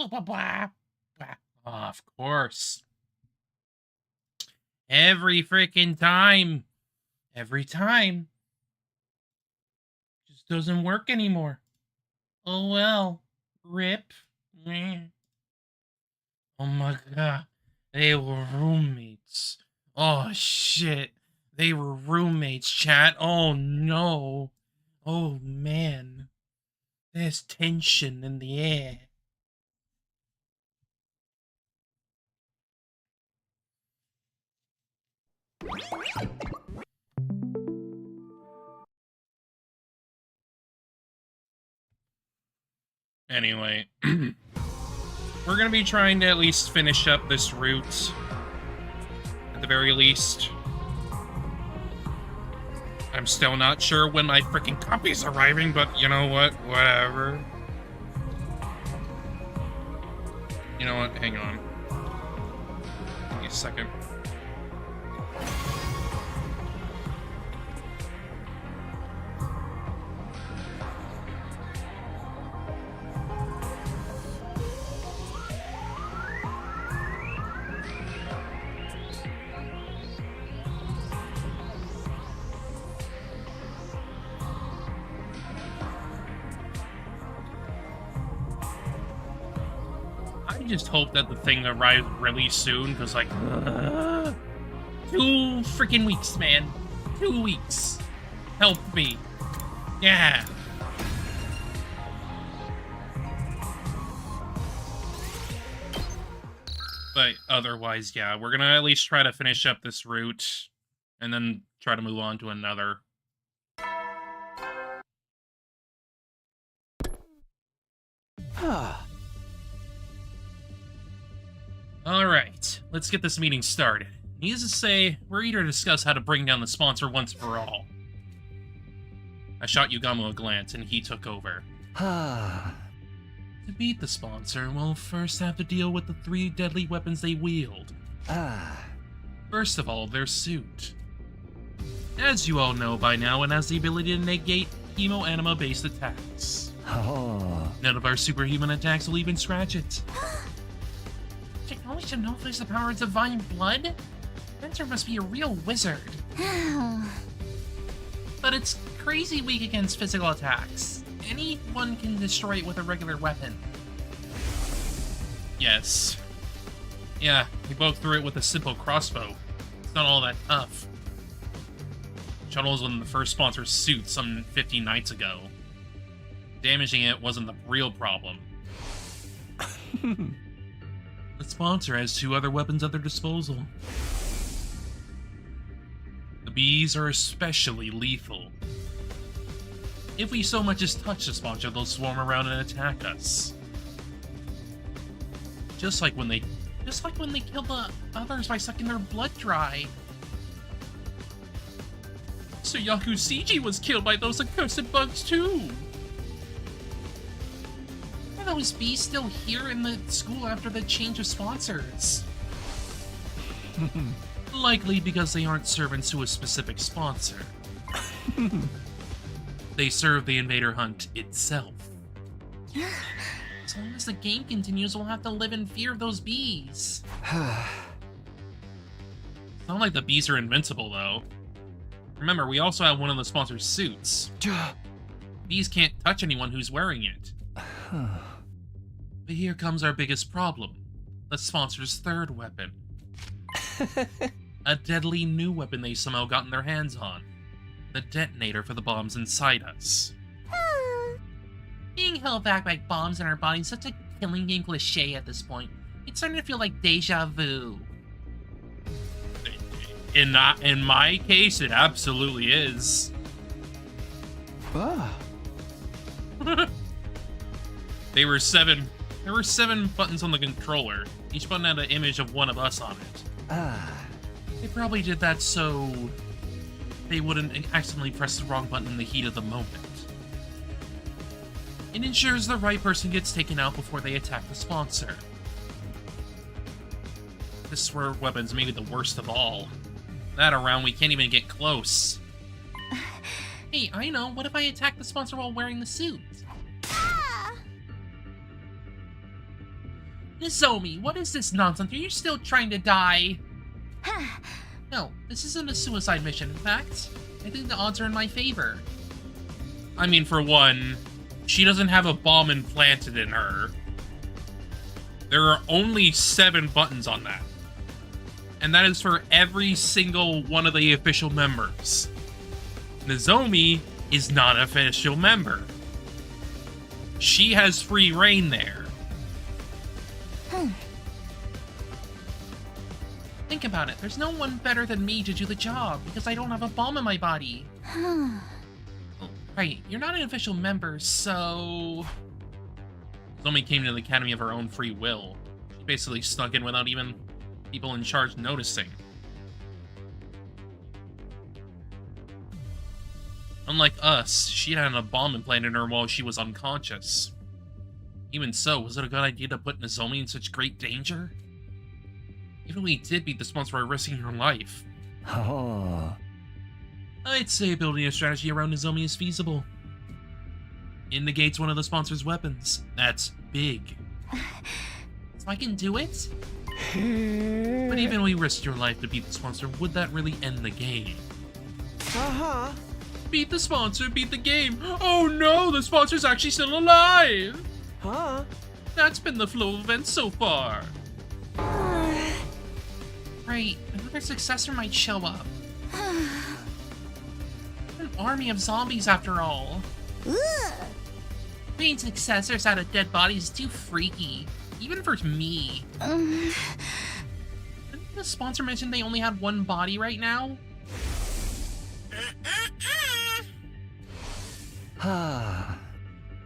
Blah, blah, blah, blah. Oh, of course. Every freaking time. Every time. Just doesn't work anymore. Oh well. Rip. Oh my god. They were roommates. Oh shit. They were roommates, chat. Oh no. Oh man. There's tension in the air. Anyway, we're gonna be trying to at least finish up this route. At the very least. I'm still not sure when my freaking copy's arriving, but you know what? Whatever. You know what? Hang on. Give me a second. I just hope that the thing arrives really soon, because, like, 2 freaking weeks, man. 2 weeks. Help me. Yeah. But otherwise, yeah, we're gonna at least try to finish up this route, and then try to move on to another. Alright, let's get this meeting started. Needless to say, we're eager to discuss how to bring down the sponsor once for all. I shot Yugamo a glance, and he took over. To beat the sponsor, we'll first have to deal with the 3 deadly weapons they wield. First of all, their suit. As you all know by now, it has the ability to negate hemo-anima-based attacks. None of our superhuman attacks will even scratch it. Technology nullifies the power of divine blood? Spencer must be a real wizard. But it's crazy weak against physical attacks. Anyone can destroy it with a regular weapon. Yes. Yeah, we both threw it with a simple crossbow. It's not all that tough. Shuttle was one of the first sponsor's suits some 50 nights ago. Damaging it wasn't the real problem. The sponsor has 2 other weapons at their disposal. The bees are especially lethal. If we so much as touch the sponsor, they'll swarm around and attack us. Just like when they killed the others by sucking their blood dry. So Yakusiji was killed by those accursed bugs too. Are those bees still here in the school after the change of sponsors? Likely because they aren't servants to a specific sponsor. They serve the invader hunt itself. As long as the game continues, we'll have to live in fear of those bees. It's not like the bees are invincible, though. Remember, we also have one of the sponsor's suits. Bees can't touch anyone who's wearing it. But here comes our biggest problem. The sponsor's 3rd weapon. A deadly new weapon they somehow gotten their hands on. The detonator for the bombs inside us. Being held back by bombs in our bodies is such a killing game cliche at this point. It's starting to feel like deja vu. In my case, it absolutely is. There were 7 buttons on the controller. Each button had an image of one of us on it. They probably did that so they wouldn't accidentally press the wrong button in the heat of the moment. It ensures the right person gets taken out before they attack the sponsor. This swerve weapon's maybe the worst of all. That around, we can't even get close. Hey, I know, what if I attack the sponsor while wearing the suit? Nozomi, what is this nonsense? Are you still trying to die? No, this isn't a suicide mission. In fact, I think the odds are in my favor. I mean, for one, she doesn't have a bomb implanted in her. There are only 7 buttons on that. And that is for every single one of the official members. Nozomi is not an official member. She has free reign there. Think about it. There's no one better than me to do the job because I don't have a bomb in my body. Right, you're not an official member, so... Nozomi came to the academy of her own free will. She basically snuck in without even people in charge noticing. Unlike us, she had a bomb implanted in her while she was unconscious. Even so, was it a good idea to put Nozomi in such great danger? Even if we did beat the sponsor by risking her life. I'd say building a strategy around Nozomi is feasible. It negates one of the sponsor's weapons. That's big. So I can do it? But even if we risked your life to beat the sponsor, would that really end the game? Beat the sponsor, beat the game. Oh no, the sponsor's actually still alive! That's been the flow of events so far. Right, another successor might show up. An army of zombies after all. Being successors out of dead bodies is too freaky, even for me. Didn't the sponsor mention they only had 1 body right now?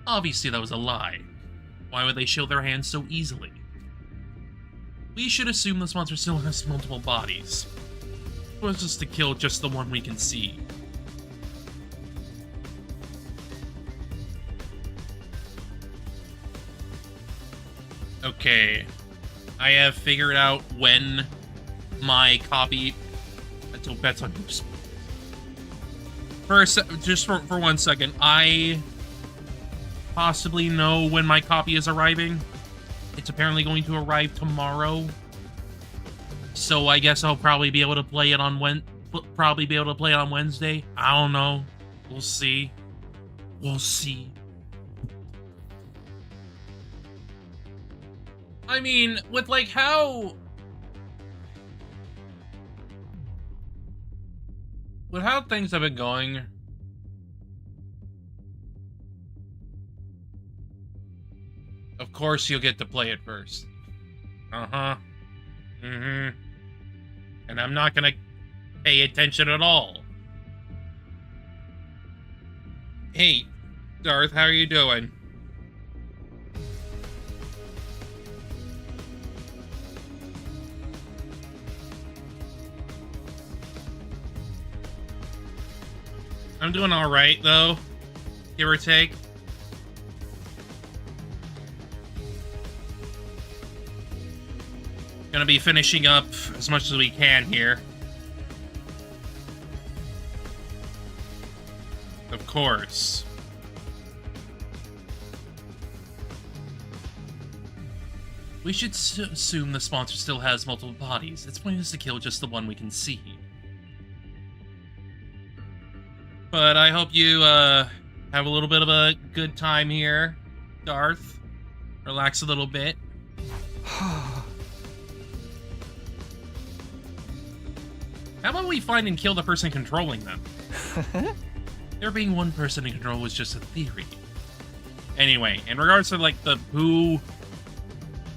Obviously that was a lie. Why would they show their hands so easily? We should assume the sponsor still has multiple bodies. It was just to kill just the one we can see. Okay, I have figured out when my copy... Until bets on oops. Just for 1 second, I possibly know when my copy is arriving. It's apparently going to arrive tomorrow, so I guess I'll probably be able to play it on Wednesday. I don't know. We'll see. We'll see. I mean, with like how things have been going, of course you'll get to play it first. And I'm not gonna pay attention at all. Hey, Darth, how are you doing? I'm doing alright, though. Give or take. Gonna be finishing up as much as we can here. Of course. We should assume the sponsor still has multiple bodies. It's pointless to kill just the one we can see. But I hope you have a little bit of a good time here, Darth. Relax a little bit. How about we find and kill the person controlling them? There being one person in control was just a theory. Anyway, in regards to like the who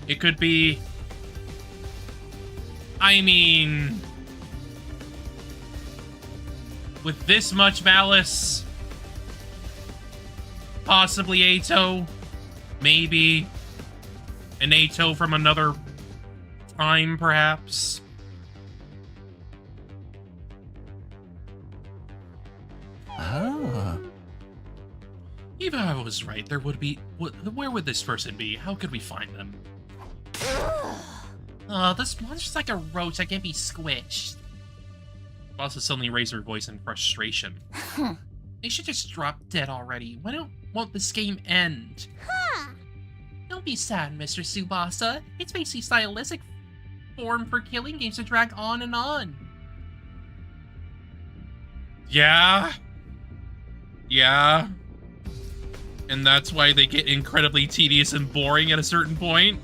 it could be, I mean, with this much malice, possibly Ato, maybe an Ato from another time, perhaps. Even if I was right, there would be... Where would this person be? How could we find them? This monster's like a roach that can't be squished. Boss has suddenly raised her voice in frustration. They should just drop dead already. Why won't this game end? Don't be sad, Mr. Tsubasa. It's basically stylistic form for killing games to drag on and on. Yeah. Yeah. And that's why they get incredibly tedious and boring at a certain point.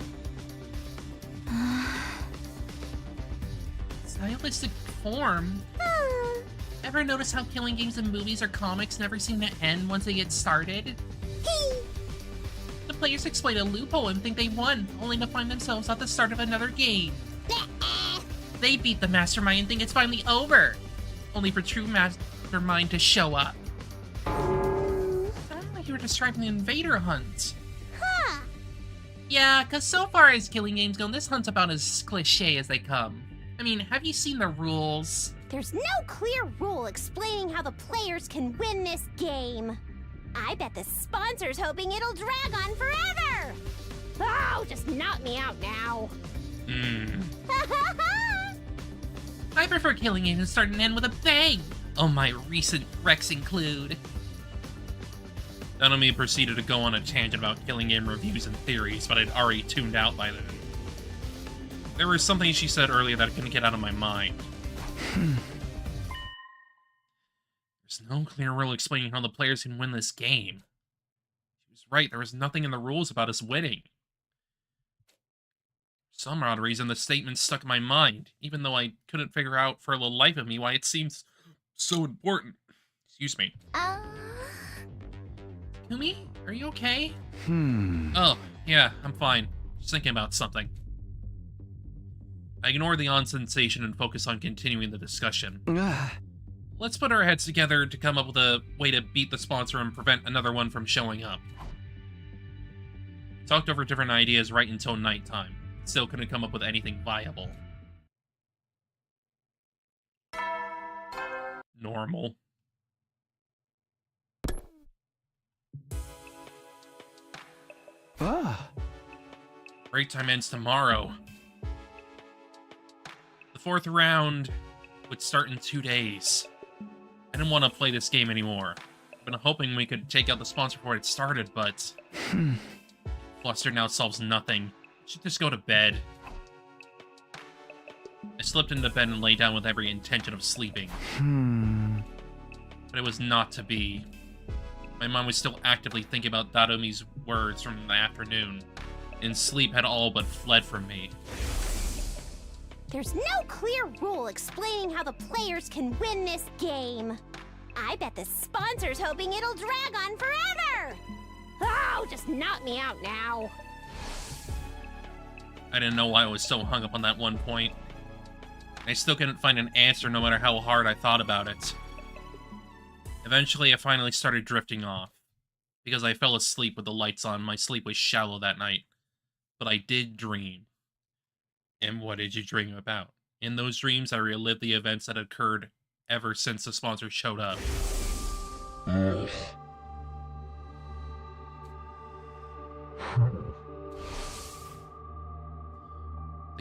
Stylistic form? Ever notice how killing games in movies or comics never seem to end once they get started? The players exploit a loophole and think they won, only to find themselves at the start of another game. They beat the mastermind and think it's finally over, only for true mastermind to show up. Sounded like you were describing the invader hunt. Huh. Yeah, cause so far as killing games go, this hunt's about as cliche as they come. I mean, have you seen the rules? There's no clear rule explaining how the players can win this game. I bet the sponsor's hoping it'll drag on forever. Oh, just knock me out now. I prefer killing games and start and end with a bang. Oh, my recent wrecks include. Nanami proceeded to go on a tangent about killing game reviews and theories, but I'd already tuned out by then. There was something she said earlier that I couldn't get out of my mind. There's no clear rule explaining how the players can win this game. She was right, there was nothing in the rules about us winning. For some odd reason, the statement stuck in my mind, even though I couldn't figure out for the life of me why it seems so important. Excuse me. Kumi, are you okay? Oh, yeah, I'm fine. Just thinking about something. I ignore the on-sensation and focus on continuing the discussion. Let's put our heads together to come up with a way to beat the sponsor and prevent another one from showing up. Talked over different ideas right until nighttime. Still couldn't come up with anything viable. Normal. Break time ends tomorrow. The 4th round would start in 2 days. I didn't want to play this game anymore. I've been hoping we could take out the sponsor before it started, but... Fluster now solves nothing. I should just go to bed. I slipped into bed and lay down with every intention of sleeping. But it was not to be. My mind was still actively thinking about Dadomi's words from the afternoon, and sleep had all but fled from me. There's no clear rule explaining how the players can win this game. I bet the sponsor's hoping it'll drag on forever. Oh, just knock me out now. I didn't know why I was so hung up on that one point. I still couldn't find an answer no matter how hard I thought about it. Eventually, I finally started drifting off. Because I fell asleep with the lights on, my sleep was shallow that night. But I did dream. And what did you dream about? In those dreams, I relived the events that had occurred ever since the sponsor showed up. The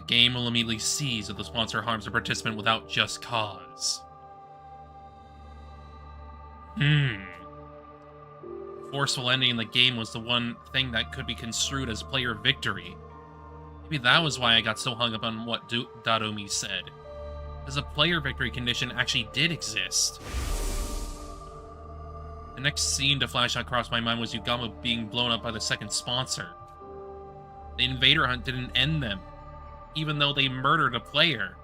game will immediately seize if the sponsor harms a participant without just cause. Forceful ending in the game was the one thing that could be construed as player victory. Maybe that was why I got so hung up on what Dadomi said. Because a player victory condition actually did exist. The next scene to flash across my mind was Yugamo being blown up by the second sponsor. The invader hunt didn't end them, even though they murdered a player.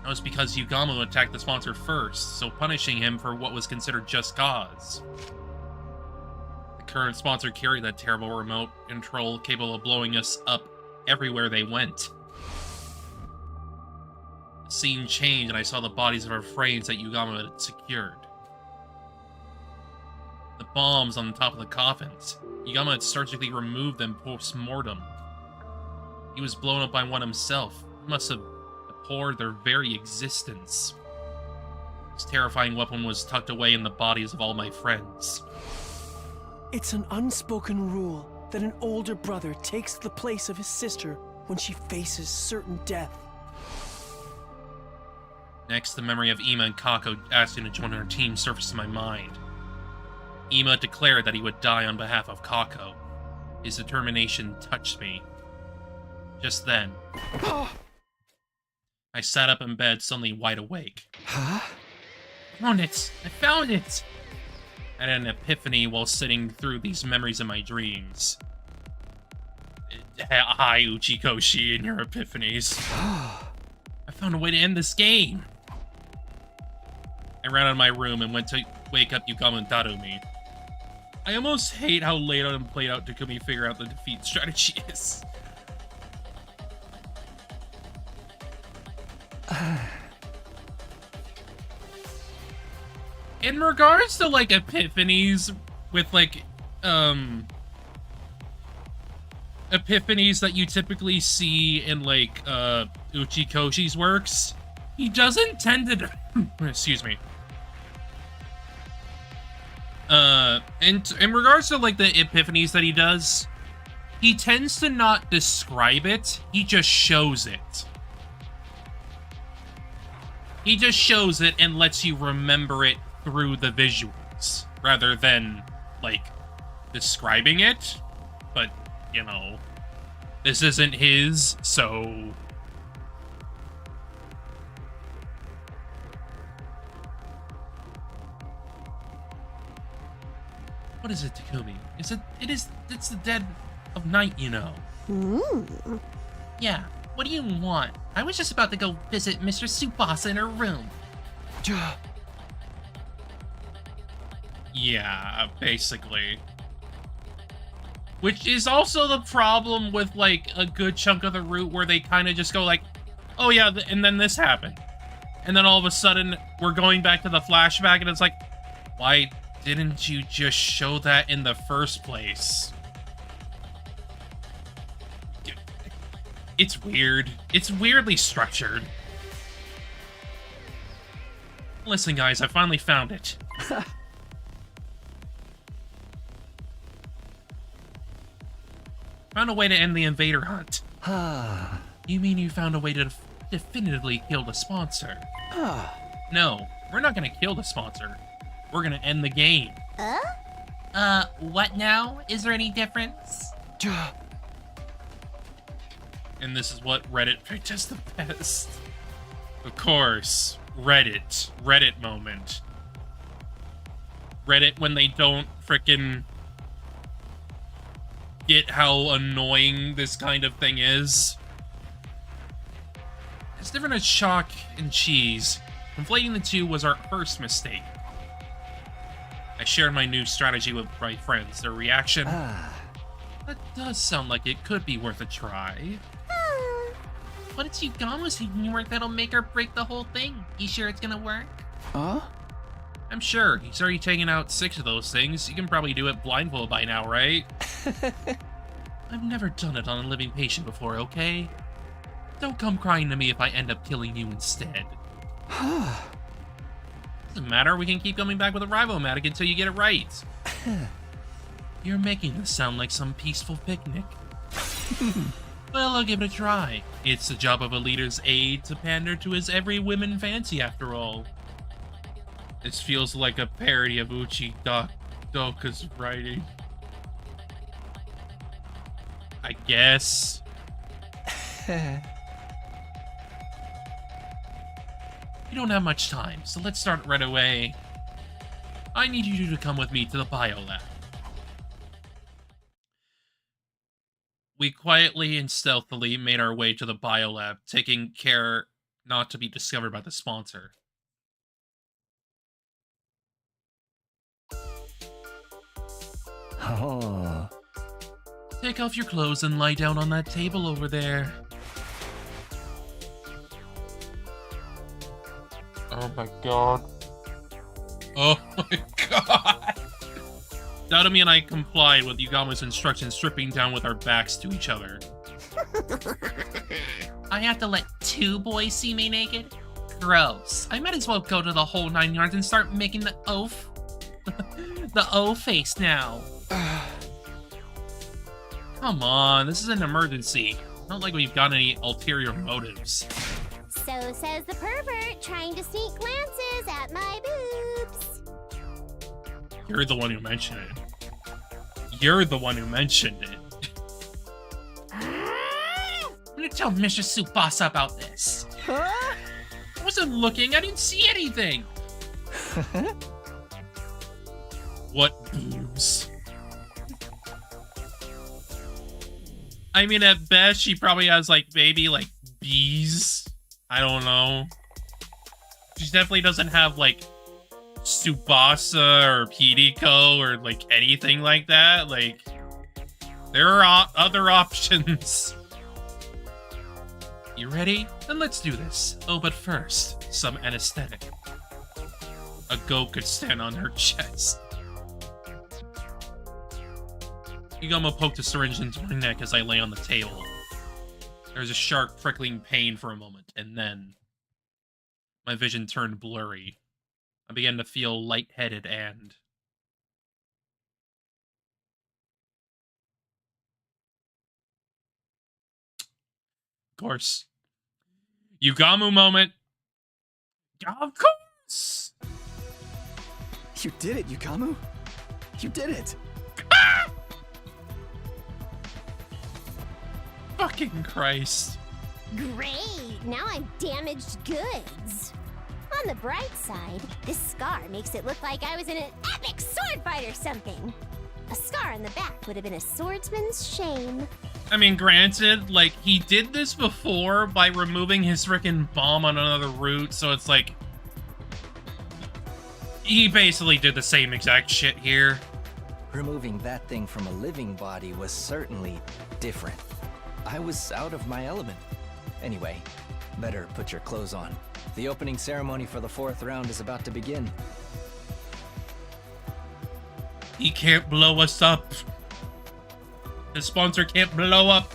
That was because Yugamo attacked the sponsor first, so punishing him for what was considered just cause. The current sponsor carried that terrible remote control capable of blowing us up everywhere they went. The scene changed and I saw the bodies of our friends that Yugamo had secured. The bombs on the top of the coffins. Yugamo had surgically removed them post-mortem. He was blown up by one himself. He must have abhorred their very existence. This terrifying weapon was tucked away in the bodies of all my friends. It's an unspoken rule that an older brother takes the place of his sister when she faces certain death. Next, the memory of Ima and Kako asking to join her team surfaced in my mind. Ima declared that he would die on behalf of Kako. His determination touched me. Just then, I sat up in bed, suddenly wide awake. Huh? Found it! I found it! I had an epiphany while sitting through these memories in my dreams. Hi, Uchikoshi, and your epiphanies. I found a way to end this game. I ran out of my room and went to wake up Yukama and Darumi. I almost hate how laid out and played out Takumi figure out the defeat strategy is. In regards to, like, epiphanies with, like, epiphanies that you typically see in, like, Uchikoshi's works, he doesn't tend to... excuse me. And in regards to, like, the epiphanies that he does, he tends to not describe it, he just shows it. He just shows it and lets you remember it through the visuals, rather than, like, describing it. But, you know, this isn't his, so... What is it, Takumi? It's the dead of night, you know. Yeah, what do you want? I was just about to go visit Mistress Tsubasa in her room. Yeah, basically. Which is also the problem with, like, a good chunk of the route where they kind of just go like, oh yeah, and then this happened. And then all of a sudden, we're going back to the flashback, and it's like, why didn't you just show that in the first place? It's weird. It's weirdly structured. Listen, guys, I finally found it. Found a way to end the invader hunt. You mean you found a way to definitively kill the sponsor? No, we're not gonna kill the sponsor. We're gonna end the game. What now? Is there any difference? And this is what Reddit picked as the best. Of course, Reddit. Reddit moment. Reddit when they don't frickin' get how annoying this kind of thing is. It's different as chalk and cheese. Conflating the two was our first mistake. I shared my new strategy with my friends. Their reaction? That does sound like it could be worth a try. What it's Yukama's teamwork that'll make or break the whole thing? You sure it's gonna work? I'm sure. He's already taken out 6 of those things. You can probably do it blindfold by now, right? I've never done it on a living patient before, okay? Don't come crying to me if I end up killing you instead. Doesn't matter, we can keep coming back with a Rivomatic until you get it right. You're making this sound like some peaceful picnic. Well, I'll give it a try. It's the job of a leader's aide to pander to his every woman fancy, after all. This feels like a parody of Doka's writing. I guess. We don't have much time, so let's start right away. I need you to come with me to the biolab. We quietly and stealthily made our way to the biolab, taking care not to be discovered by the sponsor. Take off your clothes and lie down on that table over there. Oh my god. Oh my god. Darumi and I complied with Yukama's instructions, stripping down with our backs to each other. I have to let 2 boys see me naked? Gross. I might as well go to the whole 9 yards and start making the oaf. The O face now. Come on, this is an emergency. Not like we've got any ulterior motives. So says the pervert trying to sneak glances at my boobs. You're the one who mentioned it. You're the one who mentioned it. tell Mrs. Tsubasa about this. Huh? I wasn't looking. I didn't see anything. What booze? I mean, at best, she probably has, like, maybe, like, bees. I don't know. She definitely doesn't have, like, Tsubasa or Pidiko or, like, anything like that. Like, there are other options. You ready? Then let's do this. Oh, but first, some anesthetic. A goat could stand on her chest. Yugamo poked a syringe into my neck as I lay on the table. There was a sharp, prickling pain for a moment, and then my vision turned blurry. I began to feel lightheaded and... Of course. Yugamu moment. Of course! You did it, Yugamu. You did it. Fucking Christ. Great, now I'm damaged goods. On the bright side, this scar makes it look like I was in an epic sword fight or something. A scar on the back would have been a swordsman's shame. I mean, granted, like, he did this before by removing his frickin' bomb on another route, so it's like... He basically did the same exact shit here. Removing that thing from a living body was certainly different. I was out of my element. Anyway, better put your clothes on. The opening ceremony for the 4th round is about to begin. He can't blow us up. The sponsor can't blow up.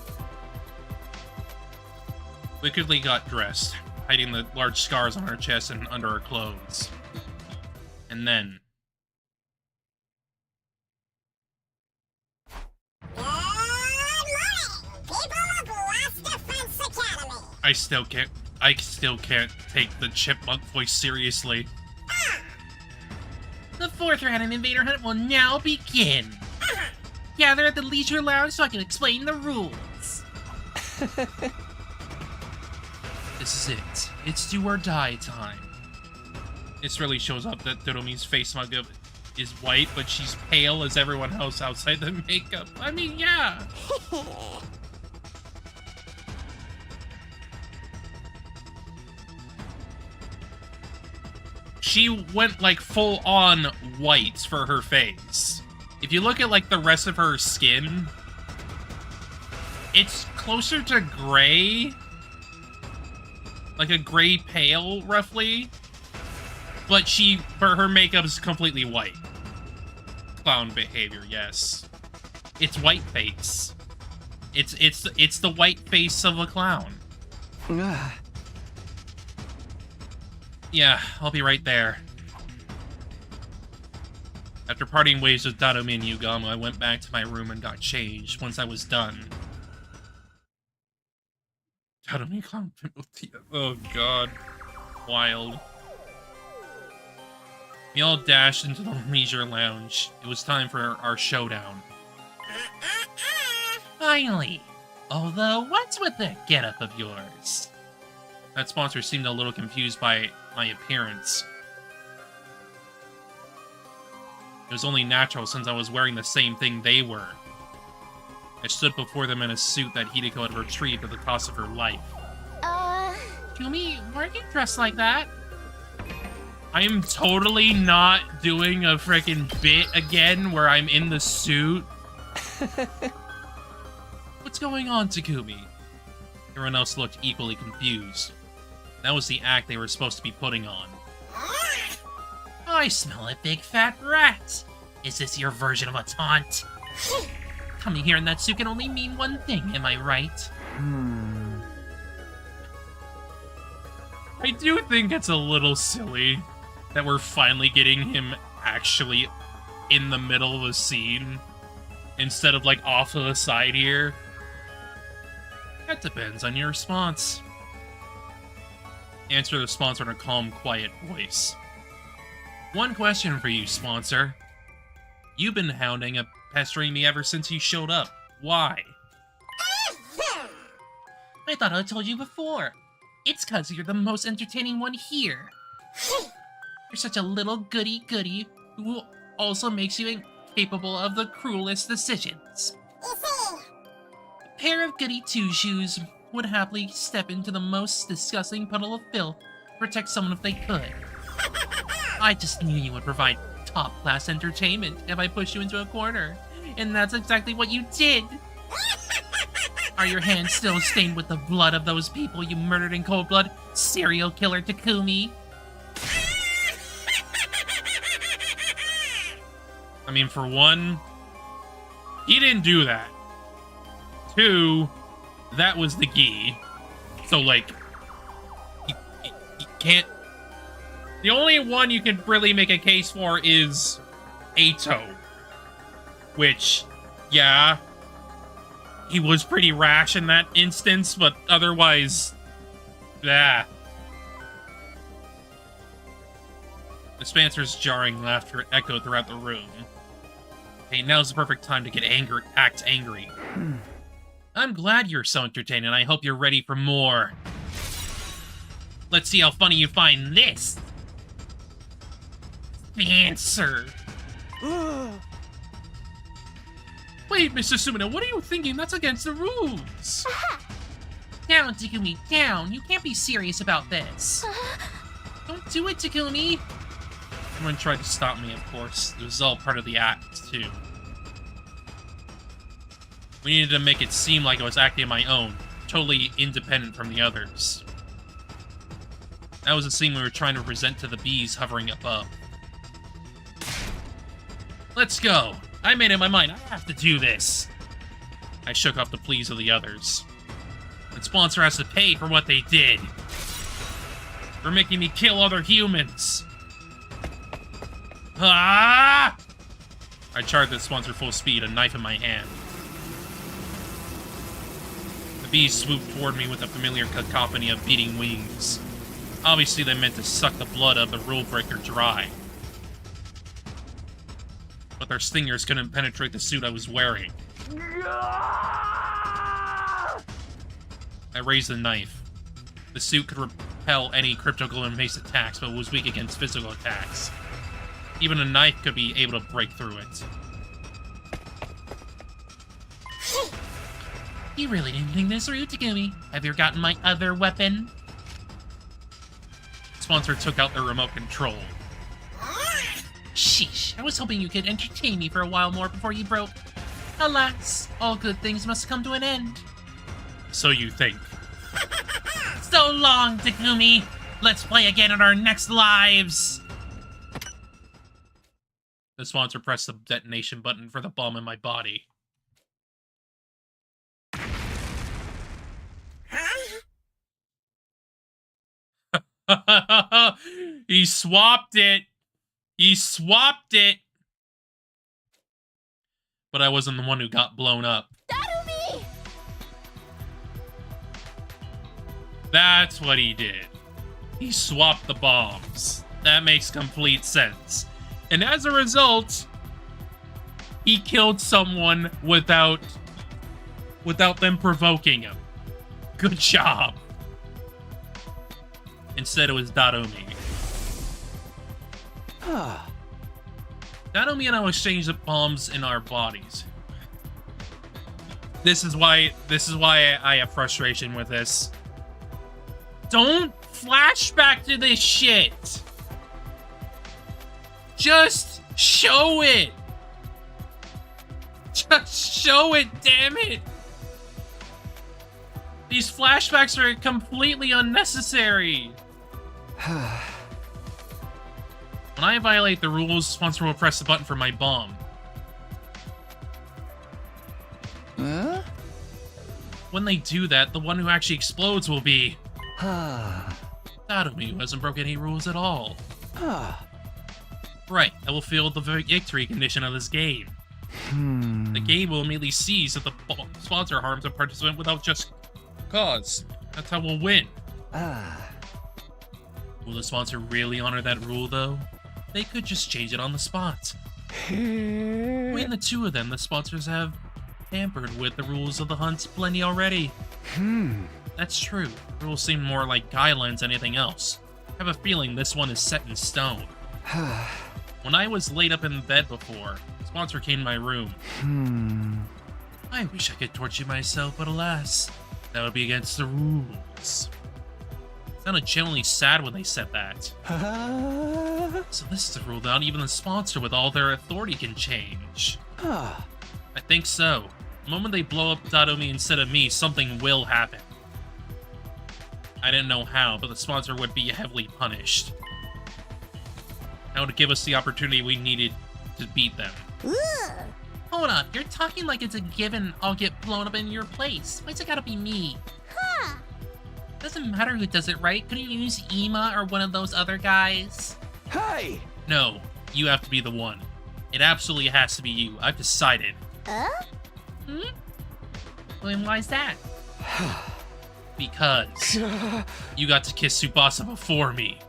We quickly got dressed, hiding the large scars on our chest and under our clothes. And then... I still can't take the chipmunk voice seriously. The 4th round of Invader Hunt will now begin. Gather at the Leisure Lounge so I can explain the rules. This is it. It's do or die time. This really shows up that Doromi's face makeup is white, but she's pale as everyone else outside the makeup. I mean, yeah. She went, like, full-on white for her face. If you look at, like, the rest of her skin, it's closer to gray. Like a gray pale, roughly. But her makeup is completely white. Clown behavior, yes. It's white face. It's the white face of a clown. Yeah, I'll be right there. After parting ways with Dadomi and Yugamo, I went back to my room and got changed. Once I was done... Dadomi clown penalty. Oh god. Wild. We all dashed into the leisure lounge. It was time for our showdown. Finally. Although, what's with that getup of yours? That sponsor seemed a little confused by my appearance. It was only natural since I was wearing the same thing they were. I stood before them in a suit that Hideko had retrieved at the cost of her life. Kumi, why are you dressed like that? I am totally not doing a frickin' bit again where I'm in the suit. What's going on, Takumi? Everyone else looked equally confused. That was the act they were supposed to be putting on. I smell a big fat rat. Is this your version of a taunt? Coming here in that suit can only mean one thing, am I right? I do think it's a little silly that we're finally getting him actually in the middle of a scene instead of like off to the side here. That depends on your response. Answer the sponsor in a calm, quiet voice. One question for you, sponsor. You've been hounding and pestering me ever since you showed up. Why? I thought I told you before. It's cause you're the most entertaining one here. You're such a little goody-goody who also makes you incapable of the cruelest decisions. A pair of goody two-shoes would happily step into the most disgusting puddle of filth to protect someone if they could. I just knew you would provide top-class entertainment if I pushed you into a corner, and that's exactly what you did. Are your hands still stained with the blood of those people you murdered in cold blood, serial killer Takumi? I mean, for one, he didn't do that. Two, that was the gi. So, like, you can't... The only one you can really make a case for is Ato. Which, yeah, he was pretty rash in that instance, but otherwise, yeah. The Spencer's jarring laughter echoed throughout the room. Hey, now's the perfect time to get act angry. I'm glad you're so entertained, and I hope you're ready for more. Let's see how funny you find this. Answer. Wait, Mr. Sumino, what are you thinking? That's against the rules. Down, Takumi, down. You can't be serious about this. Don't do it, Takumi. Everyone tried to stop me, of course. It was all part of the act, too. We needed to make it seem like I was acting on my own, totally independent from the others. That was the scene we were trying to present to the bees hovering above. Let's go. I made up my mind. I have to do this. I shook off the pleas of the others. The sponsor has to pay for what they did. For making me kill other humans. Ah! I charged the sponsor full speed, a knife in my hand. The bees swooped toward me with a familiar cacophony of beating wings. Obviously, they meant to suck the blood of the rule breaker dry. But their stingers couldn't penetrate the suit I was wearing. I raised the knife. The suit could repel any crypto-golem-based attacks, but was weak against physical attacks. Even a knife could be able to break through it. You really didn't think this through, Takumi. Have you forgotten my other weapon? Sponsor took out the remote control. Sheesh, I was hoping you could entertain me for a while more before you broke. Alas, all good things must come to an end. So you think. So long, Takumi! Let's play again in our next lives! The sponsor pressed the detonation button for the bomb in my body. He swapped it! He swapped it! But I wasn't the one who got blown up. Tatumi! That's what he did. He swapped the bombs. That makes complete sense. And as a result, he killed someone without them provoking him. Good job. Instead, it was Darumi. Darumi and I exchanged the bombs in our bodies. This is why I have frustration with this. Don't flash back to this shit. Just show it. Just show it, damn it. These flashbacks are completely unnecessary. When I violate the rules, sponsor will press the button for my bomb. Huh? When they do that, the one who actually explodes will be Tatumi, who hasn't broken any rules at all. Right, that will feel the victory condition of this game. The game will immediately seize if the sponsor harms a participant without just cause. That's how we'll win. Will the sponsor really honor that rule, though? They could just change it on the spot. Between the two of them, the sponsors have tampered with the rules of the hunt plenty already. That's true. The rules seem more like guidelines than anything else. I have a feeling this one is set in stone. When I was laid up in bed before, the sponsor came to my room. I wish I could torture myself, but alas, that would be against the rules. It sounded genuinely sad when they said that. So this is a rule that even the sponsor with all their authority can change. I think so. The moment they blow up Dadomi instead of me, something will happen. I didn't know how, but the sponsor would be heavily punished. That would give us the opportunity we needed to beat them. Ugh. Hold up, you're talking like it's a given I'll get blown up in your place. Why's it gotta be me? Huh. Doesn't matter who does it, right? Couldn't you use Ima or one of those other guys? Hey! No, you have to be the one. It absolutely has to be you. I've decided. Hmm? Well, then why's that? Because you got to kiss Tsubasa before me.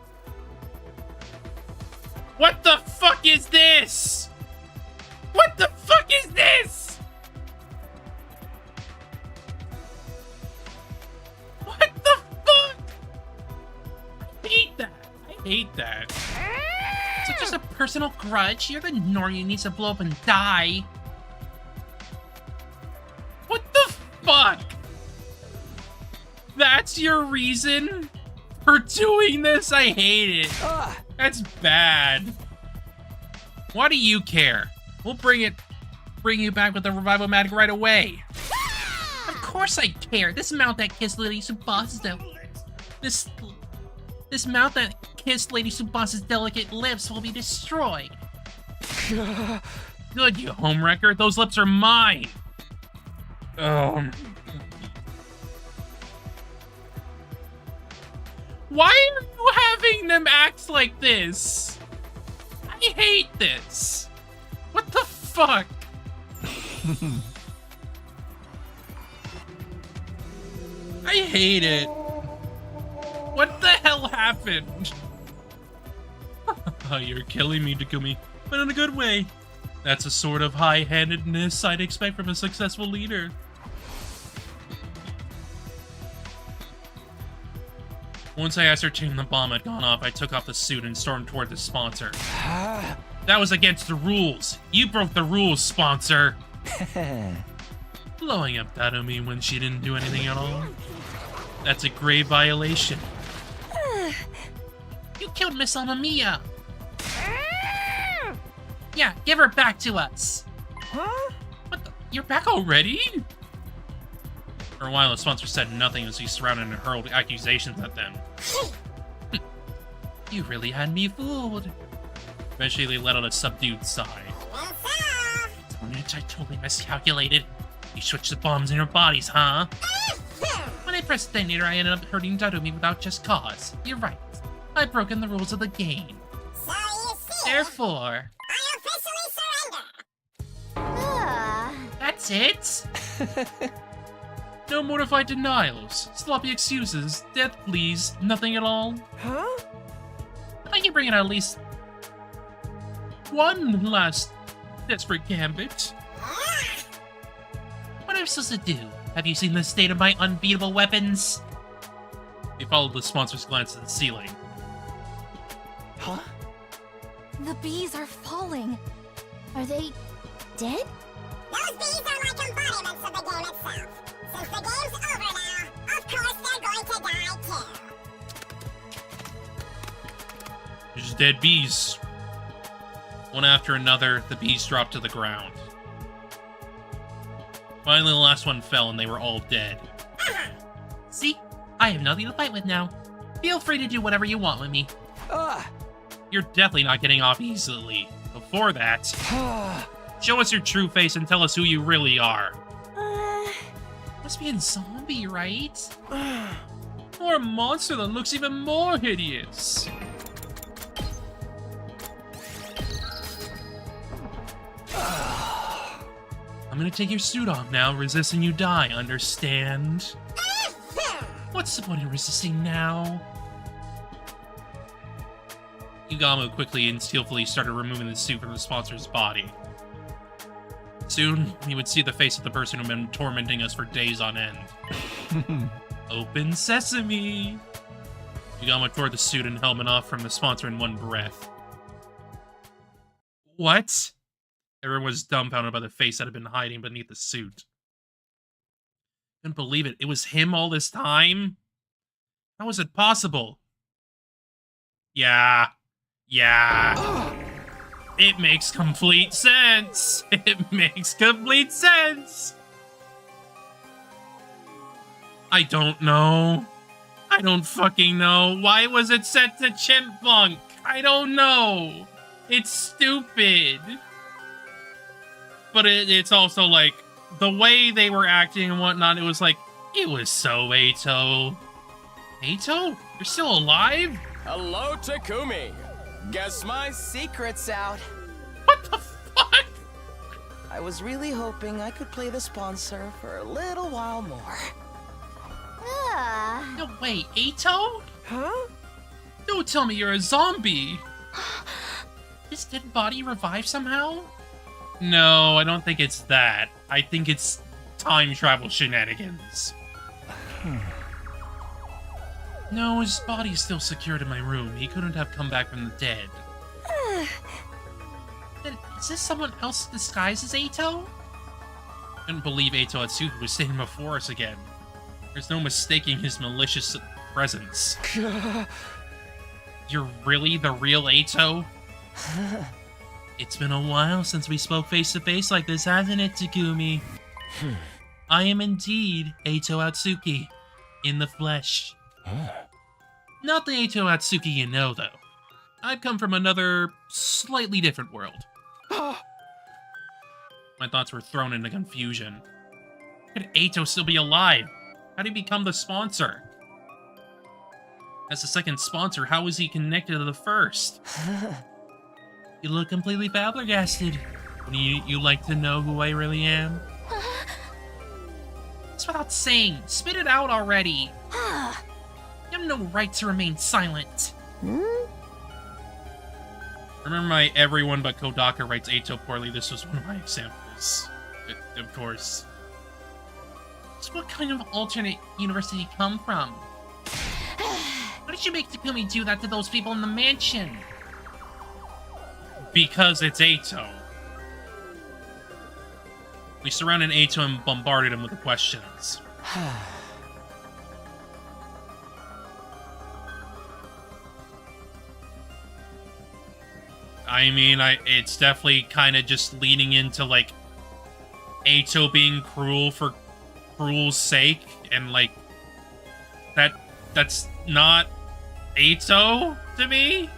What the fuck is this? What the fuck is this? What the fuck? I hate that. I hate that. Is it just a personal grudge? You're the Nori who needs to blow up and die. What the fuck? That's your reason for doing this? I hate it. That's bad. Why do you care? We'll bring you back with the revival magic right away. Of course I care. This mount that kissed Lady Tsubasa's This mount that kissed Lady Tsubasa's delicate lips will be destroyed. Good, you homewrecker. Those lips are mine. Oh. Why are you having them act like this? I hate this. What the fuck? I hate it. What the hell happened? You're killing me, Takumi, but in a good way. That's a sort of high-handedness I'd expect from a successful leader. Once I ascertained the bomb had gone off, I took off the suit and stormed toward the sponsor. That was against the rules. You broke the rules, sponsor. Blowing up Dadomi when she didn't do anything at all. That's a grave violation. You killed Miss Amamiya. Yeah, give her back to us. Huh? What the? You're back already? For a while, the sponsor said nothing as he surrounded and hurled accusations at them. You really had me fooled. Eventually, they let out a subdued sigh. I totally miscalculated. You switched the bombs in your bodies, huh? When I pressed detonator, I ended up hurting Dadomi without just cause. You're right. I've broken the rules of the game. So you see, Therefore, I officially surrender. that's it? No mortified denials, sloppy excuses, death pleas, nothing at all. Huh? I think you bring it at least One last desperate gambit. What am I supposed to do? Have you seen the state of my unbeatable weapons? He followed the sponsor's glance to the ceiling. Huh? The bees are falling. Are they dead? Those bees are like embodiments of the game itself. Since the game's over now, of course they're going to die too. There's dead bees. One after another, the bees dropped to the ground. Finally, the last one fell and they were all dead. See? I have nothing to fight with now. Feel free to do whatever you want with me. You're definitely not getting off easily. Before that, show us your true face and tell us who you really are. Must be a zombie, right? Or a monster that looks even more hideous. I'm gonna take your suit off now. Resist and you die, understand? What's the point in resisting now? Yugamu quickly and skillfully started removing the suit from the sponsor's body. Soon, he would see the face of the person who'd been tormenting us for days on end. Open sesame. Yugama tore the suit and helmet off from the sponsor in one breath. What? Everyone was dumbfounded by the face that had been hiding beneath the suit. Couldn't believe it. It was him all this time? How was it possible? Yeah. It makes complete sense. It makes complete sense. I don't know. I don't fucking know. Why was it set to Chipmunk? I don't know. It's stupid. But it's also like, the way they were acting and whatnot, it was like, it was so Eito. Eito? You're still alive? Hello, Takumi. Guess my Secret's out. What the fuck? I was really hoping I could play the sponsor for a little while more. No, wait, Eito? Huh? Don't tell me you're a zombie. His dead body revived somehow? No, I don't think it's that. I think it's time travel shenanigans. No, his body's still secured in my room. He couldn't have come back from the dead. Then is this someone else disguised as Eito? Couldn't believe Eito Atsuki was standing before us again. There's no mistaking his malicious presence. You're really the real Eito? It's been a while since we spoke face to face like this, hasn't it, Takumi? I am indeed Eito Atsuki, in the flesh. Not the Eito Atsuki you know, though. I've come from another, slightly different world. My thoughts were thrown into confusion. How could Eito still be alive? How did he become the sponsor? As the second sponsor, how was he connected to the first? You look completely flabbergasted. Would you like to know who I really am? It's without saying. Spit it out already. You have no right to remain silent. Remember my everyone but Kodaka writes Eito poorly? This was one of my examples. Of course. So what kind of alternate universe did he come from? Why did you make Takumi do that to those people in the mansion? Because it's Eito. We surrounded Eito and bombarded him with the questions. I mean, it's definitely kind of just leaning into, like, Eito being cruel for cruel's sake, and, like, that's not Eito to me.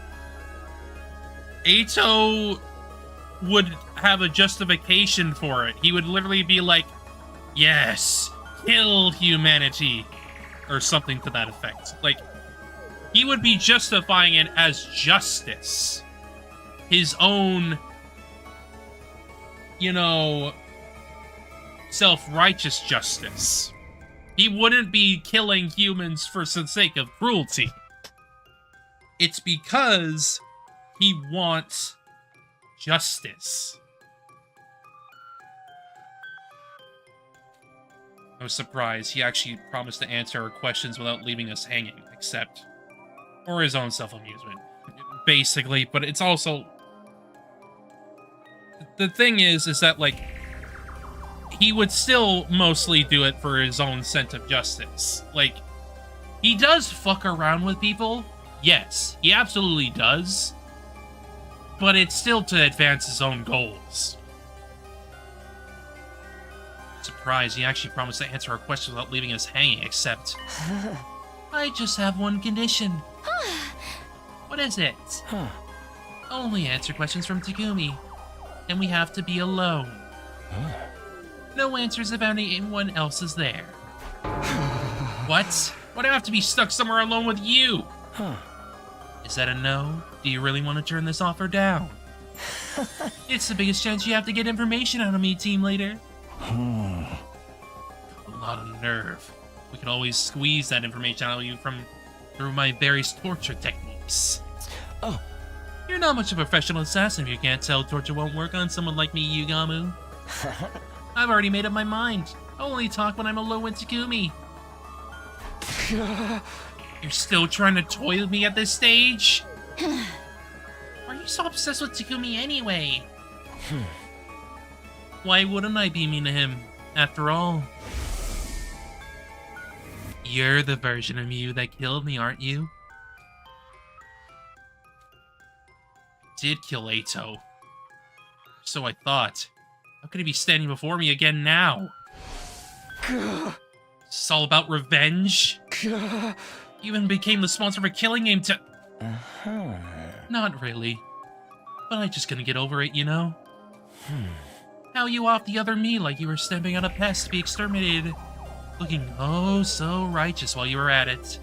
Eito would have a justification for it. He would literally be like, yes, kill humanity, or something to that effect. Like, he would be justifying it as justice. His own, you know, self-righteous justice. He wouldn't be killing humans for the sake of cruelty. It's because he wants justice. I was surprised. He actually promised to answer our questions without leaving us hanging, except for his own self-amusement, basically. But it's also... The thing is that, like, he would still mostly do it for his own sense of justice. Like, he does fuck around with people. Yes, he absolutely does. But it's still to advance his own goals. Surprised, he actually promised to answer our questions without leaving us hanging, except... I just have one condition. What is it? Only answer questions from Takumi. And we have to be alone. No answers about anyone else is there. What? Why do I have to be stuck somewhere alone with you? Is that a no? Do you really want to turn this offer down? It's the biggest chance you have to get information out of me, team leader. A lot of nerve. We could always squeeze that information out of you through my various torture techniques. Oh. You're not much of a professional assassin if you can't tell torture won't work on someone like me, Yugamu. I've already made up my mind. I'll only talk when I'm alone with Takumi. You're still trying to toy with me at this stage? Why are you so obsessed with Takumi anyway? Why wouldn't I be mean to him, after all? You're the version of you that killed me, aren't you? Did kill Ato. So I thought. How could he be standing before me again now? It's all about revenge? You even became the sponsor of a killing game to... Not really. But I'm just gonna get over it, you know? How you off the other me like you were stamping out a pest to be exterminated, looking oh so righteous while you were at it.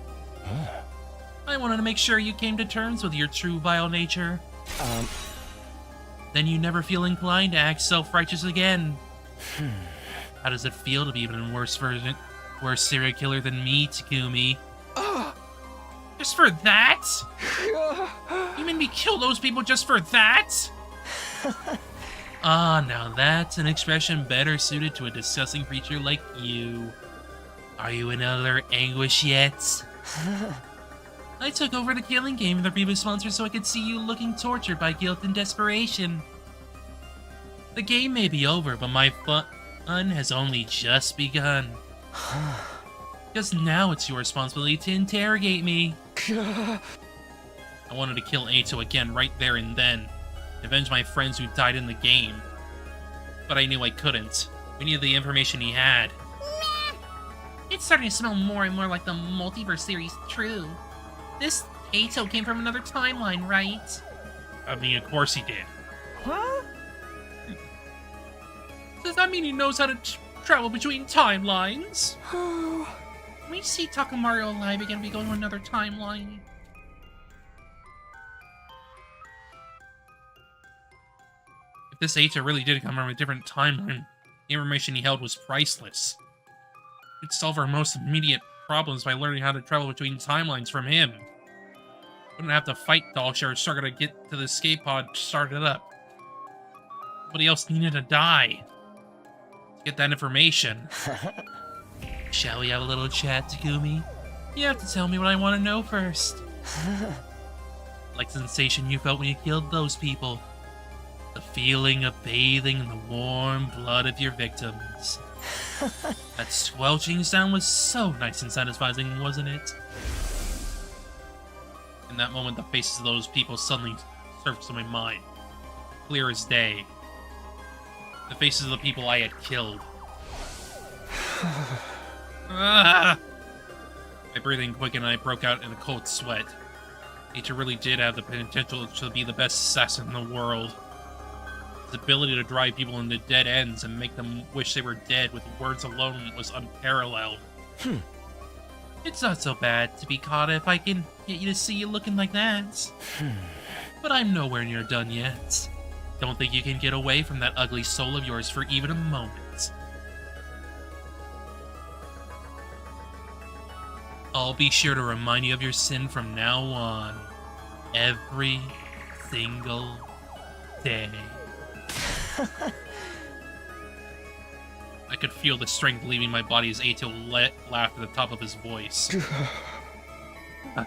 I wanted to make sure you came to terms with your true vile nature. Then you never feel inclined to act self-righteous again. How does it feel to be even worse serial killer than me, Takumi? Just for that? You made me kill those people just for that? Now that's an expression better suited to a disgusting creature like you. Are you in utter anguish yet? I took over the killing game of the previous sponsor so I could see you looking tortured by guilt and desperation. The game may be over, but my fun has only just begun. Because now it's your responsibility to interrogate me. I wanted to kill Ato again right there and then. Avenge my friends who died in the game. But I knew I couldn't. We needed the information he had. It's starting to smell more and more like the multiverse theory's true. This Ato came from another timeline, right? I mean, of course he did. Huh? Does that mean he knows how to travel between timelines? When we see Takamaru alive again, we go to another timeline. If this Ato really did come from a different timeline, the information he held was priceless. We'd solve our most immediate problems by learning how to travel between timelines from him. Wouldn't have to fight Dalsha or struggle to get to the escape pod started up. Nobody else needed to die to get that information. Shall we have a little chat, Takumi? You have to tell me what I want to know first. Like the sensation you felt when you killed those people. The feeling of bathing in the warm blood of your victims. That squelching sound was so nice and satisfying, wasn't it? In that moment, the faces of those people suddenly surfaced in my mind. Clear as day. The faces of the people I had killed. My breathing quickened and I broke out in a cold sweat. Ato really did have the potential to be the best assassin in the world. His ability to drive people into dead ends and make them wish they were dead with words alone was unparalleled. It's not so bad to be caught if I can get you to see you looking like that. But I'm nowhere near done yet. Don't think you can get away from that ugly soul of yours for even a moment. I'll be sure to remind you of your sin from now on. Every single day. I could feel the strength leaving my body as Ato laughed at the top of his voice. I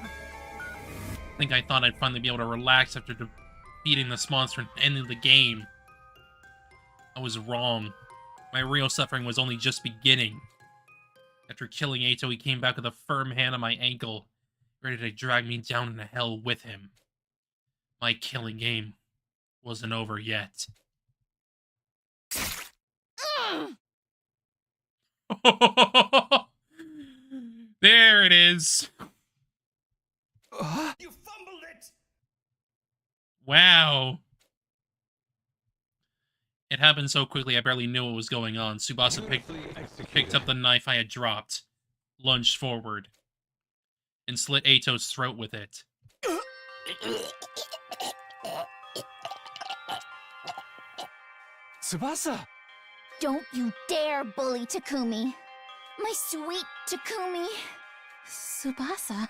think I thought I'd finally be able to relax after defeating the monster and ending the game. I was wrong. My real suffering was only just beginning. After killing Ato, he came back with a firm hand on my ankle, ready to drag me down into hell with him. My killing game wasn't over yet. There it is. You fumbled it! Wow. It happened so quickly I barely knew what was going on. Tsubasa picked up the knife I had dropped, lunged forward, and slit Ato's throat with it. Tsubasa! Don't you dare bully Takumi. My sweet Takumi. Tsubasa.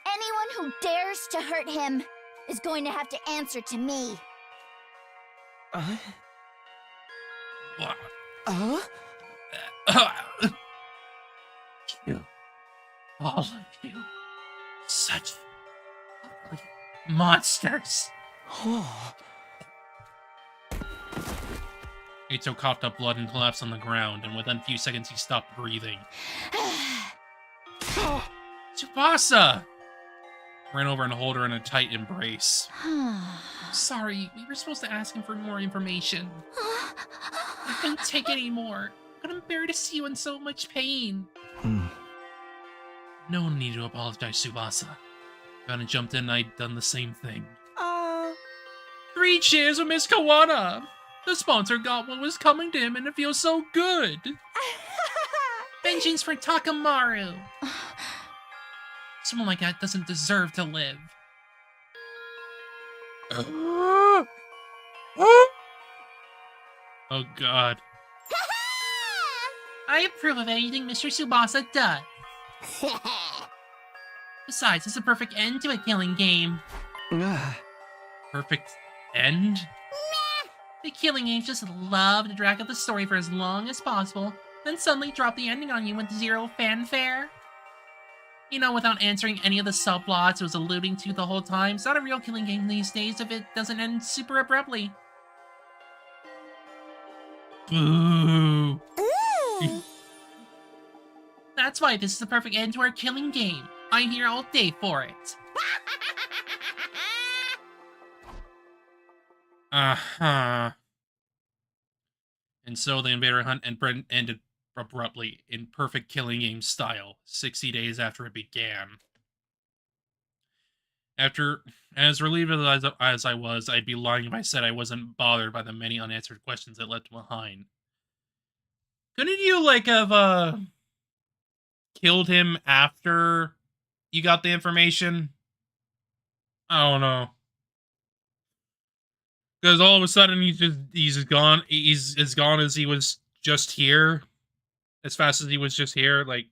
Anyone who dares to hurt him is going to have to answer to me. Kill all of Monsters! Oh. Eito coughed up blood and collapsed on the ground, and within a few seconds he stopped breathing. Tsubasa! Ran over and hold her in a tight embrace. Sorry, we were supposed to ask him for more information. I couldn't take it anymore. I couldn't bear to see you in so much pain. No need to apologize, Tsubasa. If I hadn't jumped in, I'd done the same thing. 3 cheers for Miss Kawana! The sponsor got what was coming to him and it feels so good! Vengeance for Takamaru! Someone like that doesn't deserve to live. Oh god. I approve of anything Mr. Tsubasa does. Besides, it's a perfect end to a killing game. Perfect end? The killing games just love to drag out the story for as long as possible, then suddenly drop the ending on you with zero fanfare. You know, without answering any of the subplots it was alluding to the whole time. It's not a real killing game these days if it doesn't end super abruptly. Boo! That's why this is the perfect end to our killing game. I'm here all day for it. Uh-huh. And so the invader hunt ended abruptly, in perfect killing game style, 60 days after it began. As relieved as I was, I'd be lying if I said I wasn't bothered by the many unanswered questions it left behind. Couldn't you, like, have, killed him after you got the information? I don't know. Because all of a sudden he's gone as gone as he was just here. As fast as he was just here, like,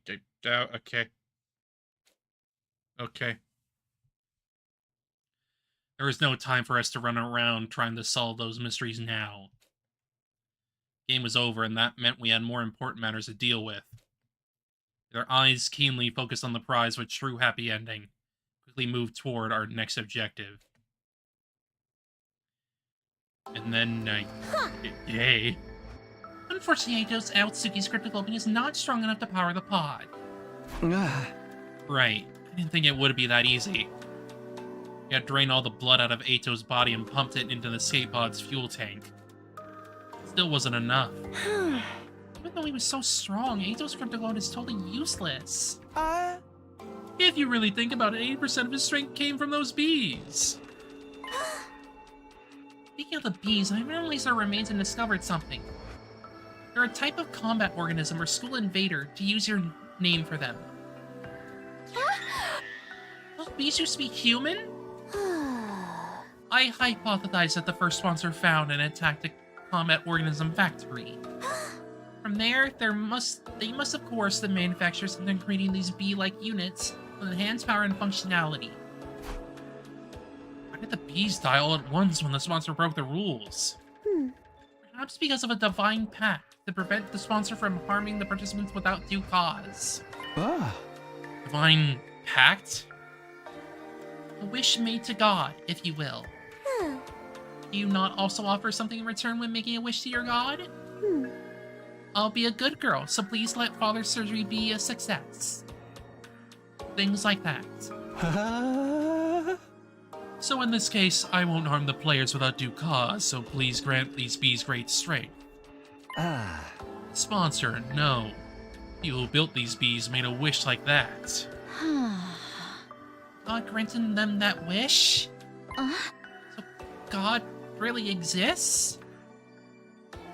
okay. Okay. There was no time for us to run around trying to solve those mysteries now. Game was over, and that meant we had more important matters to deal with. Their eyes keenly focused on the prize with true happy ending, quickly moved toward our next objective. And then, yay. Unfortunately, Eito's Aotsuki's cryptoglobin is not strong enough to power the pod. Right. I didn't think it would be that easy. We had drained all the blood out of Eito's body and pumped it into the skate pod's fuel tank. It still wasn't enough. Even though he was so strong, Eito's cryptoglobin is totally useless. If you really think about it, 80% of his strength came from those bees. Speaking of the bees, I've released their remains and discovered something. They're a type of combat organism or school invader, to use your name for them. Those bees used to be human? I hypothesized that the first sponsor found and attacked a combat organism factory. From there, they must have coerced the manufacturers into creating these bee-like units with enhanced power and functionality. Why did the bees die all at once when the sponsor broke the rules? Perhaps because of a divine pact to prevent the sponsor from harming the participants without due cause. Divine pact? A wish made to God, if you will. Do you not also offer something in return when making a wish to your god? I'll be a good girl, so please let father's surgery be a success. Things like that. So in this case, I won't harm the players without due cause, so please grant these bees great strength. Sponsor, no. You who built these bees made a wish like that. God granted them that wish? So God really exists?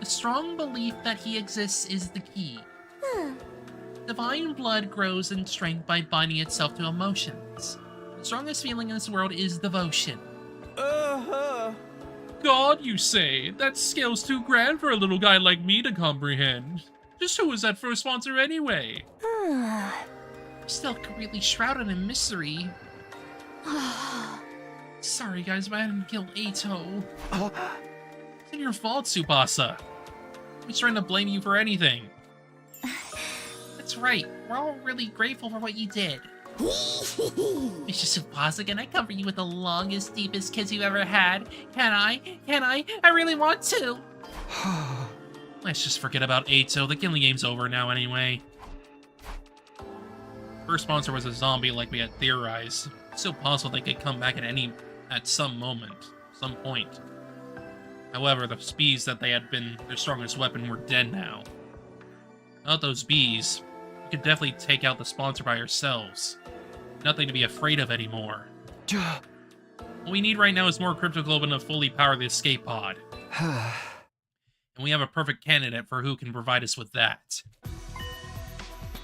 The strong belief that he exists is the key. Divine blood grows in strength by binding itself to emotions. The strongest feeling in this world is devotion. God, you say? That scale's too grand for a little guy like me to comprehend. Just who was that first sponsor anyway? Still completely shrouded in mystery. Sorry guys, but I didn't kill Eito. It's your fault, Tsubasa. I'm trying to blame you for anything. That's right, we're all really grateful for what you did. Mr. Tsubasa, can I comfort you with the longest, deepest kiss you've ever had? Can I? Can I? I really want to. Let's just forget about Ato. The killing game's over now anyway. First sponsor was a zombie like we had theorized. It's still possible they could come back at some moment, some point. However, the bees that they had been their strongest weapon were dead now. Without those bees, we could definitely take out the sponsor by ourselves. Nothing to be afraid of anymore. What we need right now is more cryptoglobin to fully power the escape pod. And we have a perfect candidate for who can provide us with that.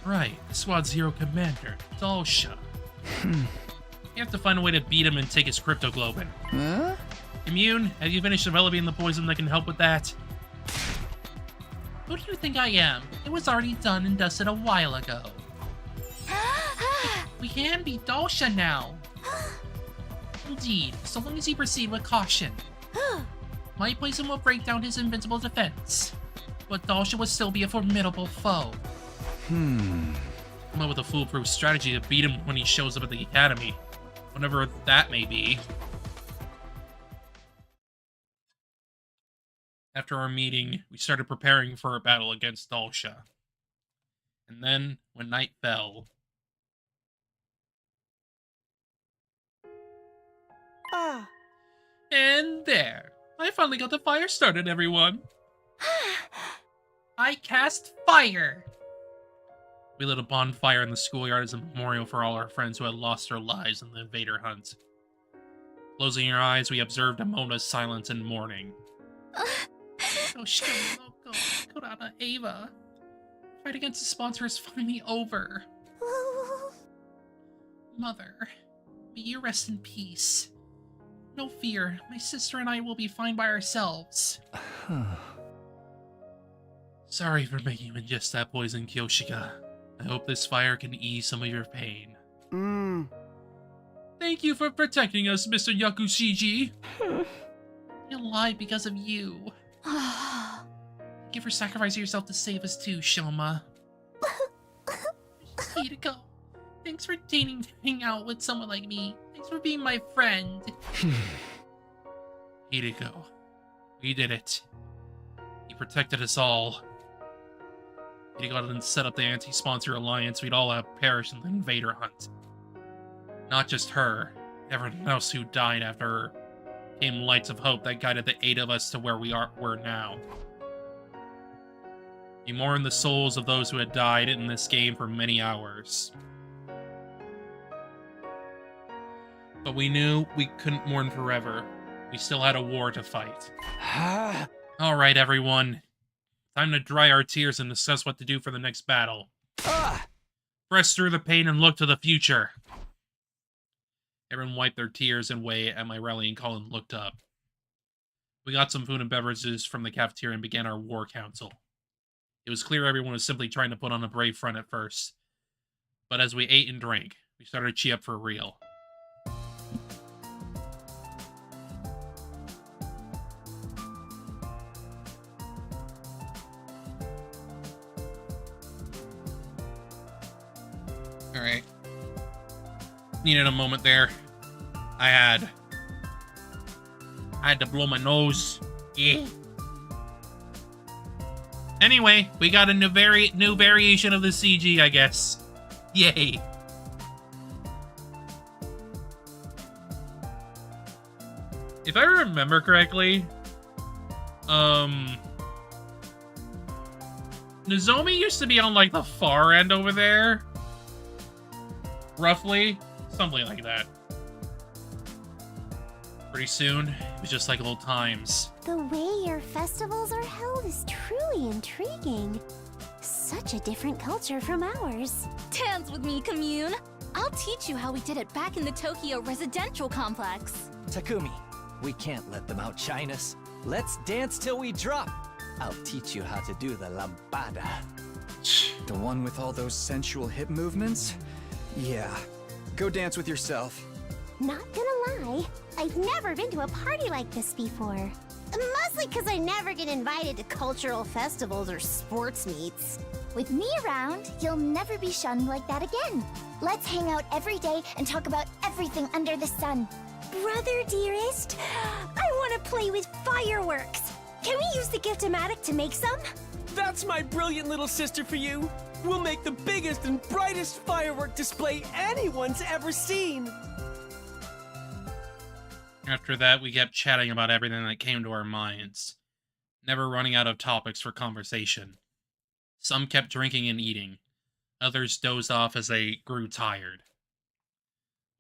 Right, Squad Zero Commander, Dalsha. We have to find a way to beat him and take his cryptoglobin. Huh? Immune, have you finished developing the poison that can help with that? Who do you think I am? It was already done and dusted a while ago. We can beat Dalsha now. Indeed, so long as you proceed with caution. My poison will break down his invincible defense, but Dalsha will still be a formidable foe. Come up with a foolproof strategy to beat him when he shows up at the academy. Whatever that may be. After our meeting, we started preparing for a battle against Dalsha. And then, when night fell... And there! I finally got the fire started, everyone! I cast fire! We lit a bonfire in the schoolyard as a memorial for all our friends who had lost their lives in the invader hunt. Closing our eyes, we observed Amona's silence and mourning. Kurata, Ava. The fight against the sponsor is finally over. Mother, may you rest in peace. No fear, my sister and I will be fine by ourselves. Sorry for making you ingest that poison, Kyoshika. I hope this fire can ease some of your pain. Thank you for protecting us, Mr. Yakushiji. I lied because of you. Thank you for sacrificing yourself to save us too, Shoma. I need to go. Thanks for deigning to hang out with someone like me. Thanks for being my friend. Hideko. We did it. He protected us all. Hideko didn't set up the anti-sponsor alliance, we'd all have perished in the invader hunt. Not just her. Everyone else who died after her came lights of hope that guided the 8 of us to where we're now. We mourned the souls of those who had died in this game for many hours. But we knew we couldn't mourn forever. We still had a war to fight. Alright, everyone. Time to dry our tears and discuss what to do for the next battle. Press through the pain and look to the future. Everyone wiped their tears away at my rallying call and looked up. We got some food and beverages from the cafeteria and began our war council. It was clear everyone was simply trying to put on a brave front at first. But as we ate and drank, we started to cheer up for real. Alright. Needed a moment there. I had to blow my nose. Yeah. Anyway, we got a new variation of the CG, I guess. Yay. If I remember correctly, Nozomi used to be on, like, the far end over there. Roughly. Something like that. Pretty soon, it was just like old times. The way your festivals are held is truly intriguing. Such a different culture from ours. Dance with me, commune. I'll teach you how we did it back in the Tokyo residential complex. Takumi, we can't let them outshine us. Let's dance till we drop. I'll teach you how to do the lambada. The one with all those sensual hip movements? Yeah. Go dance with yourself. Not gonna lie, I've never been to a party like this before. Mostly because I never get invited to cultural festivals or sports meets. With me around, you'll never be shunned like that again. Let's hang out every day and talk about everything under the sun. Brother dearest, I want to play with fireworks. Can we use the gift-o-matic to make some? That's my brilliant little sister for you. We'll make the biggest and brightest firework display anyone's ever seen. After that, we kept chatting about everything that came to our minds, never running out of topics for conversation. Some kept drinking and eating. Others dozed off as they grew tired.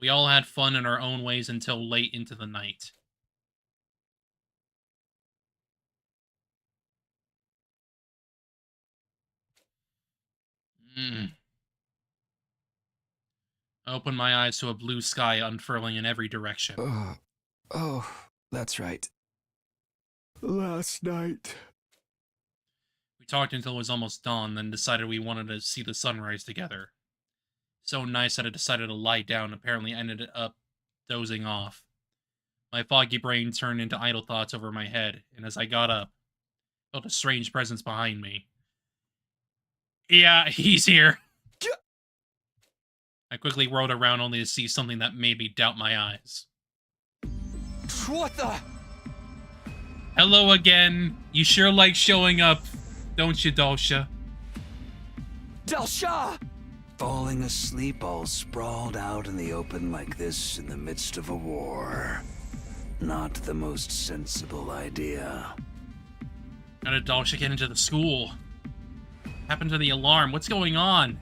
We all had fun in our own ways until late into the night. I opened my eyes to a blue sky unfurling in every direction. Oh, that's right. Last night. We talked until it was almost dawn, then decided we wanted to see the sunrise together. So nice that I decided to lie down, apparently ended up dozing off. My foggy brain turned into idle thoughts over my head, and as I got up, I felt a strange presence behind me. Yeah, he's here. I quickly rolled around only to see something that made me doubt my eyes. What the? Hello again. You sure like showing up, don't you, Dulcia? Dulcia! Falling asleep all sprawled out in the open like this in the midst of a war. Not the most sensible idea. How did Dulcia get into the school? What happened to the alarm? What's going on?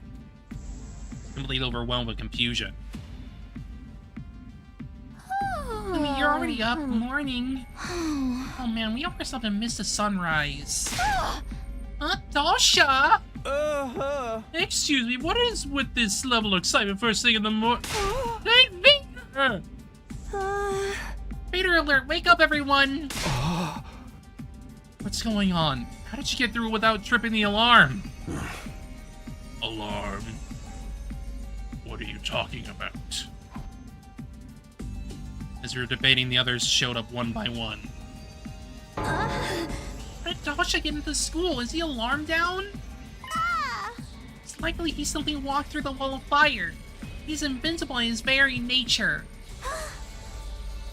Completely overwhelmed with confusion. I mean, you're already up. Morning. Oh man, we almost up and missed the sunrise. Dulcia! Excuse me, what is with this level of excitement first thing in the morning? Hey, Vader! Vader alert, wake up everyone! What's going on? How did you get through without tripping the alarm? Alarm? What are you talking about? As we were debating, the others showed up one by one. How did Dulcia get into school? Is the alarm down? It's likely he simply walked through the wall of fire. He's invincible in his very nature.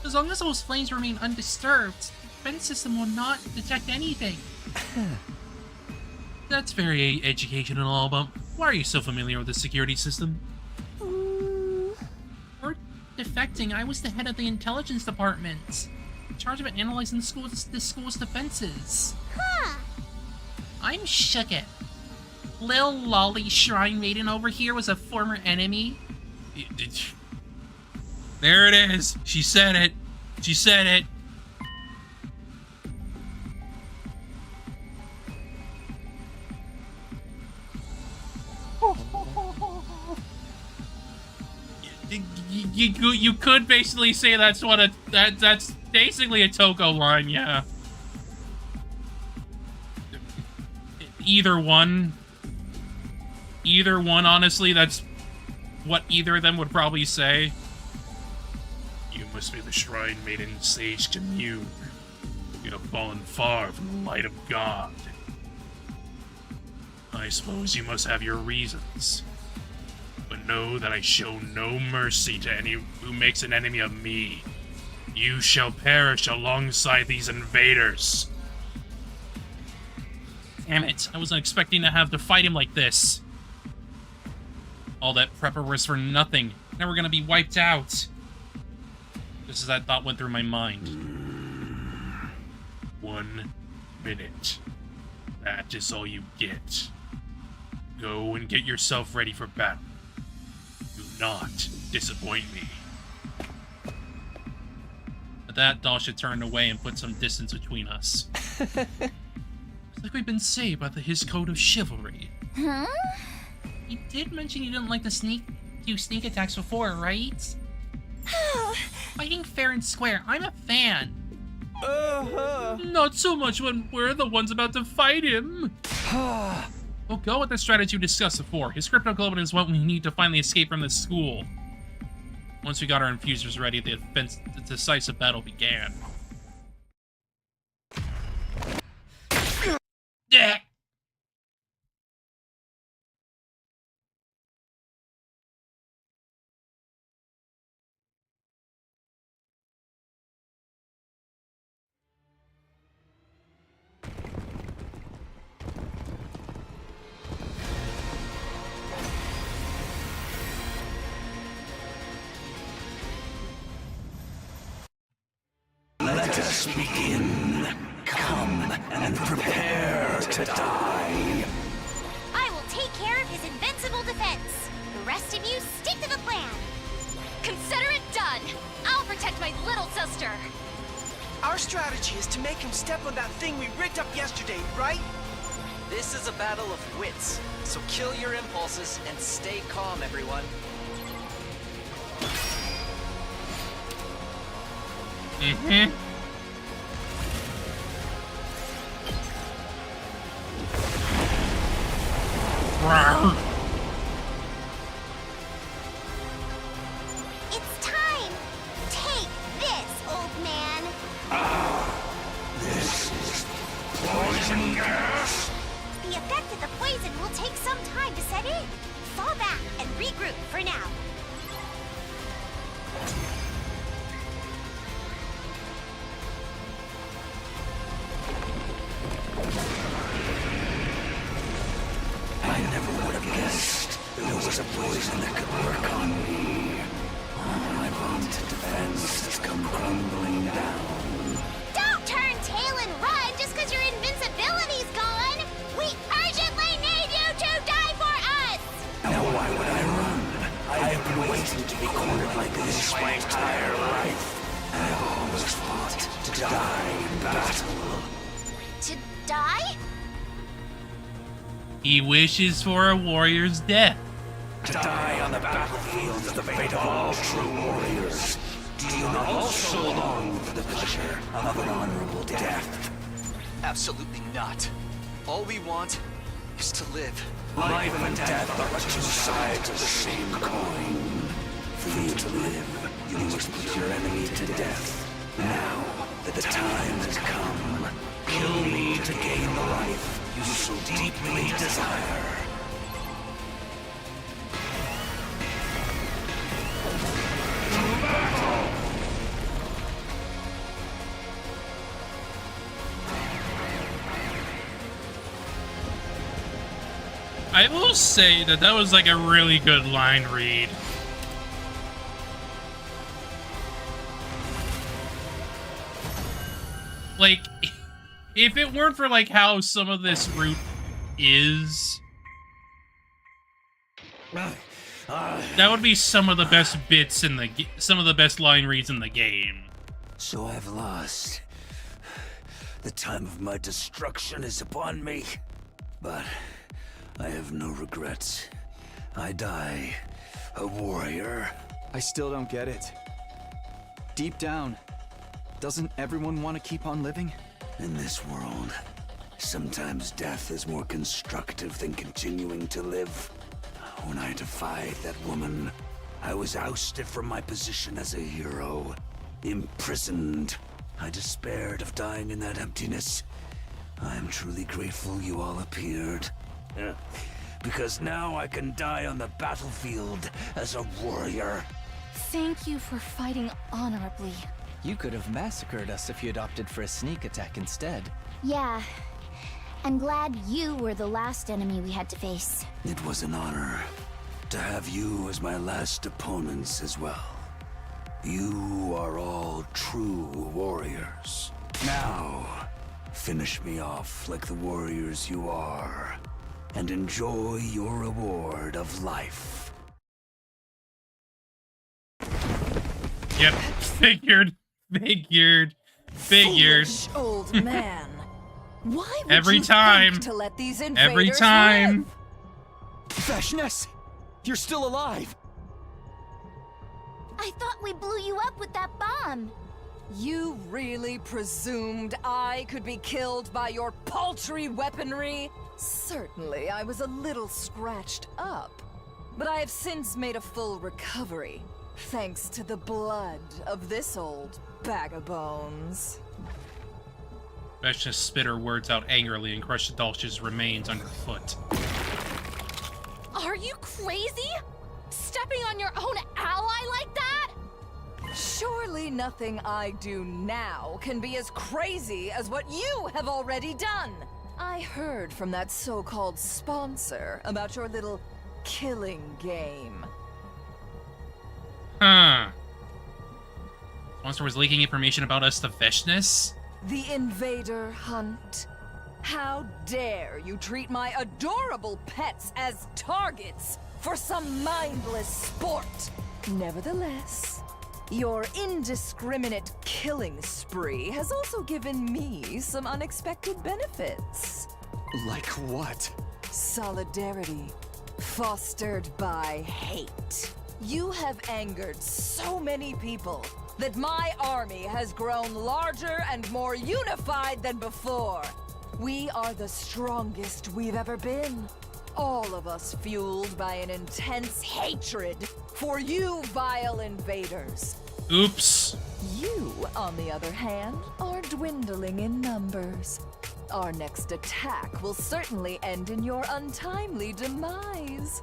As long as those flames remain undisturbed, the defense system will not detect anything. That's very educational and all, but why are you so familiar with the security system? Before defecting, I was the head of the intelligence department, in charge of analyzing the school's defenses. I'm shooketh. Lil Lolly Shrine Maiden over here was a former enemy. There it is. She said it. She said it. You could basically say that's what that's basically a Toko line, yeah. Either one, honestly, that's what either of them would probably say. You must be the Shrine Maiden Sage Commune. You have fallen far from the light of God. I suppose you must have your reasons. But know that I show no mercy to any who makes an enemy of me. You shall perish alongside these invaders. Damn it, I wasn't expecting to have to fight him like this. All that prepper was for nothing. Now we're gonna be wiped out. Just as that thought went through my mind. 1 minute. That is all you get. Go and get yourself ready for battle. Do not disappoint me. At that, Dulcia turned away and put some distance between us. It's like we've been saved by his code of chivalry. Huh? You did mention you didn't like the sneak attacks before, right? Fighting fair and square, I'm a fan. Not so much when we're the ones about to fight him. We'll go with the strategy we discussed before. His cryptoglobin is what we need to finally escape from this school. Once we got our infusers ready, the decisive battle began. Yeah. must begin. Come and prepare to die. I will take care of his invincible defense. The rest of you stick to the plan. Consider it done. I'll protect my little sister. Our strategy is to make him step on that thing we rigged up yesterday, right? This is a battle of wits, so kill your impulses and stay calm, everyone. Mm-hmm. Rawr. It's time. Take this, old man. This is poison gas. The effect of the poison will take some time to set in. Fall back and regroup for now. I never would have guessed there was a poison that could work on me. All my vaunted defense has come crumbling down. Don't turn tail and run just because your invincibility's gone. We urgently need you to die for us. Now why would I run? I have been waiting to be cornered like this my entire life. I've always fought to die in battle. To die? He wishes for a warrior's death. To die on the battlefield is the fate of all true warriors. Do you not also long for the pleasure of an honorable death? Absolutely not. All we want is to live. Life and death are two sides of the same coin. For you to live, you must put your enemy to death. Now that the time has come, kill me to gain the life you so deeply desire. I will say that that was like a really good line read. Like, if it weren't for like how some of this route is, that would be some of the best bits in the some of the best line reads in the game. So I've lost. The time of my destruction is upon me. But I have no regrets. I die a warrior. I still don't get it. Deep down, doesn't everyone want to keep on living? In this world, sometimes death is more constructive than continuing to live. When I defied that woman, I was ousted from my position as a hero. Imprisoned. I despaired of dying in that emptiness. I am truly grateful you all appeared. Because now I can die on the battlefield as a warrior. Thank you for fighting honorably. You could have massacred us if you'd opted for a sneak attack instead. Yeah. I'm glad you were the last enemy we had to face. It was an honor to have you as my last opponents as well. You are all true warriors. Now, finish me off like the warriors you are, and enjoy your reward of life. Yep, figured. Foolish old man. Why would Every you time. think to let these invaders Every time. live? Vashness! You're still alive! I thought we blew you up with that bomb. You really presumed I could be killed by your paltry weaponry? Certainly, I was a little scratched up. But I have since made a full recovery, thanks to the blood of this old bag of bones. Vashna spit her words out angrily and crushed Dolch's remains underfoot. Are you crazy? Stepping on your own ally like that? Surely nothing I do now can be as crazy as what you have already done. I heard from that so-called sponsor about your little killing game. Huh. Monster was leaking information about us to Veshness? The invader hunt. How dare you treat my adorable pets as targets for some mindless sport? Nevertheless, your indiscriminate killing spree has also given me some unexpected benefits. Like what? Solidarity, fostered by hate. You have angered so many people that my army has grown larger and more unified than before. We are the strongest we've ever been. All of us fueled by an intense hatred for you vile invaders. Oops. You, on the other hand, are dwindling in numbers. Our next attack will certainly end in your untimely demise.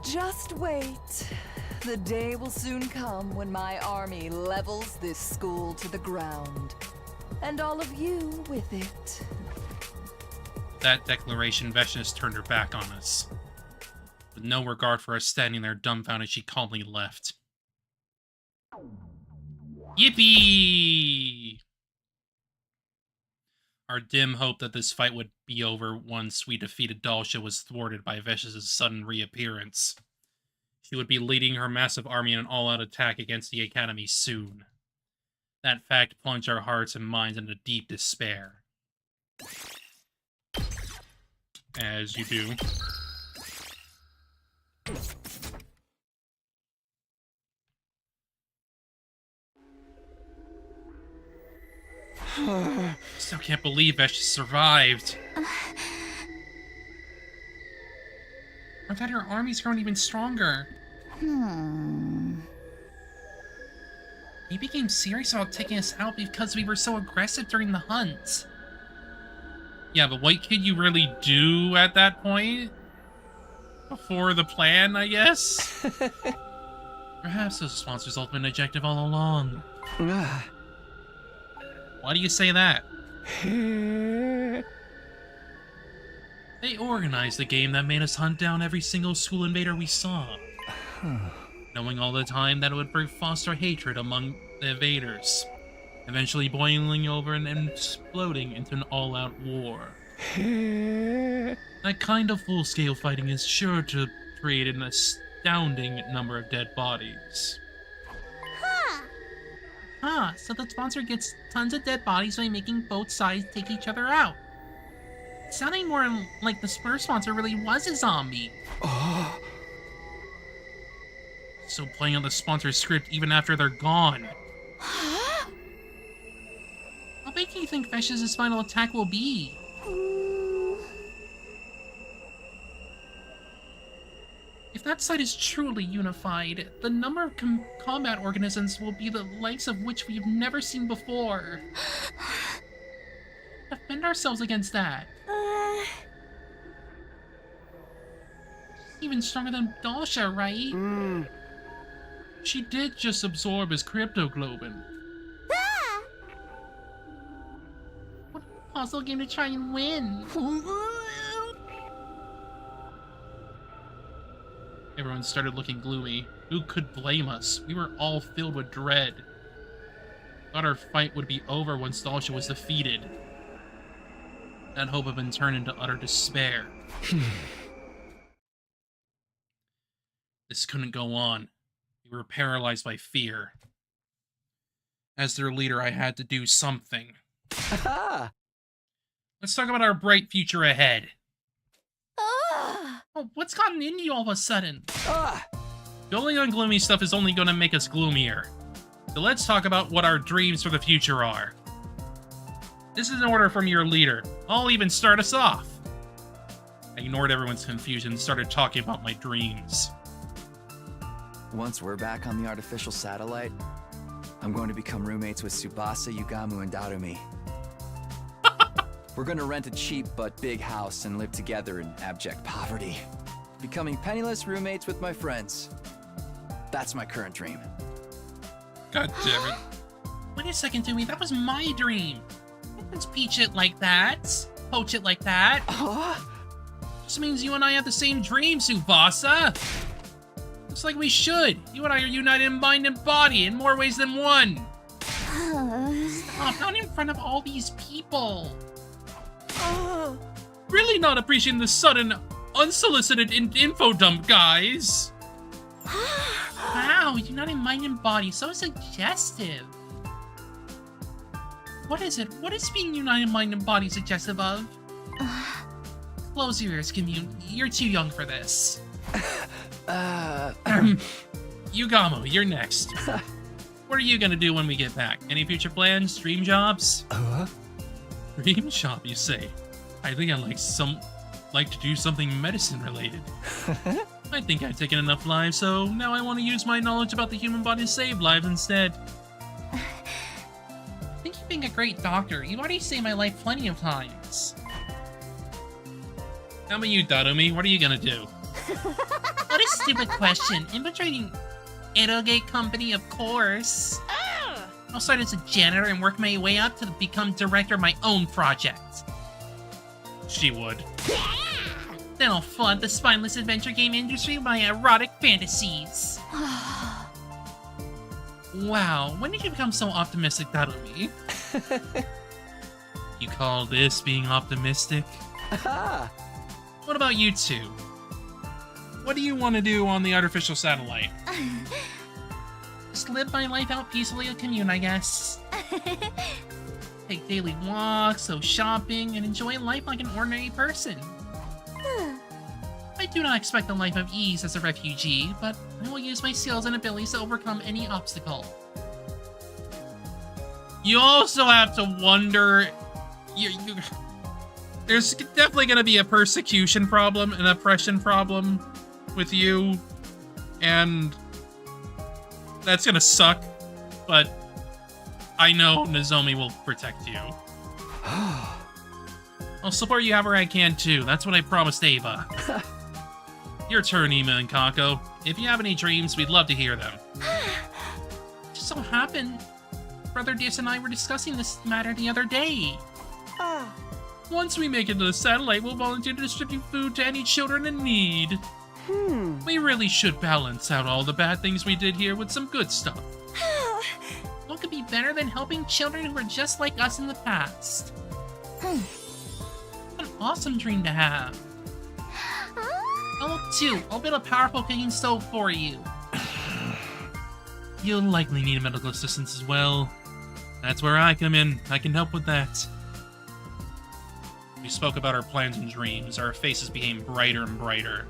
Just wait. The day will soon come when my army levels this school to the ground. And all of you with it. That declaration, Veshness turned her back on us. With no regard for us standing there dumbfounded, she calmly left. Yippee! Our dim hope that this fight would be over once we defeated Dalsha was thwarted by Veshness' sudden reappearance. She would be leading her massive army in an all-out attack against the Academy soon. That fact plunged our hearts and minds into deep despair. As you do. Still can't believe Veshness survived. I thought her army's grown even stronger. He became serious about taking us out because we were so aggressive during the hunt. Yeah, but what could you really do at that point? Before the plan, I guess? Perhaps those sponsors' ultimate objective all along. Why do you say that? They organized the game that made us hunt down every single school invader we saw. Knowing all the time that it would foster hatred among the invaders, eventually boiling over and exploding into an all-out war. That kind of full-scale fighting is sure to create an astounding number of dead bodies. So the sponsor gets tons of dead bodies by making both sides take each other out. It's sounding more like the Spur sponsor really was a zombie. So playing on the sponsor's script even after they're gone. What makes you think Veshness' final attack will be? If that site is truly unified, the number of combat organisms will be the likes of which we've never seen before. Defend ourselves against that. Even stronger than Dalsha, right? She did just absorb his cryptoglobin. What a puzzle game to try and win. Everyone started looking gloomy. Who could blame us? We were all filled with dread. Thought our fight would be over once Dalsha was defeated. That hope had been turned into utter despair. This couldn't go on. We were paralyzed by fear. As their leader, I had to do something. Let's talk about our bright future ahead. Oh, what's gotten into you all of a sudden? Building on gloomy stuff is only going to make us gloomier. So let's talk about what our dreams for the future are. This is an order from your leader. I'll even start us off. I ignored everyone's confusion and started talking about my dreams. Once we're back on the artificial satellite, I'm going to become roommates with Tsubasa, Yugamu, and Darumi. We're going to rent a cheap but big house and live together in abject poverty. Becoming penniless roommates with my friends. That's my current dream. God damn it. Wait a second, Dewey. That was my dream. Let's peach it like that. Poach it like that. Just means you and I have the same dream, Tsubasa. Looks like we should. You and I are united in mind and body in more ways than one. Stop, not in front of all these people. Really not appreciating the sudden, unsolicited info dump, guys. Wow, united in mind and body, so suggestive. What is it? What is being united in mind and body suggestive of? Close your ears, Commune. You're too young for this. Yugamo, you're next. What are you gonna do when we get back? Any future plans? Dream jobs? Dream job, you say? I think I'd like to do something medicine related. I think I've taken enough lives, so now I want to use my knowledge about the human body to save lives instead. I think you're being a great doctor. You've already saved my life plenty of times. How about you, Darumi? What are you gonna do? What a stupid question. Infiltrating Eroge Company, of course. I'll start as a janitor and work my way up to become director of my own project. She would. Then I'll flood the spineless adventure game industry with my erotic fantasies. Wow, when did you become so optimistic, Darumi? You call this being optimistic? What about you two? What do you want to do on the artificial satellite? Just live my life out peacefully at Commune, I guess. Take daily walks, go shopping, and enjoy life like an ordinary person. I do not expect a life of ease as a refugee, but I will use my skills and abilities to overcome any obstacle. You also have to wonder... There's definitely going to be a persecution problem, an oppression problem with you, and that's going to suck, but I know Nozomi will protect you. I'll support you however I can too, that's what I promised Ava. Your turn, Ima and Kako. If you have any dreams, we'd love to hear them. Just so happened, Brother Dis and I were discussing this matter the other day. Once we make it to the satellite, we'll volunteer to distribute food to any children in need. We really should balance out all the bad things we did here with some good stuff. What could be better than helping children who are just like us in the past? What an awesome dream to have. Oh, too, I'll build a powerful cooking stove for you. You'll likely need medical assistance as well. That's where I come in. I can help with that. We spoke about our plans and dreams. Our faces became brighter and brighter.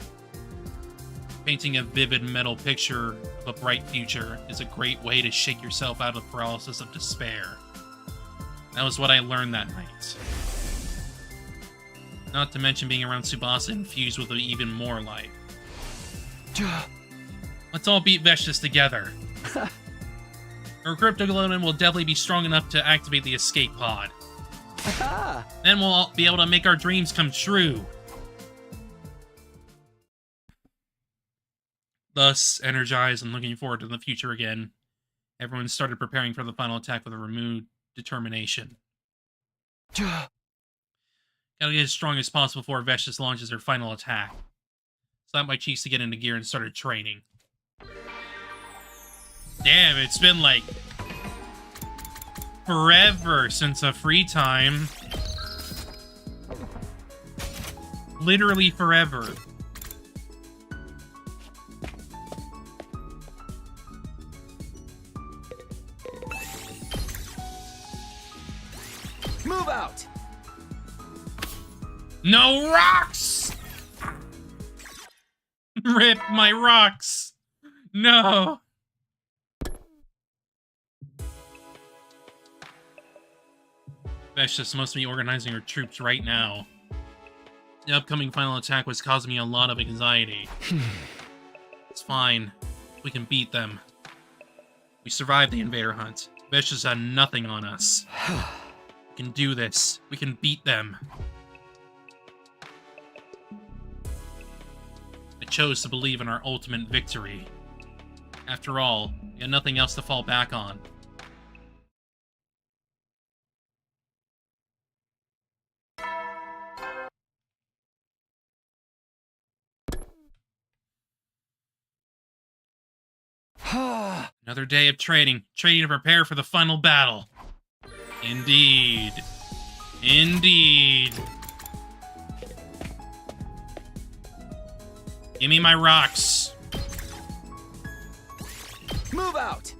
Painting a vivid mental picture of a bright future is a great way to shake yourself out of paralysis of despair. That was what I learned that night. Not to mention being around Tsubasa infused with even more life. Let's all beat Veshtis together. Our cryptoglonon will definitely be strong enough to activate the escape pod. Then we'll all be able to make our dreams come true. Thus, energized and looking forward to the future again, everyone started preparing for the final attack with a renewed determination. Gotta get as strong as possible before Veshtis launches her final attack. Slapped my cheeks to get into gear and started training. Damn, it's been like forever since a free time. Literally forever. Move out! No rocks! Rip my rocks! No! Veshtis must be organizing her troops right now. The upcoming final attack was causing me a lot of anxiety. It's fine. We can beat them. We survived the invader hunt. Veshtis had nothing on us. We can do this. We can beat them. I chose to believe in our ultimate victory. After all, we had nothing else to fall back on. Another day of training. Training to prepare for the final battle. Indeed. Indeed. Give me my rocks. Move out!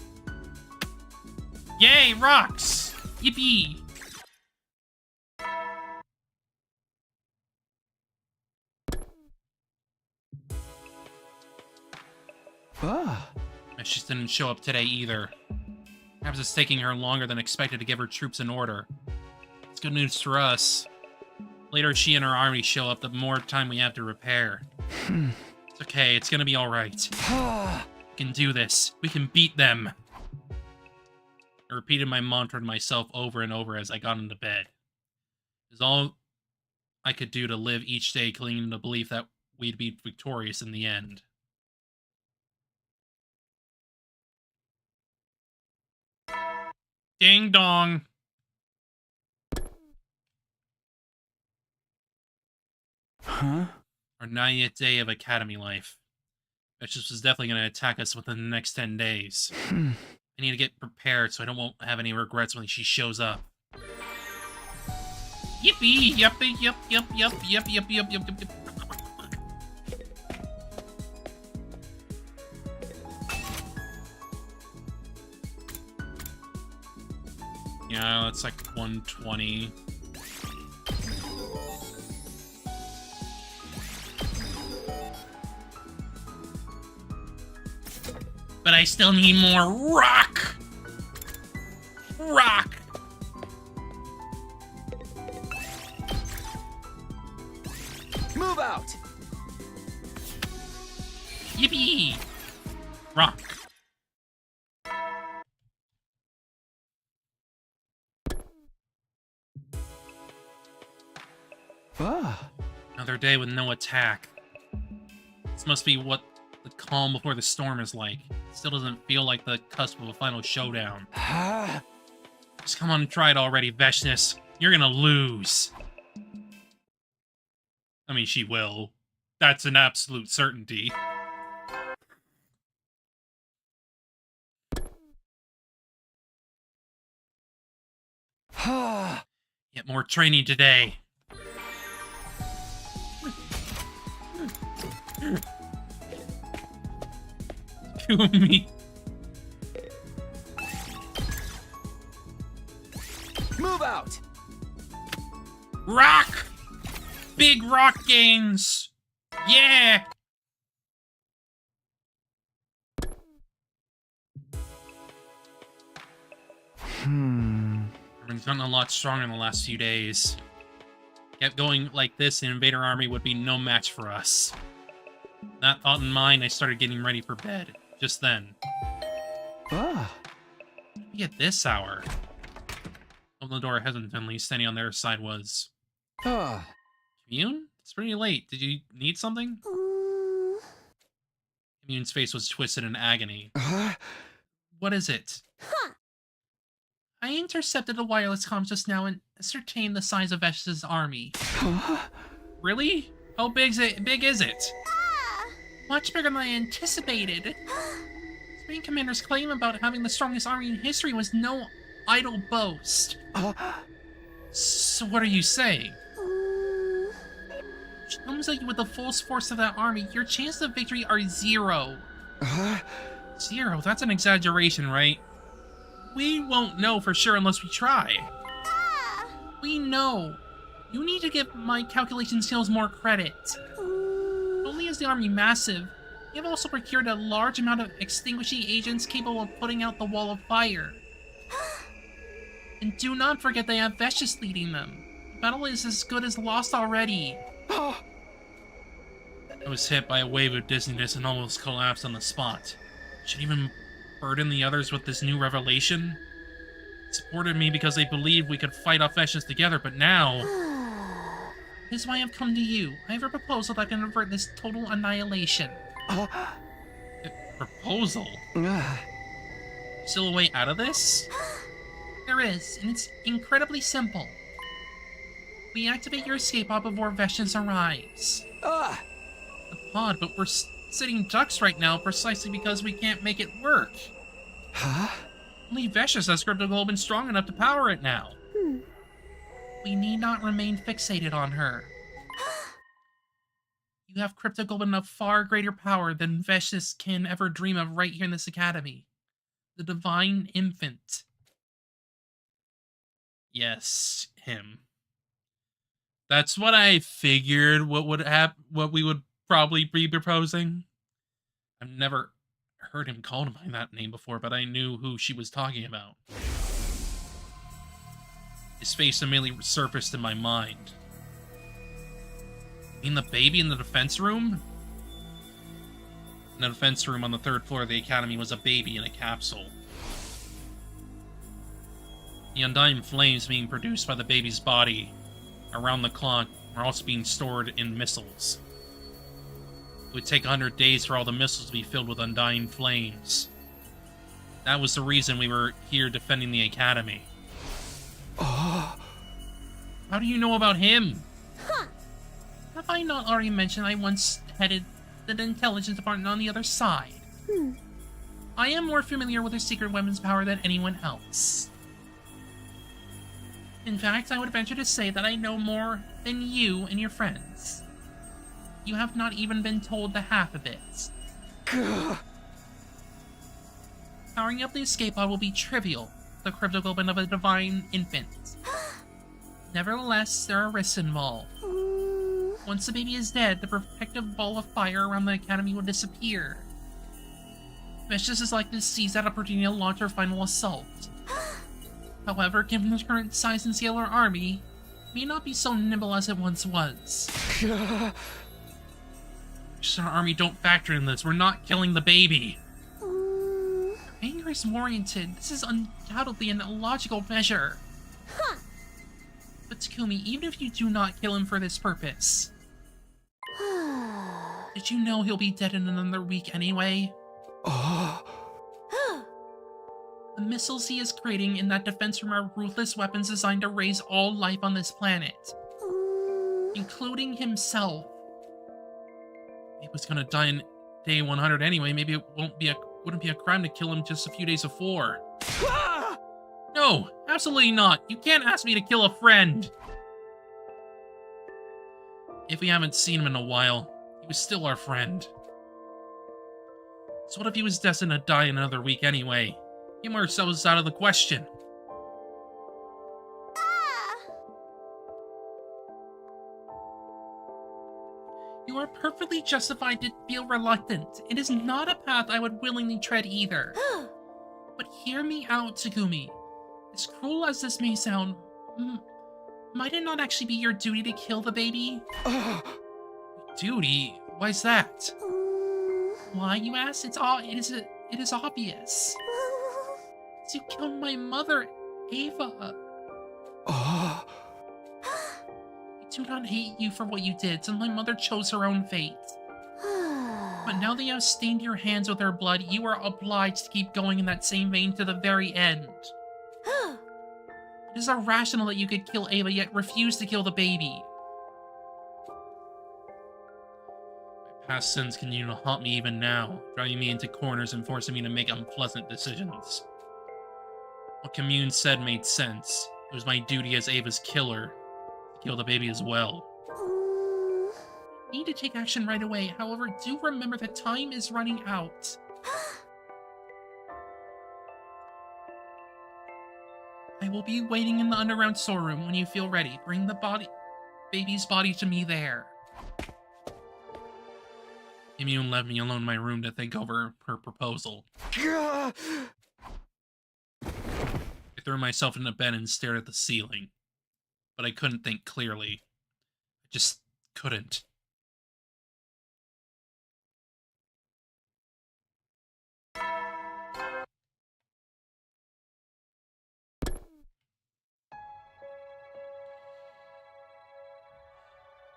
Yay, rocks! Yippee! Ah. She didn't show up today either. Perhaps it's taking her longer than expected to give her troops in order. It's good news for us. Later she and her army show up, the more time we have to repair. It's okay, it's gonna be alright. We can do this. We can beat them. I repeated my mantra to myself over and over as I got into bed. It was all I could do to live each day clinging to the belief that we'd be victorious in the end. Ding dong! Huh? Our 90th day of academy life. Vicious was definitely going to attack us within the next 10 days. I need to get prepared so I won't have any regrets when she shows up. Yippee! Yuppie! Yup! Yup! Yup! Yup! Yup! Yup! Yup! Yup! Yeah, that's like 120. But I still need more rock! Rock! Move out! Yippee! Rock. Ah. Another day with no attack. This must be what the calm before the storm is like. It still doesn't feel like the cusp of a final showdown. Just come on and try it already, Veshnis. You're gonna lose. I mean, she will. That's an absolute certainty. Yet more training today. Me. Move out! Rock! Big rock gains! Yeah! I've gotten a lot stronger in the last few days. Kept going like this, the invader army would be no match for us. That thought in mind, I started getting ready for bed. Just then. Maybe at this hour. Opened the door hesitantly, standing on their side was... Commune? It's pretty late. Did you need something? Commune's face was twisted in agony. What is it? I intercepted the wireless comms just now and ascertained the size of Vesh's army. Really? How big is it? Much bigger than I anticipated. Spain commander's claim about having the strongest army in history was no idle boast. So what are you saying? Which comes like with the full force of that army, your chances of victory are 0. 0? That's an exaggeration, right? We won't know for sure unless we try. We know. You need to give my calculation skills more credit. Not only is the army massive, you have also procured a large amount of extinguishing agents capable of putting out the wall of fire. And do not forget they have Veshis leading them. The battle is as good as lost already. I was hit by a wave of dizziness and almost collapsed on the spot. Should even burden the others with this new revelation? It supported me because they believed we could fight off Veshis together, but now... This is why I've come to you. I have a proposal that can avert this total annihilation. Proposal? Still a way out of this? There is, and it's incredibly simple. We activate your escape pod before Veshis arrives. The pod, but we're sitting ducks right now precisely because we can't make it work. Huh? Only Vesh's has cryptoglobin strong enough to power it now. We need not remain fixated on her. You have cryptoglobin of far greater power than Vesh's can ever dream of right here in this academy. The Divine Infant. Yes, him. That's what I figured what we would probably be proposing. I've never heard him called by that name before, but I knew who she was talking about. His face immediately surfaced in my mind. You mean the baby in the defense room? In the defense room on the 3rd floor of the academy was a baby in a capsule. The undying flames being produced by the baby's body around the clock are also being stored in missiles. It would take 100 days for all the missiles to be filled with undying flames. That was the reason we were here defending the academy. Oh. How do you know about him? Have I not already mentioned I once headed the intelligence department on the other side? I am more familiar with her secret weapons power than anyone else. In fact, I would venture to say that I know more than you and your friends. You have not even been told the half of it. Powering up the escape pod will be trivial, the cryptoglobin of a divine infant. Nevertheless, there are risks involved. Once the baby is dead, the protective ball of fire around the academy will disappear. Vicious is likely to seize that opportunity to launch her final assault. However, given the current size and scale of our army, it may not be so nimble as it once was. Just our army don't factor in this. We're not killing the baby. Anger is warranted. This is undoubtedly an illogical measure. But Takumi, even if you do not kill him for this purpose, did you know he'll be dead in another week anyway? The missiles he is creating in that defense room are ruthless weapons designed to raise all life on this planet, including himself. He was gonna die in day 100 anyway. Maybe it wouldn't be a crime to kill him just a few days before. No, absolutely not. You can't ask me to kill a friend. If we haven't seen him in a while, he was still our friend. So what if he was destined to die in another week anyway? Get ourselves out of the question. You are perfectly justified to feel reluctant. It is not a path I would willingly tread either. But hear me out, Takumi. As cruel as this may sound, might it not actually be your duty to kill the baby? Duty? Why's that? Why, you ask? It is obvious. You killed my mother, Ava. I do not hate you for what you did, since my mother chose her own fate. But now that you have stained your hands with her blood, you are obliged to keep going in that same vein to the very end. It is irrational that you could kill Ava, yet refuse to kill the baby. My past sins continue to haunt me even now, driving me into corners and forcing me to make unpleasant decisions. What Commune said made sense. It was my duty as Ava's killer to kill the baby as well. I need to take action right away. However, do remember that time is running out. I will be waiting in the underground storeroom. When you feel ready, bring the baby's body to me there. Commune left me alone in my room to think over her proposal. I threw myself into bed and stared at the ceiling. But I couldn't think clearly. I just couldn't.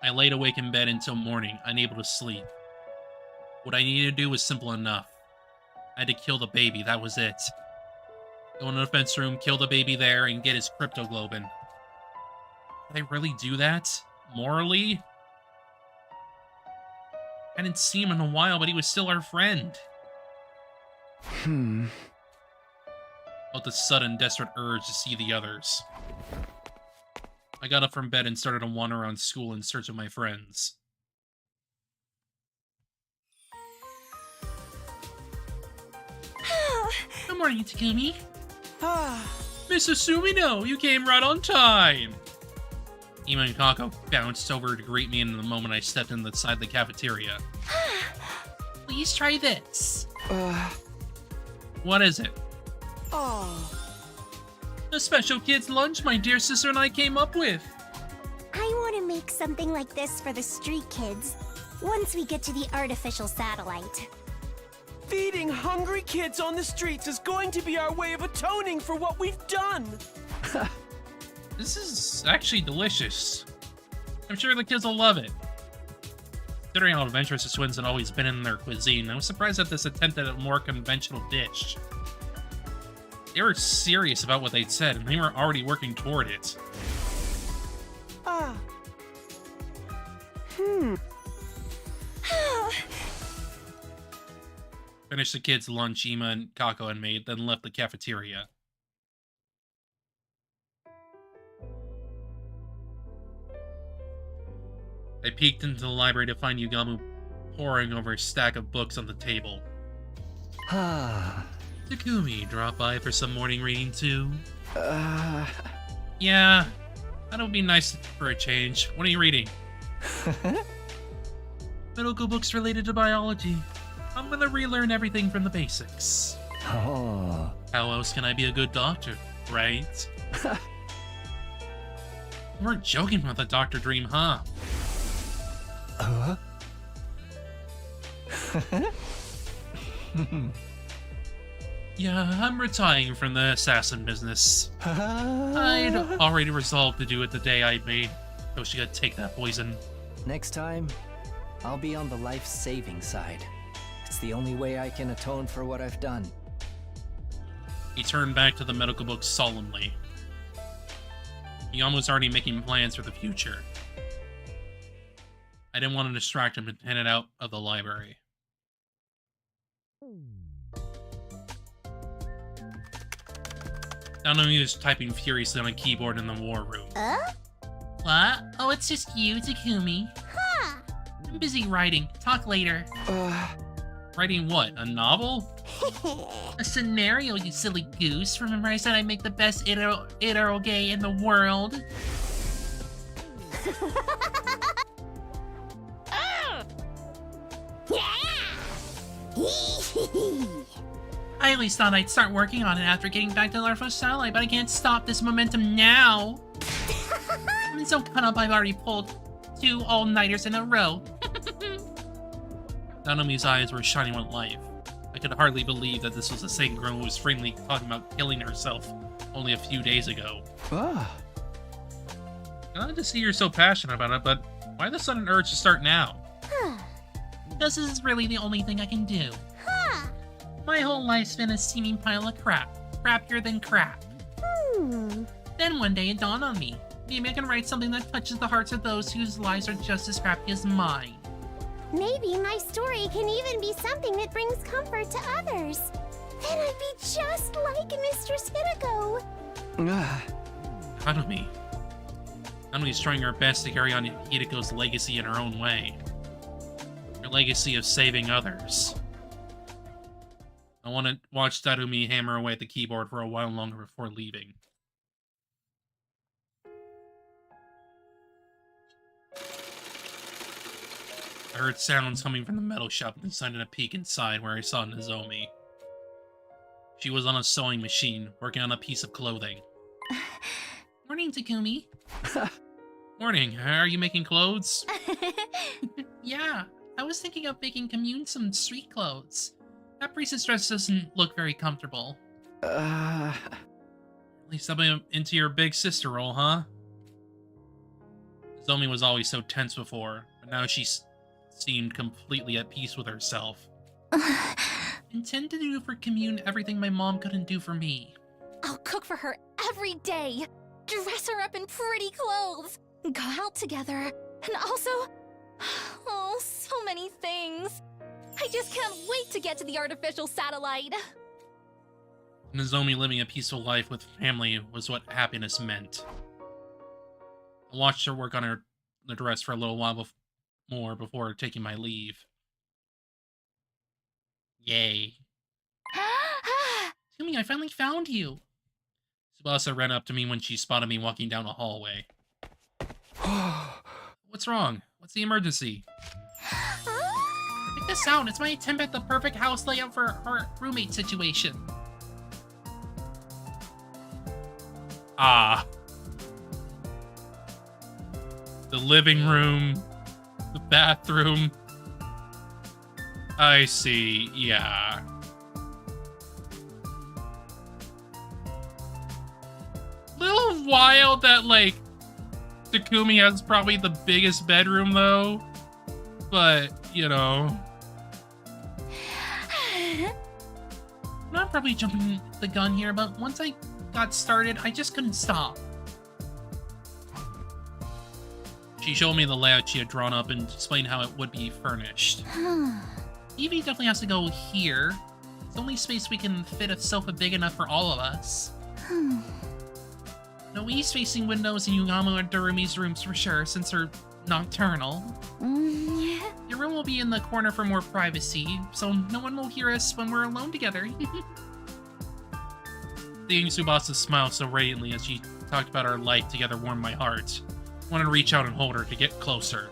I laid awake in bed until morning, unable to sleep. What I needed to do was simple enough. I had to kill the baby, that was it. Go in the defense room, kill the baby there, and get his cryptoglobin. Did I really do that? Morally? I hadn't seen him in a while, but he was still our friend. Felt a sudden, desperate urge to see the others. I got up from bed and started to wander around school in search of my friends. Good morning, Takumi. Mr. Sumino, you came right on time! Ima and Kako bounced over to greet me in the moment I stepped inside the cafeteria. Please try this. What is it? Oh. A special kid's lunch my dear sister and I came up with. I want to make something like this for the street kids once we get to the artificial satellite. Feeding hungry kids on the streets is going to be our way of atoning for what we've done. This is actually delicious. I'm sure the kids will love it. Considering how adventurous the twins had always been in their cuisine, I was surprised at this attempt at a more conventional dish. They were serious about what they'd said, and they were already working toward it. Finished the kids' lunch Ima and Kako had made, then left the cafeteria. I peeked into the library to find Yugamu poring over a stack of books on the table. Takumi, drop by for some morning reading too? Yeah, that would be nice for a change. What are you reading? Medical books related to biology. I'm gonna relearn everything from the basics. Oh. How else can I be a good doctor, right? You weren't joking about the doctor dream, huh? Yeah, I'm retiring from the assassin business. I'd already resolved to do it the day I made Toshika take that poison. Next time, I'll be on the life-saving side. It's the only way I can atone for what I've done. He turned back to the medical book solemnly. He almost already making plans for the future. I didn't want to distract him and headed out of the library. Naomi was typing furiously on a keyboard in the war room. What? Oh, it's just you, Takumi. Huh. I'm busy writing. Talk later. Writing what? A novel? A scenario, you silly goose. Remember I said I'd make the best eroge in the world? I at least thought I'd start working on it after getting back to the Larva Satellite, but I can't stop this momentum now. I'm so caught up I've already pulled 2 all-nighters in a row. Naomi's eyes were shining with life. I could hardly believe that this was the same girl who was freely talking about killing herself only a few days ago. Glad to see you're so passionate about it, but why the sudden urge to start now? Because this is really the only thing I can do. My whole life's been a seeming pile of crap. Crappier than crap. Then one day it dawned on me. Maybe I can write something that touches the hearts of those whose lives are just as crappy as mine. Maybe my story can even be something that brings comfort to others. Then I'd be just like Mistress Hideko. Nanomi's trying her best to carry on Hideko's legacy in her own way. Her legacy of saving others. I want to watch Darumi hammer away at the keyboard for a while longer before leaving. I heard sounds coming from the metal shop and decided to peek inside, where I saw Nozomi. She was on a sewing machine, working on a piece of clothing. Morning, Takumi. Morning. Are you making clothes? Yeah, I was thinking of making Commune some street clothes. That priestess dress doesn't look very comfortable. At least I'm into your big sister role, huh? Nozomi was always so tense before, but now she seemed completely at peace with herself. Intend to do for Commune everything my mom couldn't do for me. I'll cook for her every day, dress her up in pretty clothes, go out together, and also... oh, so many things. I just can't wait to get to the artificial satellite. Nozomi living a peaceful life with family was what happiness meant. I watched her work on the dress for a little while more before taking my leave. Yay. Tsumi, I finally found you. Tsubasa ran up to me when she spotted me walking down a hallway. What's wrong? What's the emergency? Check this out. It's my attempt at the perfect house layout for our roommate situation. Ah. The living room. The bathroom. I see, yeah. Little wild that, like, Takumi has probably the biggest bedroom, though. But, you know. I'm probably jumping the gun here, but once I got started, I just couldn't stop. She showed me the layout she had drawn up and explained how it would be furnished. TV definitely has to go here. It's the only space we can fit a sofa big enough for all of us. No east-facing windows in Yugamo and Durumi's rooms for sure, since they're nocturnal. Your room will be in the corner for more privacy, so no one will hear us when we're alone together. Seeing Tsubasa smile so radiantly as she talked about our life together warmed my heart. I wanted to reach out and hold her, to get closer.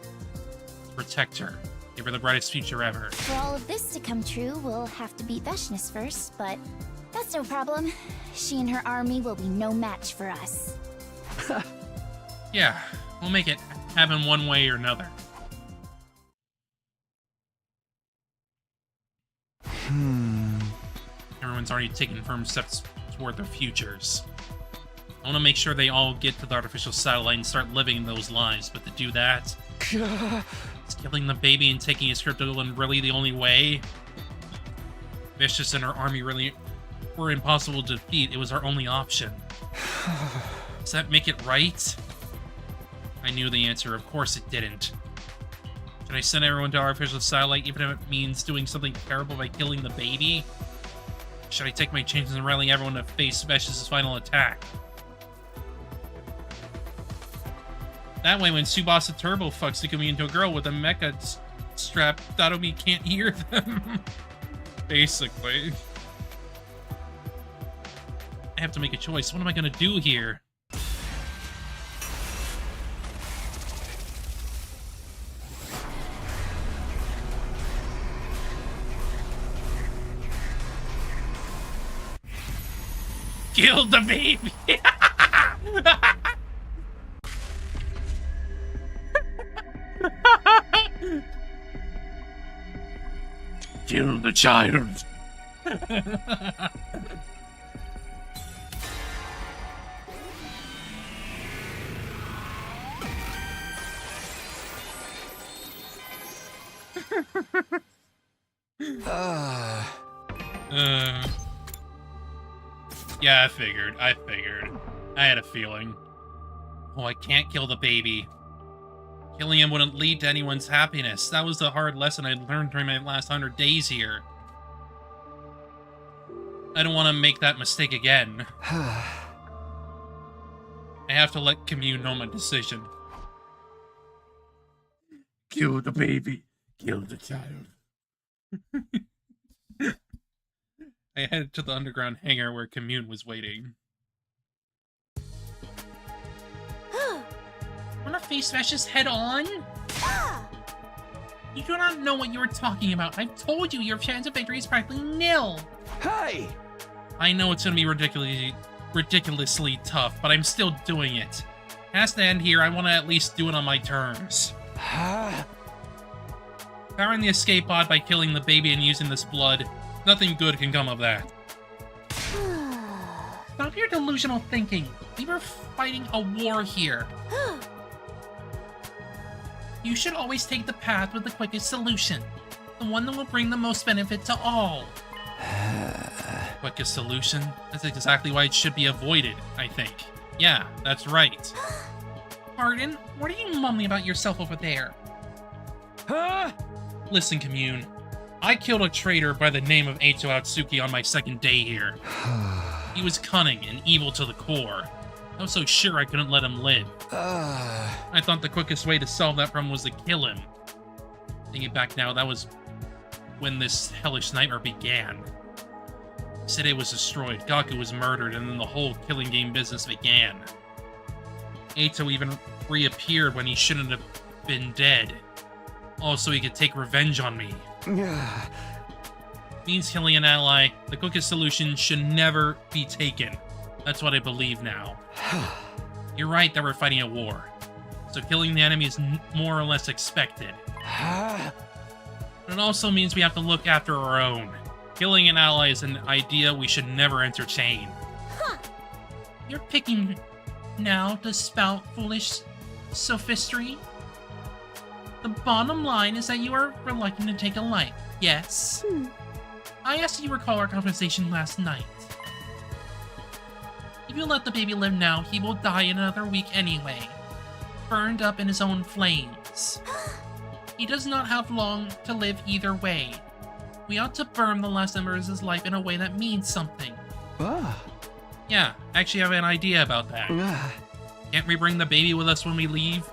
To protect her. Give her the brightest future ever. For all of this to come true, we'll have to beat Veshnis first, but that's no problem. She and her army will be no match for us. Yeah, we'll make it happen one way or another. Everyone's already taken firm steps toward their futures. I want to make sure they all get to the artificial satellite and start living those lives, but to do that, is killing the baby and taking his cryptoglin really the only way? Vicious and her army really were impossible to defeat. It was our only option. Does that make it right? I knew the answer. Of course it didn't. Should I send everyone to our artificial satellite, even if it means doing something terrible by killing the baby? Should I take my chances and rally everyone to face Vesh's final attack? That way, when Tsubasa Turbo fucks Takumi into a girl with a mecha strap, Dadomi can't hear them. Basically. I have to make a choice. What am I gonna do here? Kill the baby! Kill the child! Yeah, I figured. I had a feeling. Oh, I can't kill the baby. Killing him wouldn't lead to anyone's happiness. That was the hard lesson I learned during my last 100 days here. I don't want to make that mistake again. I have to let Commune know my decision. Kill the baby. Kill the child. I headed to the underground hangar where Commune was waiting. Wanna face Vesh's head on? You do not know what you are talking about. I've told you your chance of victory is practically nil. Hey! I know it's gonna be ridiculously tough, but I'm still doing it. It has to end here. I want to at least do it on my terms. Powering the escape pod by killing the baby and using this blood, nothing good can come of that. Stop your delusional thinking. We were fighting a war here. You should always take the path with the quickest solution. The one that will bring the most benefit to all. Quickest solution? That's exactly why it should be avoided, I think. Yeah, that's right. Pardon? What are you mumbling about yourself over there? Listen, Commune. I killed a traitor by the name of Eito Atsuki on my second day here. He was cunning and evil to the core. I was so sure I couldn't let him live. I thought the quickest way to solve that problem was to kill him. Thinking back now, that was when this hellish nightmare began. City was destroyed, Gaku was murdered, and then the whole killing game business began. Eito even reappeared when he shouldn't have been dead. All so he could take revenge on me. Means killing an ally, the quickest solution should never be taken. That's what I believe now. You're right that we're fighting a war. So killing the enemy is more or less expected. But it also means we have to look after our own. Killing an ally is an idea we should never entertain. You're picking now to spout foolish sophistry? The bottom line is that you are reluctant to take a life, yes? I asked you to recall our conversation last night. If you let the baby live now, he will die in another week anyway. Burned up in his own flames. He does not have long to live either way. We ought to burn the last embers of his life in a way that means something. Yeah, actually I have an idea about that. Can't we bring the baby with us when we leave?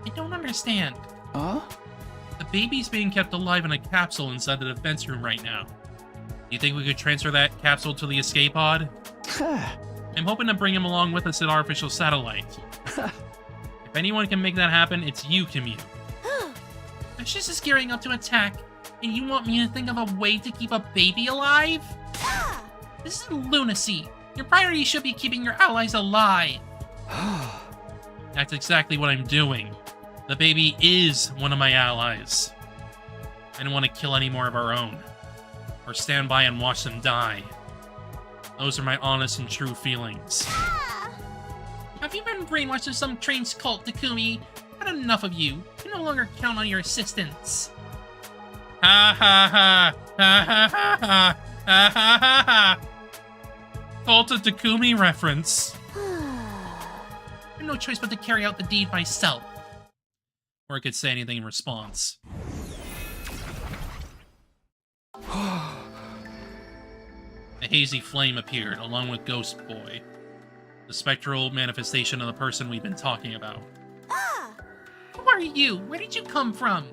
I don't understand. The baby's being kept alive in a capsule inside the defense room right now. Do you think we could transfer that capsule to the escape pod? I'm hoping to bring him along with us at our official satellite. If anyone can make that happen, it's you, Kimyu. Shiz is gearing up to attack, and you want me to think of a way to keep a baby alive? This is lunacy. Your priority should be keeping your allies alive. That's exactly what I'm doing. The baby is one of my allies. I don't want to kill any more of our own. Or stand by and watch them die. Those are my honest and true feelings. Have you been brainwashed with some trained cult, Takumi? I've had enough of you. You no longer count on your assistance. Ha ha ha! Ha ha ha ha! Ha ha ha ha! Cult of Takumi reference. I have no choice but to carry out the deed myself. Or I could say anything in response. A hazy flame appeared, along with Ghost Boy, the spectral manifestation of the person we've been talking about. Who are you? Where did you come from?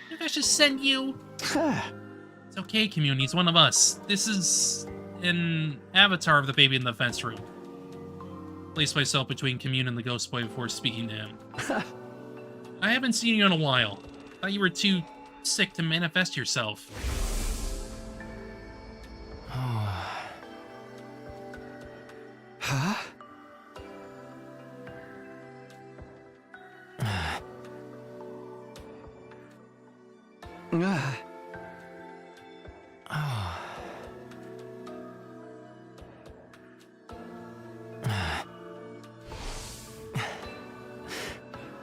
Did I just send you? It's okay, Community, he's one of us. This is an avatar of the baby in the fence room. Placed myself between Commune and the Ghost Boy before speaking to him. I haven't seen you in a while. Thought you were too sick to manifest yourself. Huh?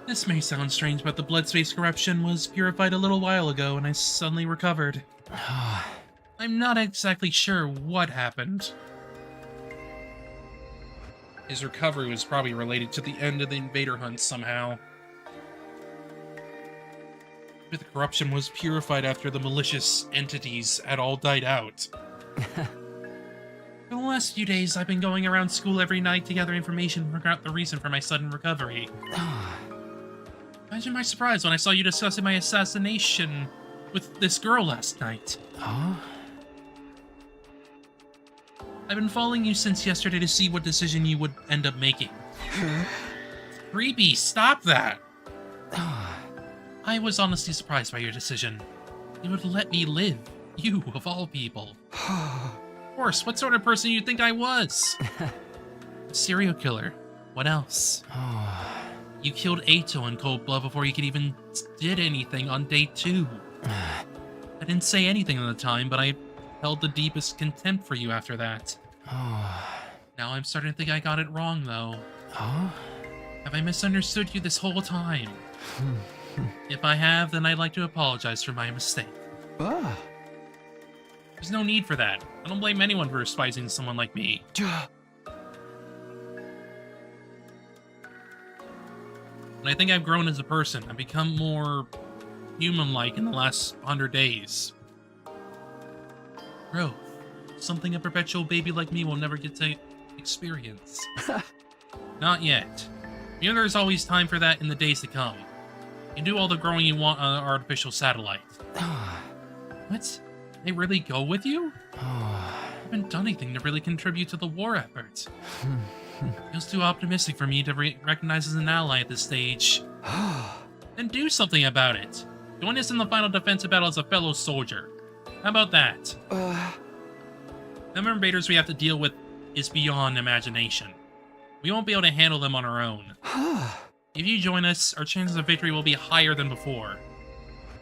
This may sound strange, but the blood space corruption was purified a little while ago and I suddenly recovered. I'm not exactly sure what happened. His recovery was probably related to the end of the invader hunt somehow. But the corruption was purified after the malicious entities had all died out. For the last few days, I've been going around school every night to gather information and figure out the reason for my sudden recovery. Imagine my surprise when I saw you discussing my assassination with this girl last night. I've been following you since yesterday to see what decision you would end up making. Creepy, stop that! I was honestly surprised by your decision. You would let me live. You, of all people. Of course, what sort of person do you think I was? A serial killer. What else? You killed Eito in cold blood before you could even did anything on day 2. I didn't say anything at the time, but I held the deepest contempt for you after that. Now I'm starting to think I got it wrong, though. Have I misunderstood you this whole time? If I have, then I'd like to apologize for my mistake. There's no need for that. I don't blame anyone for despising someone like me. And I think I've grown as a person. I've become more human-like in the last 100 days. Growth. Something a perpetual baby like me will never get to experience. Not yet. You know there's always time for that in the days to come. You can do all the growing you want on an artificial satellite. What? They really go with you? I haven't done anything to really contribute to the war effort. Feels too optimistic for me to recognize as an ally at this stage. Then do something about it. Join us in the final defensive battle as a fellow soldier. How about that? The number of invaders we have to deal with is beyond imagination. We won't be able to handle them on our own. If you join us, our chances of victory will be higher than before.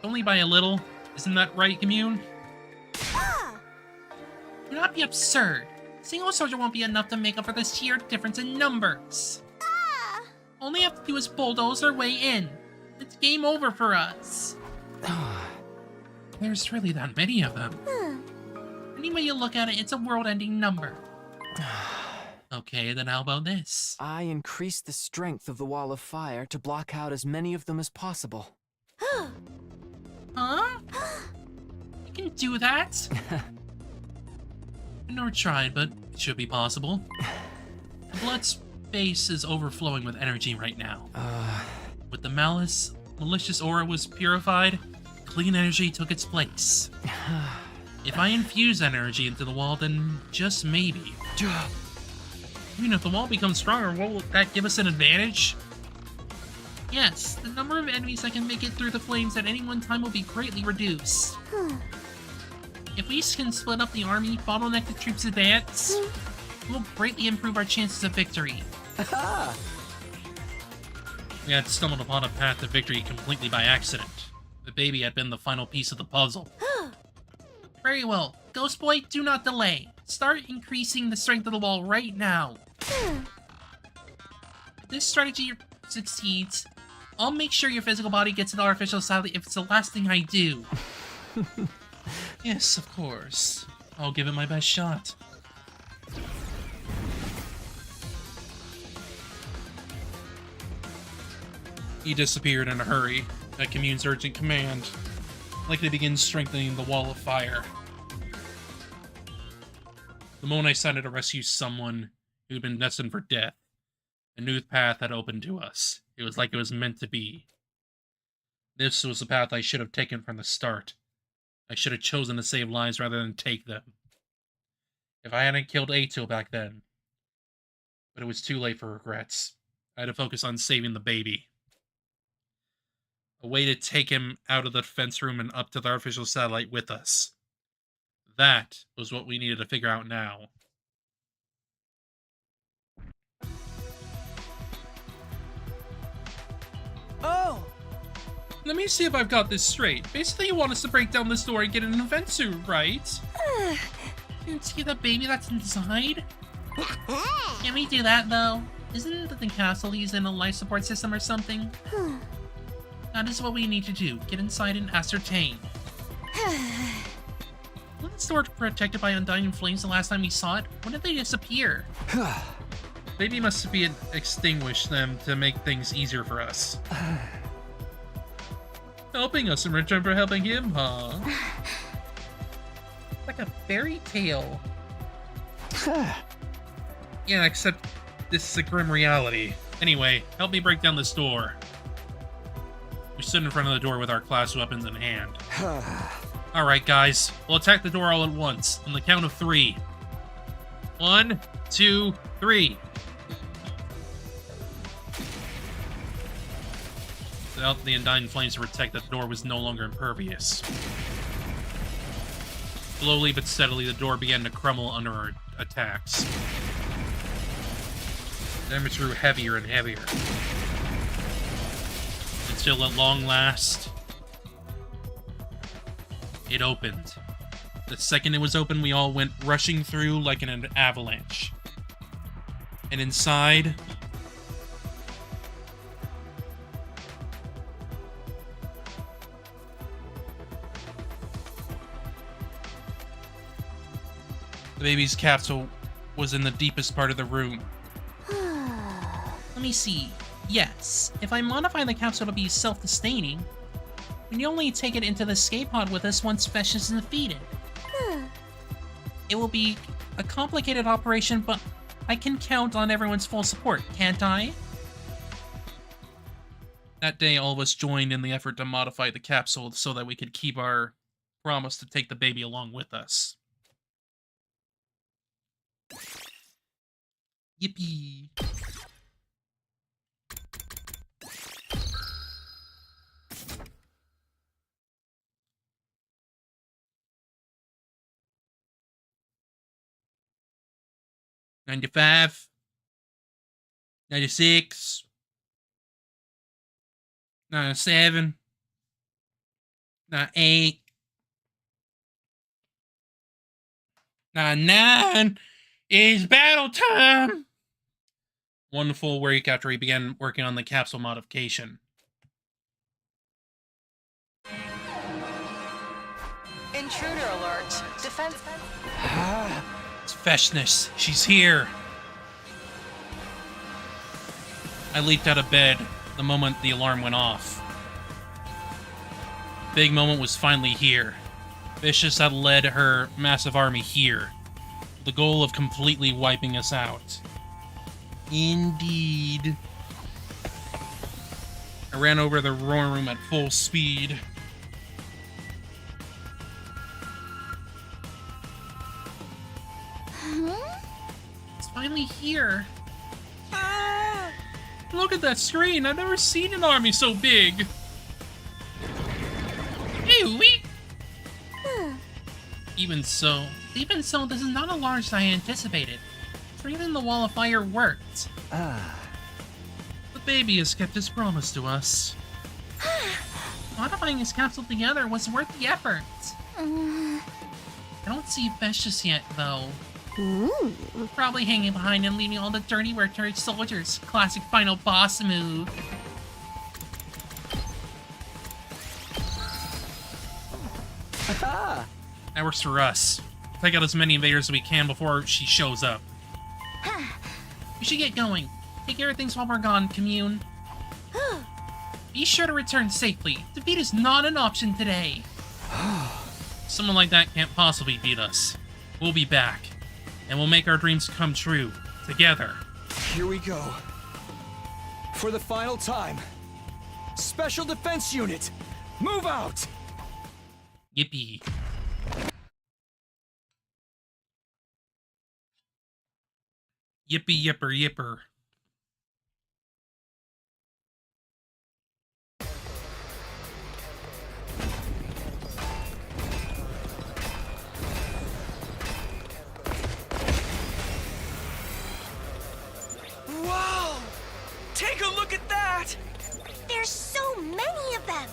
Only by a little. Isn't that right, Commune? Do not be absurd. A single soldier won't be enough to make up for the sheer difference in numbers. All they have to do is bulldoze their way in. It's game over for us. There's really that many of them. Any way you look at it, it's a world-ending number. Okay, then how about this? I increased the strength of the wall of fire to block out as many of them as possible. Huh? You can do that? I've never tried, but it should be possible. The blood's base is overflowing with energy right now. With the malicious aura was purified, clean energy took its place. If I infuse energy into the wall, then just maybe. Even if the wall becomes stronger, will that give us an advantage? Yes, the number of enemies that can make it through the flames at any one time will be greatly reduced. If we can split up the army, bottleneck the troops' advance, it will greatly improve our chances of victory. We had stumbled upon a path to victory completely by accident. The baby had been the final piece of the puzzle. Very well. Ghost Boy, do not delay. Start increasing the strength of the wall right now. If this strategy succeeds, I'll make sure your physical body gets an artificial satellite if it's the last thing I do. Yes, of course. I'll give it my best shot. He disappeared in a hurry at Commune's urgent command, likely begins strengthening the wall of fire. The moment I decided to rescue someone who'd been destined for death, a new path had opened to us. It was like it was meant to be. This was the path I should have taken from the start. I should have chosen to save lives rather than take them. If I hadn't killed Ato back then. But it was too late for regrets. I had to focus on saving the baby. A way to take him out of the defense room and up to the artificial satellite with us. That was what we needed to figure out now. Oh! Let me see if I've got this straight. Basically, you want us to break down this door and get an event suit, right? You see the baby that's inside? Can we do that, though? Isn't the castle using a life support system or something? That is what we need to do. Get inside and ascertain. Wasn't the door protected by undying flames the last time we saw it? When did they disappear? Baby must be extinguished them to make things easier for us. Helping us in return for helping him, huh? Like a fairy tale. Yeah, except this is a grim reality. Anyway, help me break down this door. We stood in front of the door with our class weapons in hand. Alright, guys. We'll attack the door all at once, on the count of 3. 1, 2, 3. Without the undying flames to protect, the door was no longer impervious. Slowly but steadily, the door began to crumble under our attacks. The damage grew heavier and heavier. Until at long last, it opened. The second it was open, we all went rushing through like in an avalanche. And inside, the baby's capsule was in the deepest part of the room. Let me see. Yes, if I modify the capsule to be self-sustaining, we can only take it into the escape pod with us once Fesh is defeated. It will be a complicated operation, but I can count on everyone's full support, can't I? That day, all of us joined in the effort to modify the capsule so that we could keep our promise to take the baby along with us. Yippee! $95, $96, $97, $98, $99. It's battle time! 1 full week after he began working on the capsule modification. Intruder alert. Defense. It's Feshness. She's here. I leaped out of bed the moment the alarm went off. Big moment was finally here. Vicious had led her massive army here. With the goal of completely wiping us out. Indeed. I ran over to the room at full speed. It's finally here. Look at that screen! I've never seen an army so big! Hey, Wowie! Even so, this is not as large as I anticipated. Breathing the wall of fire worked. The baby has kept his promise to us. Modifying his capsule together was worth the effort. I don't see Vicious yet, though. Probably hanging behind and leaving all the dirty work to his soldiers. Classic final boss move. That works for us. Take out as many invaders as we can before she shows up. We should get going. Take care of things while we're gone, commune. Be sure to return safely. Defeat is not an option today. Someone like that can't possibly beat us. We'll be back. And we'll make our dreams come true. Together. Here we go. For the final time. Special Defense Unit, move out! Yippee. Yippee yipper yipper. Wow! Take a look at that! There's so many of them!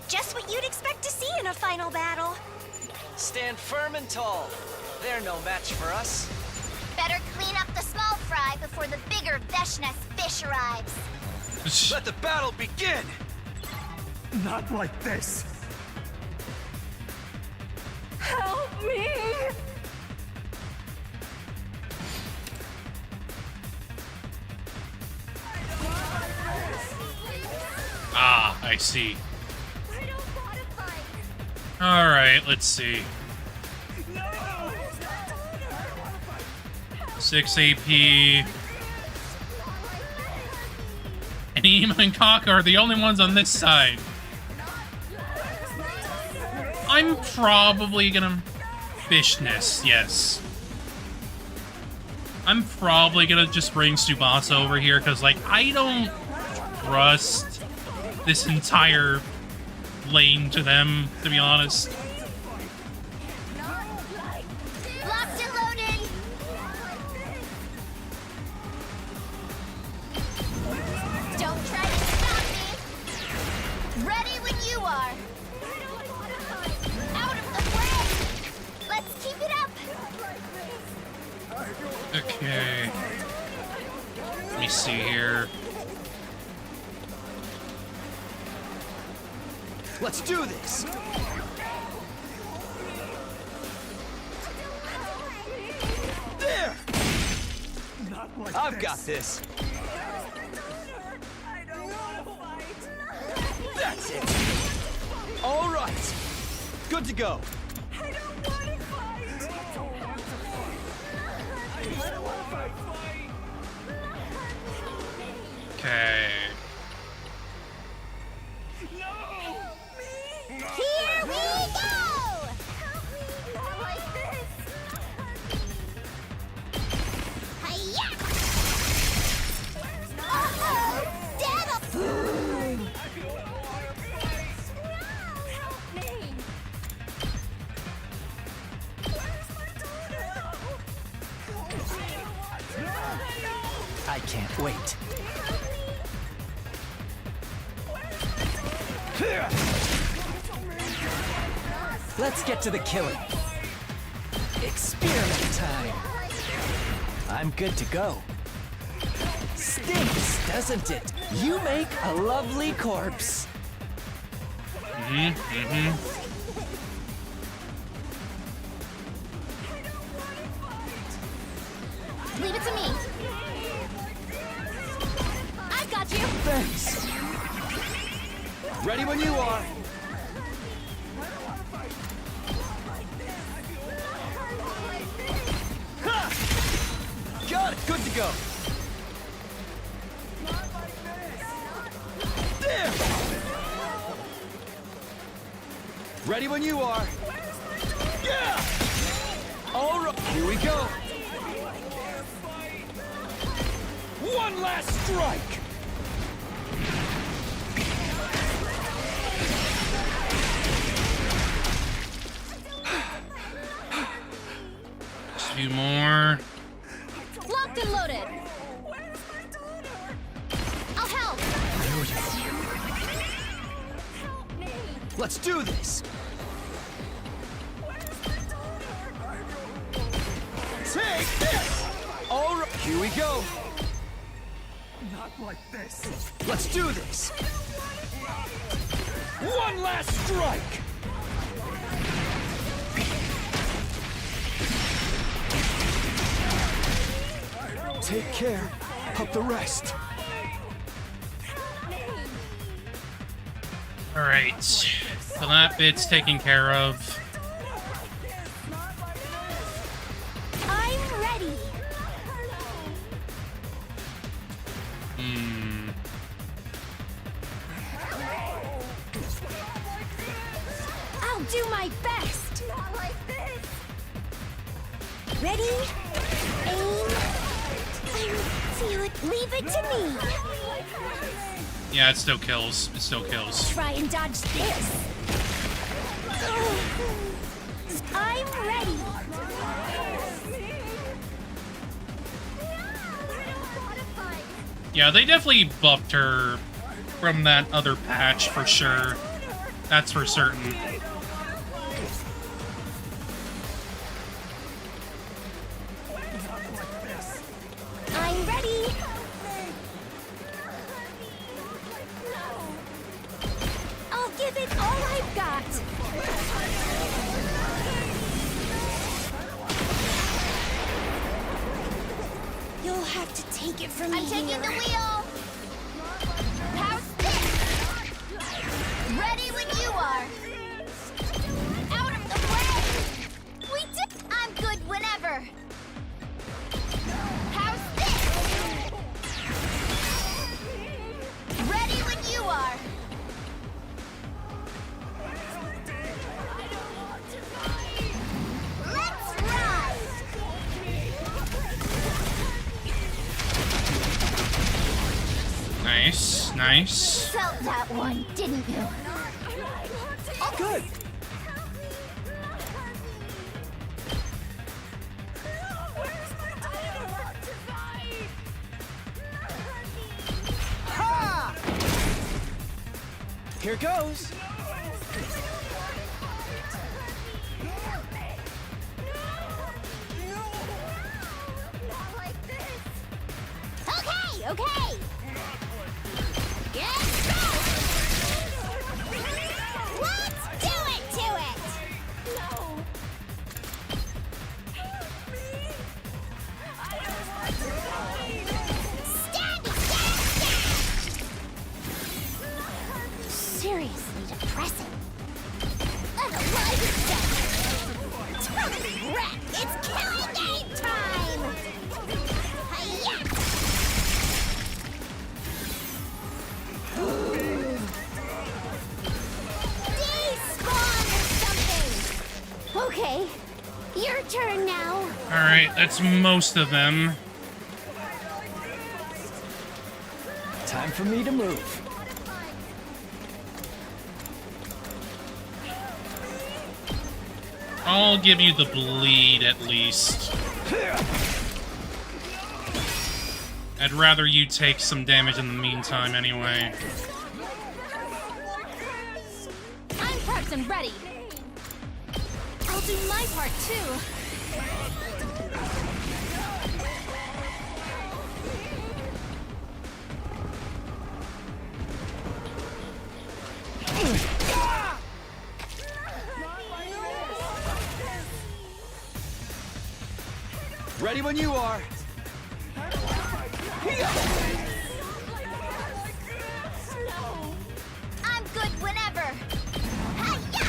Just what you'd expect to see in a final battle. Stand firm and tall. They're no match for us. Better clean up the small fry before the bigger Veshness fish arrives. Let the battle begin! Not like this. Help me! Ah, I see. Alright, let's see. 6 AP. And Ema and Kaka are the only ones on this side. I'm probably gonna... Fishness, yes. I'm probably gonna just bring Tsubasa over here, because, like, I don't trust this entire lane to them, to be honest. Locked and loaded. Don't try to stop me. Ready when you are. Out of the way. Let's keep it up. Okay. Let me see here. Let's do this! There! I've got this. That's it. All right. Good to go. I can't wait. Let's get to the killing. Experiment time. I'm good to go. Stinks, doesn't it? You make a lovely corpse. Leave it to me. I've got you. Thanks. Ready when you are. Ha! Got it. Good to go. There. Ready when you are. Yeah. All right. Here we go. One last strike! Just a few more. Locked and loaded. I'll help. Let's do this! Take this! All right, here we go. Not like this. Let's do this. One last strike. Take care of the rest. All right, so that bit's taken care of. I'm ready. I'll do my best. Not like this. Ready? Aim. Feel it. Leave it to me. Yeah, it still kills. It still kills. Try and dodge this. I'm ready. Yeah, they definitely buffed her from that other patch for sure. That's for certain. I'm ready. I'll give it all I've got. You'll have to take it from me. I'm taking the wheel. How's this? Ready when you are. Out of the way. We did. I'm good whenever. How's this? Ready when you are. Let's ride. Nice, nice. Felt that one, didn't you? Good. Ha! Here goes. Okay, okay. Let's do it to it! No. Help me! I don't want to die! Stab! Seriously depressing. Unalive itself! Totally wrecked! It's killing game time! Hi-ya! Okay, your turn now. Alright, that's most of them. Time for me to move. I'll give you the bleed at least. I'd rather you take some damage in the meantime anyway. I'm prepped and ready. I'll do my part too. Ready when you are. I'm good whenever. Hi-ya!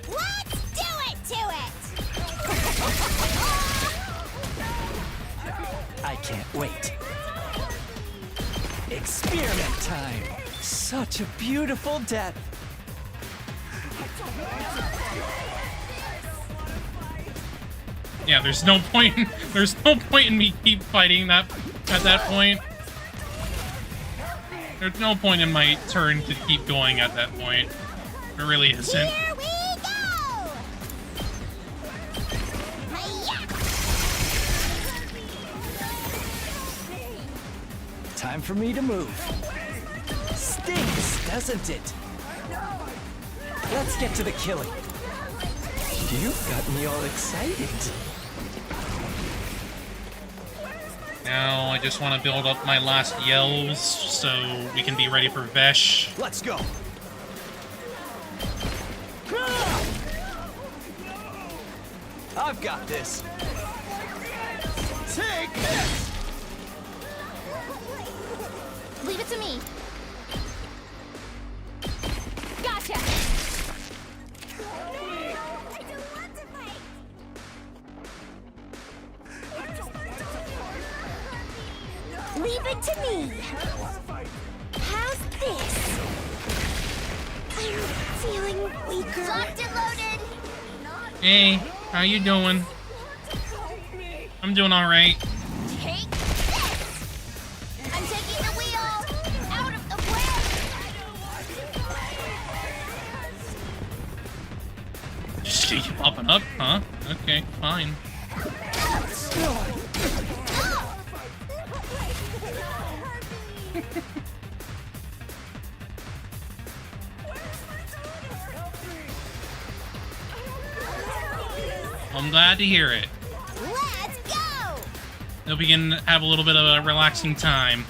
Let's do it to it! I can't wait. Experiment time. Such a beautiful death. Yeah, there's no point in me keep fighting that at that point. There's no point in my turn to keep going at that point. There really isn't. Here we go! Hi-ya! Time for me to move. Stinks, doesn't it? Let's get to the killing. You've got me all excited. Now I just want to build up my last yells so we can be ready for Vesh. Let's go. I've got this. Take this. Leave it to me. Gotcha. Leave it to me! How's this? I'm feeling weaker. Locked and loaded. Hey, how you doing? I'm doing all right. Take this. I'm taking the wheel. Out of the way. Just keep popping up, huh? Okay, fine. I'm glad to hear it. Let's go! Hope we can have a little bit of a relaxing time.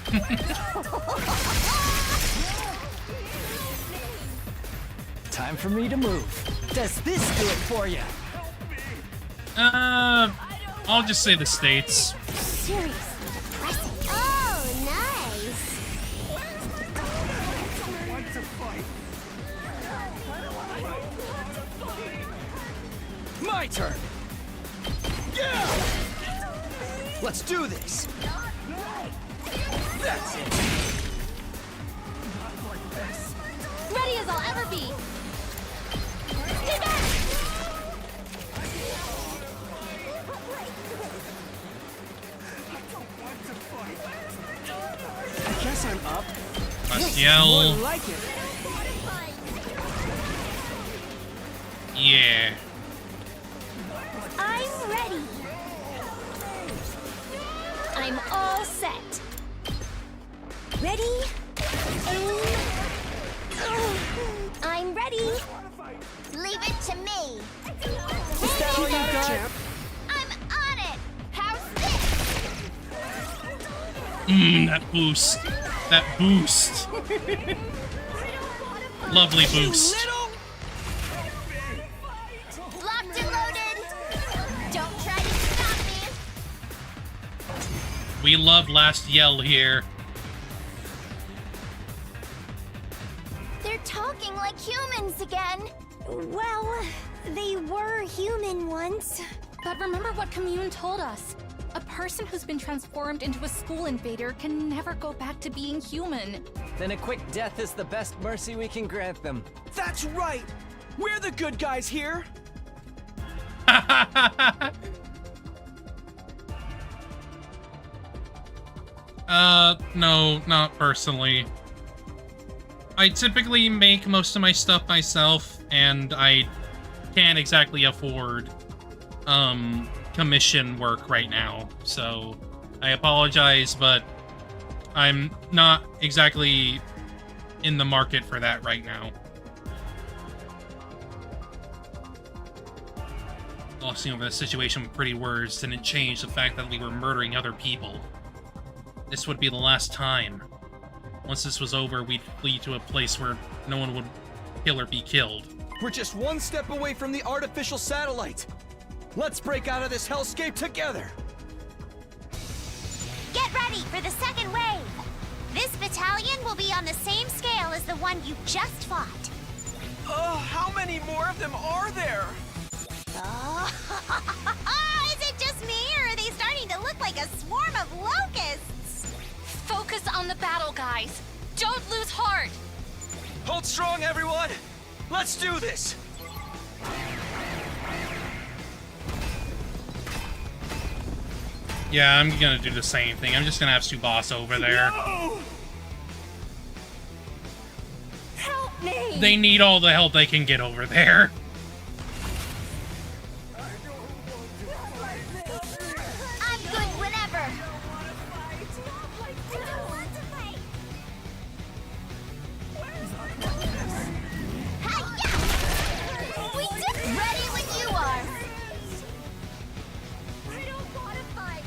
Time for me to move. Does this do it for you? I'll just say the States. Seriously depressing. Oh, nice! My turn. Yeah! Let's do this. That's it. Ready as I'll ever be. Stay back. I guess I'm up. Let's More yell. like it. Yeah. I'm ready. I'm all set. Ready? I'm ready. Leave it to me. Is that all you got? Champ? I'm on it. How's this? That boost. That boost. Lovely boost. Locked and loaded. Don't try to stop me. We love last yell here. They're talking like humans again. Well, they were human once. But remember what Commune told us. A person who's been transformed into a school invader can never go back to being human. Then a quick death is the best mercy we can grant them. That's right! We're the good guys here! No, not personally. I typically make most of my stuff myself, and I can't exactly afford commission work right now, so I apologize, but I'm not exactly in the market for that right now. Glossing over the situation with pretty words didn't change the fact that we were murdering other people. This would be the last time. Once this was over, we'd flee to a place where no one would kill or be killed. We're just one step away from the artificial satellite. Let's break out of this hellscape together. Get ready for the second wave. This battalion will be on the same scale as the one you just fought. Oh, how many more of them are there? Oh, is it just me, or are they starting to look like a swarm of locusts? Focus on the battle, guys. Don't lose heart. Hold strong, everyone. Let's do this. Yeah, I'm gonna do the same thing. I'm just gonna have Tsubasa over there. No! Help me! They need all the help they can get over there. I'm good whenever. We did ready when you are. I don't want to fight.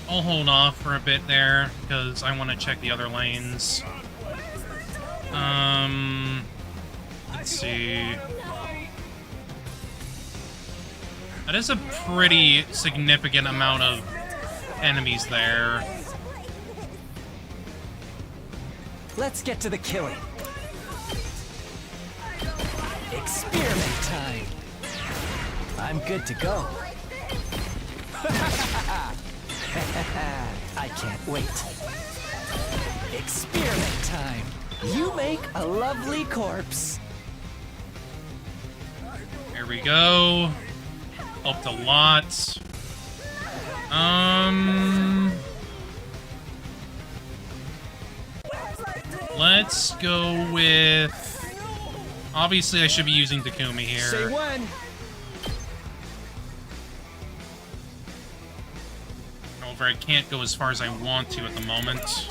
I'll hold off for a bit there, because I want to check the other lanes. Let's see. That is a pretty significant amount of enemies there. Let's get to the killing. Experiment time. I'm good to go. I can't wait. Experiment time. You make a lovely corpse. There we go. Helped a lot. Let's go with... Obviously, I should be using Takumi here. Say when. However, I can't go as far as I want to at the moment.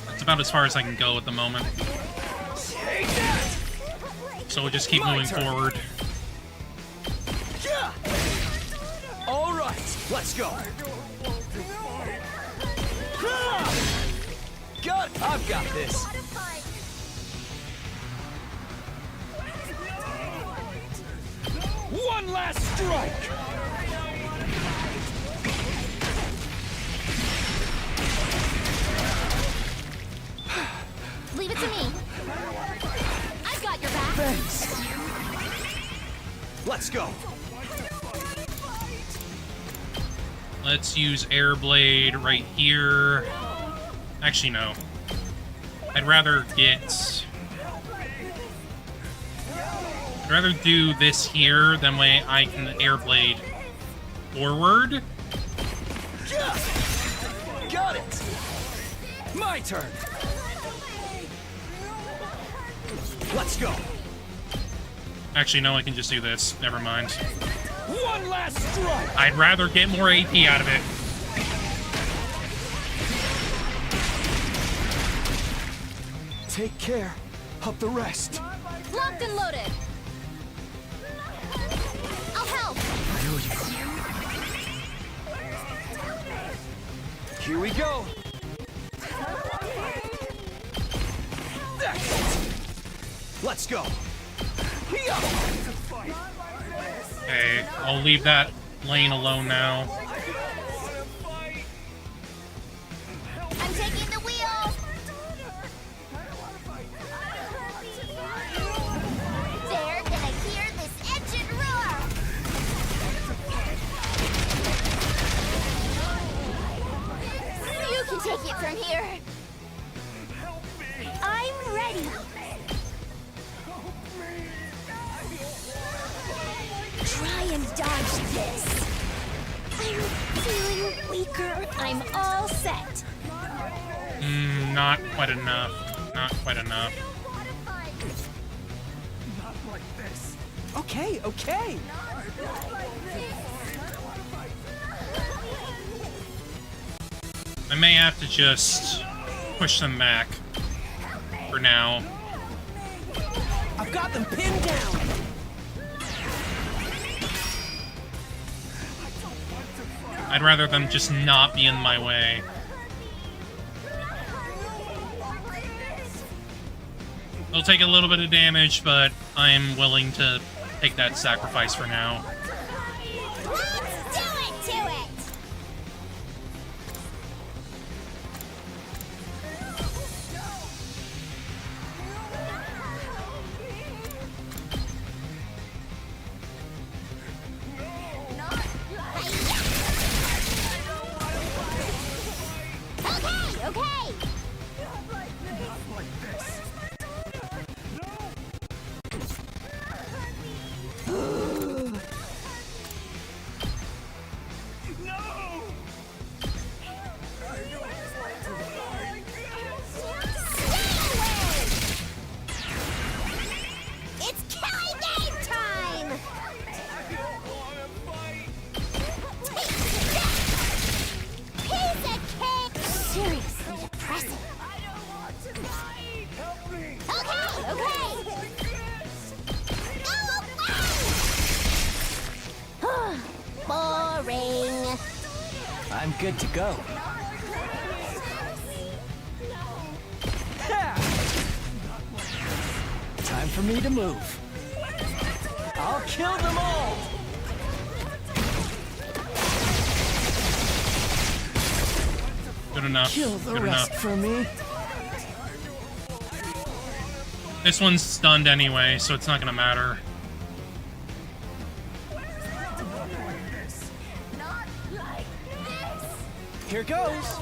That's about as far as I can go at the moment. So we'll just keep moving forward. All right, let's go. Got it. I've got this. One last strike. Leave it to me. I've got your back. Thanks. Let's go. Let's use Airblade right here. Actually, no. I'd rather do this here, then way I can Airblade forward. Got it. My turn. Let's go. Actually, no, I can just do this. Never mind. One last strike. I'd rather get more AP out of it. Take care of the rest. Locked and loaded. I'll help. Here we go. Let's go. Okay, I'll leave that lane alone now. I'm taking the wheel. They're gonna hear this engine roar. You can take it from here. I'm ready. Try and dodge this. I'm feeling weaker. I'm all set. Not quite enough. Not quite enough. Okay, okay. I may have to just push them back for now. I've got them pinned down. I'd rather them just not be in my way. They'll take a little bit of damage, but I'm willing to take that sacrifice for now. Let's do it to it. Okay, okay. It's killing game time! Piece of cake! Seriously depressing. Okay, okay! Go away! Boring. I'm good to go. Time for me to move. I'll kill them all! Good enough. Kill the Good rest enough. for me. This one's stunned anyway, so it's not gonna matter. Here goes.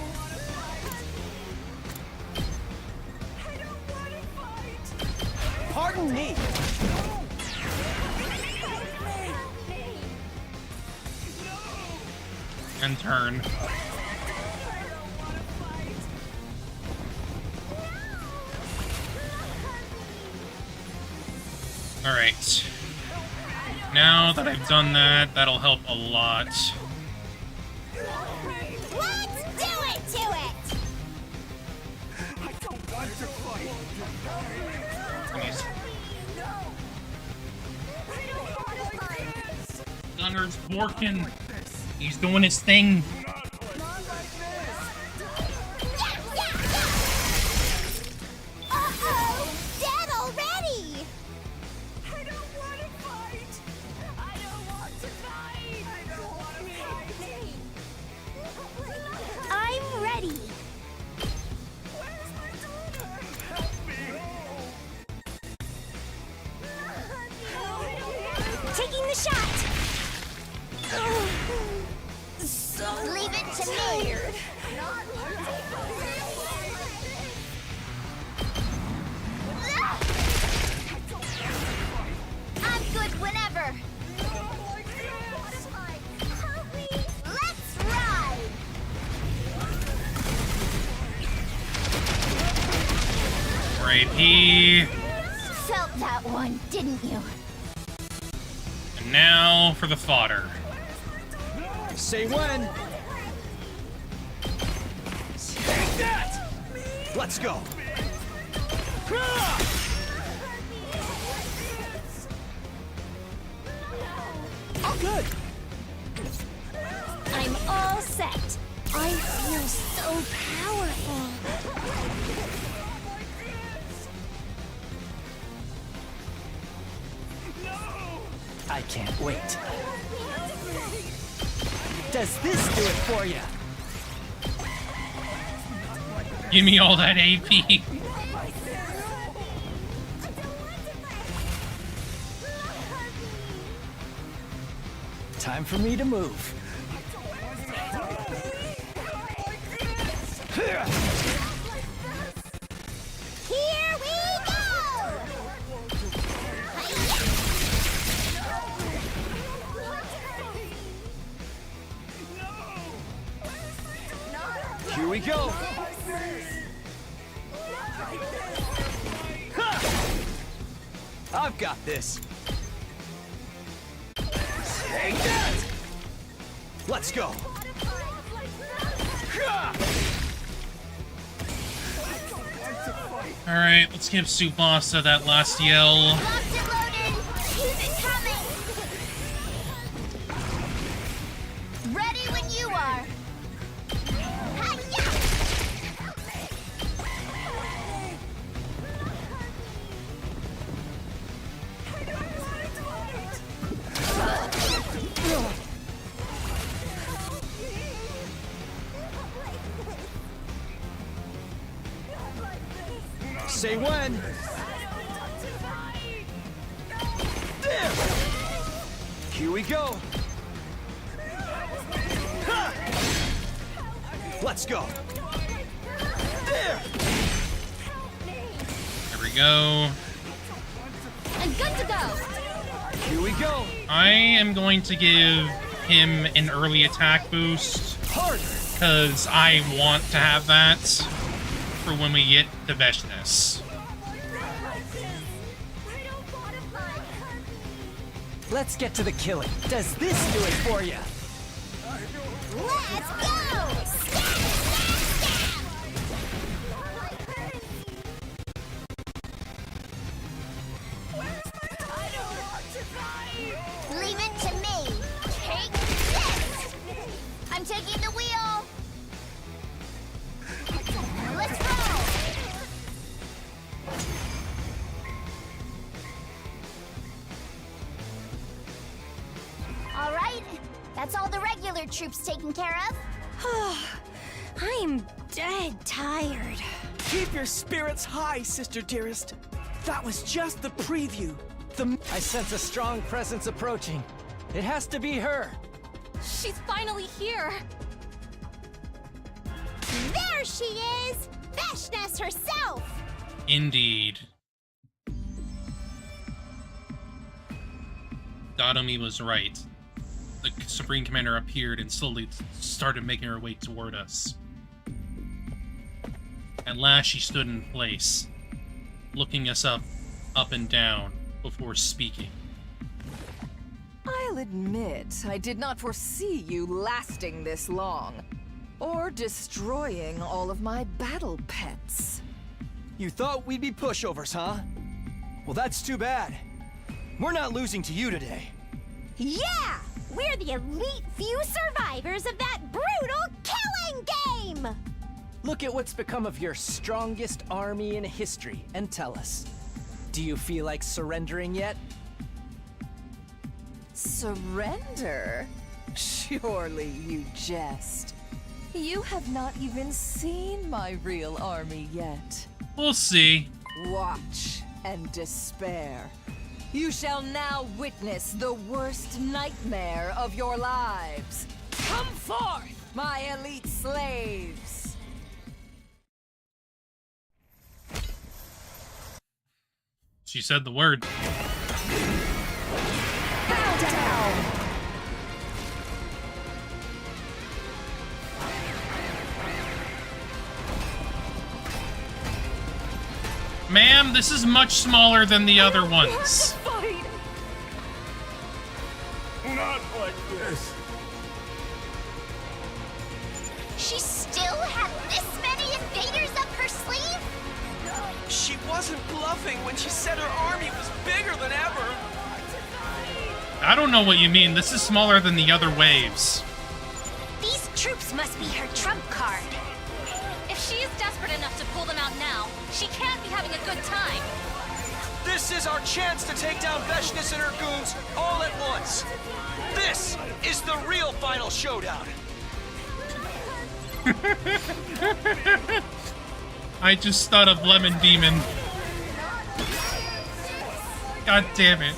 Pardon me. And turn. Alright. Now that I've done that, that'll help a lot. Let's do it to it! I don't want to fight. Gunner's working. He's doing his thing. Uh-oh! Dead already! I don't want to fight. I don't want to fight. I don't want to fight. I'm ready. Where's my daughter? Help me. Taking the shot! So leave it to me! I'm good whenever! Let's ride! Right, he... Felt that one, didn't you? And now for the fodder. Say when. Take that! Let's go. All good. I'm all set. I feel so powerful. I can't wait. Does this do it for you? Give me all that AP. Time for me to move. Here we go! we go! Ha! I've got this! Take that! Let's go! Alright, let's give Tsubasa that last yell. Locked and loaded. Who's incoming? Ready when you are. Say when. There. Here we go. Ha! Let's go. There. There we go. And good to go. Here we go. I am going to give him an early attack boost. Because I want to have that for when we get to Veshness. Let's get to the killing. Does this do it for you? Let's go! Leave it to me. Take this! I'm taking the wheel. Let's roll! All right, that's all the regular troops taken care of. I'm dead tired. Keep your spirits high, sister dearest. That was just the preview. I sense a strong presence approaching. It has to be her. She's finally here. There she is! Veshness herself! Indeed. Dadomi was right. The Supreme Commander appeared and slowly started making her way toward us. At last she stood in place, looking us up and down, before speaking. I'll admit, I did not foresee you lasting this long, or destroying all of my battle pets. You thought we'd be pushovers, huh? Well, that's too bad. We're not losing to you today. Yeah! We're the elite few survivors of that brutal killing game! Look at what's become of your strongest army in history, and tell us. Do you feel like surrendering yet? Surrender? Surely you jest. You have not even seen my real army yet. We'll see. Watch and despair. You shall now witness the worst nightmare of your lives. Come forth, my elite slaves! She said the word. Bow down! Ma'am, this is much smaller than the other ones. Not like this. She still had this many invaders up her sleeve? She wasn't bluffing when she said her army was bigger than ever. I don't know what you mean. This is smaller than the other waves. These troops must be her trump card. If she is desperate enough to pull them out now, she can't be having a good time. This is our chance to take down Veshness and her goons all at once. This is the real final showdown. I just thought of Lemon Demon. God damn it.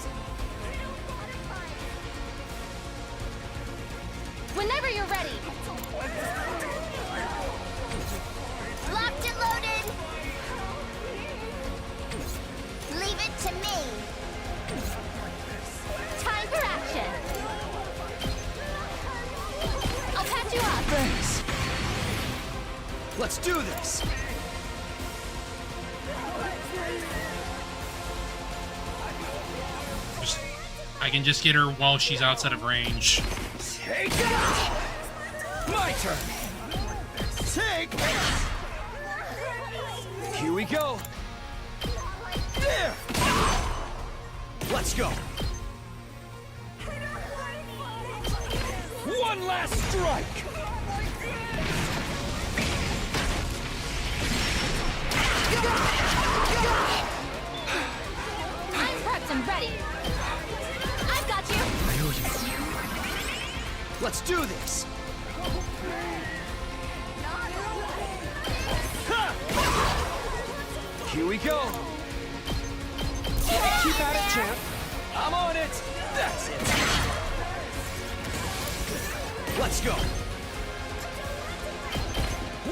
Whenever you're ready. Locked and loaded. Leave it to me. Time for action. I'll patch you up. Thanks. Let's do this! I can just get her while she's outside of range. Take it! My turn! Take this! Here we go! There! Let's go! One last strike! I'm prepped and ready. I've got you. Let's do this! Here we go! Keep at it, champ. I'm on it! That's it! Let's go!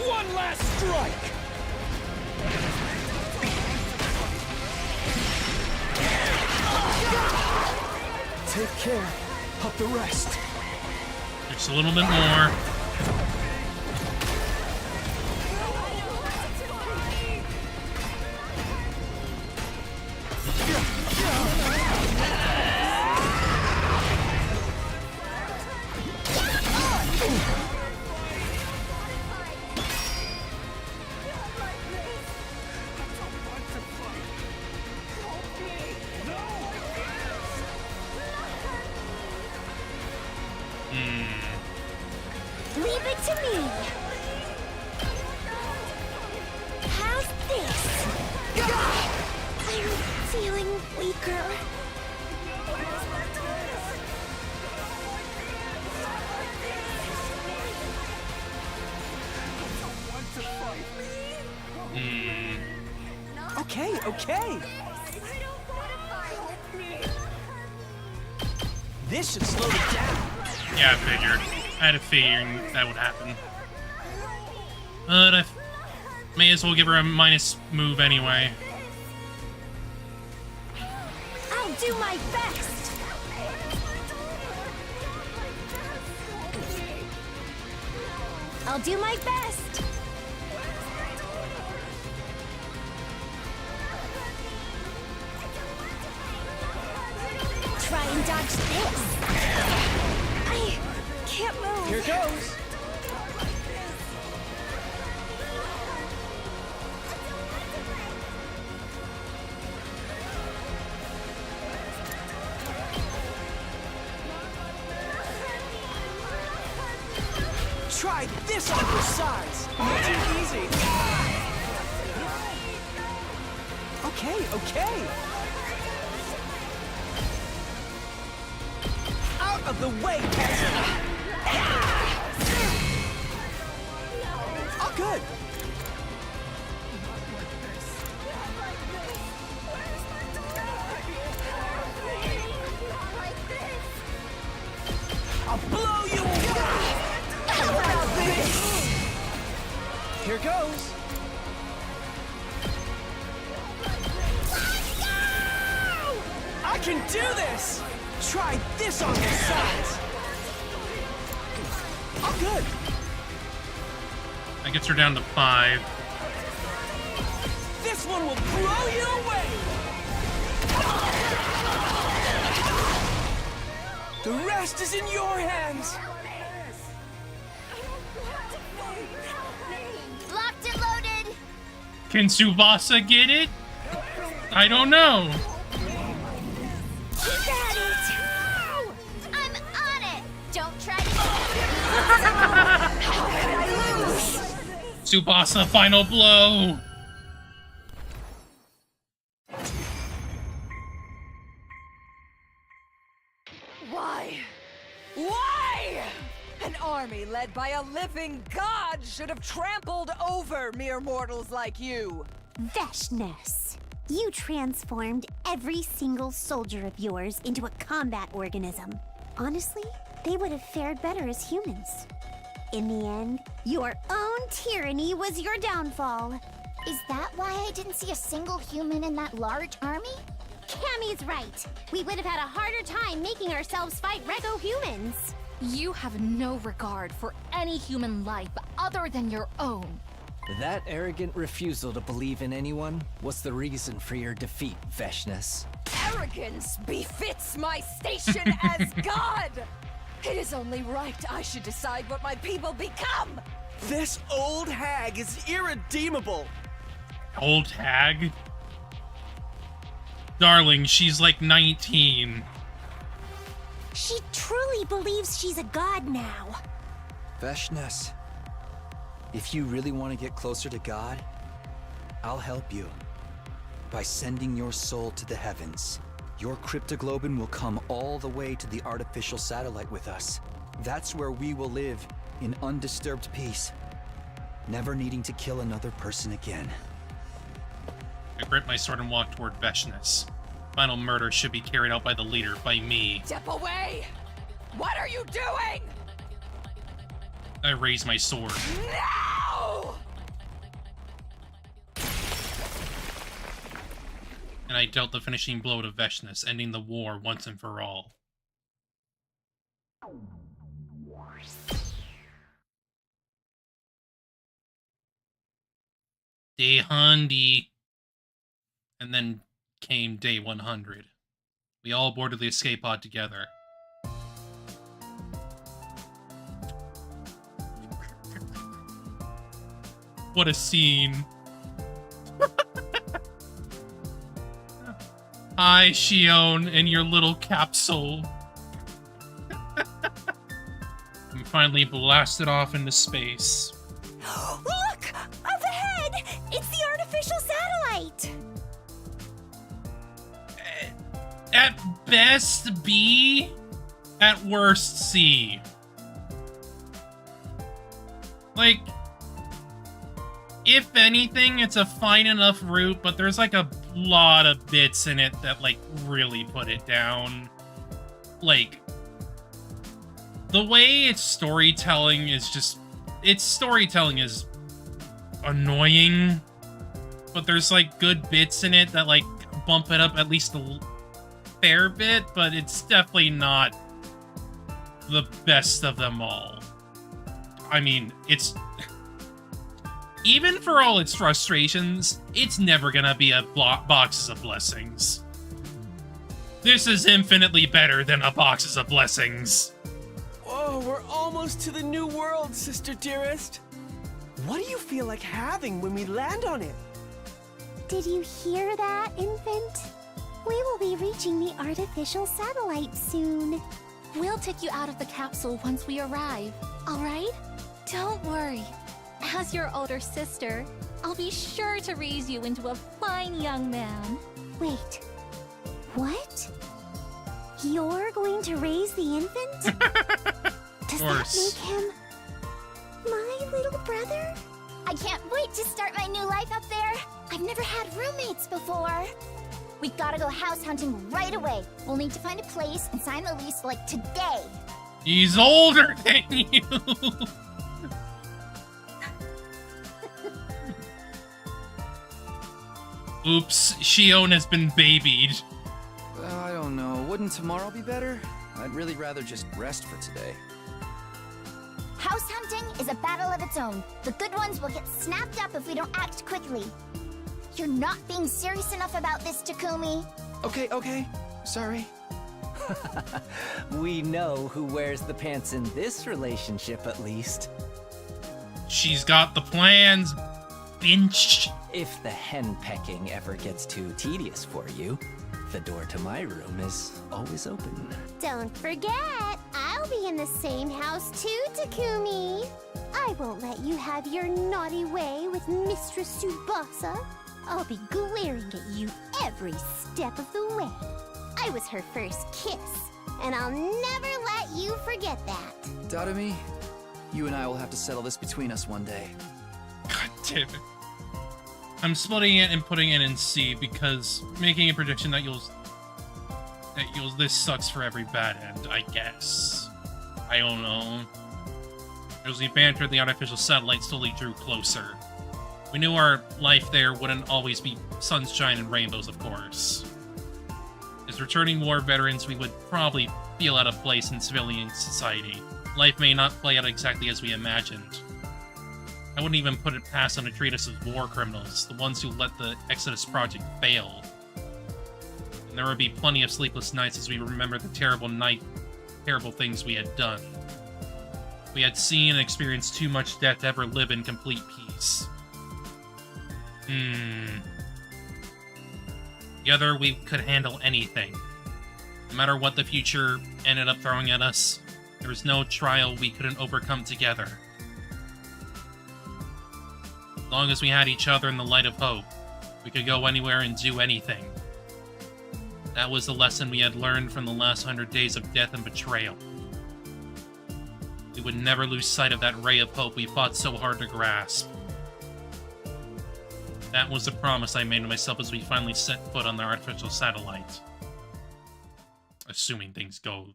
One last strike! Take care of the rest. Just a little bit more. Leave it to me. How's this? I'm feeling weaker. Okay, okay. This should slow it down. Yeah, I figured. I had a feeling that would happen. But I may as well give her a minus move anyway. I'll do my best. I'll do my best. Try and dodge this. I can't move. Here goes. Try this on your sides. Not too easy. Okay, okay. Out of the way, peasant. All good. I'll blow you away. Here goes. I can do this. Try this on the sides. All good. That gets her down to 5. This one will blow you away. The rest is in your hands. Locked and loaded. Can Tsubasa get it? I don't know. Keep at it. I'm on it. Don't try to. How can I lose? Tsubasa, final blow. Why? Why? An army led by a living god should have trampled over mere mortals like you. Veshness. You transformed every single soldier of yours into a combat organism. Honestly, they would have fared better as humans. In the end, your own tyranny was your downfall. Is that why I didn't see a single human in that large army? Cammy's right. We would have had a harder time making ourselves fight Rego humans. You have no regard for any human life other than your own. That arrogant refusal to believe in anyone was the reason for your defeat, Veshness. Arrogance befits my station as god! It is only right I should decide what my people become! This old hag is irredeemable! Old hag? Darling, she's like 19. She truly believes she's a god now. Veshness, if you really want to get closer to God, I'll help you. By sending your soul to the heavens, your cryptoglobin will come all the way to the artificial satellite with us. That's where we will live in undisturbed peace, never needing to kill another person again. I grip my sword and walk toward Veshness. Final murder should be carried out by the leader, by me. Step away! What are you doing? I raise my sword. No! And I dealt the finishing blow to Veshness, ending the war once and for all. Day 100. And then came day 100. We all boarded the escape pod together. What a scene. Hi, Shion, and your little capsule. I'm finally blasted off into space. Look! Up ahead! It's the artificial satellite! At best, B. At worst, C. Like, if anything, it's a fine enough route, but there's like a lot of bits in it that like really put it down. Like, the way its storytelling is just... Its storytelling is annoying, but there's like good bits in it that like bump it up at least a fair bit, but it's definitely not the best of them all. I mean, it's... Even for all its frustrations, it's never gonna be a Boxes of Blessings. This is infinitely better than a Boxes of Blessings. Whoa, we're almost to the new world, sister dearest. What do you feel like having when we land on it? Did you hear that, infant? We will be reaching the artificial satellite soon. We'll take you out of the capsule once we arrive, alright? Don't worry. As your older sister, I'll be sure to raise you into a fine young man. Wait, what? You're going to raise the infant? Does that make him my little brother? I can't wait to start my new life up there. I've never had roommates before. We gotta go house hunting right away. We'll need to find a place and sign the lease like today. He's older than you! Oops, Shion has been babied. I don't know. Wouldn't tomorrow be better? I'd really rather just rest for today. House hunting is a battle of its own. The good ones will get snapped up if we don't act quickly. You're not being serious enough about this, Takumi. Okay. Sorry. We know who wears the pants in this relationship, at least. She's got the plans, bitch. If the hen-pecking ever gets too tedious for you, the door to my room is always open. Don't forget, I'll be in the same house too, Takumi. I won't let you have your naughty way with Mistress Tsubasa. I'll be glaring at you every step of the way. I was her first kiss, and I'll never let you forget that. Darumi, you and I will have to settle this between us one day. God damn it. I'm splitting it and putting it in C because making a prediction that this sucks for every bad end, I guess. I don't know. As we bantered, the artificial satellite slowly drew closer. We knew our life there wouldn't always be sunshine and rainbows, of course. As returning war veterans, we would probably feel out of place in civilian society. Life may not play out exactly as we imagined. I wouldn't even put it past them to treat us as war criminals, the ones who let the Exodus Project fail. And there would be plenty of sleepless nights as we remember the terrible things we had done. We had seen and experienced too much death to ever live in complete peace. Together, we could handle anything. No matter what the future ended up throwing at us, there was no trial we couldn't overcome together. As long as we had each other in the light of hope, we could go anywhere and do anything. That was the lesson we had learned from the last 100 days of death and betrayal. We would never lose sight of that ray of hope we fought so hard to grasp. That was the promise I made to myself as we finally set foot on the artificial satellite. Assuming things go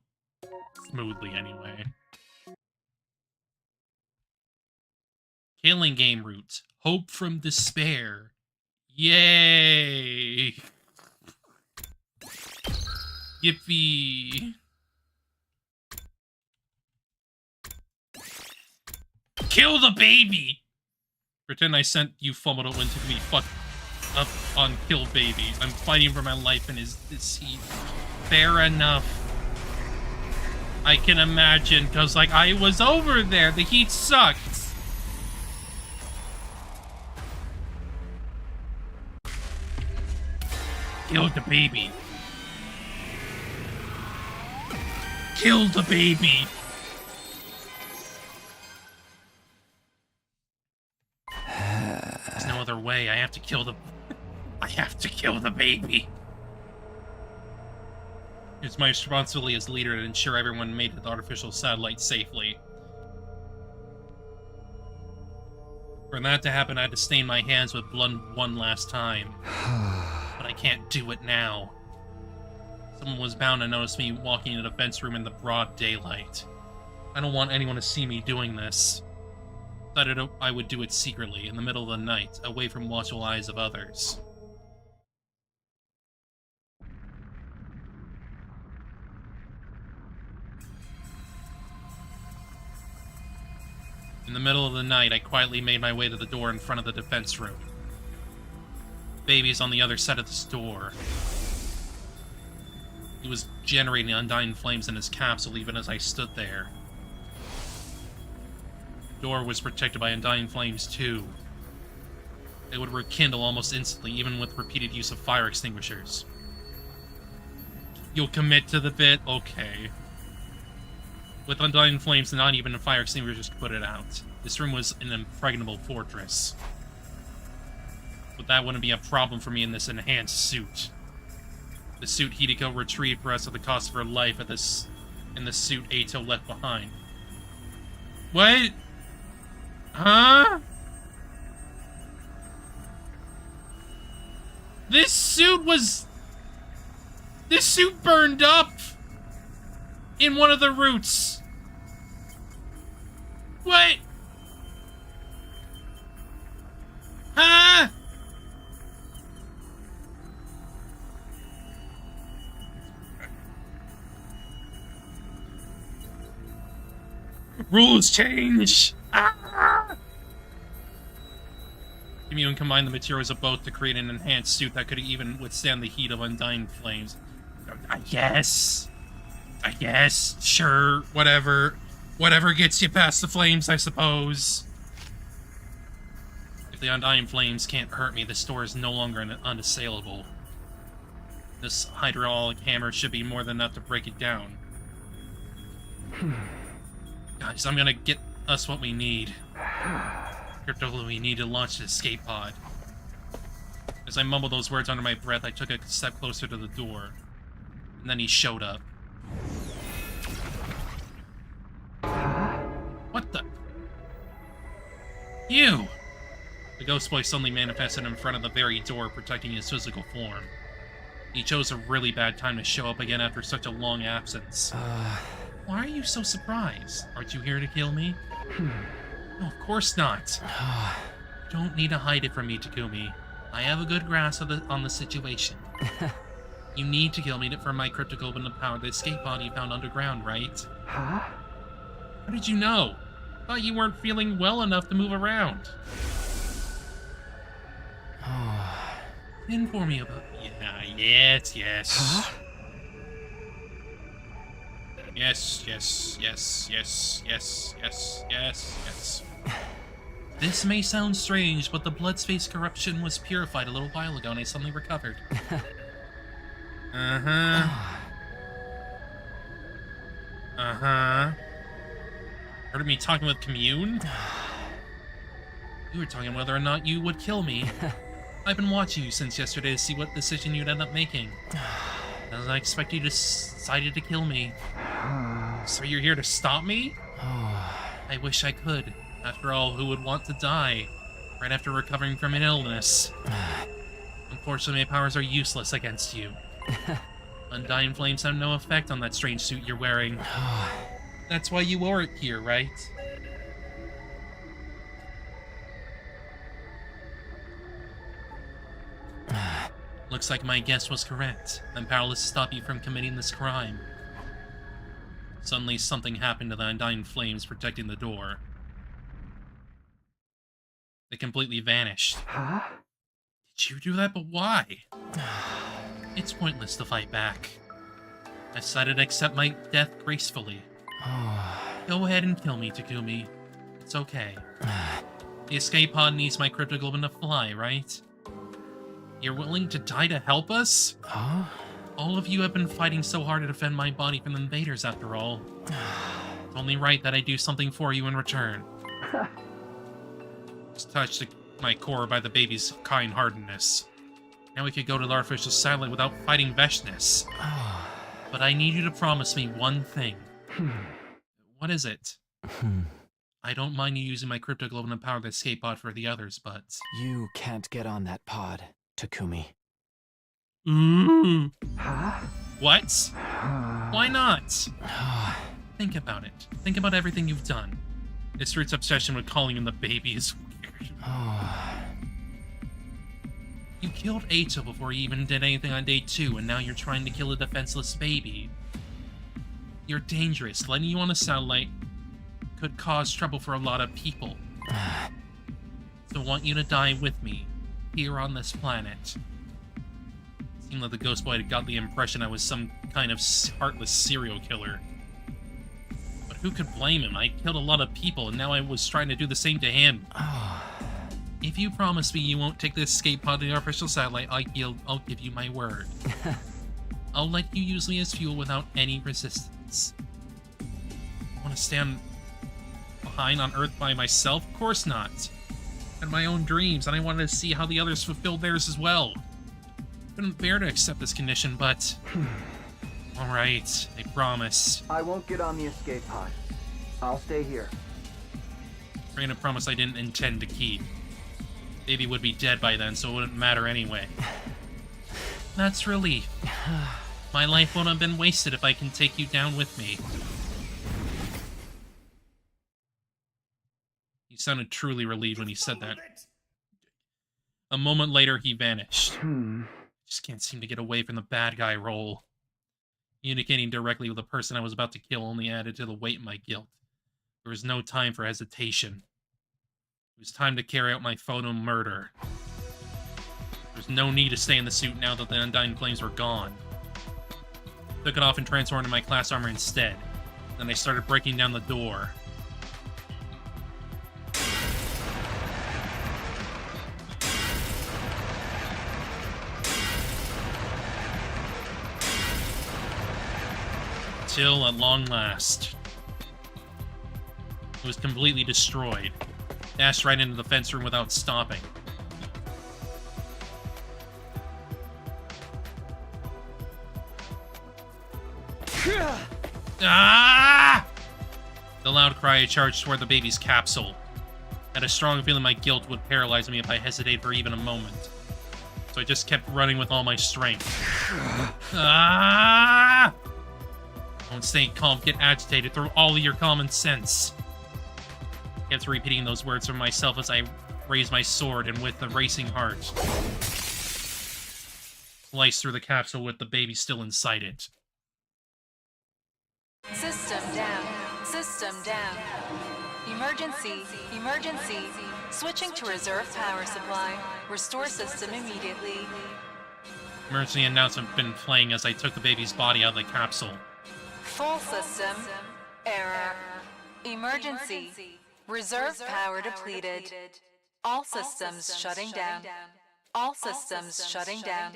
smoothly anyway. Killing game route. Hope from despair. Yay! Yippee! Kill the baby! Pretend I sent you Fumbledore when to be fucked up on Kill Baby. I'm fighting for my life and is he... Fair enough. I can imagine, because, like, I was over there. The heat sucked. Kill the baby. Kill the baby. There's no other way. I have to kill the baby. It's my responsibility as leader to ensure everyone made it to the artificial satellite safely. For that to happen, I had to stain my hands with blood one last time. But I can't do it now. Someone was bound to notice me walking in the defense room in the broad daylight. I don't want anyone to see me doing this. Decided I would do it secretly, in the middle of the night, away from watchful eyes of others. In the middle of the night, I quietly made my way to the door in front of the defense room. Baby's on the other side of this door. He was generating undying flames in his capsule even as I stood there. The door was protected by undying flames too. They would rekindle almost instantly, even with repeated use of fire extinguishers. You'll commit to the bit? Okay. With undying flames, not even a fire extinguishers could put it out. This room was an impregnable fortress. But that wouldn't be a problem for me in this enhanced suit. The suit Hideko retrieved for us at the cost of her life in the suit Ato left behind. What? Huh? This suit burned up in one of the routes. What? Huh? Rules change! Ah! Immune combined the materials of both to create an enhanced suit that could even withstand the heat of undying flames. I guess, sure, whatever. Whatever gets you past the flames, I suppose. If the undying flames can't hurt me, this door is no longer unassailable. This hydraulic hammer should be more than enough to break it down. Guys, I'm gonna get us what we need. Crypto, we need to launch the escape pod. As I mumbled those words under my breath, I took a step closer to the door. And then he showed up. What the? You! The ghost boy suddenly manifested in front of the very door, protecting his physical form. He chose a really bad time to show up again after such a long absence. Why are you so surprised? Aren't you here to kill me? No, of course not. You don't need to hide it from me, Takumi. I have a good grasp on the situation. You need to kill me for my cryptic open to power the escape pod you found underground, right? Huh? How did you know? Thought you weren't feeling well enough to move around. Inform me about... Yeah, yes. Huh? Yes. This may sound strange, but the blood-space corruption was purified a little while ago and I suddenly recovered. Heard me talking with Commune? You were talking whether or not you would kill me. I've been watching you since yesterday to see what decision you'd end up making. As I expect you decided to kill me. So you're here to stop me? I wish I could. After all, who would want to die right after recovering from an illness? Unfortunately, my powers are useless against you. Undying flames have no effect on that strange suit you're wearing. That's why you wore it here, right? Looks like my guess was correct. I'm powerless to stop you from committing this crime. Suddenly, something happened to the Undying flames protecting the door. They completely vanished. Huh? Did you do that? But why? It's pointless to fight back. I decided to accept my death gracefully. Go ahead and kill me, Takumi. It's okay. The escape pod needs my cryptoglobin to fly, right? You're willing to die to help us? Huh? All of you have been fighting so hard to defend my body from the invaders, after all. It's only right that I do something for you in return. Just touched my core by the baby's kind-heartedness. Now we could go to the artificial satellite without fighting Veshness. But I need you to promise me one thing. What is it? I don't mind you using my cryptoglobin to power the escape pod for the others, but... You can't get on that pod, Takumi. Huh? What? Why not? Think about it. Think about everything you've done. This root's obsession with calling him the baby is weird. You killed Ato before he even did anything on day 2, and now you're trying to kill a defenseless baby. You're dangerous. Letting you on a satellite could cause trouble for a lot of people. So I want you to die with me, here on this planet. It seemed like the Ghost Boy had got the impression I was some kind of heartless serial killer. But who could blame him? I killed a lot of people, and now I was trying to do the same to him. If you promise me you won't take the escape pod to the artificial satellite, I'll give you my word. I'll let you use me as fuel without any resistance. I want to stand behind on Earth by myself? Of course not. I had my own dreams, and I wanted to see how the others fulfilled theirs as well. Couldn't bear to accept this condition, but... Alright, I promise. I won't get on the escape pod. I'll stay here. Trying to promise I didn't intend to keep. Baby would be dead by then, so it wouldn't matter anyway. That's relief. My life won't have been wasted if I can take you down with me. He sounded truly relieved when he said that. A moment later, he vanished. Just can't seem to get away from the bad guy role. Communicating directly with the person I was about to kill only added to the weight of my guilt. There was no time for hesitation. It was time to carry out my photo murder. There's no need to stay in the suit now that the Undying Flames were gone. Took it off and transformed into my class armor instead. Then I started breaking down the door. Until, at long last, it was completely destroyed. Dashed right into the fence room without stopping. Ah! The loud cry charged toward the baby's capsule. I had a strong feeling my guilt would paralyze me if I hesitated for even a moment. So I just kept running with all my strength. Ah! Don't stay calm, get agitated, throw all of your common sense. I kept repeating those words for myself as I raised my sword and with a racing heart, sliced through the capsule with the baby still inside it. System down. System down. Emergency! Emergency! Switching to reserve power supply. Restore system immediately. Emergency announcement been playing as I took the baby's body out of the capsule. Full system. Error. Emergency. Reserve power depleted. All systems shutting down. All systems shutting down.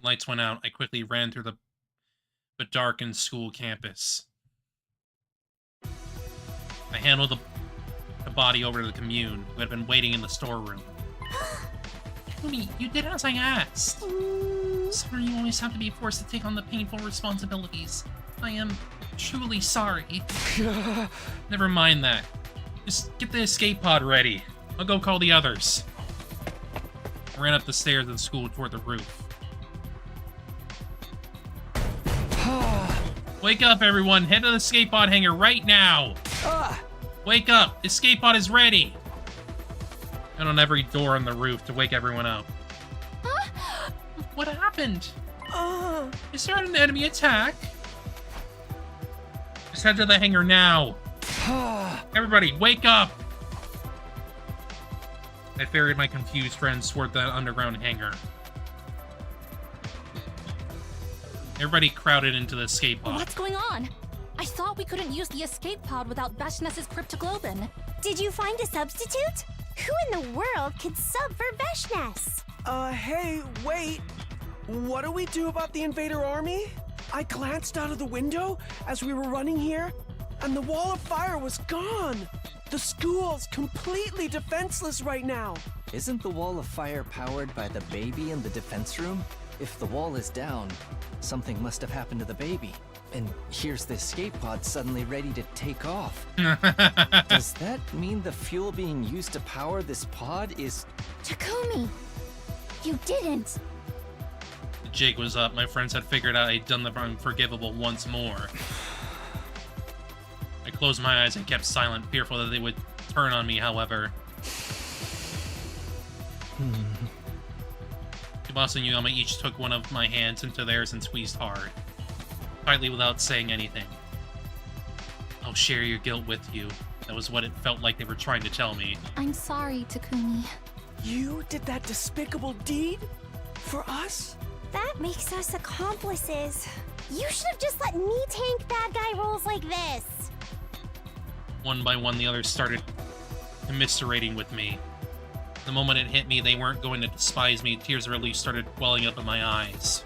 Lights went out. I quickly ran through the darkened school campus. I handled the body over to the commune, who had been waiting in the storeroom. Tony, you did as I asked. Sorry you always have to be forced to take on the painful responsibilities. I am truly sorry. Never mind that. Just get the escape pod ready. I'll go call the others. I ran up the stairs of the school toward the roof. Wake up, everyone! Head to the escape pod hangar right now! Wake up! The escape pod is ready! And on every door on the roof to wake everyone up. What happened? Is there an enemy attack? Just head to the hangar now! Everybody, wake up! I ferried my confused friends toward the underground hangar. Everybody crowded into the escape pod. What's going on? I thought we couldn't use the escape pod without Veshness's cryptoglobin. Did you find a substitute? Who in the world could sub for Veshness? Hey, wait. What do we do about the invader army? I glanced out of the window as we were running here, and the wall of fire was gone. The school's completely defenseless right now. Isn't the wall of fire powered by the baby in the defense room? If the wall is down, something must have happened to the baby. And here's the escape pod suddenly ready to take off. Does that mean the fuel being used to power this pod is... Takumi! You didn't! The jig was up. My friends had figured out I'd done the unforgivable once more. I closed my eyes and kept silent, fearful that they would turn on me, however. Tsubasa and Yama each took one of my hands into theirs and squeezed hard. Tightly without saying anything. I'll share your guilt with you. That was what it felt like they were trying to tell me. I'm sorry, Takumi. You did that despicable deed? For us? That makes us accomplices. You should have just let me tank bad guy roles like this. One by one, the others started commiserating with me. The moment it hit me, they weren't going to despise me. Tears of relief started welling up in my eyes.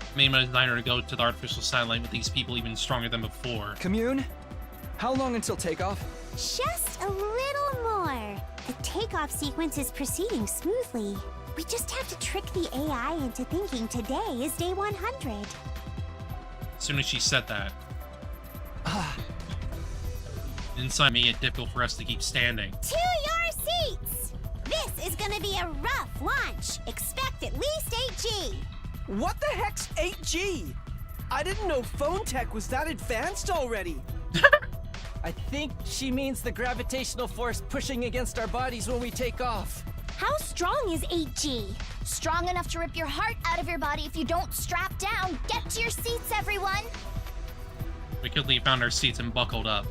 It made my desire to go to the artificial satellite with these people even stronger than before. Commune? How long until takeoff? Just a little more. The takeoff sequence is proceeding smoothly. We just have to trick the AI into thinking today is day 100. As soon as she said that, inside me, it difficult for us to keep standing. To your seats! This is gonna be a rough launch. Expect at least 8G. What the heck's 8G? I didn't know phone tech was that advanced already. I think she means the gravitational force pushing against our bodies when we take off. How strong is 8G? Strong enough to rip your heart out of your body if you don't strap down. Get to your seats, everyone! We quickly found our seats and buckled up.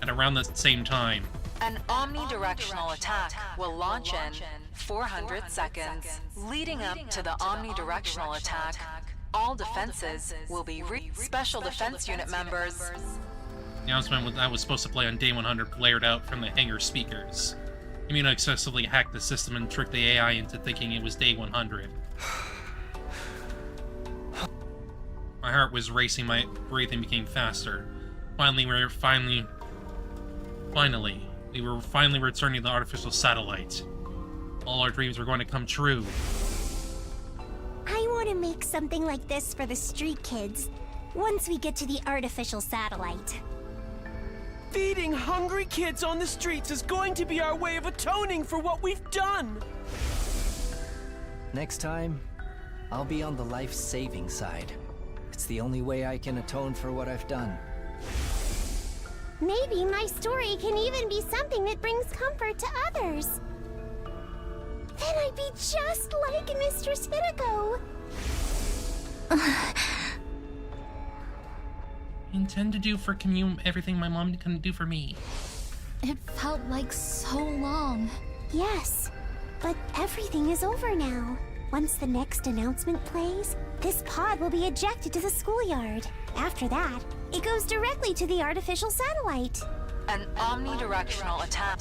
At around the same time, An omnidirectional attack will launch in 400 seconds. Leading up to the omnidirectional attack, all defenses will be Special Defense Unit members. the announcement that was supposed to play on day 100 blared out from the hangar speakers. Immuno excessively hacked the system and tricked the AI into thinking it was day 100. My heart was racing, my breathing became faster. Finally, we were finally returning to the artificial satellite. All our dreams were going to come true. I want to make something like this for the street kids once we get to the artificial satellite. Feeding hungry kids on the streets is going to be our way of atoning for what we've done. Next time, I'll be on the life-saving side. It's the only way I can atone for what I've done. Maybe my story can even be something that brings comfort to others. Then I'd be just like Mistress Hideko. I intend to do for Commune everything my mom couldn't do for me. It felt like so long. Yes, but everything is over now. Once the next announcement plays, this pod will be ejected to the schoolyard. After that, it goes directly to the artificial satellite. An omnidirectional attack.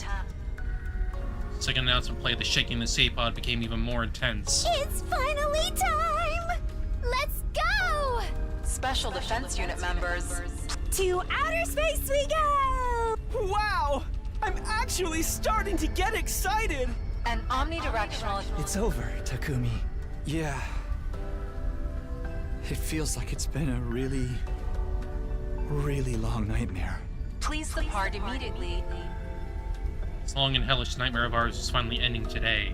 Second announcement played, the shaking the escape pod became even more intense. It's finally time! Let's go! Special Defense Unit members. To outer space we go! Wow! I'm actually starting to get excited! An omnidirectional... It's over, Takumi. Yeah. It feels like it's been a really, really long nightmare. Please depart immediately. This long and hellish nightmare of ours is finally ending today.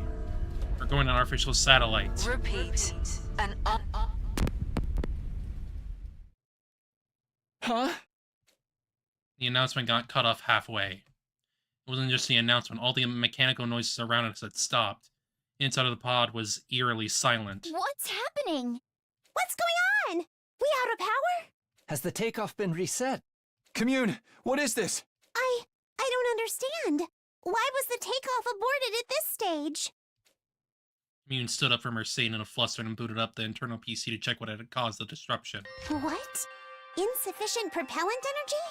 We're going on our official satellite. Repeat. An Huh? The announcement got cut off halfway. It wasn't just the announcement, all the mechanical noises around us had stopped. Inside of the pod was eerily silent. What's happening? What's going on? We out of power? Has the takeoff been reset? Commune, what is this? I don't understand. Why was the takeoff aborted at this stage? Commune stood up from her seat in a fluster and booted up the internal PC to check what had caused the disruption. What? Insufficient propellant energy?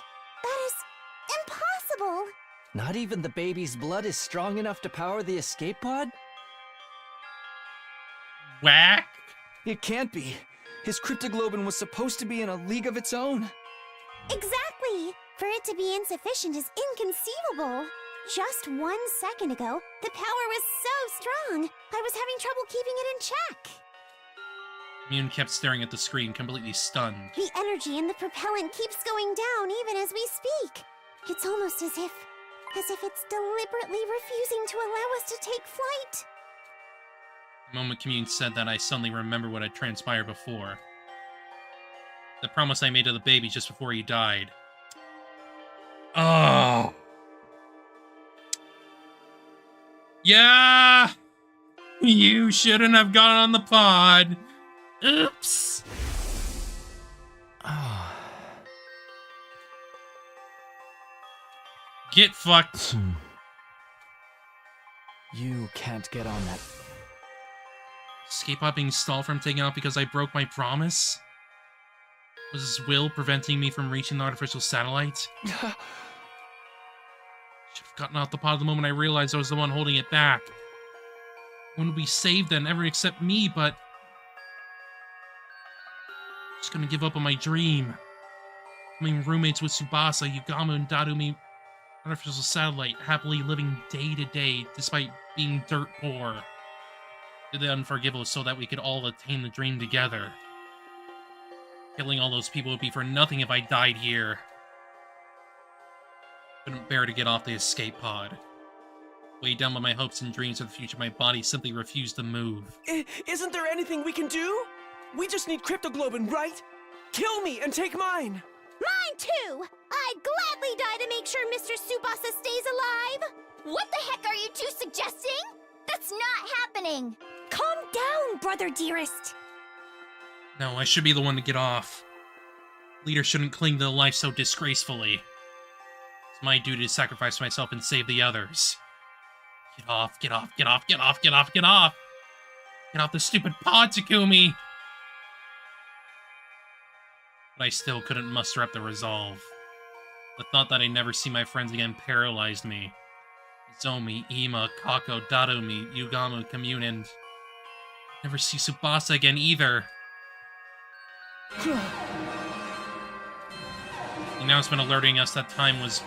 That is impossible! Not even the baby's blood is strong enough to power the escape pod? Whack! It can't be. His cryptoglobin was supposed to be in a league of its own. Exactly! For it to be insufficient is inconceivable. Just 1 second ago, the power was so strong, I was having trouble keeping it in check. Commune kept staring at the screen, completely stunned. The energy in the propellant keeps going down even as we speak. It's almost as if it's deliberately refusing to allow us to take flight. The moment Commune said that, I suddenly remembered what had transpired before. The promise I made to the baby just before he died. Oh. Yeah! You shouldn't have gone on the pod. Oops. Get fucked. You can't get on that. Escape pod being stalled from taking off because I broke my promise? Was his will preventing me from reaching the artificial satellite? Should have gotten off the pod the moment I realized I was the one holding it back. When we saved then, everyone except me, but... I'm just gonna give up on my dream. Becoming roommates with Tsubasa, Yugamo, and Darumi, artificial satellite, happily living day to day, despite being dirt poor. Did the unforgivable so that we could all attain the dream together. Killing all those people would be for nothing if I died here. Couldn't bear to get off the escape pod. Weighed down by my hopes and dreams of the future, my body simply refused to move. Isn't there anything we can do? We just need cryptoglobin, right? Kill me and take mine! Mine too! I'd gladly die to make sure Mr. Tsubasa stays alive! What the heck are you two suggesting? That's not happening! Calm down, brother dearest! No, I should be the one to get off. Leader shouldn't cling to life so disgracefully. It's my duty to sacrifice myself and save the others. Get off, get off, get off, get off, get off, get off! Get off the stupid pod, Takumi! But I still couldn't muster up the resolve. The thought that I'd never see my friends again paralyzed me. Zomi, Ima, Kako, Darumi, Yugamo, Commune, and... never see Tsubasa again either. The announcement alerting us that time was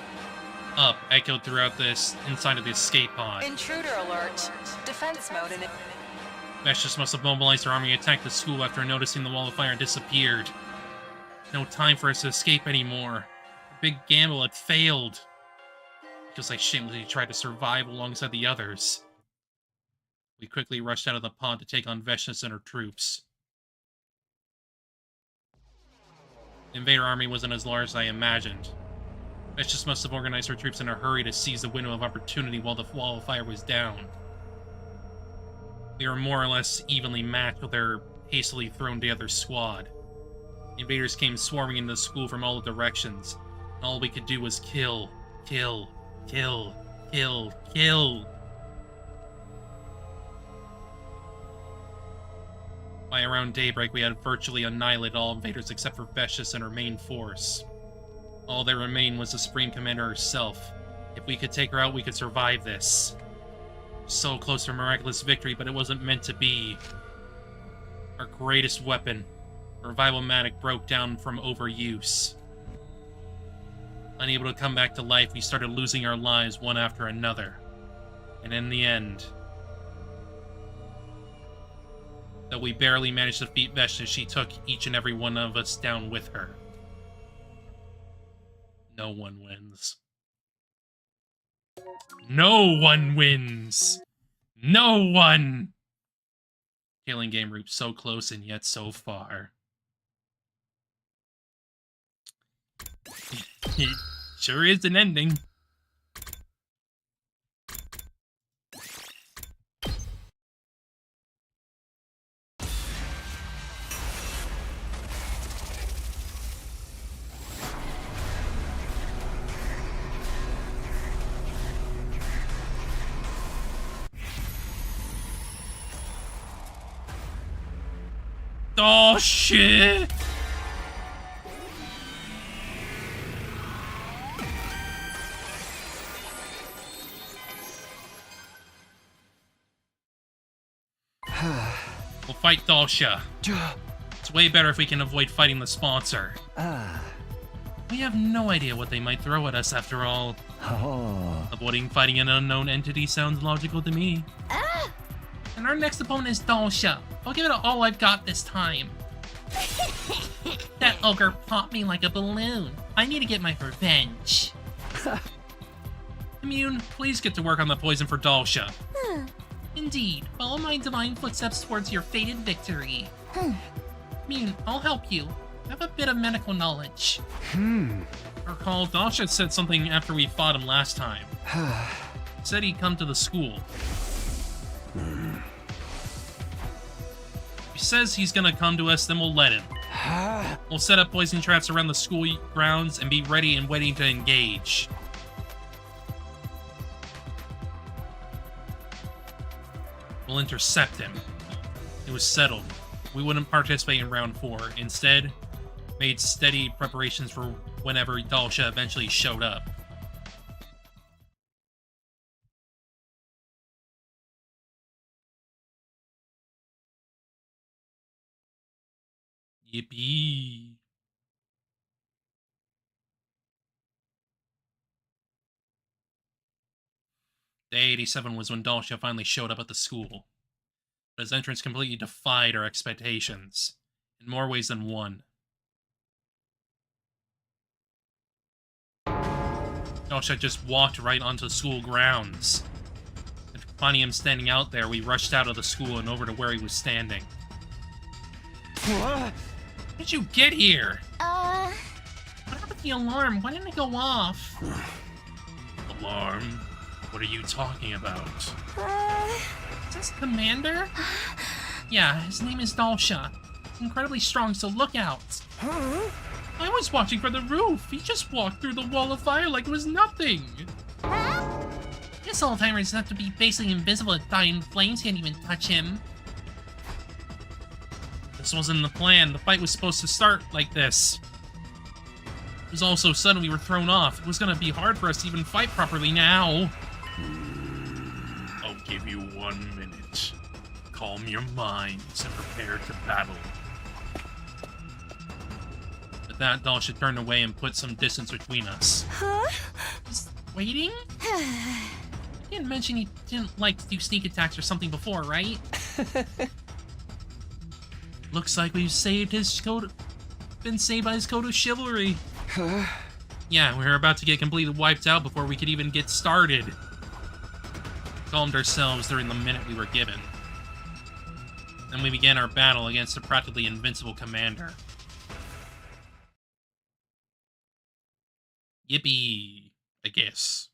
up echoed throughout this inside of the escape pod. Intruder alert. Defense mode in it. Vestius must have mobilized their army and attacked the school after noticing the wall of fire disappeared. No time for us to escape anymore. The big gamble had failed. Because I shamelessly tried to survive alongside the others. We quickly rushed out of the pod to take on Vestius and her troops. The invader army wasn't as large as I imagined. Vestius must have organized her troops in a hurry to seize the window of opportunity while the wall of fire was down. We were more or less evenly matched with their hastily thrown together squad. Invaders came swarming into the school from all directions. And all we could do was kill, kill, kill, kill, kill. By around daybreak, we had virtually annihilated all invaders except for Vecious and her main force. All that remained was the Supreme Commander herself. If we could take her out, we could survive this. So close to a miraculous victory, but it wasn't meant to be. Our greatest weapon, Revival-matic, broke down from overuse. Unable to come back to life, we started losing our lives one after another. And in the end, though we barely managed to defeat Vecious, she took each and every one of us down with her. No one wins. No one wins! No one! Killing game route so close and yet so far. It sure is an ending. Oh shit! We'll fight Dalsha. It's way better if we can avoid fighting the sponsor. We have no idea what they might throw at us after all. Avoiding fighting an unknown entity sounds logical to me. And our next opponent is Dalsha. I'll give it all I've got this time. That ogre popped me like a balloon. I need to get my revenge. Immune, please get to work on the poison for Dalsha. Indeed. Follow my divine footsteps towards your fated victory. Immune, I'll help you. I have a bit of medical knowledge. I recall Dalsha said something after we fought him last time. He said he'd come to the school. If he says he's gonna come to us, then we'll let him. We'll set up poison traps around the school grounds and be ready and waiting to engage. We'll intercept him. It was settled. We wouldn't participate in round 4. Instead, made steady preparations for whenever Dalsha eventually showed up. Yippee. Day 87 was when Dalsha finally showed up at the school. But his entrance completely defied our expectations, in more ways than one. Dalsha just walked right onto the school grounds. And finding him standing out there, we rushed out of the school and over to where he was standing. How did you get here? What happened to the alarm? Why didn't it go off? Alarm? What are you talking about? Is this Commander? Yeah, his name is Dalsha. He's incredibly strong, so look out. I was watching from the roof. He just walked through the wall of fire like it was nothing. This old-timers have to be basically invisible if dying flames can't even touch him. This wasn't the plan. The fight was supposed to start like this. It was all so sudden we were thrown off. It was gonna be hard for us to even fight properly now. I'll give you 1 minute. Calm your minds and prepare to battle. With that, Dalsha turned away and put some distance between us. Just waiting? You didn't mention he didn't like to do sneak attacks or something before, right? Looks like we've saved his code. Been saved by his code of chivalry. Yeah, we were about to get completely wiped out before we could even get started. Calmed ourselves during the minute we were given. Then we began our battle against a practically invincible commander. Yippee, I guess.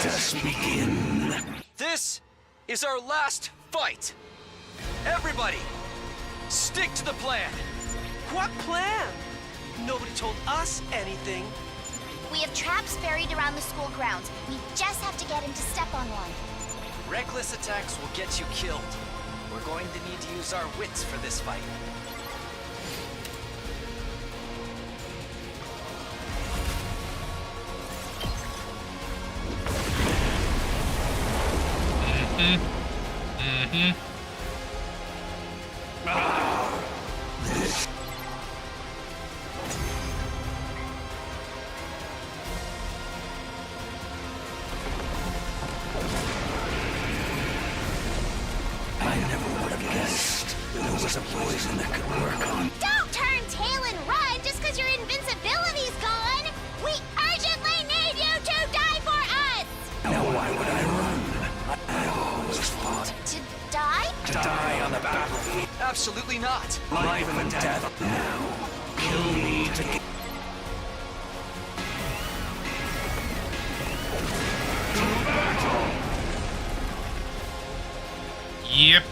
Let us begin. This is our last fight. Everybody, stick to the plan. What plan? Nobody told us anything. We have traps buried around the school grounds. We just have to get him to step on one. Reckless attacks will get you killed. We're going to need to use our wits for this fight. I never would have guessed there was a poison that could work on. Don't turn tail and run just because your invincibility's gone! We urgently need you to die for us! Now why would I run? I always fought To die? to die on the battlefield. Absolutely not. Life and death. Now, kill me to get. Yep.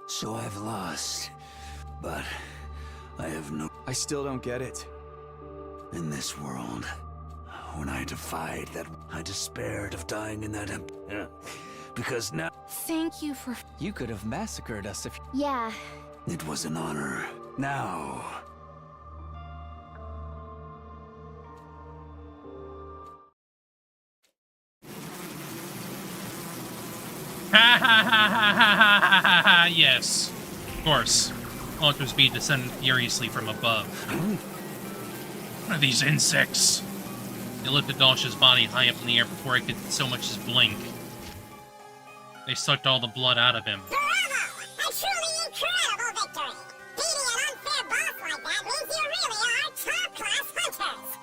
So I've lost, but I have no. I still don't get it. In this world, when I defied that, I despaired of dying in that because now Thank you for... You could have massacred us if... Yeah. it was an honor. Now, Ha ha ha ha ha ha ha ha! Yes, of course. Ultra speed descended furiously from above. What are these insects? They lifted Dolsh's body high up in the air before I could so much as blink. They sucked all the blood out of him. Bravo! A truly incredible victory! Beating an unfair boss like that means you really are top-class hunters!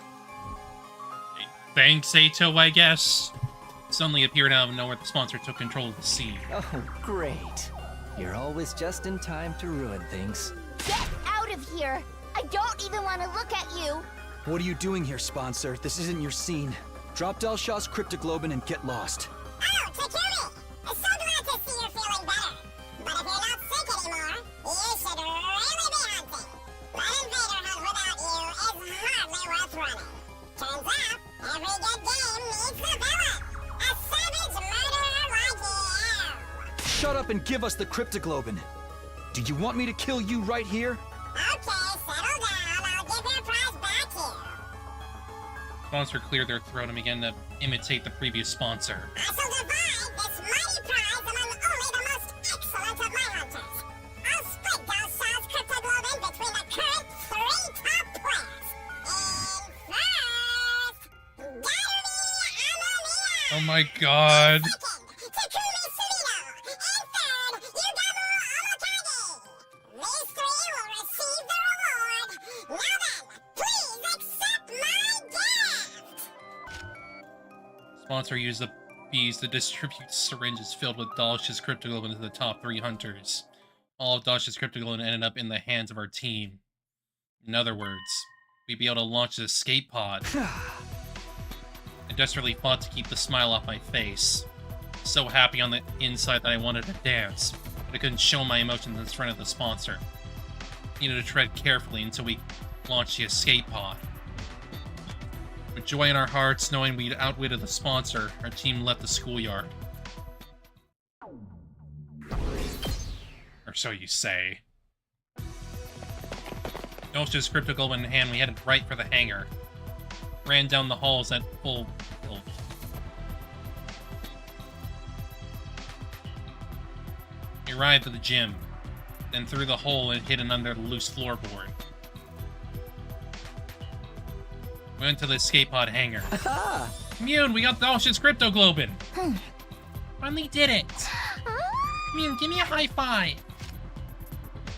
Thanks, Ato, I guess. Suddenly appeared out of nowhere, the sponsor took control of the scene. Oh, great. You're always just in time to ruin things. Get out of here! I don't even want to look at you! What are you doing here, sponsor? This isn't your scene. Drop Delshaw's cryptoglobin and get lost. Oh, Takumi! I'm so glad to see you're feeling better. But if you're not sick anymore, you should really be hunting. An invader hunt without you is hardly worth running. Turns out, every good game needs a villain. A savage murderer like you. Shut up and give us the cryptoglobin. Do you want me to kill you right here? Okay, settle down. I'll give your prize back here. Sponsor cleared their throat and began to imitate the previous sponsor. I shall divide this mighty prize among only the most excellent of my hunters. I'll split Delshaw's cryptoglobin between the current 3 top players. In first, Gary Amamiya. Oh my god. Second, Takumi Surino. And third, Yugamu Omotani. These 3 will receive the reward. Now then, please accept my gift. Sponsor used the bees to distribute syringes filled with Dolsh's cryptoglobin to the top 3 hunters. All of Dolsh's cryptoglobin ended up in the hands of our team. In other words, we'd be able to launch the escape pod. I desperately fought to keep the smile off my face. So happy on the inside that I wanted to dance, but I couldn't show my emotions in front of the sponsor. Needed to tread carefully until we launched the escape pod. With joy in our hearts, knowing we'd outwitted the sponsor, our team left the schoolyard. Or so you say. Dolsh's cryptoglobin in hand, we headed right for the hangar. Ran down the halls at full tilt. We arrived at the gym, then through the hole and hidden under the loose floorboard. We went to the escape pod hangar. Mune, we got Dolsh's cryptoglobin! Finally did it! Mune, give me a high five!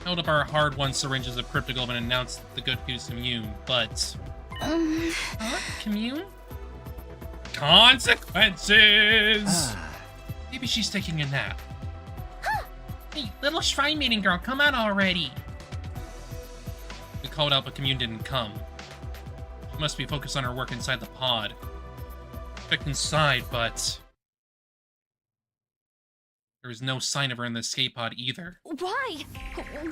held up our hard-won syringes of cryptoglobin and announced the good news commune, but... Commune? Consequences! Maybe she's taking a nap. Hey, little shrine maiden girl, come out already! We called out, but commune didn't come. She must be focused on her work inside the pod. Checked inside, but... there was no sign of her in the escape pod either. Why?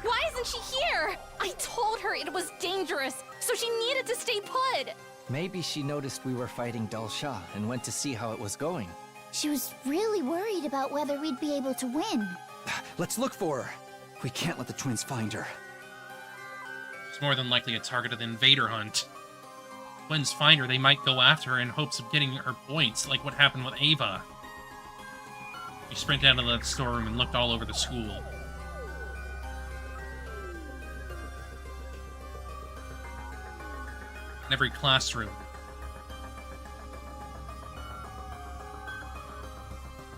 Why isn't she here? I told her it was dangerous, so she needed to stay put. Maybe she noticed we were fighting Dal Shah and went to see how it was going. She was really worried about whether we'd be able to win. Let's look for her. We can't let the twins find her. She's more than likely a target of the invader hunt. Twins find her, they might go after her in hopes of getting her points, like what happened with Ava. We sprinted out of the storeroom and looked all over the school. In every classroom.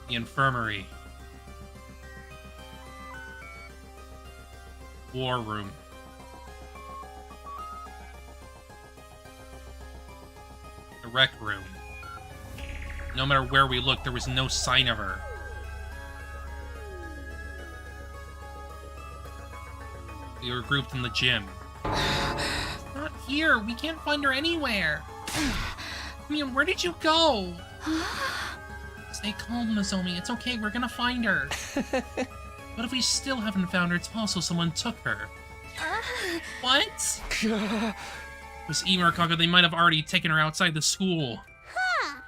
The infirmary. War room. The rec room. No matter where we looked, there was no sign of her. We were grouped in the gym. Not here. We can't find her anywhere. I mean, where did you go? Stay calm, Nozomi. It's okay. We're gonna find her. But if we still haven't found her, it's possible someone took her. What? Was Ema or Kaga, they might have already taken her outside the school. Huh.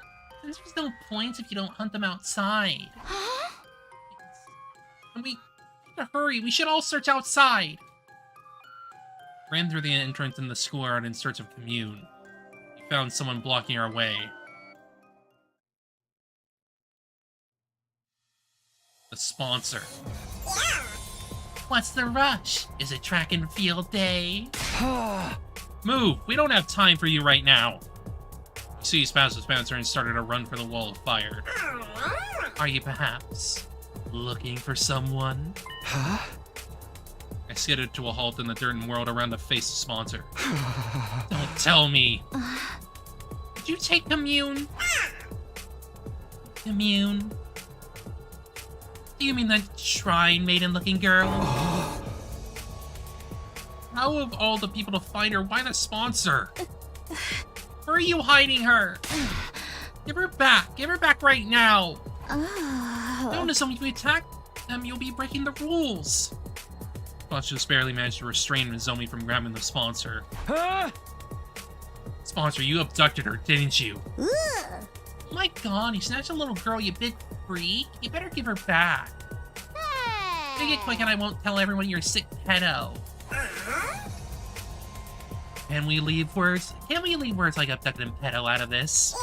There's no point if you don't hunt them outside. And we need to hurry. We should all search outside. Ran through the entrance in the schoolyard in search of commune. We found someone blocking our way. The sponsor. What's the rush? Is it track and field day? Move! We don't have time for you right now! You see, Spaz the Spencer and started a run for the wall of fire. Are you perhaps looking for someone? Huh? I skidded to a halt in the dirt and whirled around to face the sponsor. Don't tell me! Did you take commune? Commune? Do you mean that shrine maiden looking girl? How of all the people to find her, why the sponsor? Where are you hiding her? Give her back! Give her back right now! No, Nozomi, if you attack them, you'll be breaking the rules! Sponsor just barely managed to restrain Nozomi from grabbing the sponsor. Sponsor, you abducted her, didn't you? Ugh. My god, you snatched a little girl, you big freak. You better give her back. Hey. Make it quick and I won't tell everyone you're a sick pedo. Can we leave words like abducted and pedo out of this?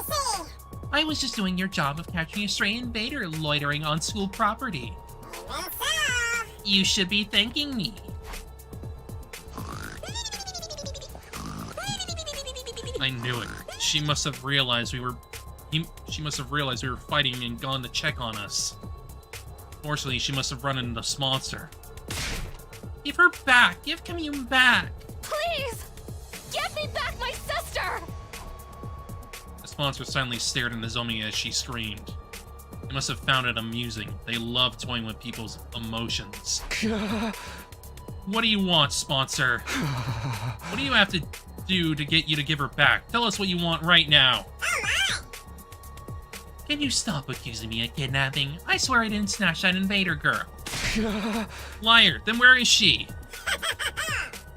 I was just doing your job of catching a stray invader loitering on school property. You should be thanking me. I knew it. She must have realized we were fighting and gone to check on us. Fortunately, she must have run into the sponsor. Give her back! Give commune back! Please! Give me back my sister! The sponsor silently stared at Nozomi as she screamed. They must have found it amusing. They love toying with people's emotions. What do you want, sponsor? What do you have to do to get you to give her back? Tell us what you want right now. Can you stop accusing me of kidnapping? I swear I didn't snatch that invader girl. Liar, then where is she?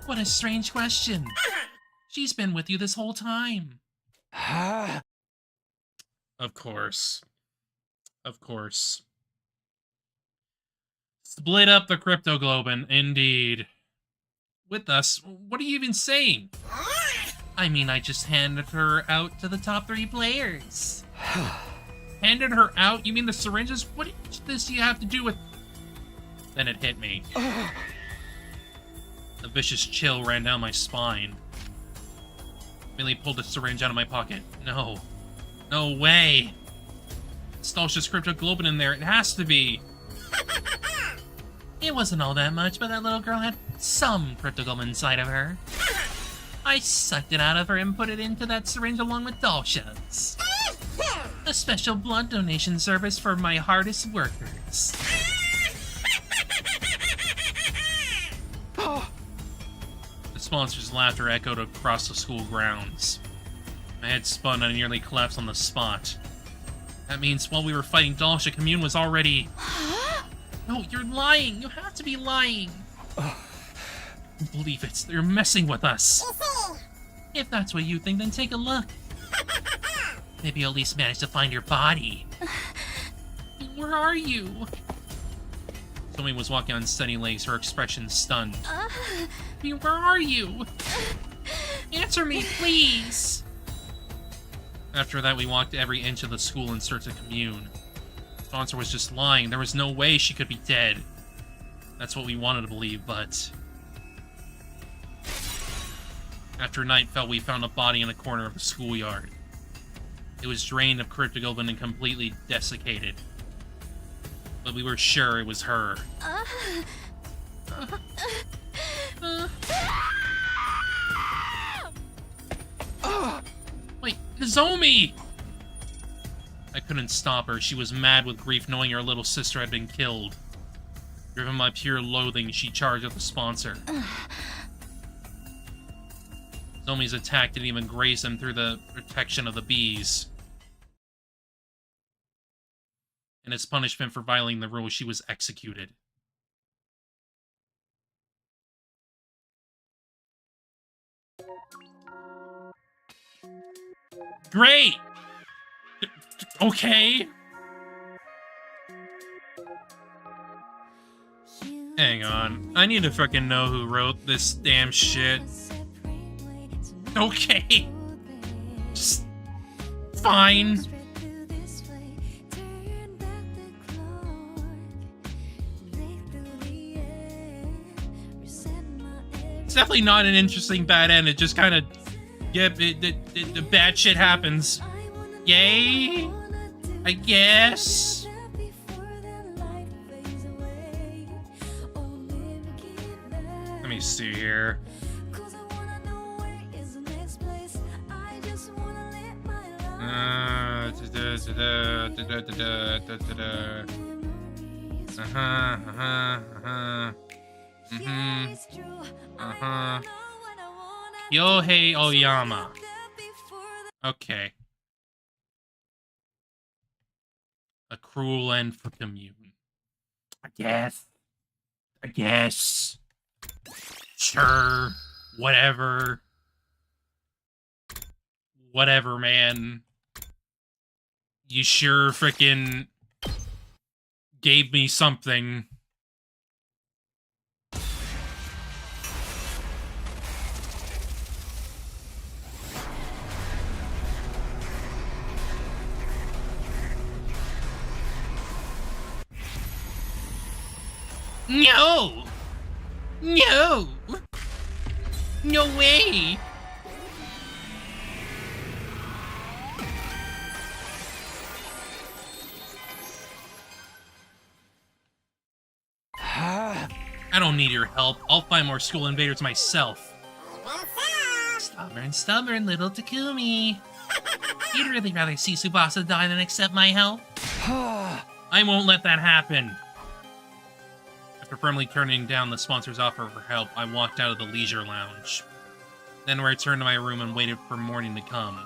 What a strange question. She's been with you this whole time. Of course. Of course. Split up the cryptoglobin, indeed. With us? What are you even saying? I mean, I just handed her out to the top 3 players. Handed her out? You mean the syringes? What does you have to do with... Then it hit me. A vicious chill ran down my spine. Millie pulled the syringe out of my pocket. No. No way. Stalsh's cryptoglobin in there. It has to be. It wasn't all that much, but that little girl had some cryptogum inside of her. I sucked it out of her and put it into that syringe along with Dalsha's. A special blood donation service for my hardest workers. The sponsor's laughter echoed across the school grounds. My head spun and I nearly collapsed on the spot. That means while we were fighting Dalsha, Commune was already... No, you're lying! You have to be lying! Believe it, they're messing with us! If that's what you think, then take a look. Maybe you'll at least manage to find your body. Where are you? Zomi was walking on steady legs, her expression stunned. Where are you? Answer me, please! After that, we walked every inch of the school in search of Commune. The sponsor was just lying. There was no way she could be dead. That's what we wanted to believe, but... After night fell, we found a body in a corner of the schoolyard. It was drained of cryptoglobin and completely desiccated. But we were sure it was her. Wait, Nozomi! I couldn't stop her. She was mad with grief knowing her little sister had been killed. Driven by pure loathing, she charged at the sponsor. Zomi's attack didn't even graze him through the protection of the bees. And as punishment for violating the rules, she was executed. Great! Okay. Hang on. I need to fucking know who wrote this damn shit. Okay. Just... fine. It's definitely not an interesting bad end. It just kind of... Yep, the bad shit happens. Yay? I guess. Let me see here. Yohei Oyama. Okay. A cruel end for Commune. I guess. Sure. Whatever. Whatever, man. You sure frickin' gave me something. No! No! No way! I don't need your help. I'll find more school invaders myself. Stubborn little Takumi. You'd really rather see Tsubasa die than accept my help? I won't let that happen. After firmly turning down the sponsor's offer for help, I walked out of the leisure lounge. Then I returned to my room and waited for morning to come.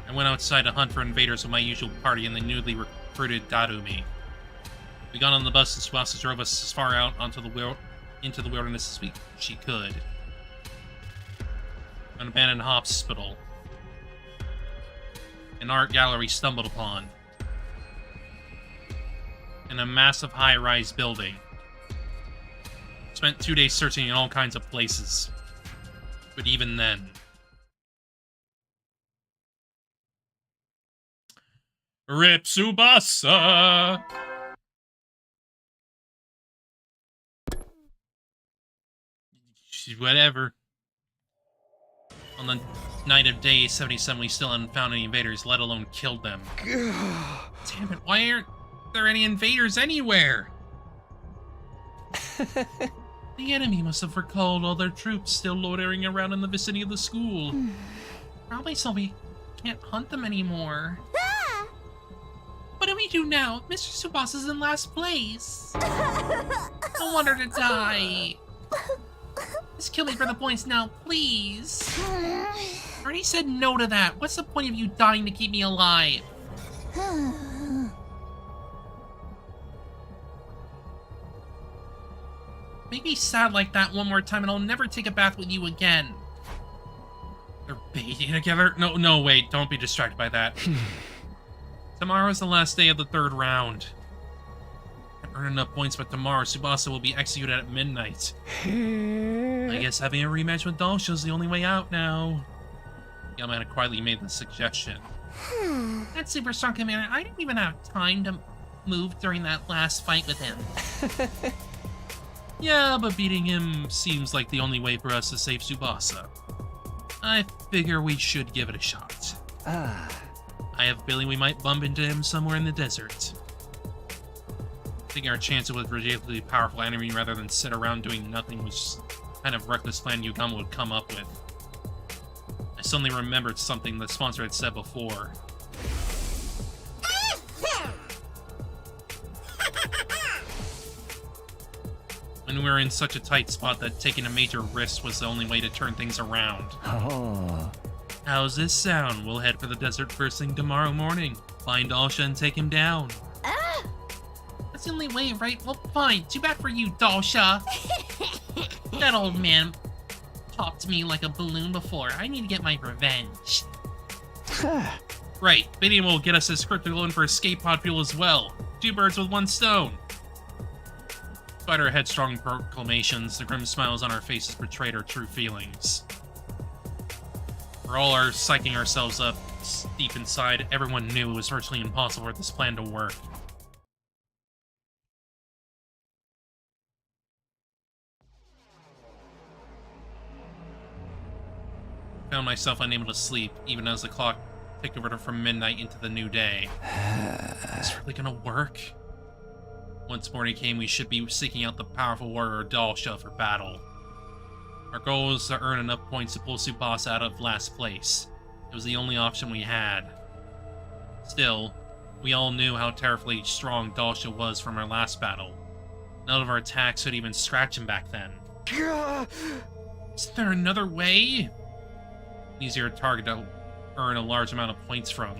I went outside to hunt for invaders with my usual party and the newly recruited Darumi. We got on the bus and Tsubasa drove us as far out into the wilderness as she could. An abandoned hospital. An art gallery stumbled upon. And a massive high-rise building. Spent 2 days searching in all kinds of places. But even then... RIP Tsubasa! Whatever. On the night of day 77, we still hadn't found any invaders, let alone killed them. Damn it, why aren't there are any invaders anywhere. The enemy must have recalled all their troops still loitering around in the vicinity of the school. Probably so we can't hunt them anymore. Ah! What do we do now? Mr. Tsubasa's in last place. I don't want her to die. Just kill me for the points now, please. I already said no to that. What's the point of you dying to keep me alive? Make me sad like that one more time and I'll never take a bath with you again. They're bathing together? No, wait, don't be distracted by that. Tomorrow's the last day of the 3rd round. I earned enough points, but tomorrow Tsubasa will be executed at midnight. I guess having a rematch with Dalsha's the only way out now. Yama had quietly made the suggestion. That super strong commander, I didn't even have time to move during that last fight with him. Yeah, but beating him seems like the only way for us to save Tsubasa. I figure we should give it a shot. I have a feeling we might bump into him somewhere in the desert. Taking our chances with a ridiculously powerful enemy rather than sit around doing nothing was the kind of reckless plan Yugama would come up with. I suddenly remembered something the sponsor had said before. When we were in such a tight spot that taking a major risk was the only way to turn things around. Oh. How's this sound? We'll head for the desert first thing tomorrow morning. Find Dalsha and take him down. That's the only way, right? Well, fine. Too bad for you, Dalsha. That old man popped me like a balloon before. I need to get my revenge. Right, beating him will get us his cryptic loan for escape pod fuel as well. 2 birds with 1 stone. Despite our headstrong proclamations, the grim smiles on our faces betrayed our true feelings. For all our psyching ourselves up deep inside, everyone knew it was virtually impossible for this plan to work. I found myself unable to sleep, even as the clock ticked over from midnight into the new day. Is this really gonna work? Once morning came, we should be seeking out the powerful warrior Dalsha for battle. Our goal was to earn enough points to pull Tsubasa out of last place. It was the only option we had. Still, we all knew how terribly strong Dalsha was from our last battle. None of our attacks could even scratch him back then. Is there another way? An easier target to earn a large amount of points from.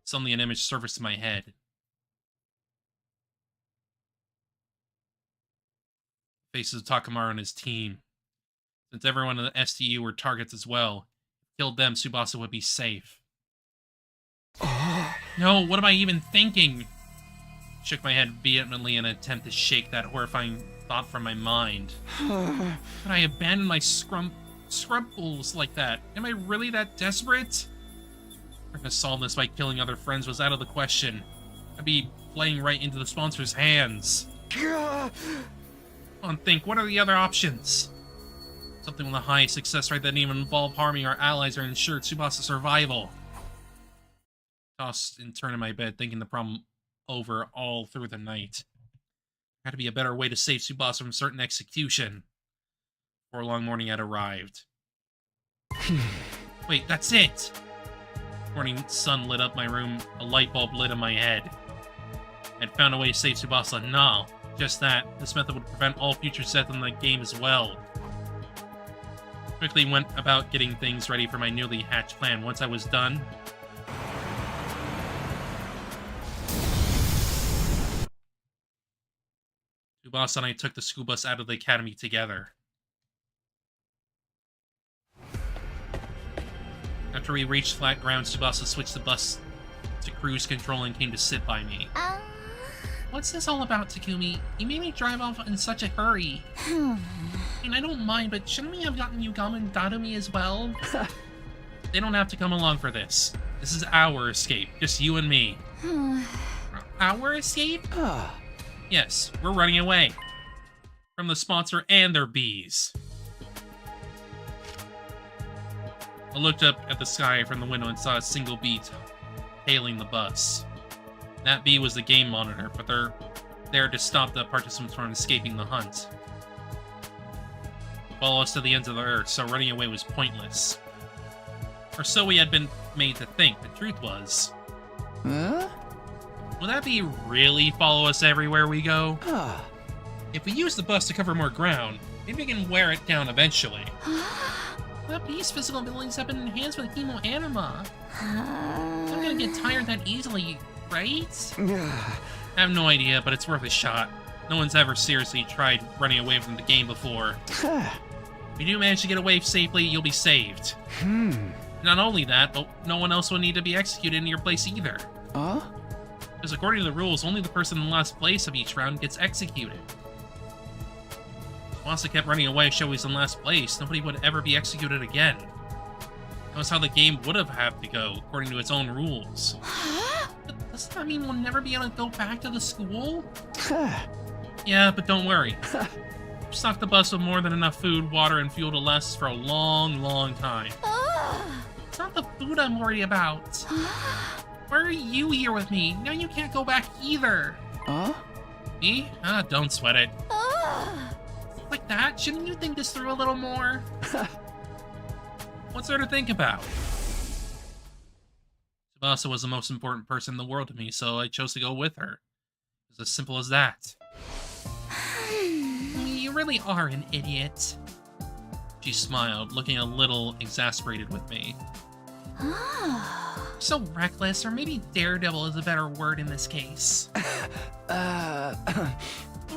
Suddenly an image surfaced in my head. Faces of Takamaru and his team. Since everyone in the STU were targets as well, if we killed them, Tsubasa would be safe. No, what am I even thinking? Shook my head vehemently in an attempt to shake that horrifying thought from my mind. Could I abandon my scruples like that? Am I really that desperate? Trying to solve this by killing other friends was out of the question. I'd be playing right into the sponsor's hands. Come on, think, what are the other options? Something with a high success rate that didn't even involve harming our allies or ensure Tsubasa's survival. Tossed and turned in my bed, thinking the problem over all through the night. There had to be a better way to save Tsubasa from certain execution. Before long morning had arrived. Wait, that's it! Morning sun lit up my room, a light bulb lit in my head. I'd found a way to save Tsubasa. No, just that. This method would prevent all future death in the game as well. Quickly went about getting things ready for my newly hatched plan. Once I was done, Tsubasa and I took the school bus out of the academy together. After we reached flat ground, Tsubasa switched the bus to cruise control and came to sit by me. What's this all about, Takumi? You made me drive off in such a hurry. And I don't mind, but shouldn't we have gotten Yugama and Dadumi as well? They don't have to come along for this. This is our escape, just you and me. Our escape? Yes, we're running away. From the sponsor and their bees. I looked up at the sky from the window and saw a single bee hailing the bus. That bee was the game monitor, but they're there to stop the participants from escaping the hunt. Follow us to the ends of the earth, so running away was pointless. Or so we had been made to think. The truth was... Huh? Will that bee really follow us everywhere we go? If we use the bus to cover more ground, maybe we can wear it down eventually. That bee's physical abilities have been enhanced with chemo anima. I'm gonna get tired that easily, right? I have no idea, but it's worth a shot. No one's ever seriously tried running away from the game before. If you do manage to get away safely, you'll be saved. Not only that, but no one else will need to be executed in your place either. Because according to the rules, only the person in last place of each round gets executed. If Wasa kept running away, so he's in last place, nobody would ever be executed again. That was how the game would have had to go, according to its own rules. But doesn't that mean we'll never be able to go back to the school? Yeah, but don't worry. Stock the bus with more than enough food, water, and fuel to last us for a long, long time. It's not the food I'm worried about. Why are you here with me? Now you can't go back either. Me? Don't sweat it. Like that? Shouldn't you think this through a little more? What's there to think about? Tsubasa was the most important person in the world to me, so I chose to go with her. It's as simple as that. You really are an idiot. She smiled, looking a little exasperated with me. So reckless, or maybe daredevil is a better word in this case. What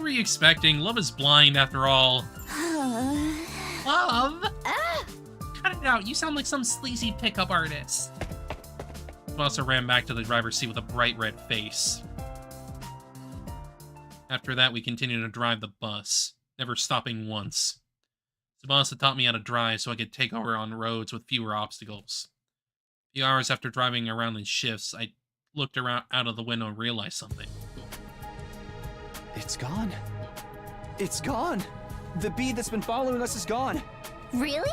were you expecting? Love is blind, after all. Love? Cut it out, you sound like some sleazy pickup artist. Tsubasa ran back to the driver's seat with a bright red face. After that, we continued to drive the bus, never stopping once. Tsubasa taught me how to drive so I could take over on roads with fewer obstacles. A few hours after driving around in shifts, I looked around out of the window and realized something. It's gone. It's gone. The bee that's been following us is gone. Really?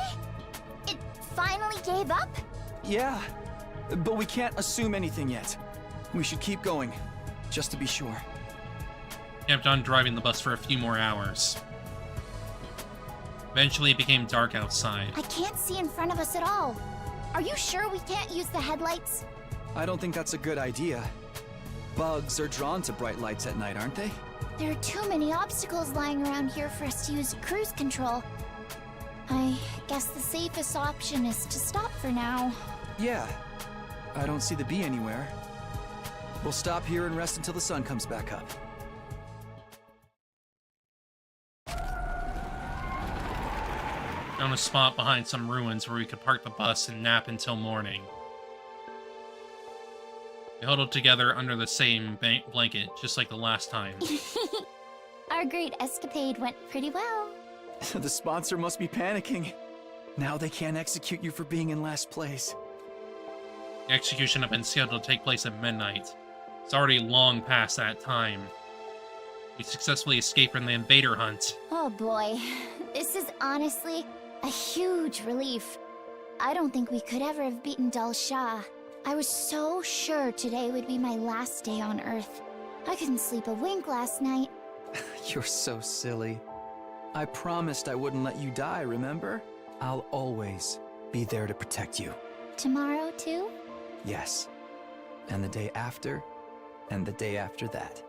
It finally gave up? Yeah, but we can't assume anything yet. We should keep going, just to be sure. I kept on driving the bus for a few more hours. Eventually, it became dark outside. I can't see in front of us at all. Are you sure we can't use the headlights? I don't think that's a good idea. Bugs are drawn to bright lights at night, aren't they? There are too many obstacles lying around here for us to use cruise control. I guess the safest option is to stop for now. Yeah. I don't see the bee anywhere. We'll stop here and rest until the sun comes back up. Found a spot behind some ruins where we could park the bus and nap until morning. We huddled together under the same blanket, just like the last time. Our great escapade went pretty well. The sponsor must be panicking. Now they can't execute you for being in last place. The execution had been scheduled to take place at midnight. It's already long past that time. We successfully escaped from the invader hunt. Oh boy, this is honestly a huge relief. I don't think we could ever have beaten Dal Shah. I was so sure today would be my last day on Earth. I couldn't sleep a wink last night. You're so silly. I promised I wouldn't let you die, remember? I'll always be there to protect you. Tomorrow too? Yes. And the day after, and the day after that.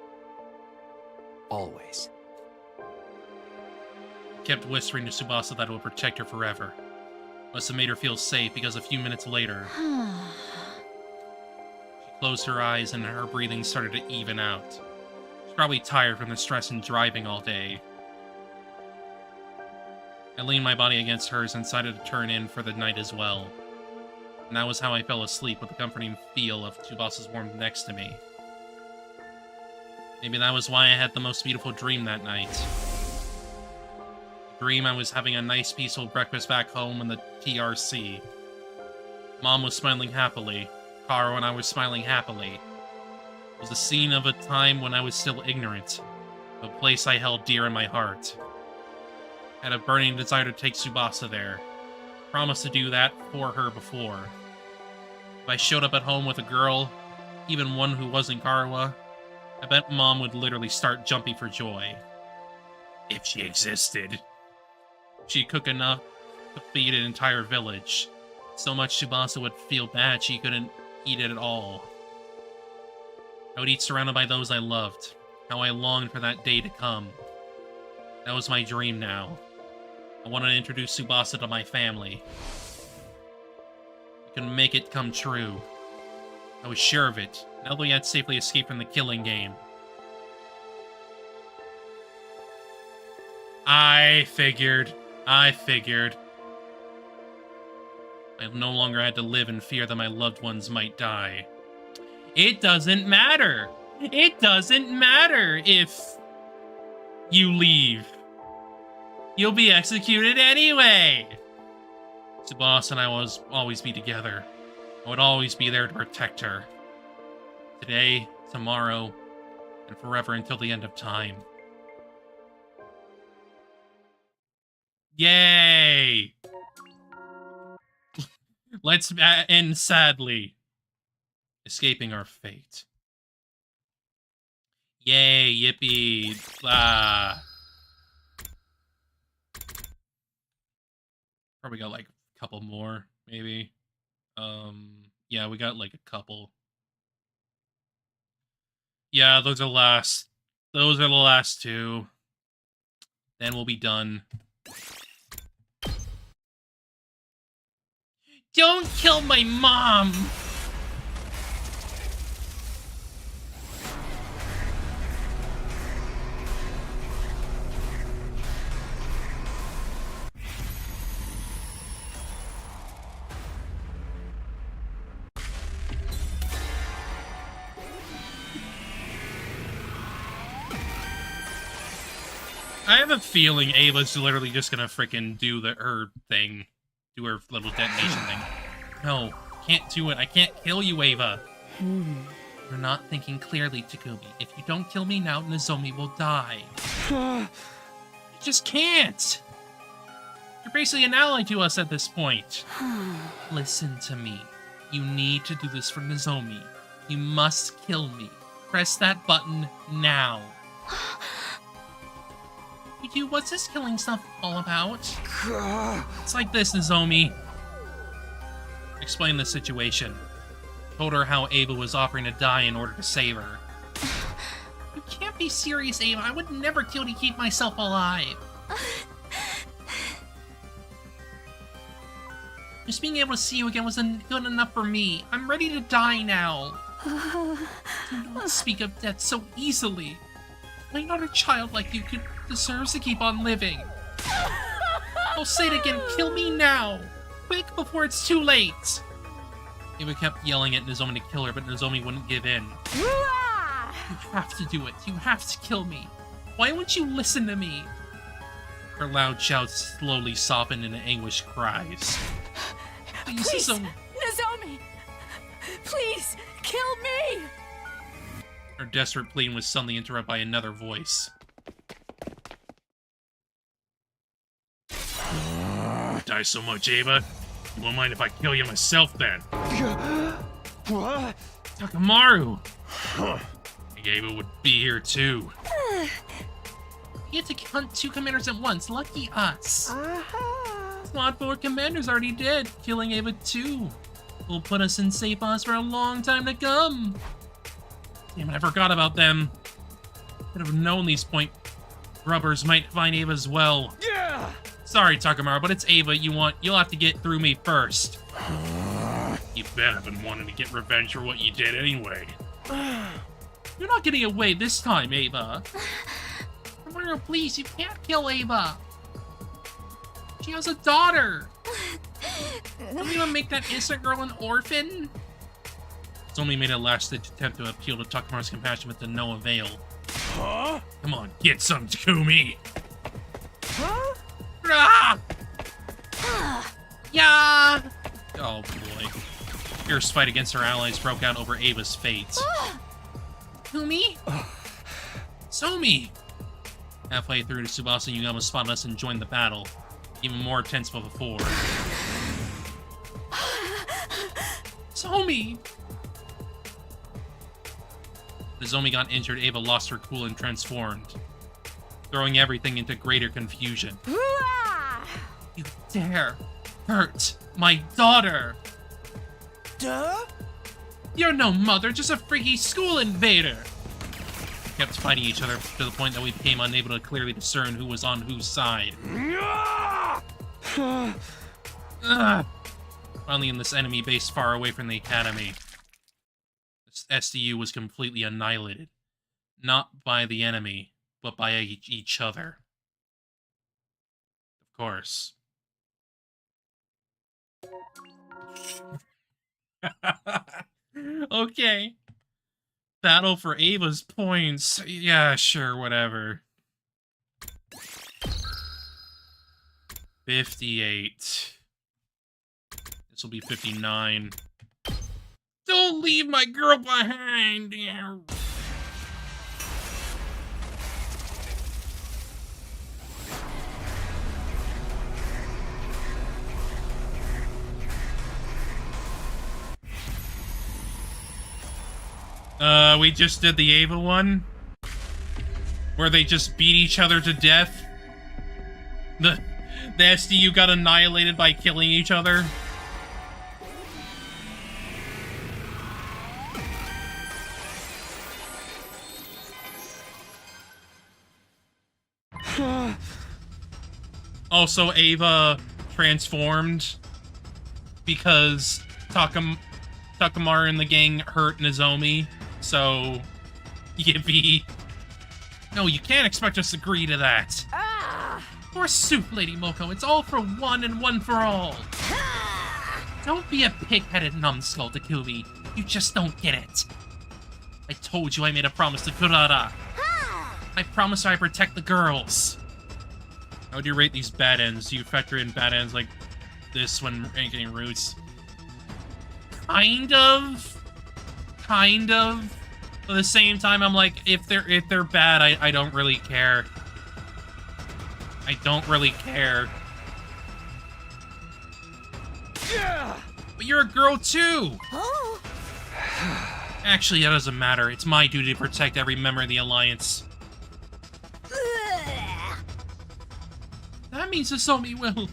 Always. Kept whispering to Tsubasa that it would protect her forever. Must have made her feel safe because a few minutes later, she closed her eyes and her breathing started to even out. She's probably tired from the stress and driving all day. I leaned my body against hers and decided to turn in for the night as well. And that was how I fell asleep, with the comforting feel of Tsubasa's warmth next to me. Maybe that was why I had the most beautiful dream that night. The dream I was having a nice peaceful breakfast back home in the TRC. Mom was smiling happily. Karo and I were smiling happily. It was the scene of a time when I was still ignorant, a place I held dear in my heart. I had a burning desire to take Tsubasa there. Promised to do that for her before. If I showed up at home with a girl, even one who wasn't Karwa, I bet Mom would literally start jumping for joy. If she existed. She'd cook enough to feed an entire village. So much Tsubasa would feel bad she couldn't eat it at all. I would eat surrounded by those I loved. How I longed for that day to come. That was my dream now. I wanted to introduce Tsubasa to my family. I could make it come true. I was sure of it, now that we had safely escaped from the killing game. I figured. I no longer had to live in fear that my loved ones might die. It doesn't matter! It doesn't matter if you leave. You'll be executed anyway! Tsubasa and I will always be together. I would always be there to protect her. Today, tomorrow, and forever until the end of time. Yay! Let's end sadly. Escaping our fate. Yay, yippee, blah. Probably got like a couple more, maybe. Yeah, we got like a couple. Yeah, those are the last. Those are the last two. Then we'll be done. Don't kill my mom! I have a feeling Ava's literally just gonna freaking do her thing. Do her little detonation thing. No, can't do it. I can't kill you, Ava. You're not thinking clearly, Takumi. If you don't kill me now, Nozomi will die. You just can't. You're basically an ally to us at this point. Listen to me. You need to do this for Nozomi. You must kill me. Press that button now. Dude, what's this killing stuff all about? It's like this, Nozomi. Explain the situation. Told her how Ava was offering to die in order to save her. You can't be serious, Ava. I would never kill to keep myself alive. Just being able to see you again wasn't good enough for me. I'm ready to die now. Do not speak of death so easily. Why not a child like you deserves to keep on living? I'll say it again, kill me now! Quick, before it's too late! Ava kept yelling at Nozomi to kill her, but Nozomi wouldn't give in. You have to do it. You have to kill me. Why won't you listen to me? Her loud shouts slowly softened into anguished cries. Please, Nozomi! Please, kill me! Her desperate pleading was suddenly interrupted by another voice. Die so much, Ava. You won't mind if I kill you myself, then. What? Takamaru! I think Ava would be here, too. You had to hunt two commanders at once. Lucky us. Squad 4 commanders already dead. Killing Ava, too. Will put us in safe house for a long time to come. Damn it, I forgot about them. Could have known these point grubbers might find Ava as well. Yeah! Sorry, Takamaru, but it's Ava you'll have to get through me first. You bet I've been wanting to get revenge for what you did anyway. You're not getting away this time, Ava. Takamaru, please, you can't kill Ava. She has a daughter. Don't even make that innocent girl an orphan. Nozomi made a last-ditch attempt to appeal to Takamaru's compassion, but to no avail. Huh? Come on, get some, Takumi! Huh? Ah! Yeah! Oh boy. Fierce fight against her allies broke out over Ava's fate. Takumi? Nozomi! Halfway through, Tsubasa and Yugama spotted us and joined the battle. Even more tense than before. Nozomi! Nozomi got injured, Ava lost her cool and transformed, throwing everything into greater confusion. You dare hurt my daughter! Duh? You're no mother, just a freaky school invader! Kept fighting each other to the point that we became unable to clearly discern who was on whose side. Finally, in this enemy base far away from the academy, this SDU was completely annihilated. Not by the enemy, but by each other. Of course. Okay. Battle for Ava's points. Yeah, sure, whatever. 58. This will be 59. Don't leave my girl behind! We just did the Ava one, where they just beat each other to death. The SDU got annihilated by killing each other. Also, Ava transformed because Takamaru and the gang hurt Nozomi, so yippee. No, you can't expect us to agree to that. Poor soup, Lady Moko. It's all for one and one for all. Don't be a pig-headed numbskull, Takumi. You just don't get it. I told you I made a promise to Kurara. I promised I'd protect the girls. How would you rate these bad ends? Do you factor in bad ends like this when ranking routes? Kind of. But at the same time, I'm like, if they're bad, I don't really care. I don't really care. But you're a girl too! Actually, that doesn't matter. It's my duty to protect every member of the Alliance. That means Nozomi will.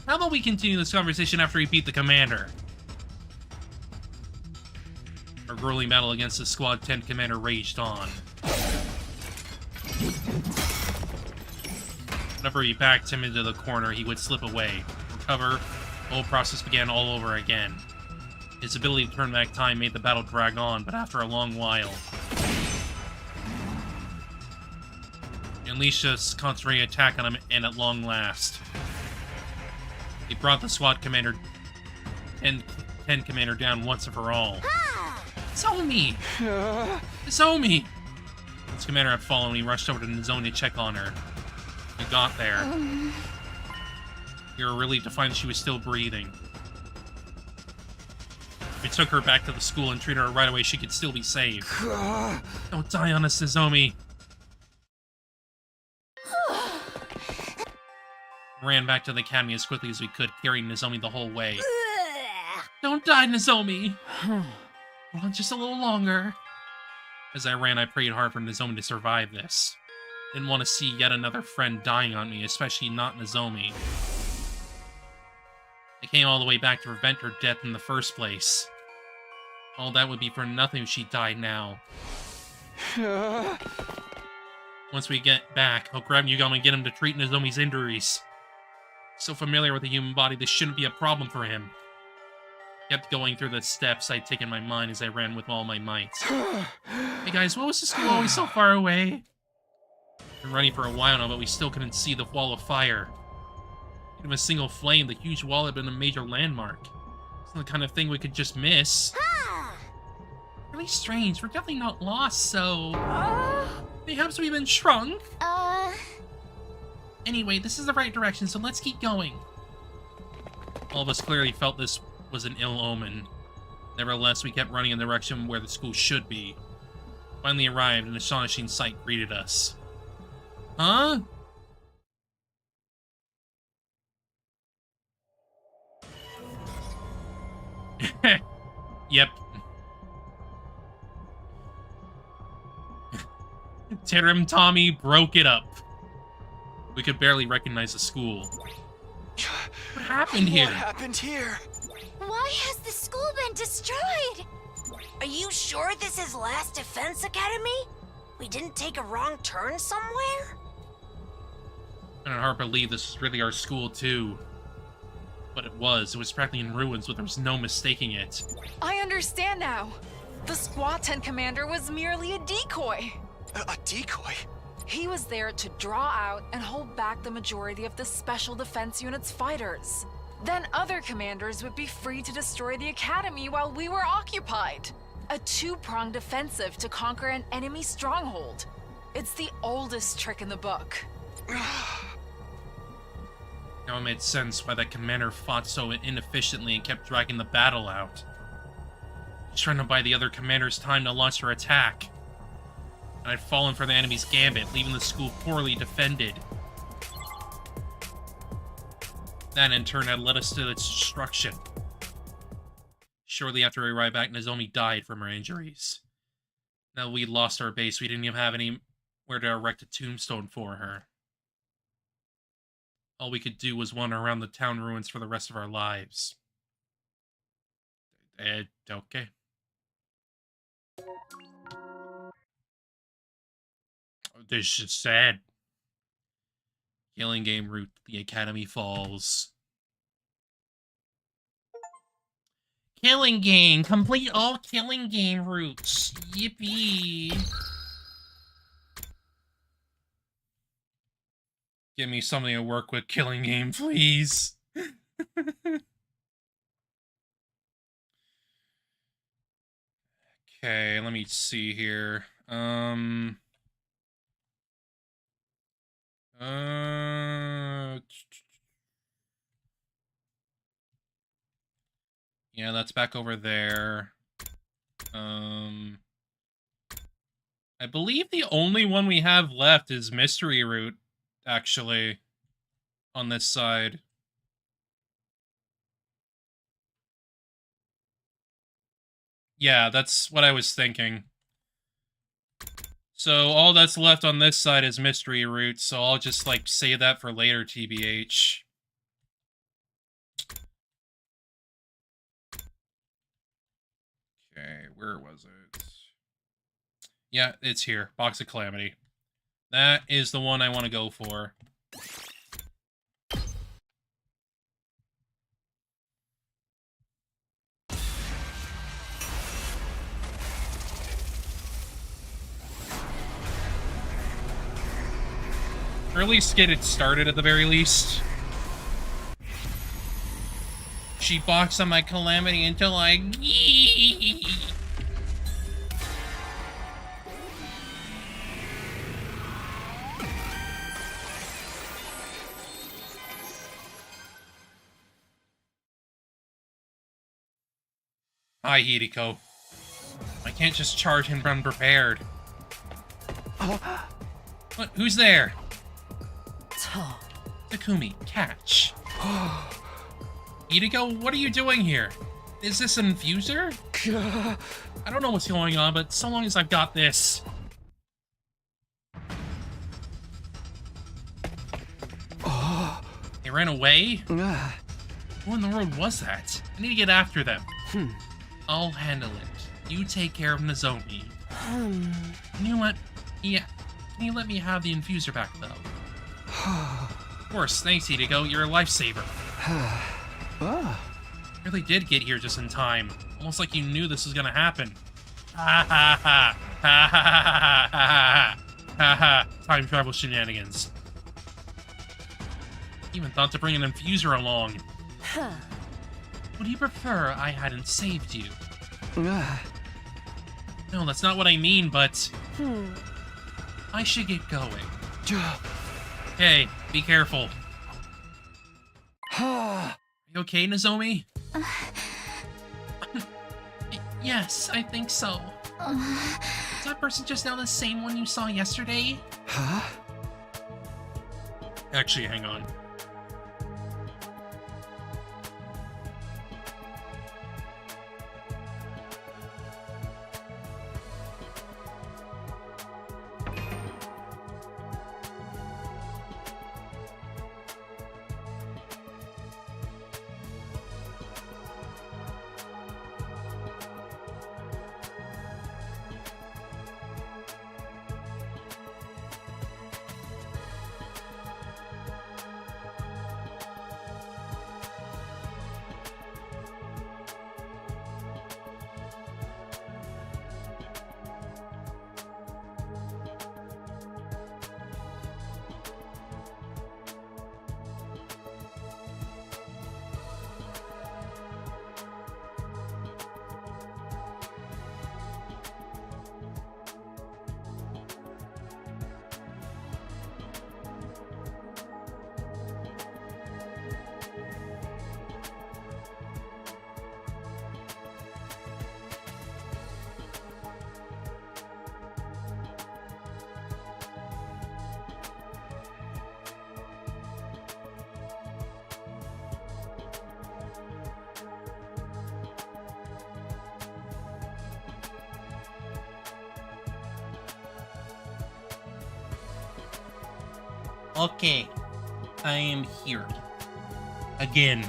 How about we continue this conversation after we beat the commander? Our grueling battle against the Squad 10 commander raged on. Whenever he backed him into the corner, he would slip away, recover. The whole process began all over again. His ability to turn back time made the battle drag on, but after a long while, he unleashed a concentrated attack on him, and at long last, he brought the Squad commander 10 commander down once and for all. Nozomi! Nozomi! His commander had fallen when he rushed over to Nozomi to check on her. He got there. We were relieved to find she was still breathing. We took her back to the school and treated her right away. She could still be saved. Don't die on us, Nozomi. Ran back to the academy as quickly as we could, carrying Nozomi the whole way. Don't die, Nozomi! Hold on just a little longer. As I ran, I prayed hard for Nozomi to survive this. Didn't want to see yet another friend dying on me, especially not Nozomi. I came all the way back to prevent her death in the first place. All that would be for nothing if she died now. Once we get back, I'll grab Yugami and get him to treat Nozomi's injuries. So familiar with the human body, this shouldn't be a problem for him. Kept going through the steps I'd taken in my mind as I ran with all my might. Hey guys, what was the school always so far away? Been running for a while now, but we still couldn't see the wall of fire. Even a single flame, the huge wall had been a major landmark. It's not the kind of thing we could just miss. Really strange. We're definitely not lost, so... Perhaps we've been shrunk? Anyway, this is the right direction, so let's keep going. All of us clearly felt this was an ill omen. Nevertheless, we kept running in the direction where the school should be. Finally arrived, an astonishing sight greeted us. Huh? Terum Tommy broke it up. We could barely recognize the school. What happened here? What happened here? Why has the school been destroyed? Are you sure this is Last Defense Academy? We didn't take a wrong turn somewhere? I don't hard believe this was really our school, too. But it was. It was practically in ruins, but there was no mistaking it. I understand now. The squat tent commander was merely a decoy. A decoy? He was there to draw out and hold back the majority of the Special Defense Unit's fighters. Then other commanders would be free to destroy the academy while we were occupied. A two-pronged offensive to conquer an enemy stronghold. It's the oldest trick in the book. Now it made sense why that commander fought so inefficiently and kept dragging the battle out. He's trying to buy the other commanders time to launch their attack. And I'd fallen for the enemy's gambit, leaving the school poorly defended. That in turn had led us to its destruction. Shortly after we arrived back, Nozomi died from her injuries. Now we lost our base, we didn't even have anywhere to erect a tombstone for her. All we could do was wander around the town ruins for the rest of our lives. Okay. This is sad. Killing game route, the academy falls. Killing game, complete all killing game routes. Yippee. Give me something to work with, killing game, please. Okay, let me see here. Yeah, that's back over there. I believe the only one we have left is Mystery Route, actually, on this side. Yeah, that's what I was thinking. So all that's left on this side is Mystery Route, so I'll just, like, save that for later, TBH. Okay, where was it? Yeah, it's here. Box of Calamity. That is the one I want to go for. Or at least get it started at the very least. She boxed on my Calamity until I... Hi, Hideko. I can't just charge him unprepared. What? Who's there? Takumi, catch. Hideko, what are you doing here? Is this an infuser? I don't know what's going on, but so long as I've got this. They ran away? Who in the world was that? I need to get after them. I'll handle it. You take care of Nozomi. Can you let me have the infuser back, though? Of course, thanks, Hideko. You're a lifesaver. You really did get here just in time. Almost like you knew this was gonna happen. Ha ha ha. Ha ha ha ha ha ha. Time travel shenanigans. Even thought to bring an infuser along. Would you prefer I hadn't saved you? No, that's not what I mean, but... I should get going. Hey, be careful. You okay, Nozomi? Yes, I think so. Is that person just now the same one you saw yesterday? Actually, hang on. Okay. I am here. Again.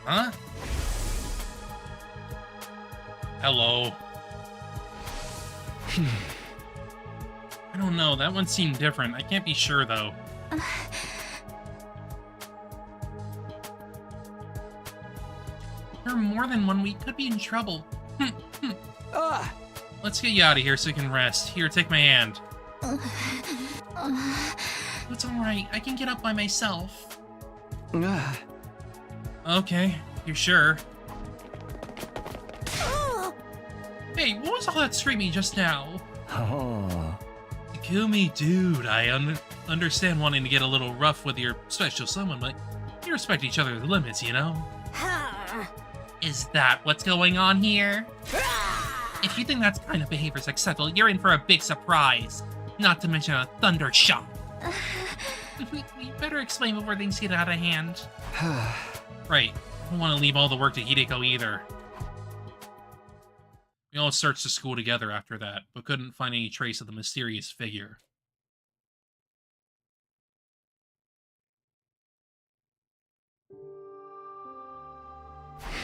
Huh? Hello. I don't know, that one seemed different. I can't be sure, though. For more than 1 week, could be in trouble. Let's get you out of here so you can rest. Here, take my hand. It's alright, I can get up by myself. Okay, you're sure. Hey, what was all that screaming just now? Oh. Takumi, dude, I understand wanting to get a little rough with your special someone, but you respect each other's limits, you know? Is that what's going on here? If you think that kind of behavior is acceptable, you're in for a big surprise. Not to mention a thunder shock. We better explain before things get out of hand. Right. I don't want to leave all the work to Hideko either. We all searched the school together after that, but couldn't find any trace of the mysterious figure.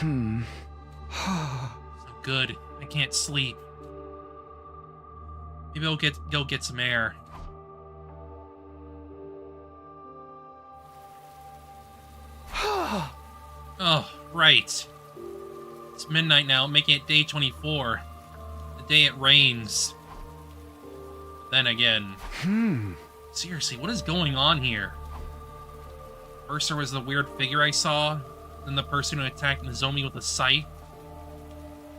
So good. I can't sleep. Maybe I'll go get some air. Oh, right. It's midnight now, making it day 24. The day it rains. Then again. Seriously, what is going on here? First there was the weird figure I saw, then the person who attacked Nozomi with a scythe.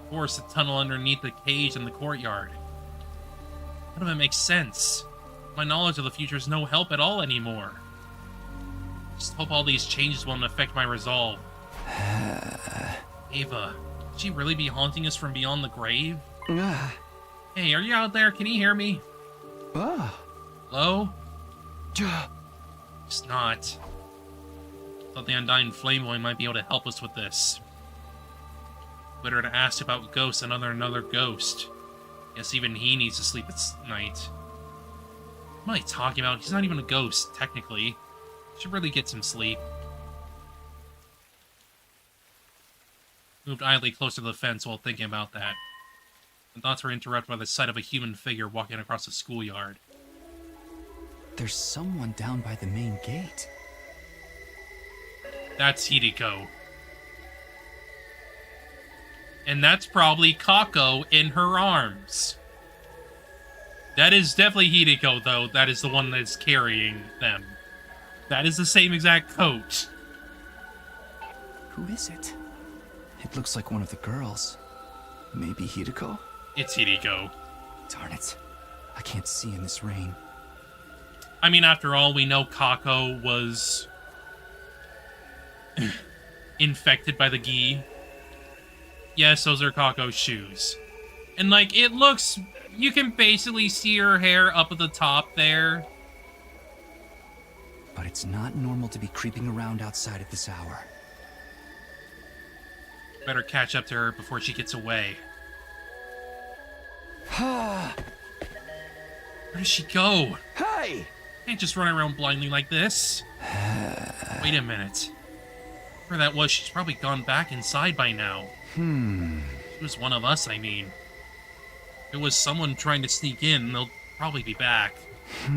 Of course, the tunnel underneath the cage in the courtyard. None of it makes sense. My knowledge of the future is no help at all anymore. Just hope all these changes won't affect my resolve. Ava, could she really be haunting us from beyond the grave? Hey, are you out there? Can you hear me? Hello? It's not. Thought the Undying Flame Boy might be able to help us with this. Better to ask about ghosts and another ghost. Guess even he needs to sleep at night. What am I talking about? He's not even a ghost, technically. Should really get some sleep. Moved idly closer to the fence while thinking about that. My thoughts were interrupted by the sight of a human figure walking across the schoolyard. There's someone down by the main gate. That's Hideko. And that's probably Kako in her arms. That is definitely Hideko, though. That is the one that's carrying them. That is the same exact coat. Who is it? It looks like one of the girls. Maybe Hideko? It's Hideko. Darn it. I can't see in this rain. I mean, after all, we know Kako was infected by the Gi. Yes, those are Kako's shoes. And, like, it looks... You can basically see her hair up at the top there. But it's not normal to be creeping around outside at this hour. Better catch up to her before she gets away. Where does she go? Hey! Can't just run around blindly like this. Wait a minute. Whoever that was, she's probably gone back inside by now. She was one of us, I mean. If it was someone trying to sneak in, they'll probably be back. I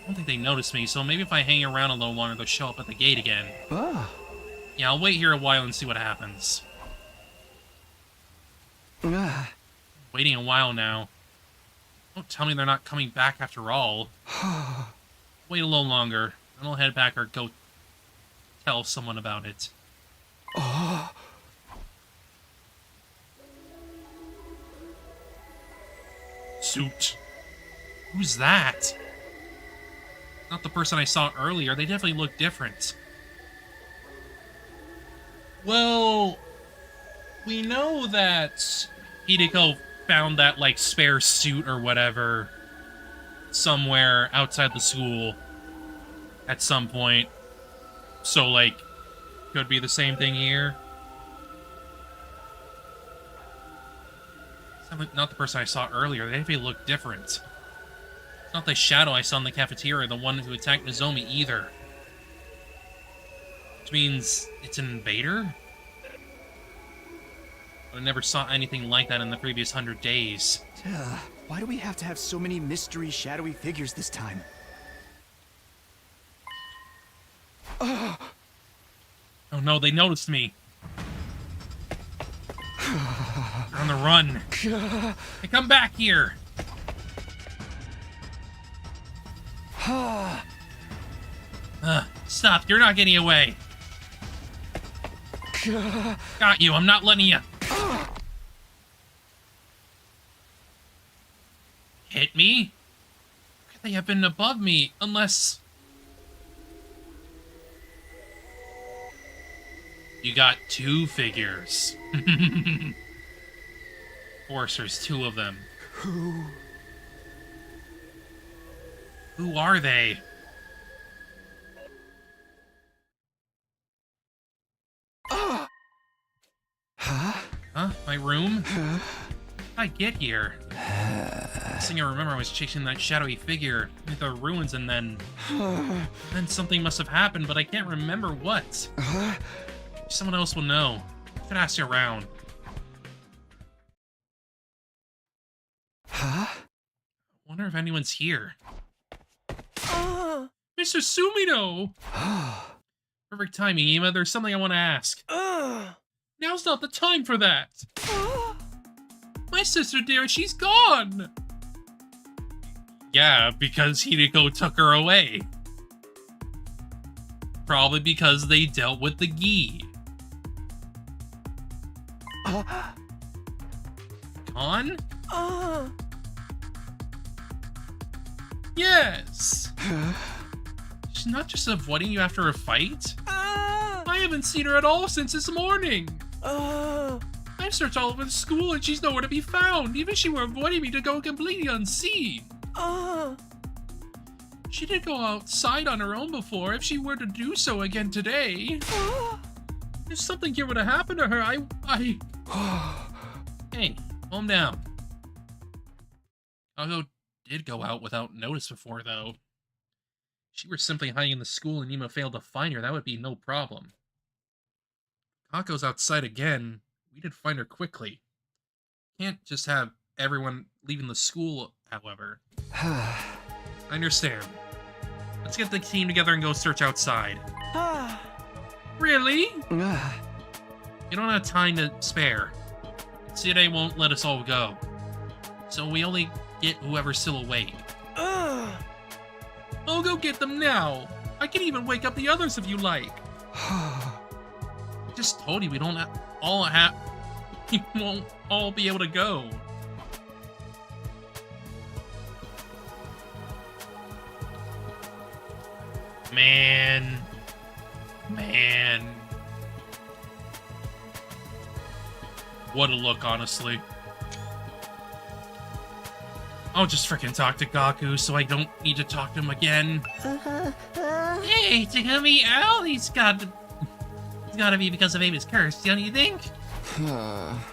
don't think they noticed me, so maybe if I hang around a little longer, they'll show up at the gate again. Yeah, I'll wait here a while and see what happens. Waiting a while now. Don't tell me they're not coming back after all. Wait a little longer, and I'll head back or go tell someone about it. Suit. Who's that? Not the person I saw earlier. They definitely look different. Well, we know that Hideko found that, like, spare suit or whatever somewhere outside the school at some point. So, like, could be the same thing here. Not the person I saw earlier. They look different. It's not the shadow I saw in the cafeteria, the one who attacked Nozomi either. Which means it's an invader? But I never saw anything like that in the previous 100 days. Why do we have to have so many mystery, shadowy figures this time? Oh no, they noticed me. They're on the run. Hey, come back here. Stop, you're not getting away. Got you, I'm not letting you. Hit me? Could they have been above me? Unless... You got two figures. Of course, there's two of them. Who are they? Huh? My room? How did I get here? Last thing I remember, I was chasing that shadowy figure with the ruins, and then something must have happened, but I can't remember what. Someone else will know. I should ask you around. I wonder if anyone's here. Mr. Sumino! Perfect timing, Ema. There's something I want to ask. Now's not the time for that. My sister, dear, she's gone. Yeah, because Hideko took her away. Probably because they dealt with the Gi. Gone? Yes. She's not just avoiding you after a fight. I haven't seen her at all since this morning. I've searched all over the school and she's nowhere to be found. Even if she were avoiding me to go completely unseen. She did go outside on her own before. If she were to do so again today, if something here would have happened to her, Hey, calm down. Kago did go out without notice before, though. If she were simply hiding in the school and Nemo failed to find her, that would be no problem. Kako's outside again. We did find her quickly. Can't just have everyone leaving the school, however. I understand. Let's get the team together and go search outside. Really? You don't have time to spare. Today won't let us all go. So we only get whoever's still awake. I'll go get them now. I can even wake up the others if you like. I just told you we don't we won't all be able to go. Man. What a look, honestly. I'll just freaking talk to Gaku so I don't need to talk to him again. Hey, Takumi, he's got to be because of Ava's curse, don't you think?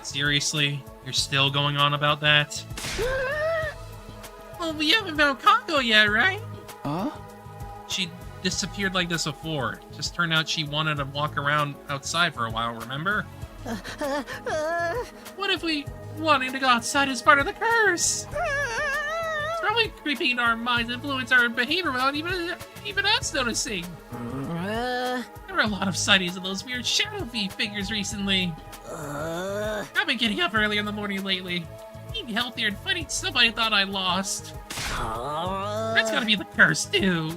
Seriously? You're still going on about that? Well, we haven't found Kako yet, right? She disappeared like this before. Just turned out she wanted to walk around outside for a while, remember? What if we wanting to go outside is part of the curse? It's probably creeping into our minds, influence our behavior without even us noticing. There were a lot of sightings of those weird shadow figures recently. I've been getting up early in the morning lately, eating healthier and finding stuff I thought I lost. That's gotta be the curse too.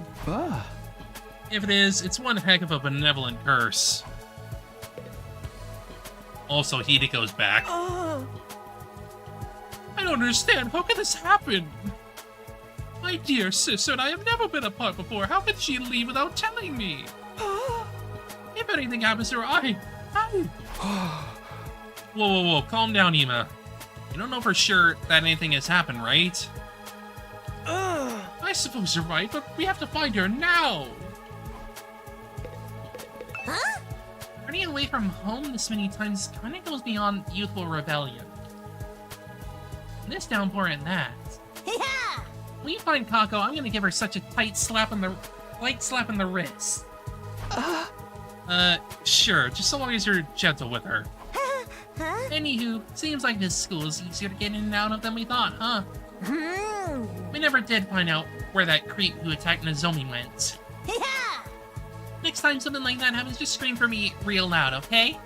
If it is, it's one heck of a benevolent curse. Also, Hideko's back. I don't understand. How could this happen? My dear sister and I have never been apart before. How could she leave without telling me? If anything happens to her, Whoa, calm down, Ema. You don't know for sure that anything has happened, right? I suppose you're right, but we have to find her now. Running away from home this many times kinda goes beyond youthful rebellion. This downpour and that. Yeah! When you find Kako, I'm gonna give her such a tight slap in the wrist. Sure, just so long as you're gentle with her. Huh? Anywho, seems like this school is easier to get in and out of than we thought, huh? We never did find out where that creep who attacked Nozomi went. Yeah! Next time something like that happens, just scream for me real loud, okay?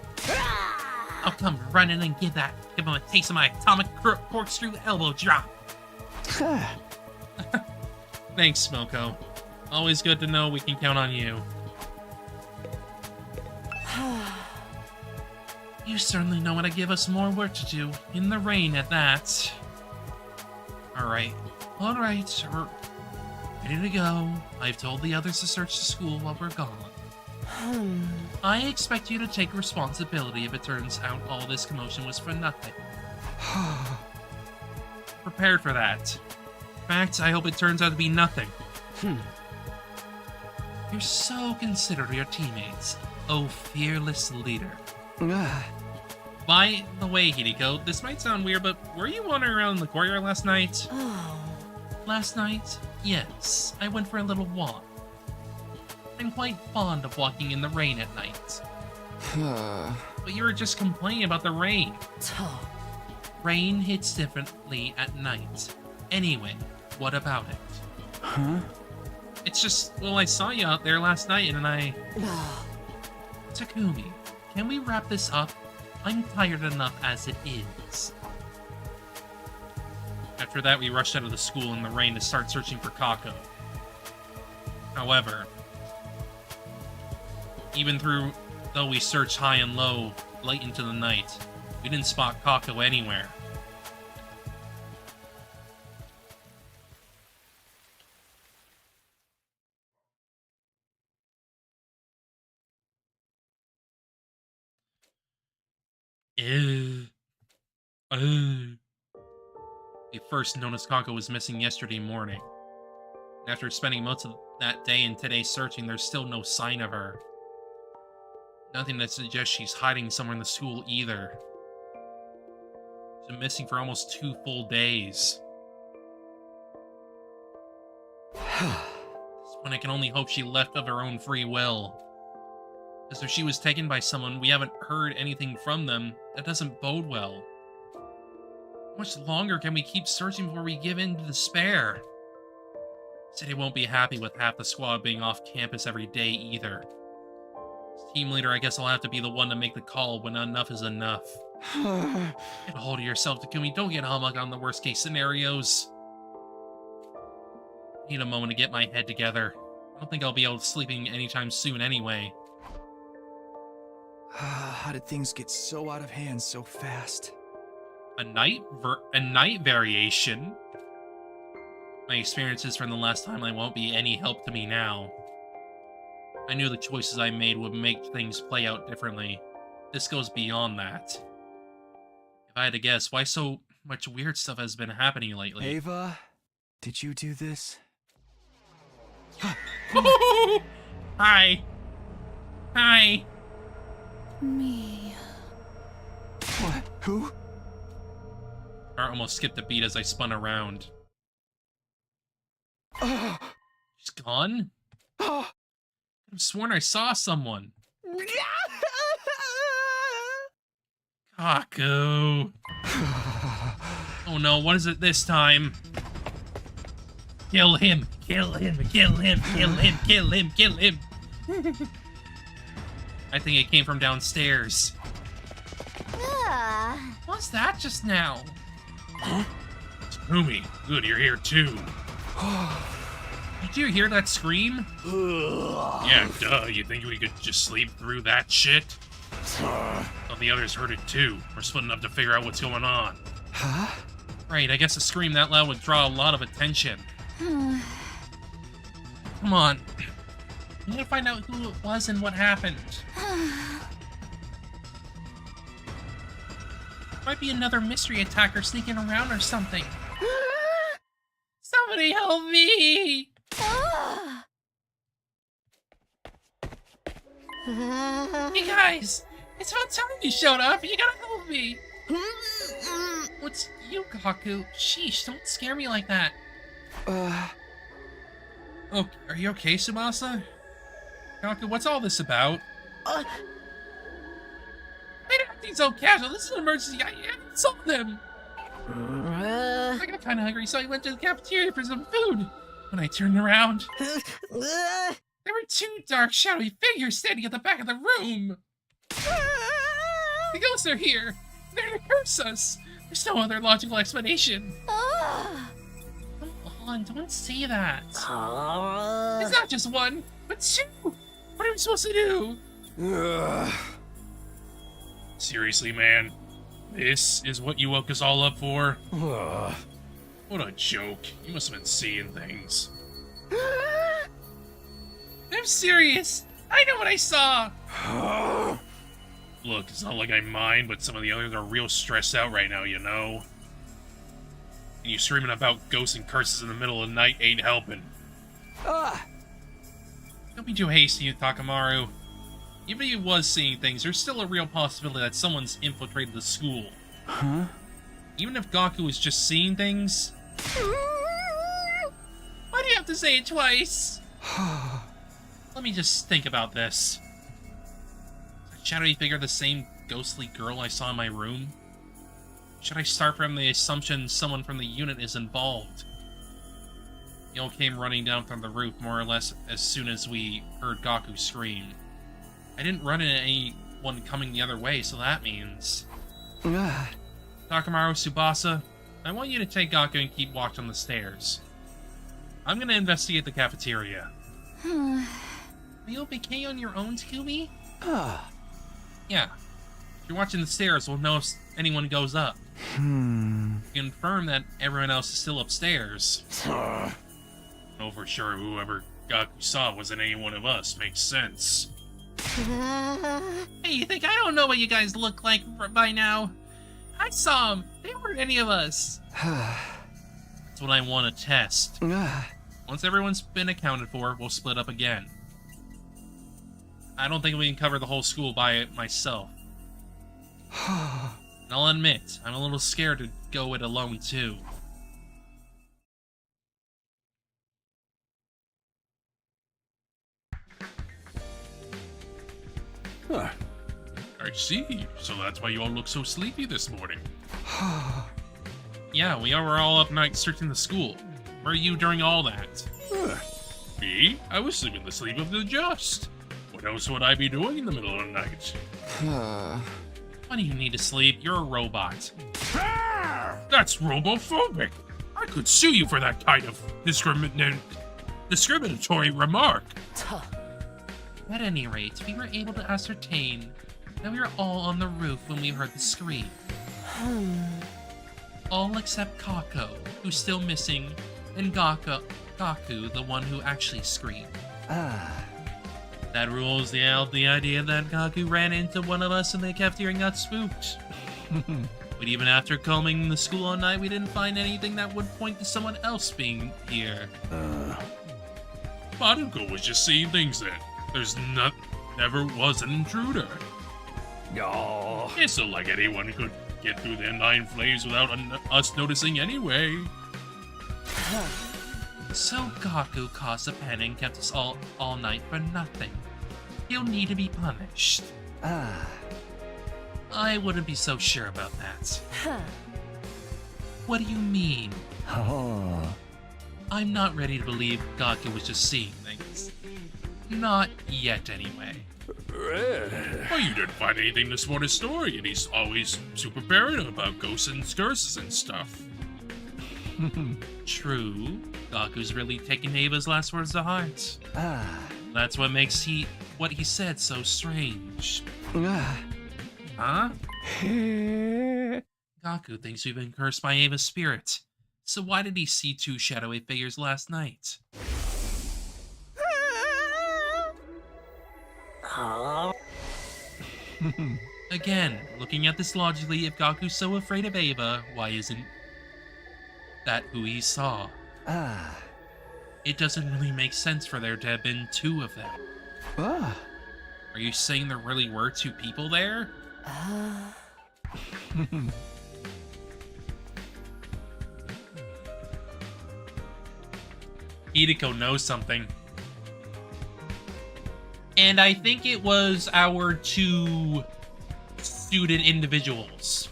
I'll come running and give him a taste of my atomic corkscrew elbow drop. Thanks, Smoko. Always good to know we can count on you. You certainly know how to give us more work to do, in the rain at that. Alright, we're ready to go. I've told the others to search the school while we're gone. I expect you to take responsibility if it turns out all this commotion was for nothing. Prepared for that. In fact, I hope it turns out to be nothing. You're so considerate of your teammates. Oh, fearless leader. By the way, Hideko, this might sound weird, but were you wandering around the courtyard last night? Last night? Yes, I went for a little walk. I'm quite fond of walking in the rain at night. But you were just complaining about the rain. Rain hits differently at night. Anyway, what about it? Huh? It's just, well, I saw you out there last night and I... Takumi, can we wrap this up? I'm tired enough as it is. After that, we rushed out of the school in the rain to start searching for Kako. However, though we searched high and low, late into the night, we didn't spot Kako anywhere. We first noticed Kako was missing yesterday morning. After spending most of that day and today searching, there's still no sign of her. Nothing that suggests she's hiding somewhere in the school either. She's been missing for almost 2 full days. When I can only hope she left of her own free will. As if she was taken by someone, we haven't heard anything from them. That doesn't bode well. How much longer can we keep searching before we give in to despair? City won't be happy with half the squad being off campus every day either. As team leader, I guess I'll have to be the one to make the call when enough is enough. Get a hold of yourself, Takumi. Don't get humbugged on the worst case scenarios. I need a moment to get my head together. I don't think I'll be able to sleeping anytime soon anyway. How did things get so out of hand so fast? A night variation? My experiences from the last time won't be any help to me now. I knew the choices I made would make things play out differently. This goes beyond that. If I had to guess, why so much weird stuff has been happening lately? Ava, did you do this? Hi. Hi. Me. What? Who? Heart almost skipped a beat as I spun around. She's gone? I've sworn I saw someone. Kako. Oh no, what is it this time? Kill him! Kill him! Kill him! Kill him! Kill him! Kill him! I think it came from downstairs. What's that just now? Huh? Takumi, good, you're here too. Did you hear that scream? Yeah, duh, you think we could just sleep through that shit? Thought the others heard it too. We're splitting up to figure out what's going on. Huh? Right, I guess a scream that loud would draw a lot of attention. Come on. We gotta find out who it was and what happened. Might be another mystery attacker sneaking around or something. Somebody help me! Hey guys! It's about time you showed up! You gotta help me! What's you, Gaku? Sheesh, don't scare me like that. Oh, are you okay, Tsubasa? Gaku, what's all this about? I didn't acting so casual. This is an emergency. I saw them. I got kind of hungry, so I went to the cafeteria for some food. When I turned around, there were two dark, shadowy figures standing at the back of the room. The ghosts are here. They're to curse us. There's no other logical explanation. Come on, don't say that. It's not just one, but two. What are we supposed to do? Seriously, man? This is what you woke us all up for? What a joke. You must have been seeing things. I'm serious. I know what I saw. Look, it's not like I mind, but some of the others are real stressed out right now, you know? And you screaming about ghosts and curses in the middle of the night ain't helping. Don't be too hasty, Takamaru. Even if he was seeing things, there's still a real possibility that someone's infiltrated the school. Huh? Even if Gaku is just seeing things... Why do you have to say it twice? Let me just think about this. Is that shadowy figure the same ghostly girl I saw in my room? Should I start from the assumption someone from the unit is involved? They all came running down from the roof more or less as soon as we heard Gaku scream. I didn't run into anyone coming the other way, so that means... Takamaru, Tsubasa, I want you to take Gaku and keep watch on the stairs. I'm gonna investigate the cafeteria. Are you okay on your own, Scooby? Yeah. If you're watching the stairs, we'll know if anyone goes up. Confirm that everyone else is still upstairs. Know for sure whoever Gaku saw wasn't any one of us. Makes sense. Hey, you think I don't know what you guys look like by now? I saw them. They weren't any of us. That's what I want to test. Once everyone's been accounted for, we'll split up again. I don't think we can cover the whole school by myself. And I'll admit, I'm a little scared to go it alone too. Huh. I see. So that's why you all look so sleepy this morning. Yeah, we were all up night searching the school. Where were you during all that? Me? I was sleeping the sleep of the just. What else would I be doing in the middle of the night? Why do you need to sleep? You're a robot. That's robophobic. I could sue you for that kind of discriminatory remark. At any rate, we were able to ascertain that we were all on the roof when we heard the scream. All except Kako, who's still missing, and Gaku, the one who actually screamed. That rules the idea that Gaku ran into one of us in the cafeteria and got spooked. But even after combing the school all night, we didn't find anything that would point to someone else being here. Maruko was just seeing things then. There's never was an intruder. It's not like anyone could get through their 9 flames without us noticing anyway. So Gaku caused a panic and kept us all night for nothing. He'll need to be punished. I wouldn't be so sure about that. What do you mean? I'm not ready to believe Gaku was just seeing things. Not yet, anyway. Well, you didn't find anything to support his story, and he's always super paranoid about ghosts and curses and stuff. True. Gaku's really taken Ava's last words to heart. That's what makes what he said so strange. Huh? Gaku thinks we've been cursed by Ava's spirit. So why did he see 2 shadowy figures last night? Again, looking at this logically, if Gaku's so afraid of Ava, why isn't that who he saw? It doesn't really make sense for there to have been 2 of them. Are you saying there really were 2 people there? Hideko knows something. And I think it was our 2 suited individuals.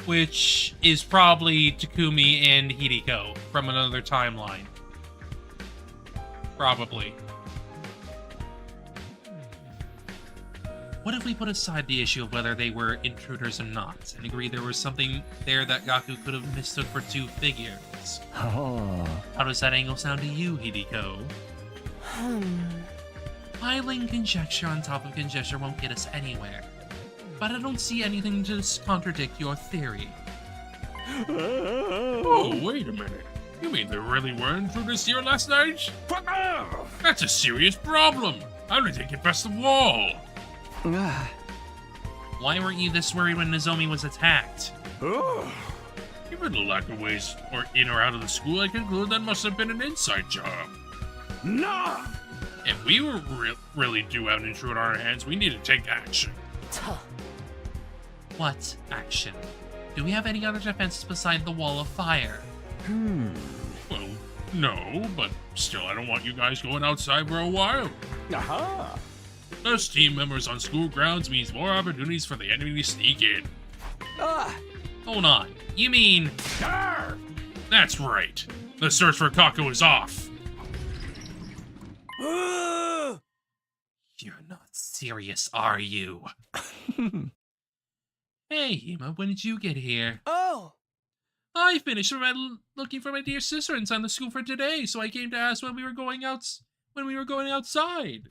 Which is probably Takumi and Hideko from another timeline. Probably. What if we put aside the issue of whether they were intruders or not, and agree there was something there that Gaku could have mistook for 2 figures? Oh. How does that angle sound to you, Hideko? Piling conjecture on top of conjecture won't get us anywhere. But I don't see anything to contradict your theory. Oh, wait a minute. You mean there really were intruders here last night? Fuck off! That's a serious problem. How did they get past the wall? Why weren't you this worried when Nozomi was attacked? Oh. Given the lack of ways or in or out of the school, I conclude that must have been an inside job. Nah! If we were really do have an intruder on our hands, we need to take action. What action? Do we have any other defenses beside the wall of fire? Well, no, but still, I don't want you guys going outside for a while. Aha! Less team members on school grounds means more opportunities for the enemy to sneak in. Hold on. You mean... Arr! That's right. The search for Kako is off. You're not serious, are you? Hey, Hima, when did you get here? Oh! I finished looking for my dear sister inside the school for today, so I came to ask when we were going outside.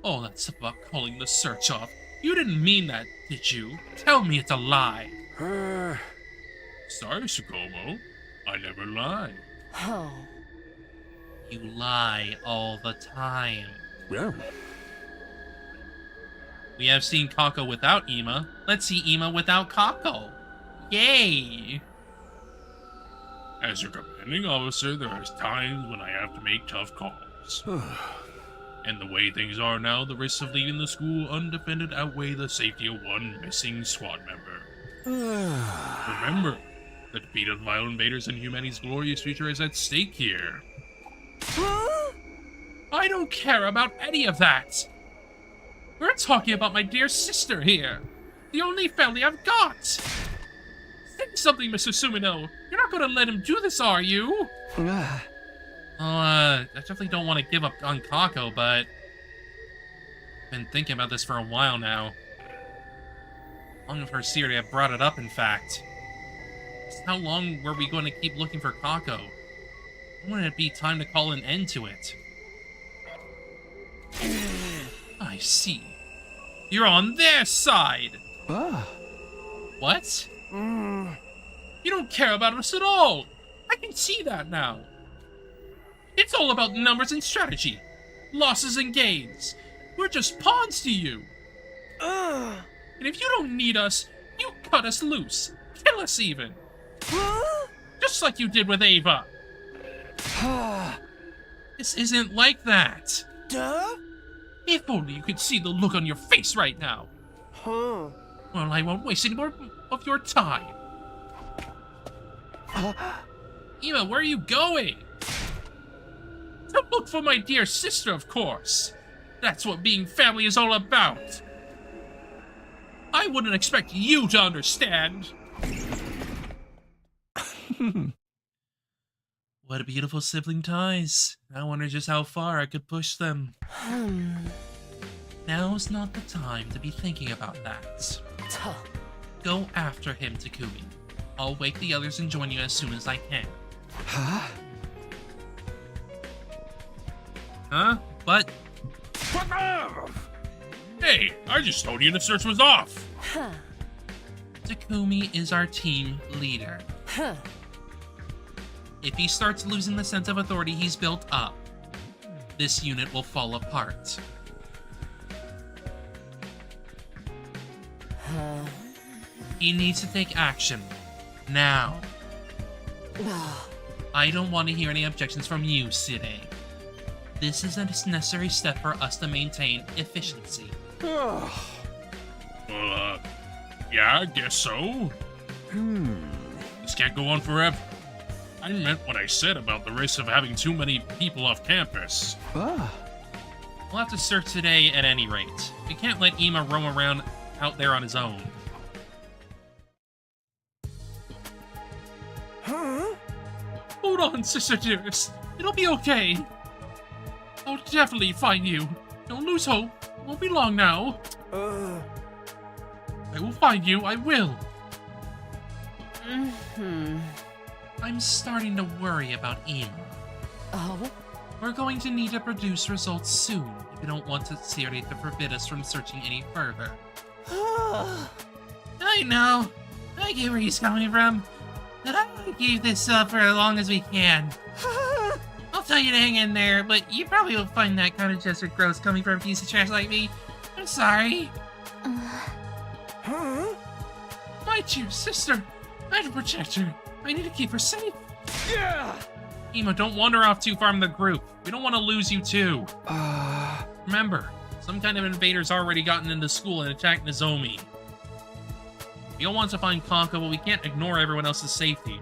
Oh, that's about calling the search off. You didn't mean that, did you? Tell me it's a lie. Sorry, Tsukumo. I never lie. Oh. You lie all the time. Yeah. We have seen Kako without Ima. Let's see Ima without Kako. Yay! As your commanding officer, there are times when I have to make tough calls. And the way things are now, the risks of leaving the school undefended outweigh the safety of one missing squad member. Remember, the defeat of vile invaders and humanity's glorious future is at stake here. I don't care about any of that. We're talking about my dear sister here. The only family I've got. Say something, Mr. Sumino. You're not going to let him do this, are you? I definitely don't want to give up on Kako, but I've been thinking about this for a while now. Long before Syria brought it up, in fact. Just how long were we going to keep looking for Kako? Wouldn't it be time to call an end to it? I see. You're on their side! What? You don't care about us at all! I can see that now! It's all about numbers and strategy. Losses and gains. We're just pawns to you. And if you don't need us, you cut us loose. Kill us even. Just like you did with Ava. This isn't like that. Duh? If only you could see the look on your face right now. Well, I won't waste any more of your time. Eva, where are you going? To look for my dear sister, of course. That's what being family is all about. I wouldn't expect you to understand. What beautiful sibling ties. I wonder just how far I could push them. Now's not the time to be thinking about that. Go after him, Takumi. I'll wake the others and join you as soon as I can. Huh? But... Fuck off! Hey, I just told you the search was off! Takumi is our team leader. If he starts losing the sense of authority he's built up, this unit will fall apart. He needs to take action. Now. I don't want to hear any objections from you, Side. This is a necessary step for us to maintain efficiency. Well, yeah, I guess so. This can't go on forever. I meant what I said about the risk of having too many people off campus. We'll have to search today at any rate. We can't let Ima roam around out there on his own. Huh? Hold on, Sister Dearest. It'll be okay. I'll definitely find you. Don't lose hope. It won't be long now. I will find you. I will. I'm starting to worry about Ima. Oh? We're going to need to produce results soon if we don't want Serenity to forbid us from searching any further. I know. I get where he's coming from. But I want to keep this up for as long as we can. I'll tell you to hang in there, but you probably will find that kind of gesture gross coming from a piece of trash like me. I'm sorry. My dear sister, I have to protect her. I need to keep her safe. Yeah! Ima, don't wander off too far from the group. We don't want to lose you too. Remember, some kind of invader's already gotten into school and attacked Nozomi. We all want to find Kanka, but we can't ignore everyone else's safety.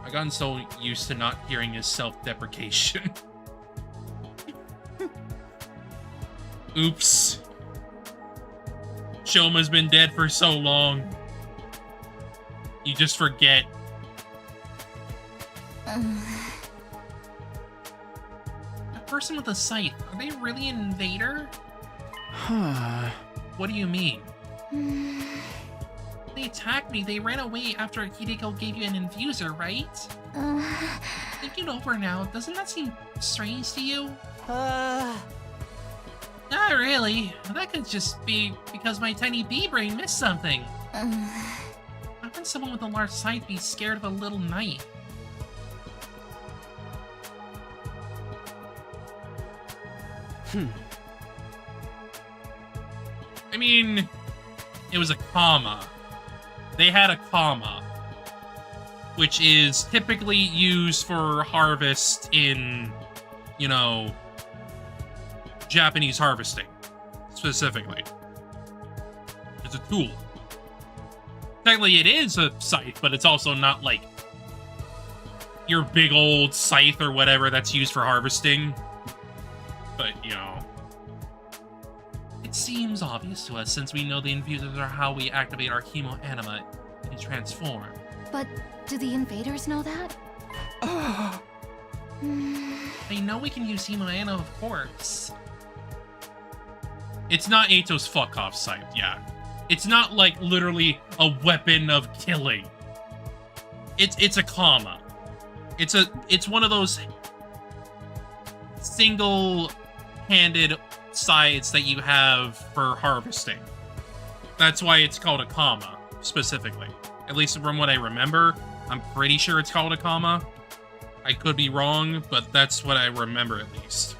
I've gotten so used to not hearing his self-deprecation. Oops. Shoma's been dead for so long. You just forget. A person with a scythe, are they really an invader? What do you mean? They attacked me. They ran away after Hideko gave you an infuser, right? Thinking over now, doesn't that seem strange to you? Not really. That could just be because my tiny bee brain missed something. How can someone with a large scythe be scared of a little knife? I mean, it was a comma. They had a comma, which is typically used for harvest in, you know, Japanese harvesting, specifically. It's a tool. Technically, it is a scythe, but it's also not like your big old scythe or whatever that's used for harvesting. But, you know, it seems obvious to us since we know the infusers are how we activate our chemoanima and transform. But do the invaders know that? They know we can use chemoanima, of course. It's not Ato's fuck-off scythe, yeah. It's not like literally a weapon of killing. It's a comma. It's one of those single-handed scythes that you have for harvesting. That's why it's called a comma, specifically. At least from what I remember, I'm pretty sure it's called a comma. I could be wrong, but that's what I remember at least.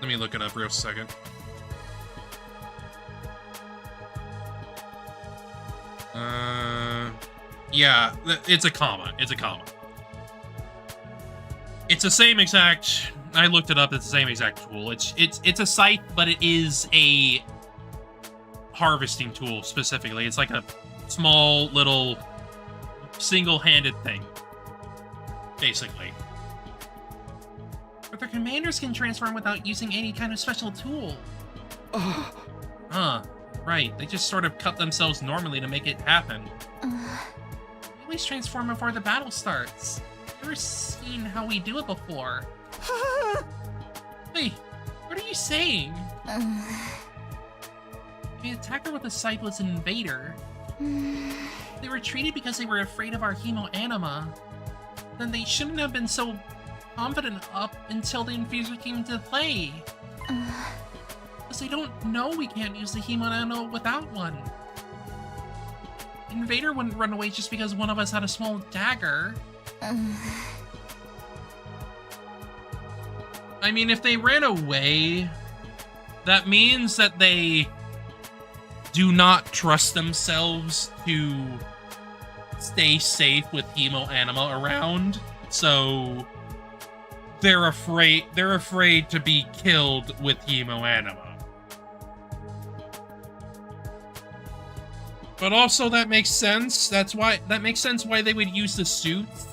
Let me look it up real second. Yeah, it's a comma. It's a comma. It's the same exact. I looked it up. It's the same exact tool. It's a scythe, but it is a harvesting tool specifically. It's like a small little single-handed thing, basically. But their commanders can transform without using any kind of special tool. Right. They just sort of cut themselves normally to make it happen. We always transform before the battle starts. Never seen how we do it before. Hey, what are you saying? The attacker with the scythe was an invader. They retreated because they were afraid of our chemoanima. Then they shouldn't have been so confident up until the infuser came into play. Because they don't know we can't use the chemoanima without one. Invader wouldn't run away just because one of us had a small dagger. I mean, if they ran away, that means that they do not trust themselves to stay safe with Hemo Anima around, so they're afraid to be killed with Hemo Anima. But also that makes sense. That makes sense why they would use the suits.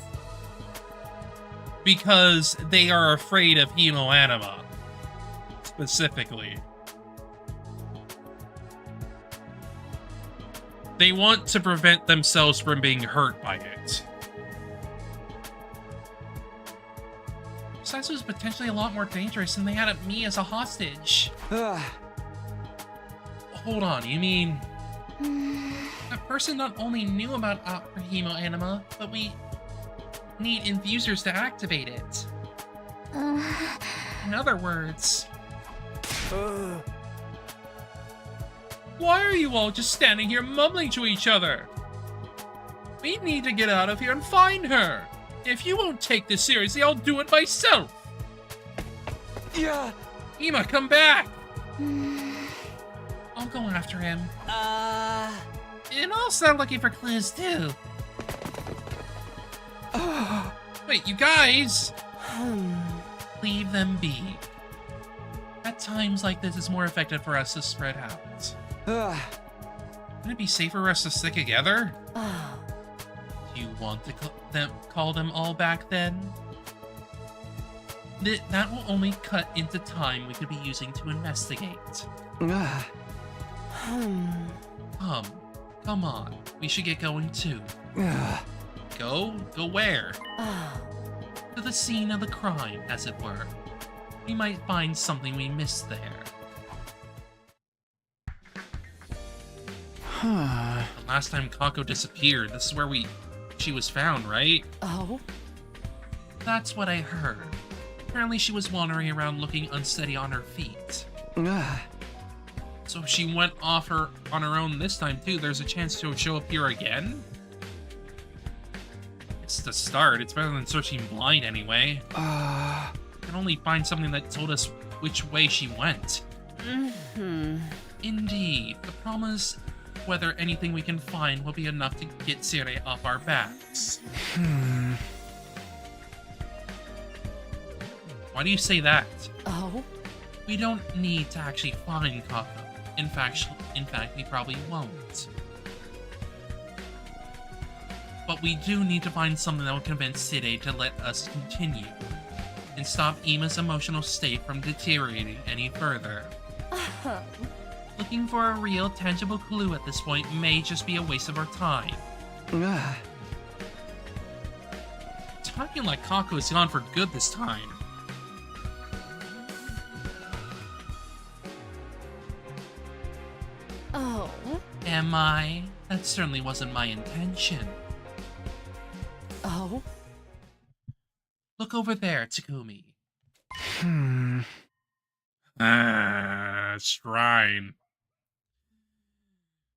Because they are afraid of Hemo Anima. Specifically. They want to prevent themselves from being hurt by it. Besides, it was potentially a lot more dangerous, and they had me as a hostage. Hold on, you mean... That person not only knew about Hemo Anima, but we need infusers to activate it. In other words... Why are you all just standing here mumbling to each other? We need to get out of here and find her. If you won't take this seriously, I'll do it myself. Yeah. Ema, come back. I'll go after him. And I'll start looking for clues too. Wait, you guys! Leave them be. At times like this, it's more effective for us to spread out. Wouldn't it be safer for us to stick together? Do you want to call them all back then? That will only cut into time we could be using to investigate. Come on. We should get going too. Go? Go where? To the scene of the crime, as it were. We might find something we missed there. The last time Kako disappeared, this is where she was found, right? Oh? That's what I heard. Apparently she was wandering around looking unsteady on her feet. So if she went off on her own this time too, there's a chance she'll show up here again? It's the start. It's better than searching blind anyway. We can only find something that told us which way she went. Indeed. The problem is whether anything we can find will be enough to get Sire off our backs. Why do you say that? Oh? We don't need to actually find Kako. In fact, we probably won't. But we do need to find something that will convince Sire to let us continue, and stop Ima's emotional state from deteriorating any further. Looking for a real, tangible clue at this point may just be a waste of our time. Talking like Kako is gone for good this time. Oh? Am I? That certainly wasn't my intention. Oh? Look over there, Takumi. Shrine.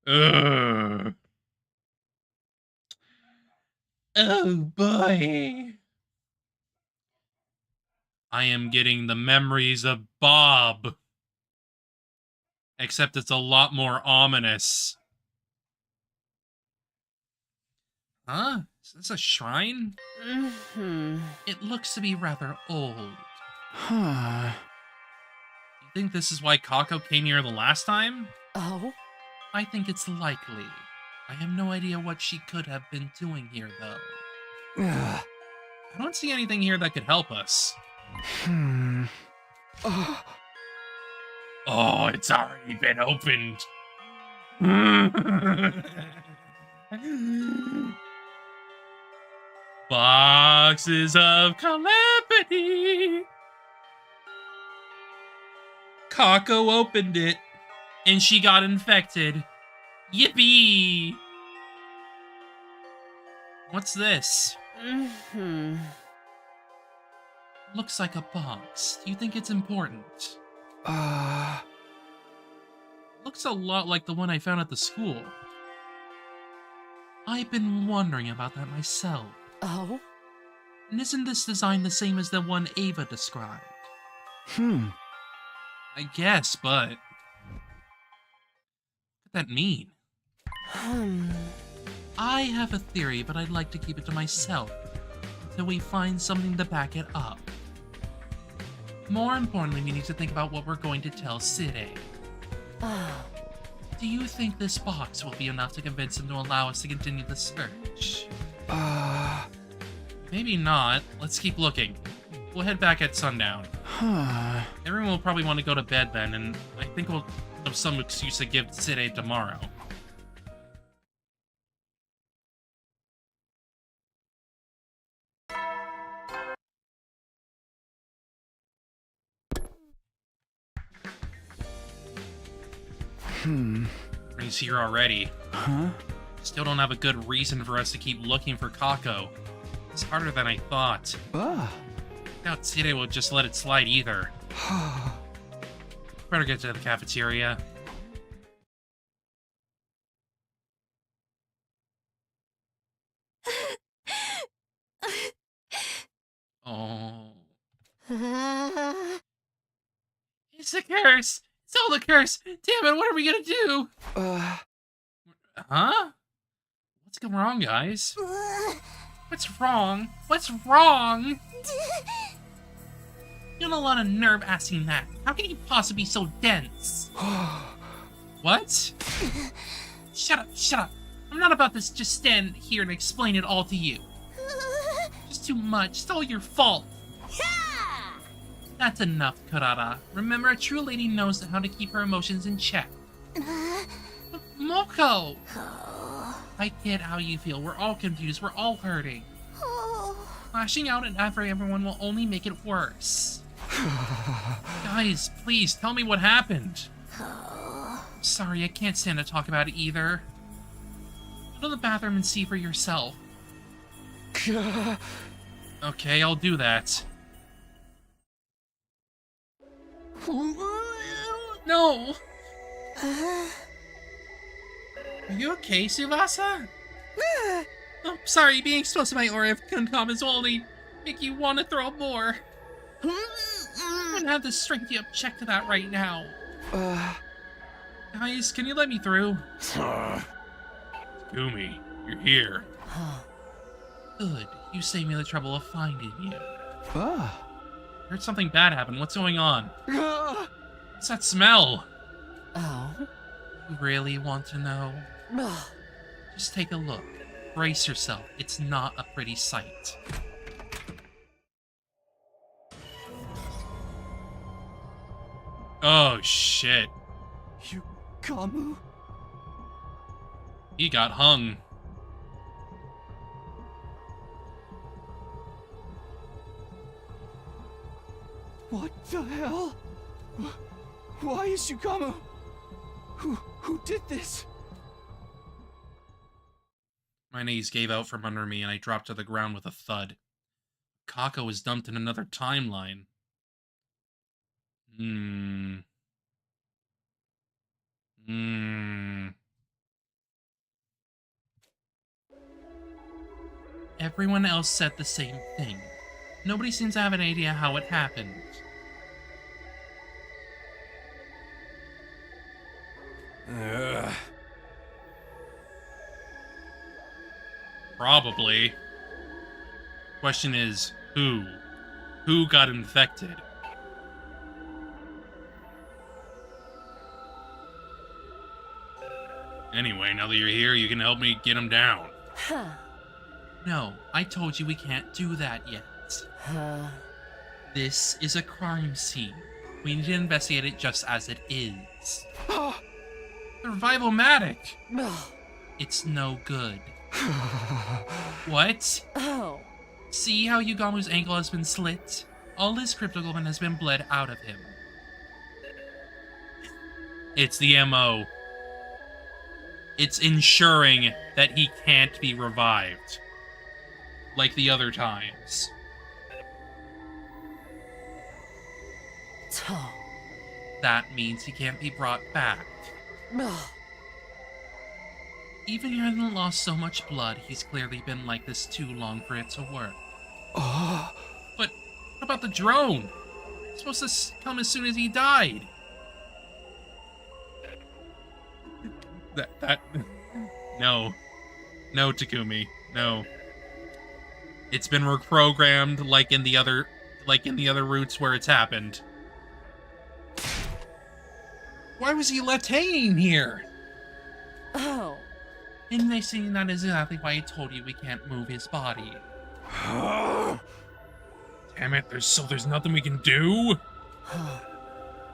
Ugh. Oh boy. I am getting the memories of Bob. Except it's a lot more ominous. Huh? Is this a shrine? It looks to be rather old. You think this is why Kako came here the last time? Oh? I think it's likely. I have no idea what she could have been doing here, though. I don't see anything here that could help us. Oh, it's already been opened. Boxes of calamity. Kako opened it, and she got infected. Yippee! What's this? Looks like a box. Do you think it's important? Looks a lot like the one I found at the school. I've been wondering about that myself. Oh? And isn't this design the same as the one Ava described? I guess, but... What could that mean? I have a theory, but I'd like to keep it to myself until we find something to back it up. More importantly, we need to think about what we're going to tell Side. Do you think this box will be enough to convince him to allow us to continue the search? Maybe not. Let's keep looking. We'll head back at sundown. Everyone will probably want to go to bed then, and I think we'll have some excuse to give Side tomorrow. He's here already. Huh? Still don't have a good reason for us to keep looking for Kako. It's harder than I thought. I doubt Side will just let it slide either. Better get to the cafeteria. Oh. It's a curse! It's all the curse! Damn it, what are we gonna do? Huh? What's going wrong, guys? What's wrong? What's wrong? You have a lot of nerve asking that. How can you possibly be so dense? What? Shut up, shut up. I'm not about to just stand here and explain it all to you. Just too much. It's all your fault. That's enough, Kurara. Remember, a true lady knows how to keep her emotions in check. Moko! I get how you feel. We're all confused. We're all hurting. Lashing out and after everyone will only make it worse. Guys, please, tell me what happened. Sorry, I can't stand to talk about it either. Go to the bathroom and see for yourself. Okay, I'll do that. No! Are you okay, Tsubasa? Oh, sorry, being exposed to my aura of comments will only make you want to throw up more. I don't have the strength to object to that right now. Guys, can you let me through? Kumi, you're here. Good. You saved me the trouble of finding you. Heard something bad happen. What's going on? What's that smell? You really want to know? Just take a look. Brace yourself. It's not a pretty sight. Oh, shit. Kamu? He got hung. What the hell? Why is Yukamu? Who did this? My knees gave out from under me and I dropped to the ground with a thud. Kako was dumped in another timeline. Everyone else said the same thing. Nobody seems to have an idea how it happened. Probably. Question is, who? Who got infected? Anyway, now that you're here, you can help me get him down. No, I told you we can't do that yet. This is a crime scene. We need to investigate it just as it is. Revival-matic! It's no good. What? See how Yugamu's ankle has been slit? All his cryptoglobin has been bled out of him. It's the MO. It's ensuring that he can't be revived. Like the other times. That means he can't be brought back. Even if he hasn't lost so much blood, he's clearly been like this too long for it to work. But what about the drone? It's supposed to come as soon as he died. No. No, Takumi. No. It's been reprogrammed like in the other routes where it's happened. Why was he left hanging here? Oh. And they say that is exactly why I told you we can't move his body. Damn it, there's nothing we can do?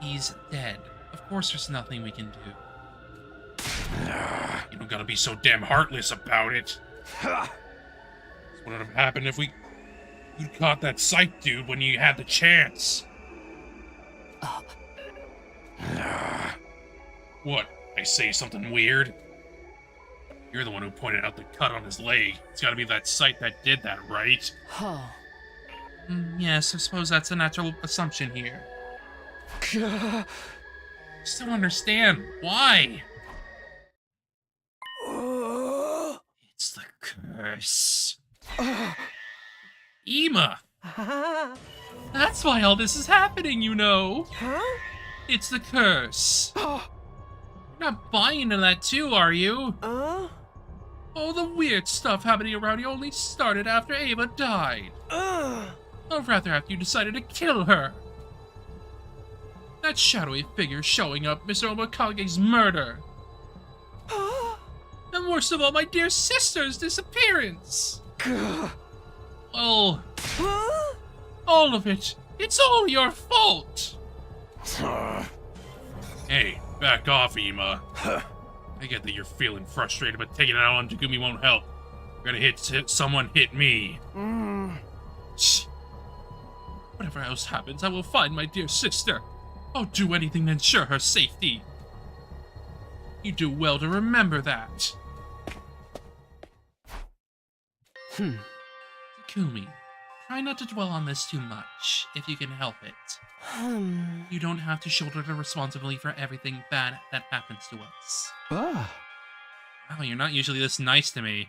He's dead. Of course there's nothing we can do. You don't gotta be so damn heartless about it. What would have happened if you caught that psych dude when you had the chance? What? I say something weird? You're the one who pointed out the cut on his leg. It's gotta be that psych that did that, right? Yes, I suppose that's a natural assumption here. Just don't understand. Why? It's the curse. Ema! That's why all this is happening, you know. Huh? It's the curse. You're not buying into that too, are you? All the weird stuff happening around you only started after Ava died. Or rather after you decided to kill her. That shadowy figure showing up, Mr. Omikage's murder. And worst of all, my dear sister's disappearance. Well, all of it. It's all your fault. Hey, back off, Ema. I get that you're feeling frustrated, but taking it out on Takumi won't help. You're gonna hit someone hit me. Shh. Whatever else happens, I will find my dear sister. I'll do anything to ensure her safety. You do well to remember that. Takumi, try not to dwell on this too much, if you can help it. You don't have to shoulder the responsibility for everything bad that happens to us. Wow, you're not usually this nice to me.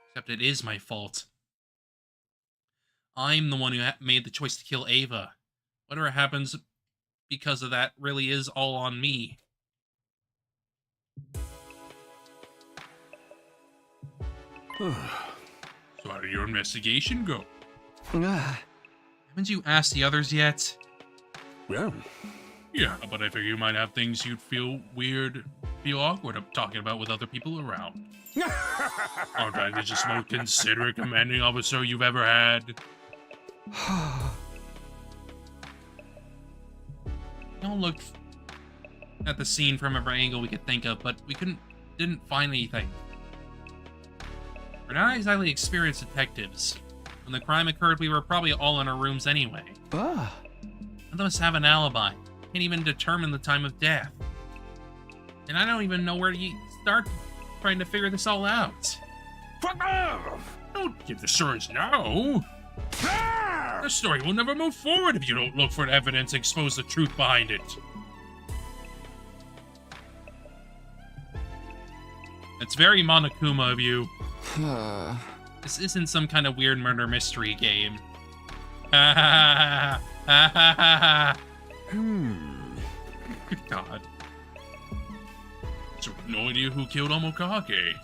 Except it is my fault. I'm the one who made the choice to kill Ava. Whatever happens because of that really is all on me. So how did your investigation go? Haven't you asked the others yet? Well, yeah, but I figure you might have things you'd feel awkward of talking about with other people around. Aren't I the just most considerate commanding officer you've ever had? We all looked at the scene from every angle we could think of, but we didn't find anything. We're not exactly experienced detectives. When the crime occurred, we were probably all in our rooms anyway. None of us have an alibi. Can't even determine the time of death. And I don't even know where to start trying to figure this all out. Fuck off! Don't give assurance now! The story will never move forward if you don't look for evidence and expose the truth behind it. It's very Monokuma of you. This isn't some kind of weird murder mystery game. Ha ha ha ha ha ha. Good God. So we have no idea who killed Omikage.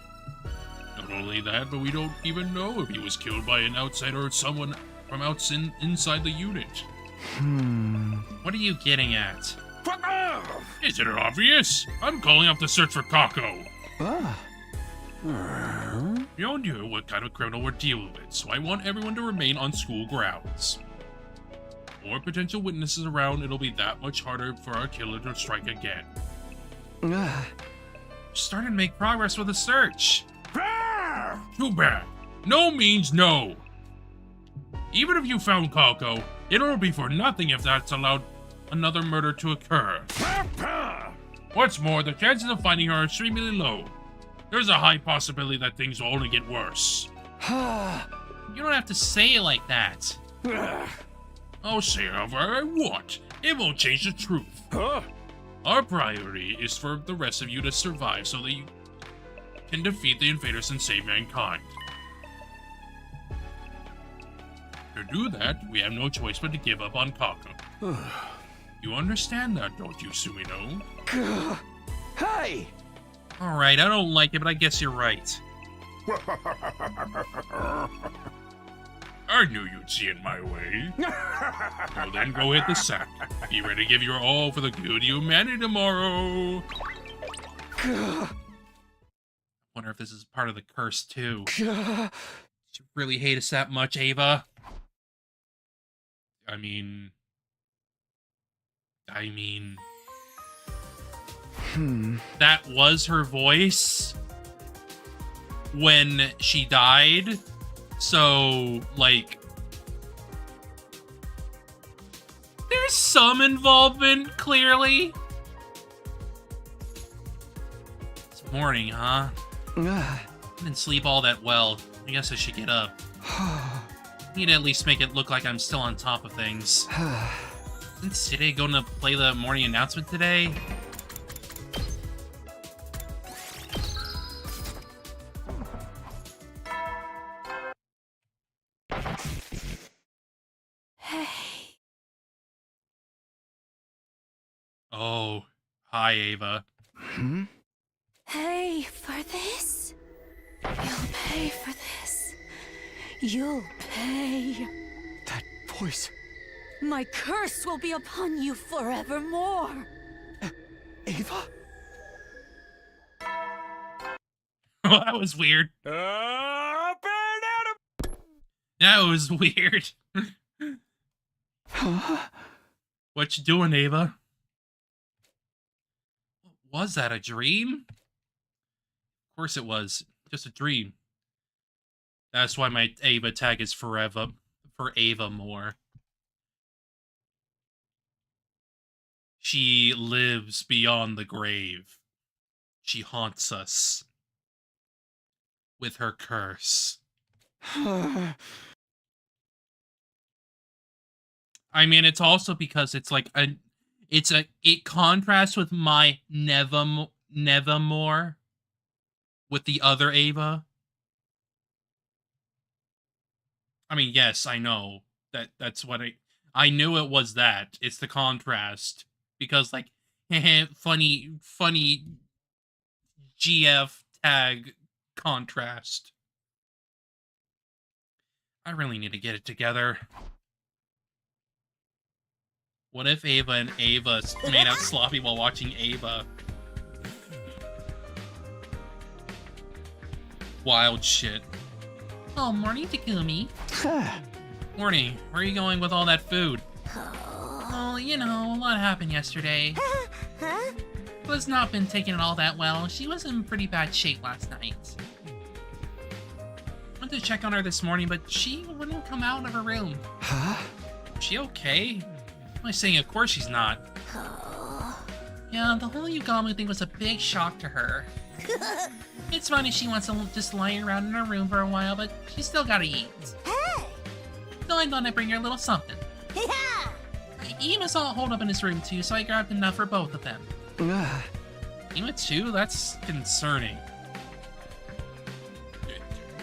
Not only that, but we don't even know if he was killed by an outsider or someone from inside the unit. What are you getting at? Fuck off! Isn't it obvious? I'm calling up the search for Kako. Beyond you, what kind of criminal we're dealing with, so I want everyone to remain on school grounds. More potential witnesses around, it'll be that much harder for our killer to strike again. Starting to make progress with the search. Too bad. No means no. Even if you found Kako, it'll be for nothing if that's allowed another murder to occur. What's more, the chances of finding her are extremely low. There's a high possibility that things will only get worse. You don't have to say it like that. I'll say however I want. It won't change the truth. Our priority is for the rest of you to survive so that you can defeat the invaders and save mankind. To do that, we have no choice but to give up on Kako. You understand that, don't you, Sumino? Hey! Alright, I don't like it, but I guess you're right. I knew you'd see it my way. Well then, go hit the sack. Be ready to give your all for the good of humanity tomorrow. I wonder if this is part of the curse, too. Do you really hate us that much, Ava? I mean... That was her voice when she died. So, like, there's some involvement, clearly. It's morning, huh? I didn't sleep all that well. I guess I should get up. Need to at least make it look like I'm still on top of things. Isn't today going to play the morning announcement today? Oh, hi, Ava. Pay for this? You'll pay for this. You'll pay. That voice. My curse will be upon you forevermore. Ava? Oh, that was weird. That was weird. What you doing, Ava? Was that a dream? Of course it was. Just a dream. That's why my Ava tag is forever. For Ava more. She lives beyond the grave. She haunts us. With her curse. I mean, it's also because it's like it contrasts with my Nevermore with the other Ava. I mean, yes, I know that's what I knew it was that. It's the contrast because like funny GF tag contrast. I really need to get it together. What if Ava and Ava made out sloppy while watching Ava? Wild shit. Oh, morning, Takumi. Morning. Where are you going with all that food? Well, you know, a lot happened yesterday. Liz not been taking it all that well. She was in pretty bad shape last night. Went to check on her this morning, but she wouldn't come out of her room. Is she okay? I'm saying, of course she's not. Yeah, the whole Yugamu thing was a big shock to her. It's funny she wants to just lie around in her room for a while, but she's still gotta eat. Hey! So I thought I'd bring her a little something. Yeah! Eva's all holed up in his room too, so I grabbed enough for both of them. Eva too? That's concerning.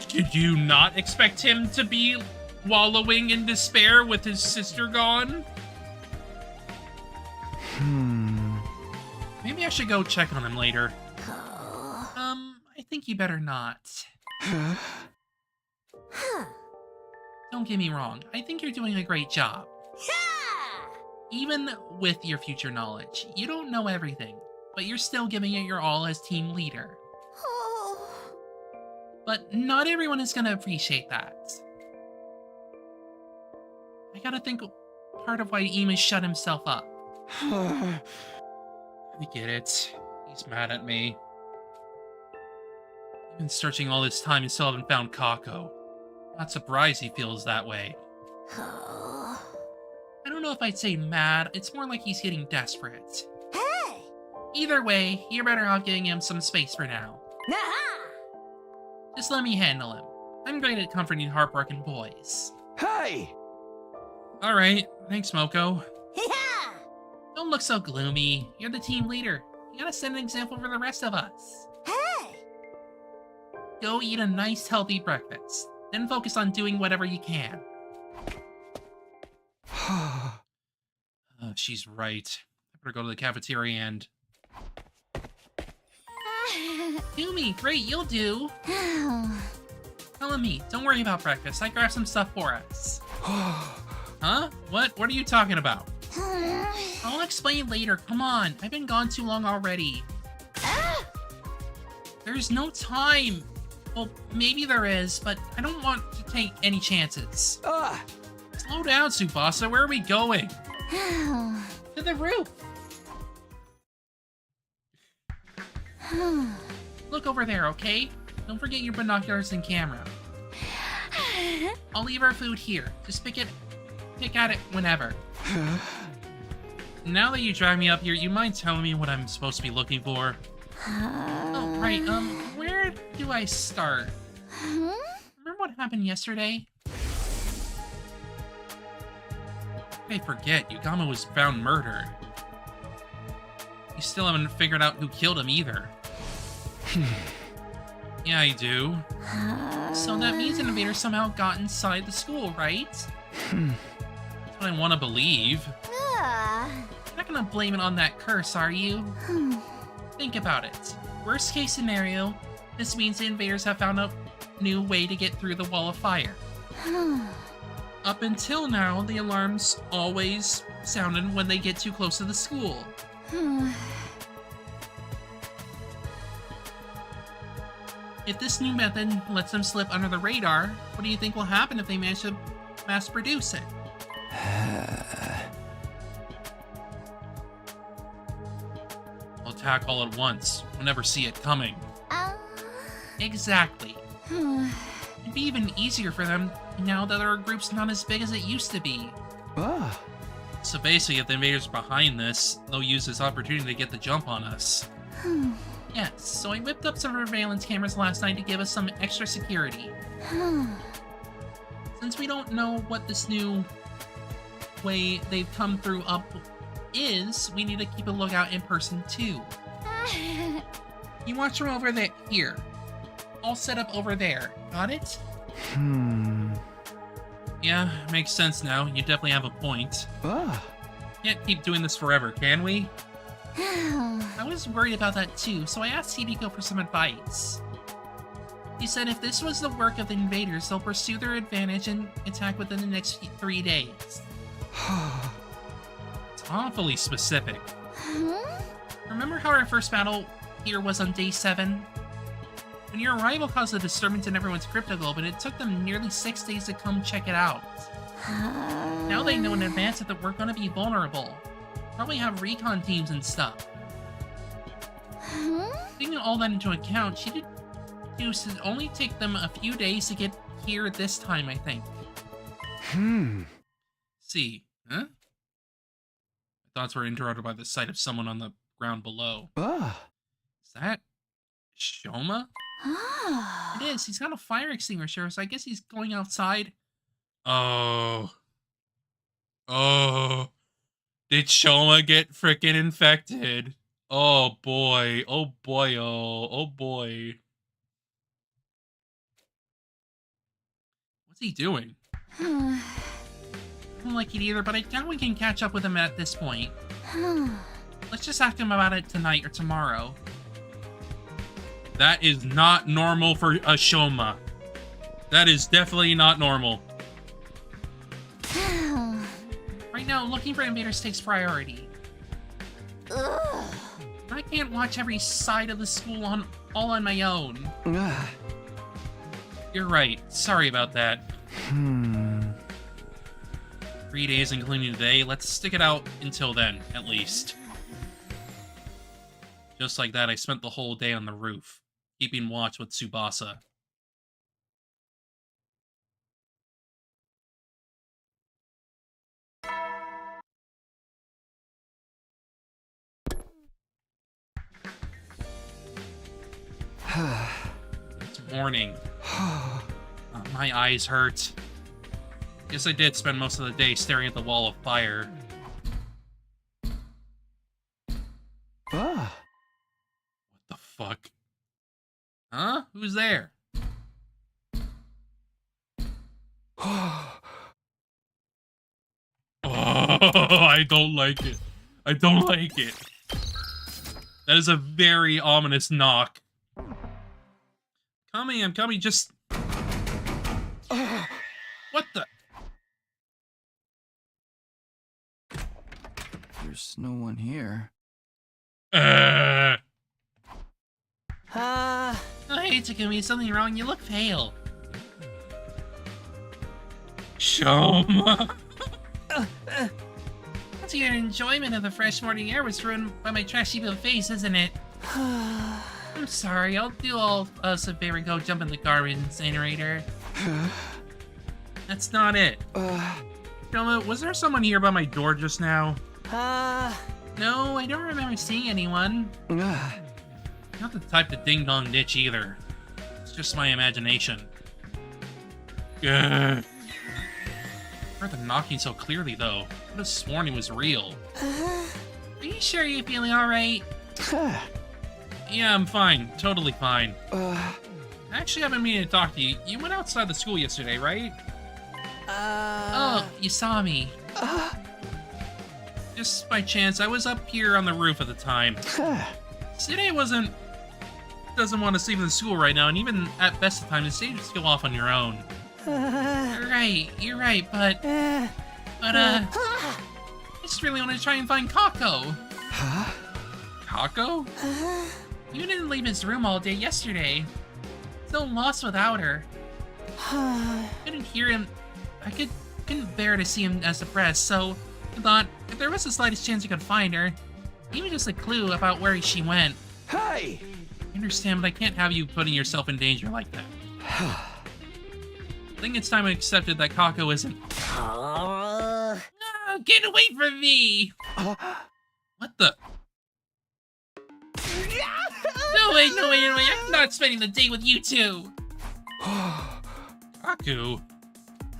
Did you not expect him to be wallowing in despair with his sister gone? Maybe I should go check on him later. I think you better not. Don't get me wrong, I think you're doing a great job. Even with your future knowledge, you don't know everything, but you're still giving it your all as team leader. But not everyone is gonna appreciate that. I gotta think part of why Ema shut himself up. I get it. He's mad at me. I've been searching all this time and still haven't found Kako. Not surprised he feels that way. I don't know if I'd say mad, it's more like he's getting desperate. Hey! Either way, you're better off giving him some space for now. Just let me handle him. I'm great at comforting heartbroken boys. Hey! Alright, thanks, Moko. Yeah! Don't look so gloomy. You're the team leader. You gotta set an example for the rest of us. Hey! Go eat a nice, healthy breakfast. Then focus on doing whatever you can. She's right. I better go to the cafeteria and... Yumi, great, you'll do. Follow me. Don't worry about breakfast. I grabbed some stuff for us. Huh? What? What are you talking about? I'll explain later. Come on. I've been gone too long already. There's no time. Well, maybe there is, but I don't want to take any chances. Slow down, Tsubasa. Where are we going? To the roof. Look over there, okay? Don't forget your binoculars and camera. I'll leave our food here. Just pick at it whenever. Now that you drive me up here, you mind telling me what I'm supposed to be looking for? Oh, right, where do I start? Remember what happened yesterday? I forget, Yugama was found murdered. You still haven't figured out who killed him either. Yeah, I do. So that means an invader somehow got inside the school, right? That's what I want to believe. You're not gonna blame it on that curse, are you? Think about it. Worst case scenario, this means the invaders have found a new way to get through the wall of fire. Up until now, the alarms always sounded when they get too close to the school. If this new method lets them slip under the radar, what do you think will happen if they manage to mass produce it? I'll attack all at once. We'll never see it coming. Exactly. It'd be even easier for them now that our group's not as big as it used to be. So basically, if the invaders are behind this, they'll use this opportunity to get the jump on us. Yes, so I whipped up some surveillance cameras last night to give us some extra security. Since we don't know what this new way they've come through up is, we need to keep a lookout in person too. You watch from over there, here. All set up over there. Got it? Yeah, makes sense now. You definitely have a point. Can't keep doing this forever, can we? I was worried about that too, so I asked Hideko for some advice. He said if this was the work of the invaders, they'll pursue their advantage and attack within the next 3 days. It's awfully specific. Remember how our first battle here was on day 7? When your arrival caused a disturbance in everyone's crypto globe, and it took them nearly 6 days to come check it out. Now they know in advance that we're gonna be vulnerable. Probably have recon teams and stuff. Taking all that into account, she should only take them a few days to get here this time, I think. See, huh? My thoughts were interrupted by the sight of someone on the ground below. Is that Shoma? It is. He's got a fire extinguisher, so I guess he's going outside. Oh. Did Shoma get frickin' infected? Oh boy. Oh boy. Oh boy. What's he doing? I don't like it either, but I doubt we can catch up with him at this point. Let's just ask him about it tonight or tomorrow. That is not normal for a Shoma. That is definitely not normal. Right now, looking for invaders takes priority. I can't watch every side of the school all on my own. You're right. Sorry about that. 3 days, including today. Let's stick it out until then, at least. Just like that, I spent the whole day on the roof, keeping watch with Tsubasa. It's morning. My eyes hurt. Guess I did spend most of the day staring at the wall of fire. What the fuck? Huh? Who's there? Oh, I don't like it. I don't like it. That is a very ominous knock. I'm coming, just... What the... There's no one here. Oh, hey, Takumi, something wrong? You look pale. Shoma. So your enjoyment of the fresh morning air was ruined by my trashy blue face, isn't it? I'm sorry, I'll do all us a favor and go jump in the garbage incinerator. That's not it. Shoma, was there someone here by my door just now? No, I don't remember seeing anyone. Not the type to ding-dong ditch either. It's just my imagination. I heard the knocking so clearly, though. I could have sworn he was real. Are you sure you're feeling alright? Yeah, I'm fine. Totally fine. Actually, I've been meaning to talk to you. You went outside the school yesterday, right? Oh, you saw me. Just by chance, I was up here on the roof at the time. Today doesn't want to sleep in the school right now, and even at best of times, you just go off on your own. You're right, but I just really want to try and find Kako. Huh? Kako? You didn't leave his room all day yesterday. So lost without her. Couldn't hear him. I couldn't bear to see him as depressed, so I thought if there was the slightest chance you could find her, even just a clue about where she went. Hey! I understand, but I can't have you putting yourself in danger like that. I think it's time I accepted that Kako isn't... Oh, get away from me! What the... No way, I'm not spending the day with you two! Kaku...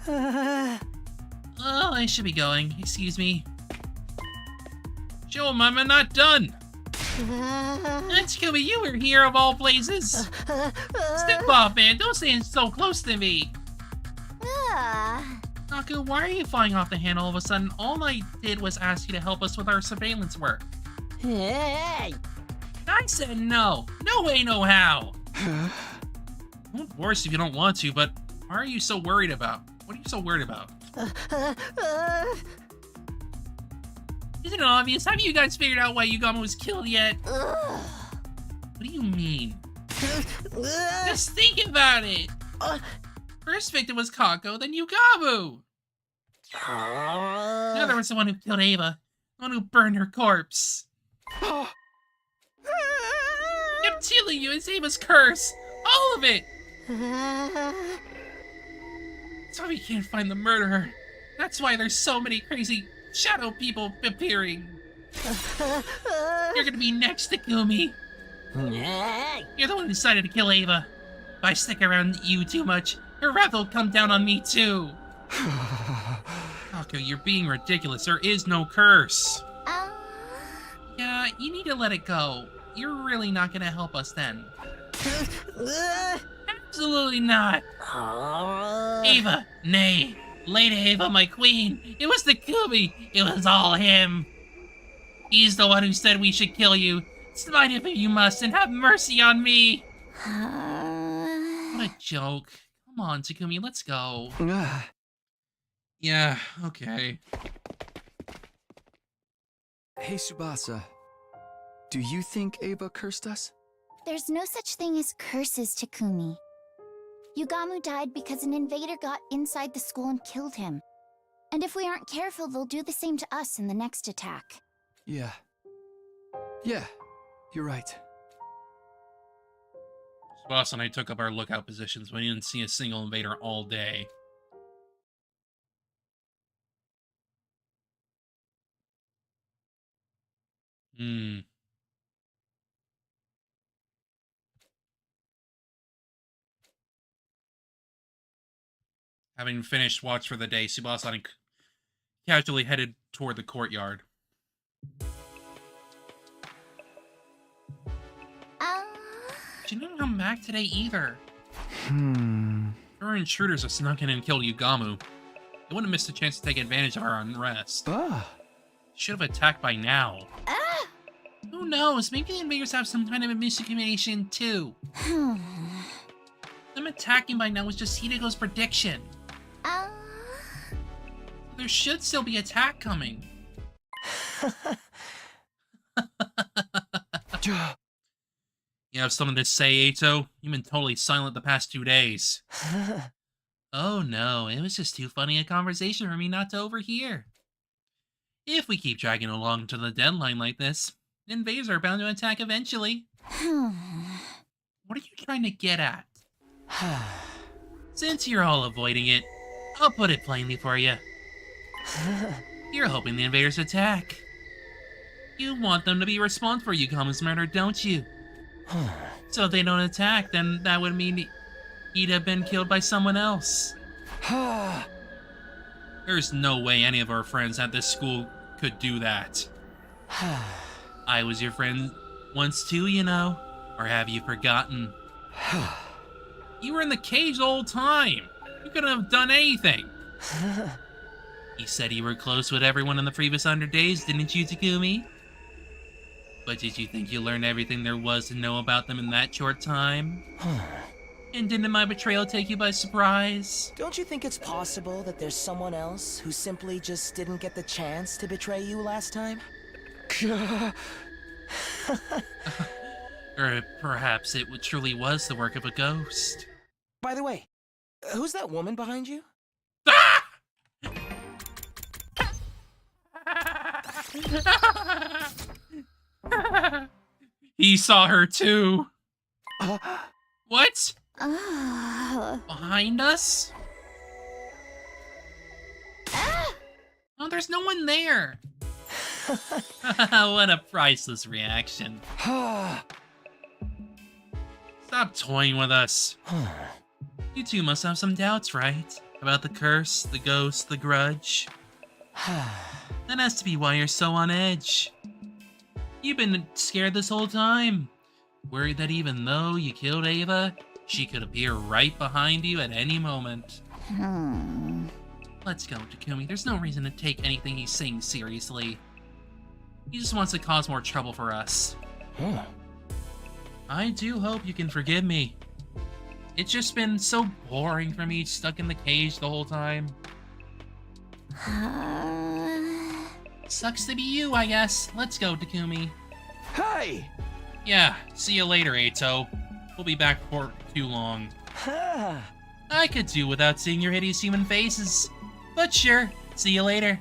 Oh, I should be going. Excuse me. Joe, I'm not done! Takumi, you were here of all places! Step off, man! Don't stand so close to me! Kaku, why are you flying off the handle all of a sudden? All I did was ask you to help us with our surveillance work. Hey! I said no! No way, no how! Don't force if you don't want to, but why are you so worried about? What are you so worried about? Isn't it obvious? Have you guys figured out why Yugama was killed yet? What do you mean? Just think about it! First victim was Kako, then Yugamu! The other was the one who killed Ava. The one who burned her corpse. I'm telling you, it's Ava's curse! All of it! That's why we can't find the murderer. That's why there's so many crazy shadow people appearing. You're gonna be next, Takumi. You're the one who decided to kill Ava. If I stick around you too much, her wrath will come down on me too. Kako, you're being ridiculous. There is no curse. Yeah, you need to let it go. You're really not gonna help us then. Absolutely not. Ava, nay. Lady Ava, my queen. It was Takumi. It was all him. He's the one who said we should kill you. Smite him if you must, and have mercy on me. What a joke. Come on, Takumi, let's go. Yeah, okay. Hey, Tsubasa. Do you think Ava cursed us? There's no such thing as curses, Takumi. Yugamu died because an invader got inside the school and killed him. And if we aren't careful, they'll do the same to us in the next attack. Yeah. Yeah, you're right. Boss and I took up our lookout positions, but we didn't see a single invader all day. Having finished watch for the day, Tsubasa and I casually headed toward the courtyard. She didn't come back today either. Hmm. There were intruders that snuck in and killed Yugamu. They wouldn't have missed a chance to take advantage of our unrest. Should have attacked by now. Who knows? Maybe the invaders have some kind of misinformation too. attacking by now was just Hidego's prediction. Uh... There should still be attack coming. You have something to say, Ato? You've been totally silent the past 2 days. Oh no, it was just too funny a conversation for me not to overhear. If we keep dragging along to the deadline like this, invaders are bound to attack eventually. What are you trying to get at? Since you're all avoiding it, I'll put it plainly for you. You're hoping the invaders attack. You want them to be responsible for Yukama's murder, don't you? So if they don't attack, then that would mean he'd have been killed by someone else. There's no way any of our friends at this school could do that. I was your friend once too, you know. Or have you forgotten? You were in the cage the whole time. You couldn't have done anything. You said you were close with everyone in the previous 100 days, didn't you, Takumi? But did you think you learned everything there was to know about them in that short time? And didn't my betrayal take you by surprise? Don't you think it's possible that there's someone else who simply just didn't get the chance to betray you last time? Or perhaps it truly was the work of a ghost. By the way, who's that woman behind you? He saw her too. What? Behind us? Oh, there's no one there. What a priceless reaction. Stop toying with us. You two must have some doubts, right? About the curse, the ghost, the grudge. That has to be why you're so on edge. You've been scared this whole time. Worried that even though you killed Ava, she could appear right behind you at any moment. Let's go, Takumi. There's no reason to take anything he's saying seriously. He just wants to cause more trouble for us. I do hope you can forgive me. It's just been so boring for me stuck in the cage the whole time. Sucks to be you, I guess. Let's go, Takumi. Hey! Yeah, see you later, Ato. We'll be back for too long. I could do without seeing your hideous human faces. But sure, see you later.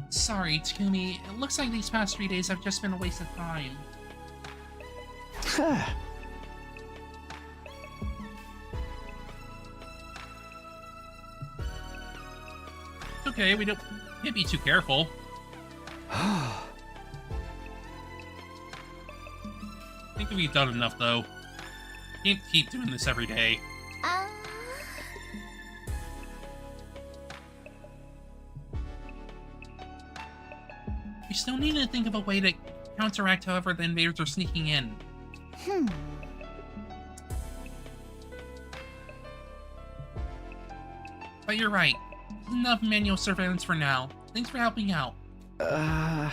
Sorry, Takumi. It looks like these past 3 days have just been a waste of time. It's okay, we can't be too careful. I think we've done enough, though. Can't keep doing this every day. We still need to think of a way to counteract however the invaders are sneaking in. But you're right. There's enough manual surveillance for now. Thanks for helping out. I'm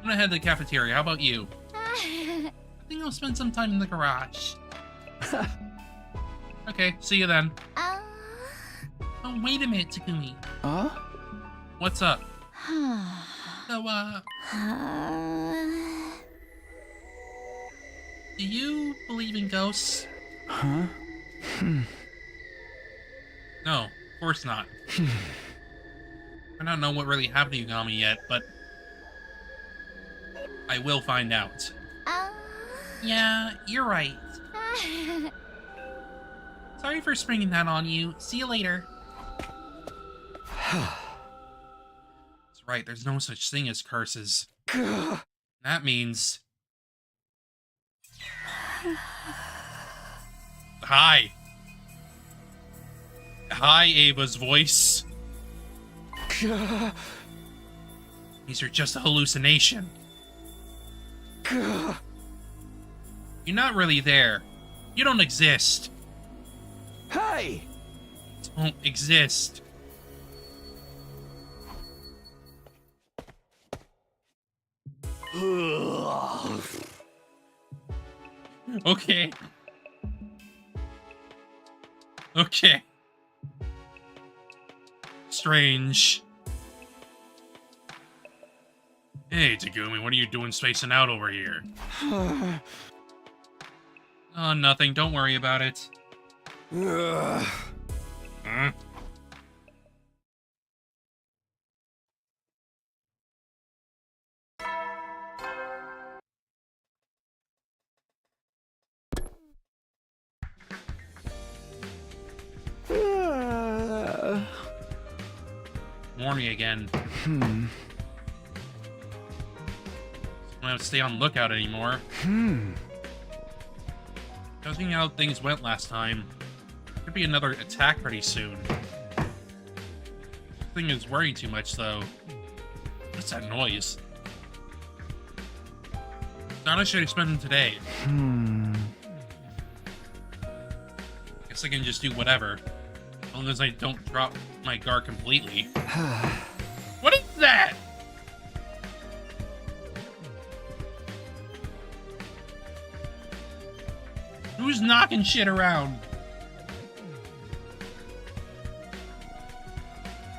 gonna head to the cafeteria. How about you? I think I'll spend some time in the garage. Okay, see you then. Oh, wait a minute, Takumi. What's up? So, do you believe in ghosts? No, of course not. I don't know what really happened to Yugami yet, but I will find out. Yeah, you're right. Sorry for springing that on you. See you later. That's right, there's no such thing as curses. That means... Hi. Hi, Ava's voice. These are just a hallucination. You're not really there. You don't exist. Hey! Don't exist. Okay. Okay. Strange. Hey, Takumi, what are you doing spacing out over here? Oh, nothing. Don't worry about it. Huh? Warn me again. I don't have to stay on lookout anymore. Judging how things went last time, could be another attack pretty soon. This thing is worrying too much, though. What's that noise? Not should I spend them today? Guess I can just do whatever, as long as I don't drop my guard completely. What is that? Who's knocking shit around?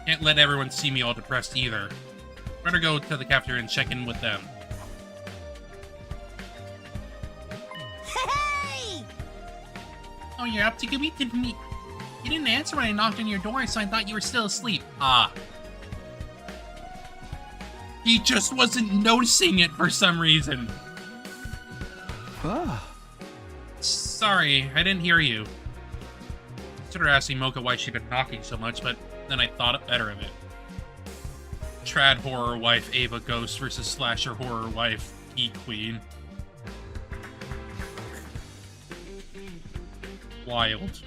Can't let everyone see me all depressed either. Better go to the cafeteria and check in with them. Hey! Oh, you're up to go meet me. You didn't answer when I knocked on your door, so I thought you were still asleep. Ah. He just wasn't noticing it for some reason. Sorry, I didn't hear you. Consider asking Mocha why she'd been knocking so much, but then I thought better of it. Trad horror wife Ava Ghost versus slasher horror wife E Queen. Wild.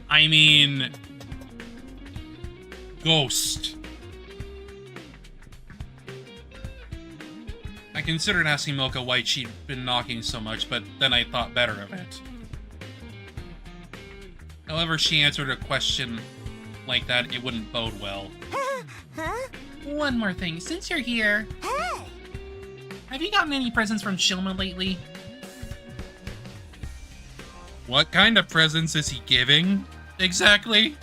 I mean... Ghost. I considered asking Mocha why she'd been knocking so much, but then I thought better of it. However, she answered a question like that, it wouldn't bode well. One more thing, since you're here... Hey! Have you gotten any presents from Shilma lately? What kind of presents is he giving, exactly?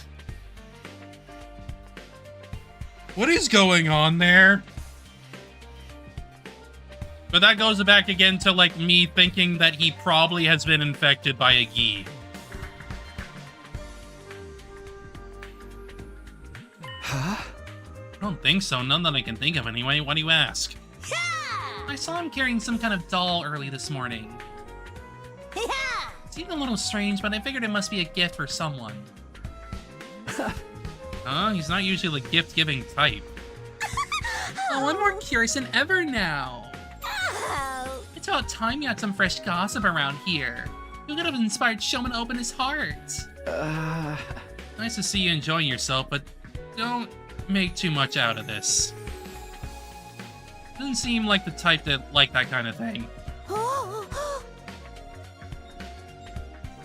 What is going on there? But that goes back again to, like, me thinking that he probably has been infected by a Gi. Huh? I don't think so, none that I can think of anyway. Why do you ask? I saw him carrying some kind of doll early this morning. Seemed a little strange, but I figured it must be a gift for someone. He's not usually the gift-giving type. Oh, I'm more curious than ever now. It's about time you had some fresh gossip around here. You could have inspired Showman to open his heart. Nice to see you enjoying yourself, but don't make too much out of this. Doesn't seem like the type that like that kind of thing.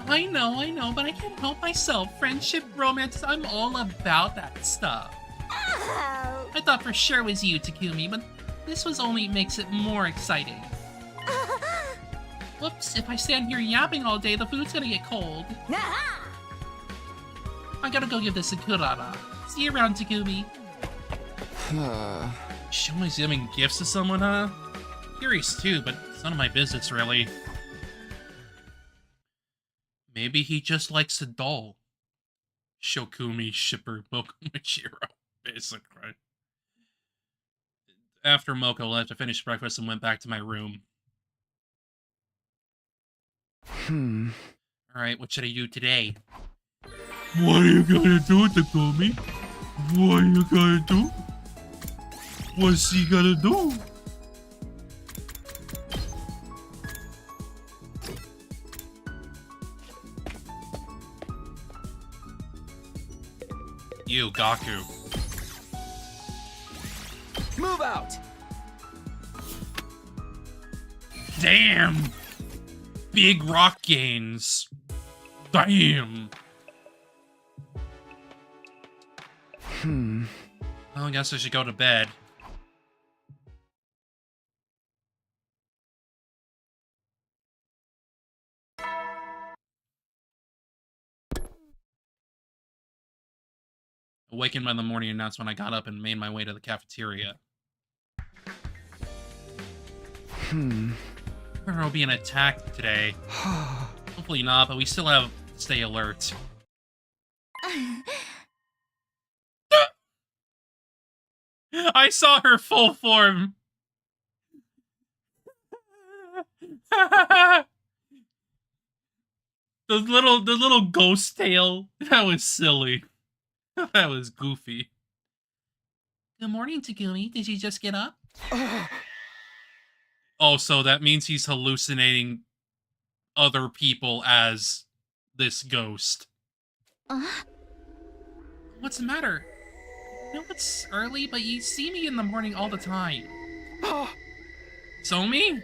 I know, but I can't help myself. Friendship, romance, I'm all about that stuff. I thought for sure it was you, Takumi, but this was only makes it more exciting. Whoops, if I stand here yapping all day, the food's gonna get cold. I gotta go give this a kurara. See you around, Takumi. Shoma's giving gifts to someone, huh? Curious too, but it's none of my business, really. Maybe he just likes the doll. Shokumi shipper Mocha Michiro, basically. After Mocha left, I finished breakfast and went back to my room. Alright, what should I do today? What are you gonna do, Takumi? What are you gonna do? What's he gonna do? You, Gaku. Move out! Damn! Big rock gains. Damn! Well, I guess I should go to bed. Awakened by the morning announcement, I got up and made my way to the cafeteria. We're being attacked today. Hopefully not, but we still have to stay alert. I saw her full form. the little ghost tail. That was silly. That was goofy. Good morning, Takumi. Did you just get up? Oh, so that means he's hallucinating other people as this ghost. What's the matter? I know it's early, but you see me in the morning all the time. Somi?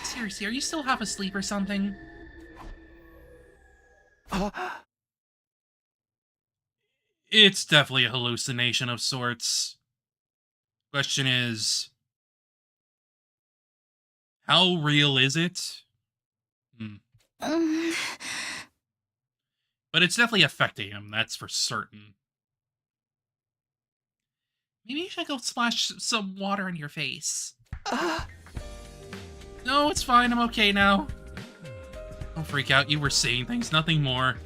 Seriously, are you still half asleep or something? It's definitely a hallucination of sorts. Question is, how real is it? But it's definitely affecting him, that's for certain. Maybe you should go splash some water on your face. No, it's fine. I'm okay now. Don't freak out. You were saying things, nothing more.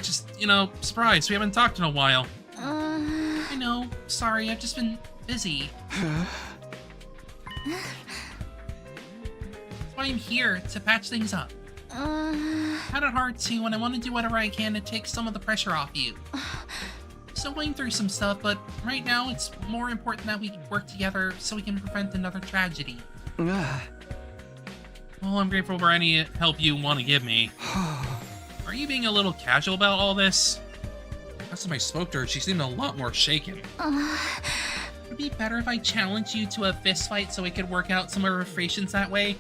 Just, surprised. We haven't talked in a while. I know. Sorry, I've just been busy. That's why I'm here, to patch things up. Had it hard too, and I want to do whatever I can to take some of the pressure off you. Still going through some stuff, but right now it's more important that we work together so we can prevent another tragedy. Well, I'm grateful for any help you want to give me. Are you being a little casual about all this? Last time I spoke to her, she seemed a lot more shaken. Would it be better if I challenged you to a fist fight so we could work out some of our frustrations that way?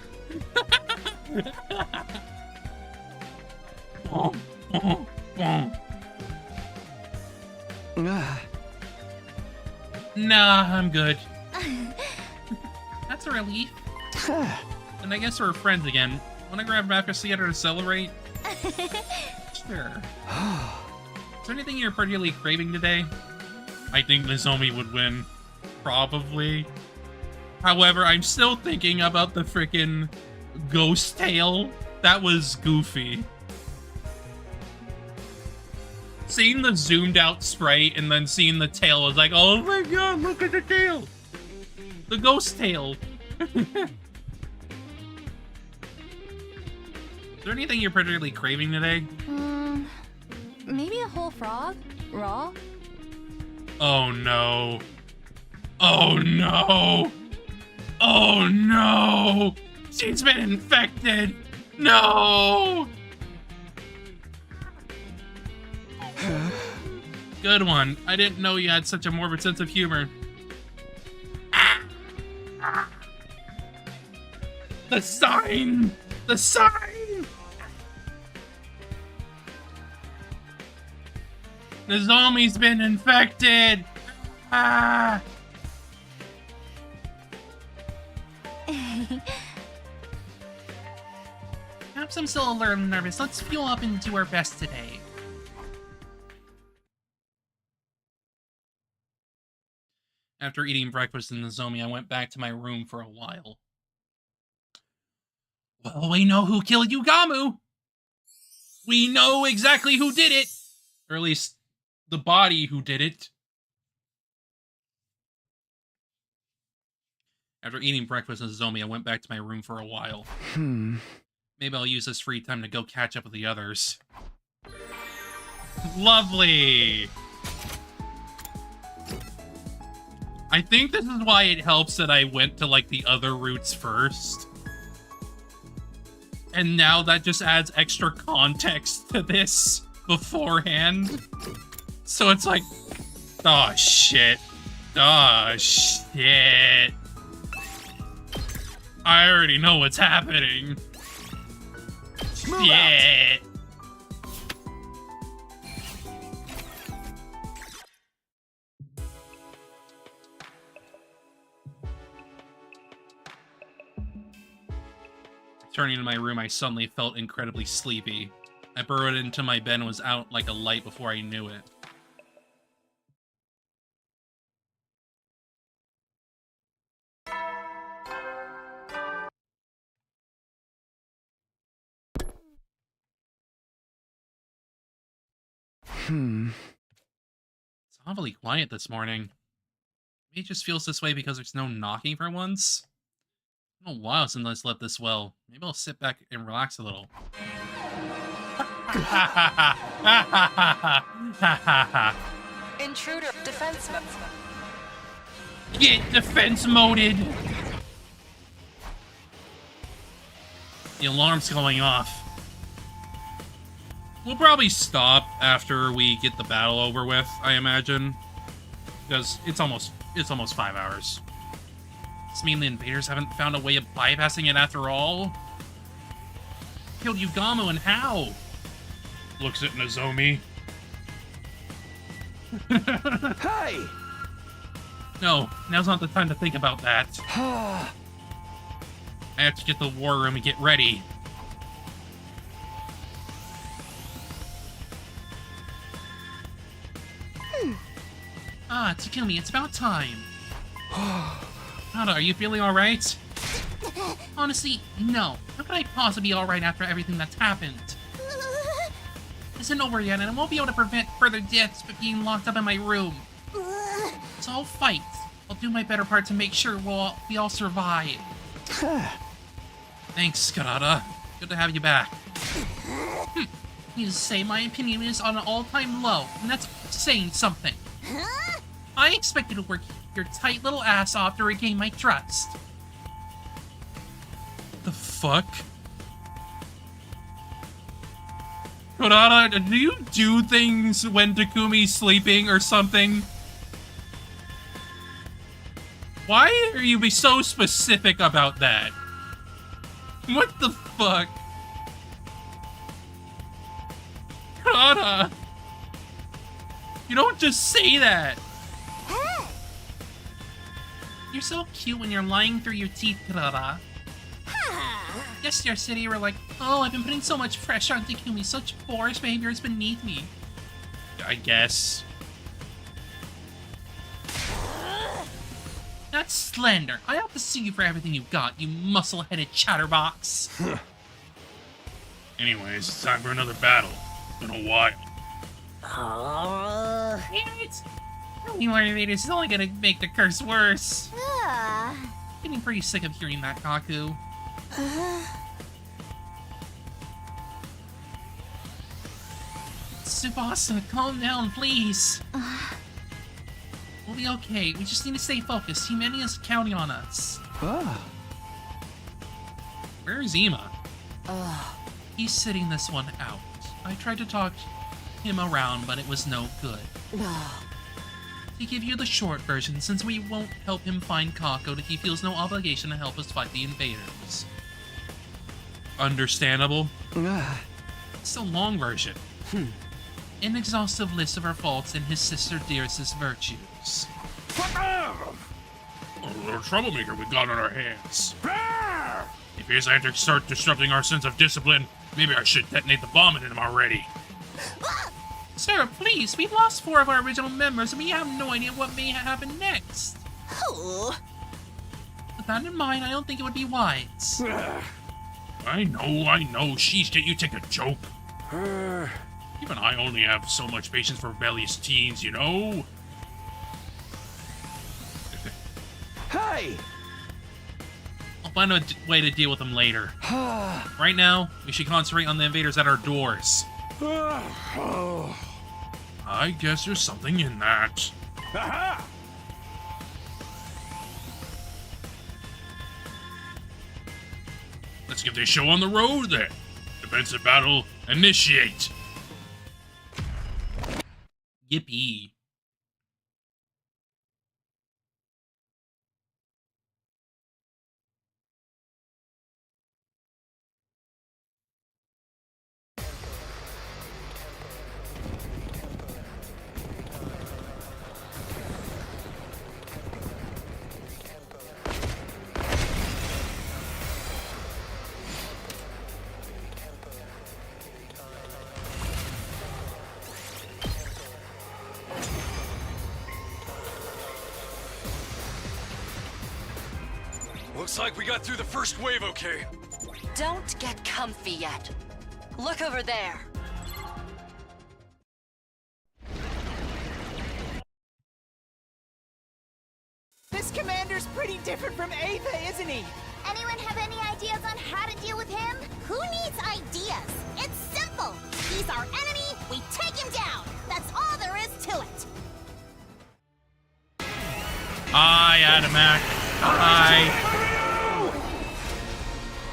Nah, I'm good. That's a relief. And I guess we're friends again. Wanna grab breakfast together to celebrate? Sure. Is there anything you're particularly craving today? I think Nozomi would win. Probably. However, I'm still thinking about the frickin' ghost tail. That was goofy. Seeing the zoomed out sprite and then seeing the tail was like, oh my god, look at the tail! The ghost tail! Is there anything you're particularly craving today? Maybe a whole frog? Raw? Oh no. Oh no! Oh no! She's been infected! No! Good one. I didn't know you had such a morbid sense of humor. The sign! The sign! Nozomi's been infected! Ah! Perhaps I'm still a little nervous. Let's fuel up and do our best today. After eating breakfast in Nozomi, I went back to my room for a while. Well, we know who killed Yugamu! We know exactly who did it! Or at least, the body who did it. After eating breakfast in Nozomi, I went back to my room for a while. Maybe I'll use this free time to go catch up with the others. Lovely! I think this is why it helps that I went to, like, the other routes first. And now that just adds extra context to this beforehand. So it's like, oh shit. Oh shit. I already know what's happening. Shit. Turning to my room, I suddenly felt incredibly sleepy. I burrowed into my bed and was out like a light before I knew it. It's awfully quiet this morning. Maybe it just feels this way because there's no knocking for once. It's been a while since I slept this well. Maybe I'll sit back and relax a little. Intruder defense mode. Get defense moded! The alarm's going off. We'll probably stop after we get the battle over with, I imagine. Because it's almost 5 hours. Does this mean the invaders haven't found a way of bypassing it after all? Killed Yugamu and how? Looks at Nozomi. Hey! No, now's not the time to think about that. I have to get to the war room and get ready. Ah, Takumi, it's about time. Nada, are you feeling alright? Honestly, no. How could I possibly be alright after everything that's happened? This isn't over yet, and I won't be able to prevent further deaths by being locked up in my room. So I'll fight. I'll do my better part to make sure we all survive. Thanks, Karada. Good to have you back. Needless to say, my opinion is on an all-time low, and that's saying something. I expected to work your tight little ass off to regain my trust. The fuck? Karada, do you do things when Takumi's sleeping or something? Why are you be so specific about that? What the fuck? Karada! You don't just say that! You're so cute when you're lying through your teeth, Karada. Yesterday, City, you were like, oh, I've been putting so much pressure on Takumi, such boorish behavior is beneath me. I guess. That's slander. I ought to sue you for everything you've got, you muscle-headed chatterbox. Anyways, it's time for another battle. It's been a while. Damn it! Knowing more invaders is only gonna make the curse worse. Getting pretty sick of hearing that, Kaku. Tsubasa, calm down, please. We'll be okay. We just need to stay focused. Humanity is counting on us. Where is Ima? He's sitting this one out. I tried to talk him around, but it was no good. To give you the short version, since we won't help him find Kako, he feels no obligation to help us fight the invaders. Understandable. It's the long version. An exhaustive list of our faults and his sister Dearest's virtues. A little troublemaker we got on our hands. If his antics start disrupting our sense of discipline, maybe I should detonate the bomb in him already. Sir, please, we've lost 4 of our original members and we have no idea what may happen next. With that in mind, I don't think it would be wise. I know. Shiz, can't you take a joke? Even I only have so much patience for rebellious teens, you know? Hey! I'll find a way to deal with them later. Right now, we should concentrate on the invaders at our doors. I guess there's something in that. Let's get this show on the road then. Defensive battle, initiate. Yippee. Looks like we got through the first wave, okay? Don't get comfy yet. Look over there. This commander's pretty different from Ava, isn't he? Anyone have any ideas on how to deal with him? Who needs ideas? It's simple. He's our enemy, we take him down. That's all there is to it. Hi, Adamak. Hi.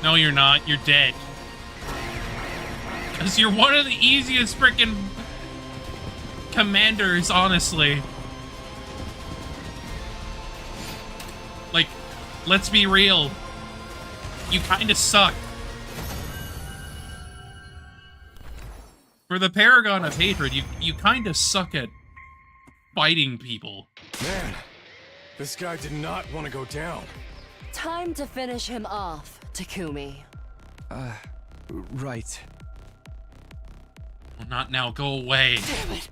No, you're not. You're dead. Because you're one of the easiest frickin' commanders, honestly. Like, let's be real. You kinda suck. For the Paragon of Hatred, you kinda suck at fighting people. Man, this guy did not want to go down. Time to finish him off, Takumi. Right. Well, not now. Go away. Damn it!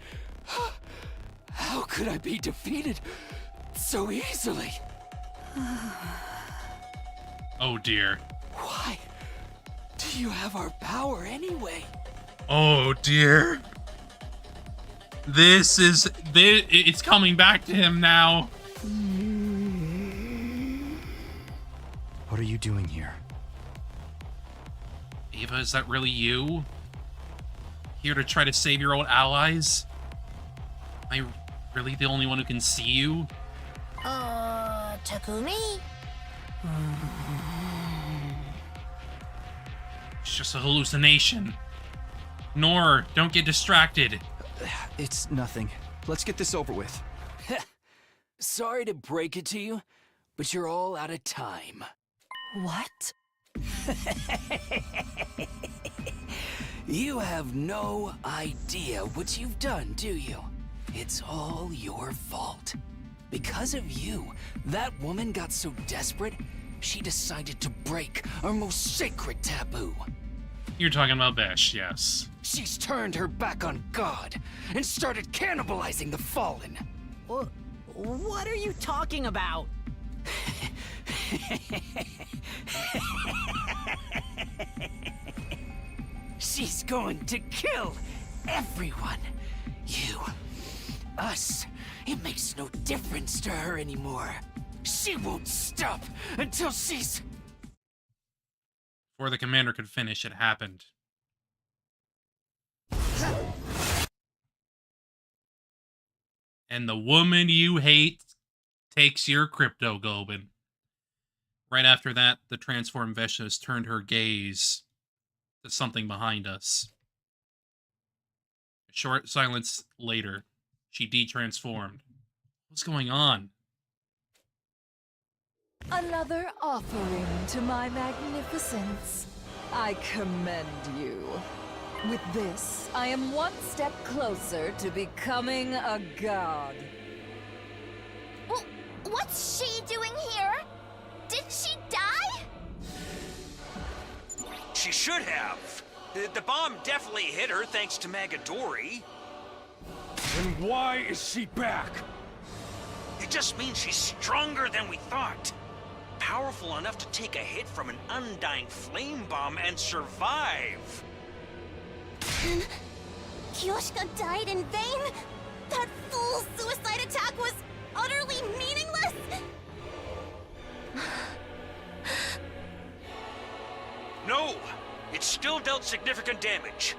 How could I be defeated so easily? Oh dear. Why do you have our power anyway? Oh dear. It's coming back to him now. What are you doing here? Ava, is that really you? Here to try to save your old allies? Am I really the only one who can see you? Takumi? It's just a hallucination. Nor, don't get distracted. It's nothing. Let's get this over with. Sorry to break it to you, but you're all out of time. What? You have no idea what you've done, do you? It's all your fault. Because of you, that woman got so desperate, she decided to break our most sacred taboo. You're talking about Besh, yes. She's turned her back on God and started cannibalizing the fallen. What are you talking about? She's going to kill everyone. You, us. It makes no difference to her anymore. She won't stop until she's... Before the commander could finish, it happened. And the woman you hate takes your crypto, Gobin. Right after that, the transformed Veshna's turned her gaze to something behind us. A short silence later, she de-transformed. What's going on? Another offering to my magnificence. I commend you. With this, I am one step closer to becoming a god. What's she doing here? Did she die? She should have. The bomb definitely hit her thanks to Magadori. Then why is she back? It just means she's stronger than we thought. Powerful enough to take a hit from an undying flame bomb and survive. Then Kyoshika died in vain? That fool suicide attack was utterly meaningless? No! It still dealt significant damage.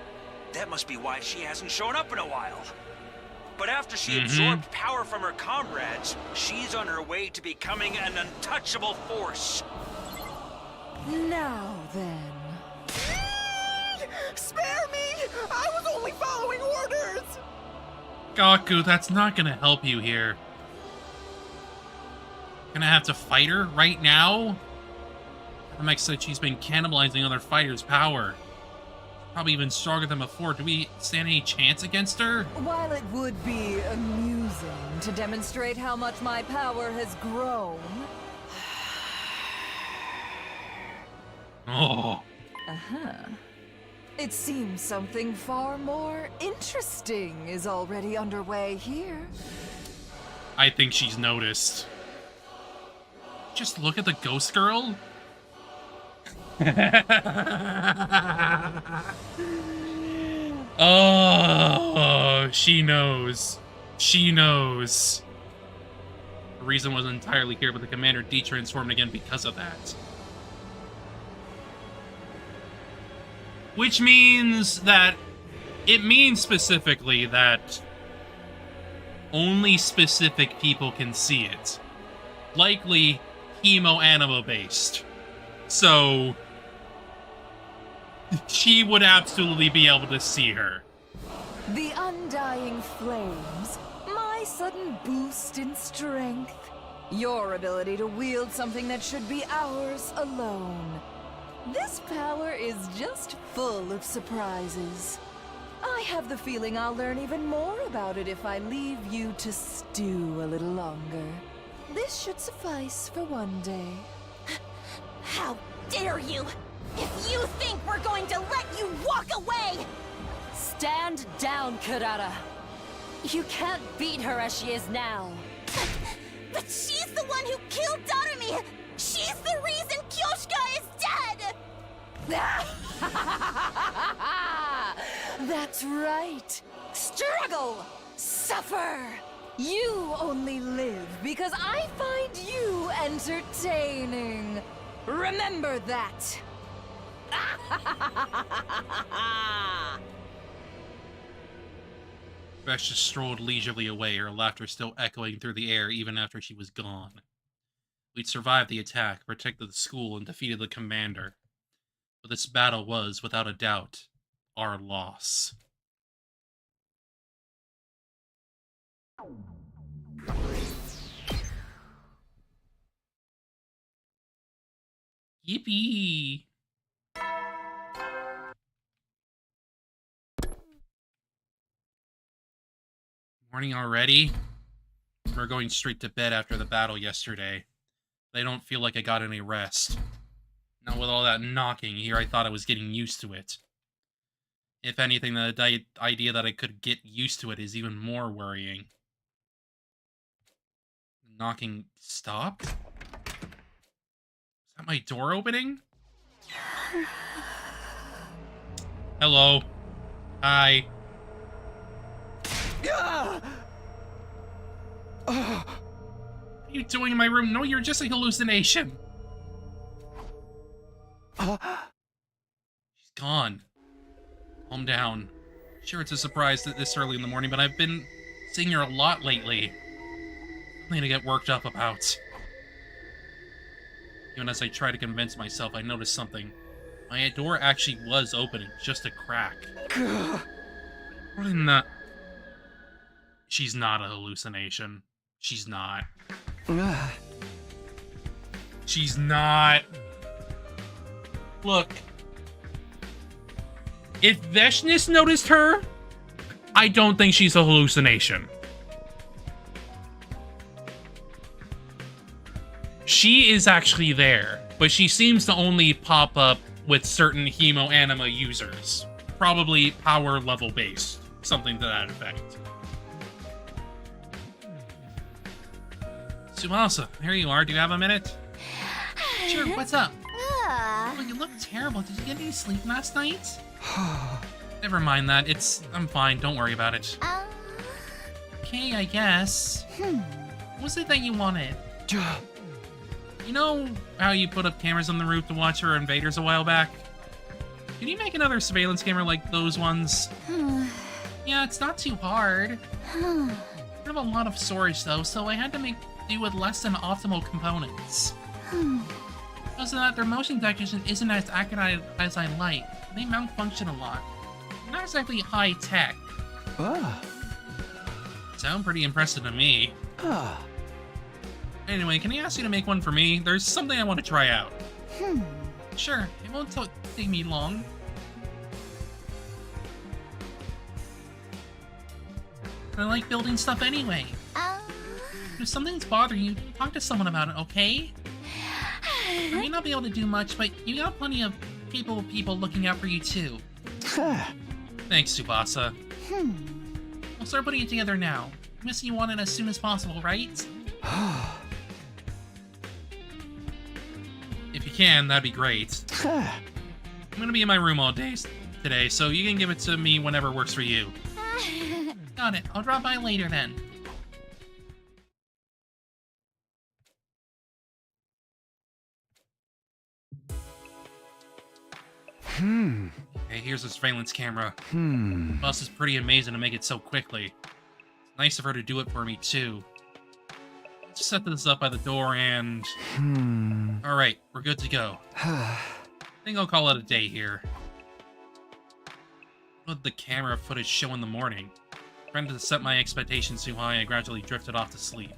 That must be why she hasn't shown up in a while. But after she absorbed power from her comrades, she's on her way to becoming an untouchable force. Now then. Spare me! I was only following orders! Gaku, that's not gonna help you here. Gonna have to fight her right now? Mike said she's been cannibalizing other fighters' power. Probably even stronger than before. Do we stand any chance against her? While it would be amusing to demonstrate how much my power has grown... Oh. It seems something far more interesting is already underway here. I think she's noticed. Just look at the ghost girl? Oh, she knows. She knows. The reason wasn't entirely clear, but the commander de-transformed again because of that. Which means that... It means specifically that only specific people can see it. Likely hemo-anima based. So... she would absolutely be able to see her. The undying flames, my sudden boost in strength, your ability to wield something that should be ours alone. This power is just full of surprises. I have the feeling I'll learn even more about it if I leave you to stew a little longer. This should suffice for one day. How dare you! If you think we're going to let you walk away! Stand down, Kurara. You can't beat her as she is now. But she's the one who killed Darumi! She's the reason Kyoshika is dead! That's right. Struggle! Suffer! You only live because I find you entertaining. Remember that! Vesh just strolled leisurely away, her laughter still echoing through the air even after she was gone. We'd survived the attack, protected the school, and defeated the commander. But this battle was, without a doubt, our loss. Yippee! Morning already? We're going straight to bed after the battle yesterday. I don't feel like I got any rest. Not with all that knocking here, I thought I was getting used to it. If anything, the idea that I could get used to it is even more worrying. Knocking stopped? Is that my door opening? Hello. Hi. What are you doing in my room? No, you're just a hallucination. She's gone. Calm down. Sure, it's a surprise that this early in the morning, but I've been seeing her a lot lately. Something to get worked up about. Even as I try to convince myself, I noticed something. My door actually was opening, just a crack. What in the... She's not a hallucination. She's not. She's not. Look. If Veshness noticed her, I don't think she's a hallucination. She is actually there, but she seems to only pop up with certain hemo-anima users. Probably power level based. Something to that effect. Tsubasa, here you are. Do you have a minute? Sure, what's up? Oh, you look terrible. Did you get any sleep last night? Never mind that. I'm fine. Don't worry about it. Okay, I guess. What was it that you wanted? You know how you put up cameras on the roof to watch for invaders a while back? Can you make another surveillance camera like those ones? Yeah, it's not too hard. I have a lot of storage though, so I had to make do with less than optimal components. Because of that, their motion detection isn't as accurate as I like. They malfunction a lot. Not exactly high tech. Sound pretty impressive to me. Anyway, can I ask you to make one for me? There's something I want to try out. Sure, it won't take me long. I like building stuff anyway. If something's bothering you, talk to someone about it, okay? I may not be able to do much, but you got plenty of people looking out for you too. Thanks, Tsubasa. We'll start putting it together now. Miss you want it as soon as possible, right? can, that'd be great. I'm gonna be in my room all day today, so you can give it to me whenever works for you. Got it. I'll drop by later then. Okay, here's the surveillance camera. Boss is pretty amazing to make it so quickly. It's nice of her to do it for me, too. Let's set this up by the door and... Alright, we're good to go. I think I'll call it a day here. What did the camera footage show in the morning? Trying to set my expectations too high, I gradually drifted off to sleep.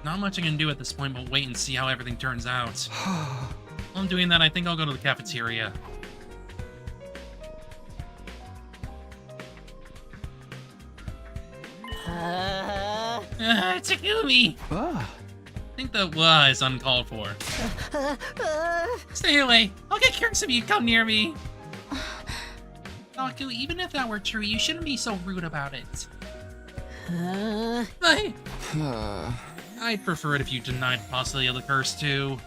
Not much I can do at this point but wait and see how everything turns out. While I'm doing that, I think I'll go to the cafeteria. Takumi! I think the "wah" is uncalled for. Stay away! I'll get curious if you come near me! Gaku, even if that were true, you shouldn't be so rude about it. I'd prefer it if you denied the possibility of the curse, too.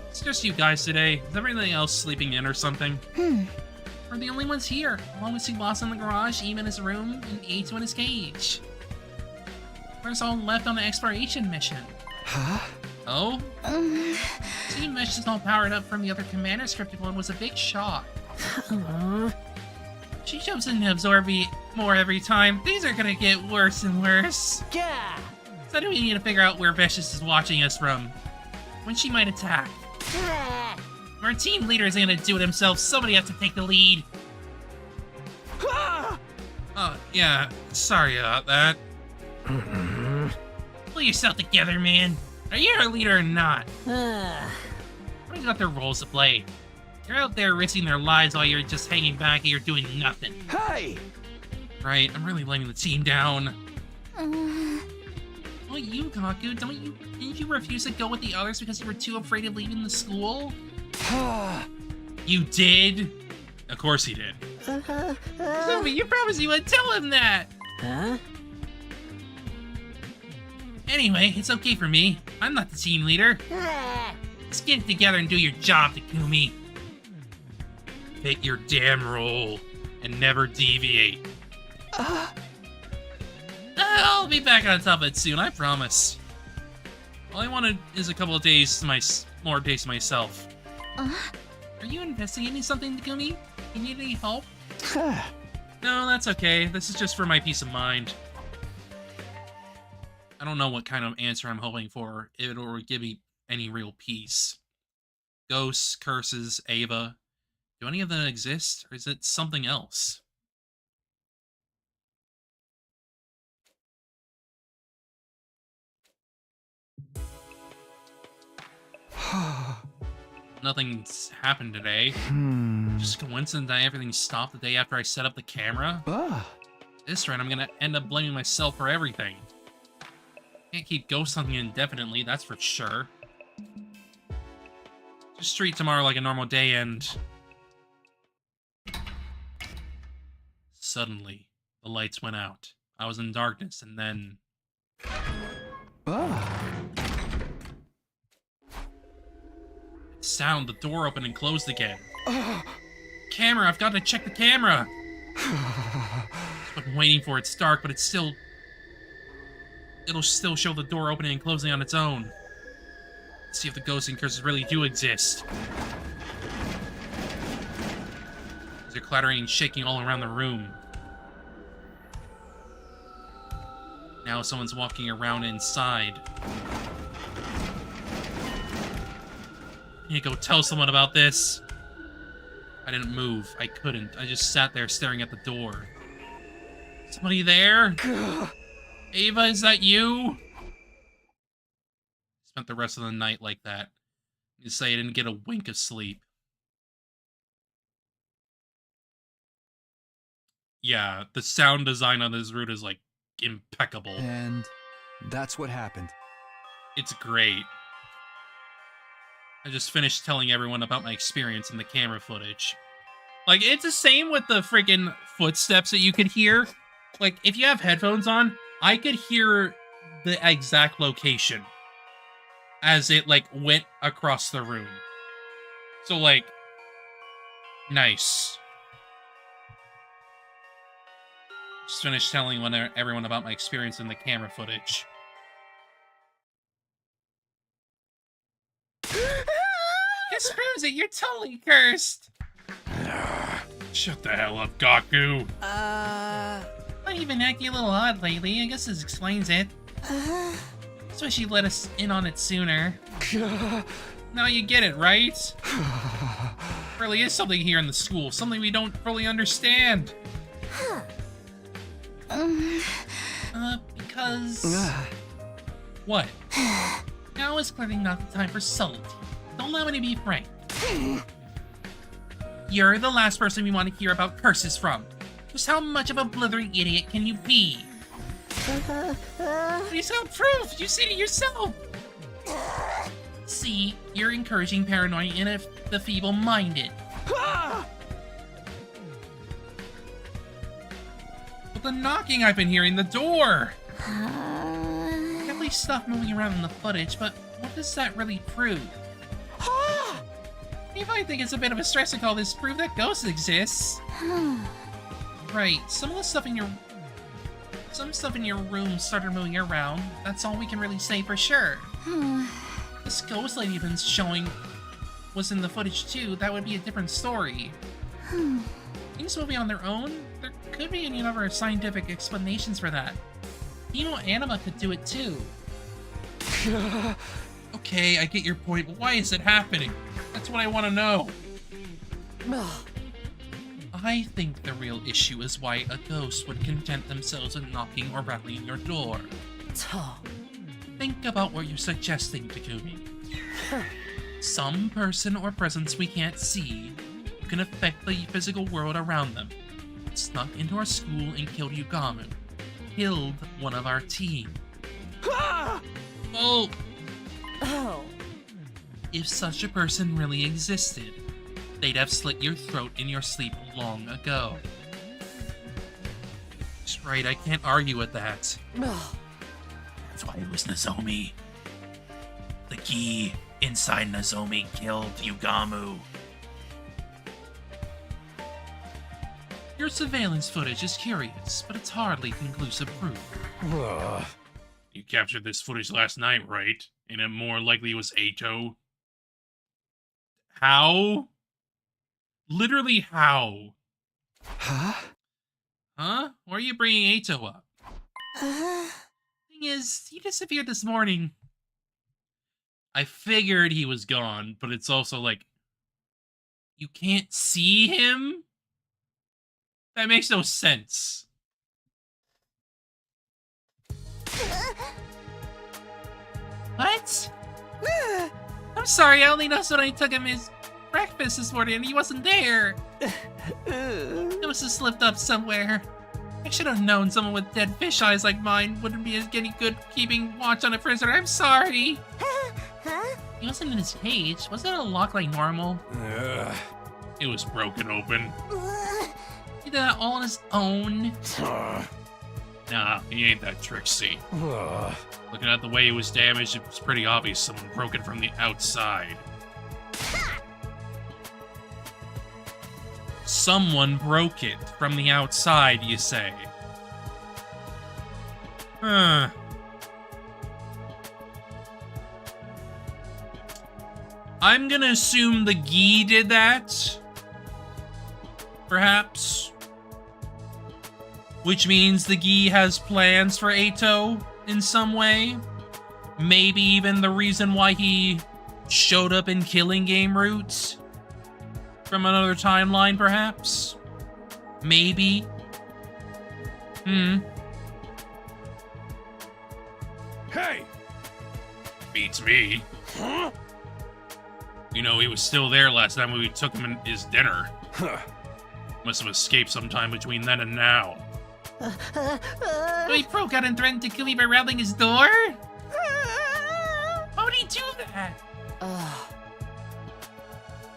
It's just you guys today. Is everything else sleeping in or something? We're the only ones here, along with Tsubasa in the garage, Ema in his room, and A2 in his cage. We're all left on an exploration mission. Oh? Seeing Mesh is all powered up from the other commander's cryptic one was a big shock. She jumps in to absorb me more every time. Things are gonna get worse and worse. Yeah. So do we need to figure out where Vicious is watching us from? When she might attack. Our team leader isn't gonna do it himself. Somebody has to take the lead. Yeah. Sorry about that. Pull yourself together, man. Are you our leader or not? Everyone's got their roles to play. You're out there risking their lives while you're just hanging back and you're doing nothing. Hey! Right, I'm really letting the team down. Well, you, Gaku, didn't you refuse to go with the others because you were too afraid of leaving the school? You did? Of course he did. But you promised you would tell him that! Anyway, it's okay for me. I'm not the team leader. Let's get it together and do your job, Takumi. Pick your damn role and never deviate. I'll be back on top of it soon, I promise. All I wanted is a couple of days to more days to myself. Are you investigating something, Takumi? You need any help? No, that's okay. This is just for my peace of mind. I don't know what kind of answer I'm hoping for. It will give me any real peace. Ghosts, curses, Ava. Do any of them exist, or is it something else? Nothing's happened today. Just a coincidence that everything stopped the day after I set up the camera. This run, I'm gonna end up blaming myself for everything. Can't keep ghost hunting indefinitely, that's for sure. Just treat tomorrow like a normal day and... Suddenly, the lights went out. I was in darkness, and then... Sound, the door opened and closed again. Camera, I've got to check the camera! I've been waiting for it. It's dark, but it's still... It'll still show the door opening and closing on its own. Let's see if the ghosts and curses really do exist. They're clattering and shaking all around the room. Now someone's walking around inside. I need to go tell someone about this. I didn't move. I couldn't. I just sat there staring at the door. Somebody there? Ava, is that you? Spent the rest of the night like that. You say I didn't get a wink of sleep. Yeah, the sound design on this route is, like, impeccable. And that's what happened. It's great. I just finished telling everyone about my experience in the camera footage. Like, it's the same with the freaking footsteps that you could hear. Like, if you have headphones on, I could hear the exact location as it, like, went across the room. So, like, nice. Just finished telling everyone about my experience in the camera footage. This proves it, you're totally cursed. Shut the hell up, Gaku. I've been acting a little odd lately. I guess this explains it. That's why she let us in on it sooner. Now you get it, right? Really is something here in the school, something we don't fully understand. Because... What? Now is clearly not the time for subtlety. Don't allow me to be frank. You're the last person we want to hear about curses from. Just how much of a blithering idiot can you be? Please have proof! You said it yourself! See, you're encouraging paranoia in the feeble-minded. But the knocking I've been hearing, the door! Definitely stuff moving around in the footage, but what does that really prove? You might think it's a bit of a stress to call this proof that ghosts exist. Right, some stuff in your room started moving around. That's all we can really say for sure. This ghost lady been showing was in the footage too. That would be a different story. Things moving on their own? There could be any other scientific explanations for that. Emo Anima could do it too. Okay, I get your point, but why is it happening? That's what I want to know. I think the real issue is why a ghost would content themselves with knocking or rattling your door. Think about what you're suggesting, Takumi. Some person or presence we can't see can affect the physical world around them. Snuck into our school and killed Yugamu. Killed one of our team. Oh! If such a person really existed, they'd have slit your throat in your sleep long ago. That's right, I can't argue with that. That's why it was Nozomi. The key inside Nozomi killed Yugamu. Your surveillance footage is curious, but it's hardly conclusive proof. You captured this footage last night, right? And it more likely it was Ato. How? Literally how? Huh? Huh? Why are you bringing Ato up? Thing is, he disappeared this morning. I figured he was gone, but it's also like, you can't see him? That makes no sense. What? I'm sorry, I only noticed when I took him his breakfast this morning and he wasn't there. It must have slipped up somewhere. I should have known someone with dead fish eyes like mine wouldn't be as any good keeping watch on a prisoner. I'm sorry. He wasn't in his cage. Wasn't it locked like normal? It was broken open. He did that all on his own. Nah, he ain't that tricksy. Looking at the way it was damaged, it was pretty obvious someone broke it from the outside. Someone broke it from the outside, you say? Huh. I'm gonna assume the Gi did that. Perhaps. Which means the Gi has plans for Ato in some way. Maybe even the reason why he showed up in Killing Game routes. From another timeline, perhaps? Maybe. Hey! Beats me. Huh? You know, he was still there last time we took him in his dinner. Must have escaped sometime between then and now. So he broke out and threatened to kill me by rattling his door? How would he do that?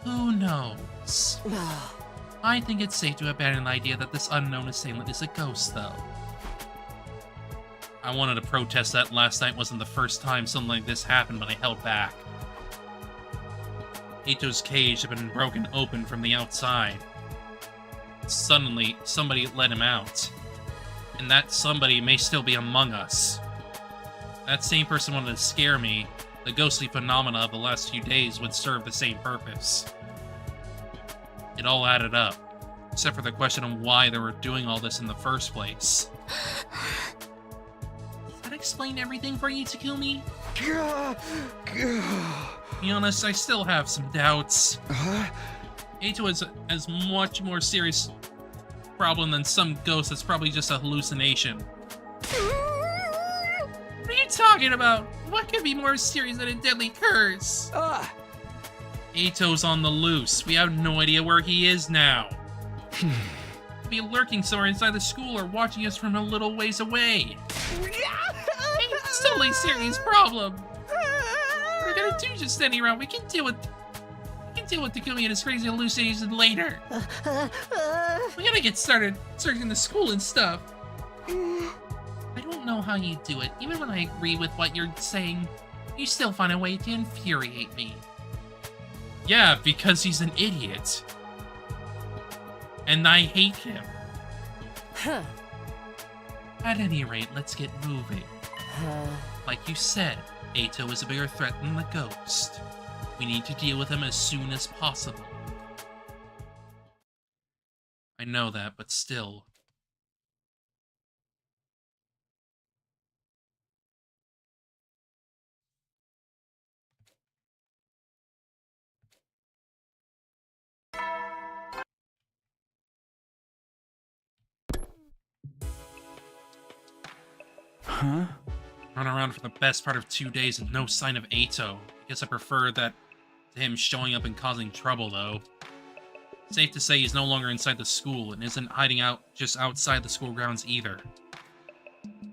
Who knows? I think it's safe to abandon the idea that this unknown assailant is a ghost, though. I wanted to protest that last night wasn't the first time something like this happened, but I held back. Ito's cage had been broken open from the outside. Suddenly, somebody let him out. And that somebody may still be among us. That same person wanted to scare me. The ghostly phenomena of the last few days would serve the same purpose. It all added up, except for the question of why they were doing all this in the first place. Does that explain everything for you, Takumi? To be honest, I still have some doubts. Ito is a much more serious problem than some ghost that's probably just a hallucination. What are you talking about? What could be more serious than a deadly curse? Ito's on the loose. We have no idea where he is now. He'll be lurking somewhere inside the school or watching us from a little ways away. It's a totally serious problem. We're gonna do just standing around. We can deal with Takumi and his crazy hallucinations later. We gotta get started searching the school and stuff. I don't know how you do it. Even when I agree with what you're saying, you still find a way to infuriate me. Yeah, because he's an idiot. And I hate him. At any rate, let's get moving. Like you said, Ito is a bigger threat than the ghost. We need to deal with him as soon as possible. I know that, but still. Huh? Run around for the best part of 2 days and no sign of Ito. Guess I prefer that to him showing up and causing trouble, though. Safe to say he's no longer inside the school and isn't hiding out just outside the school grounds either.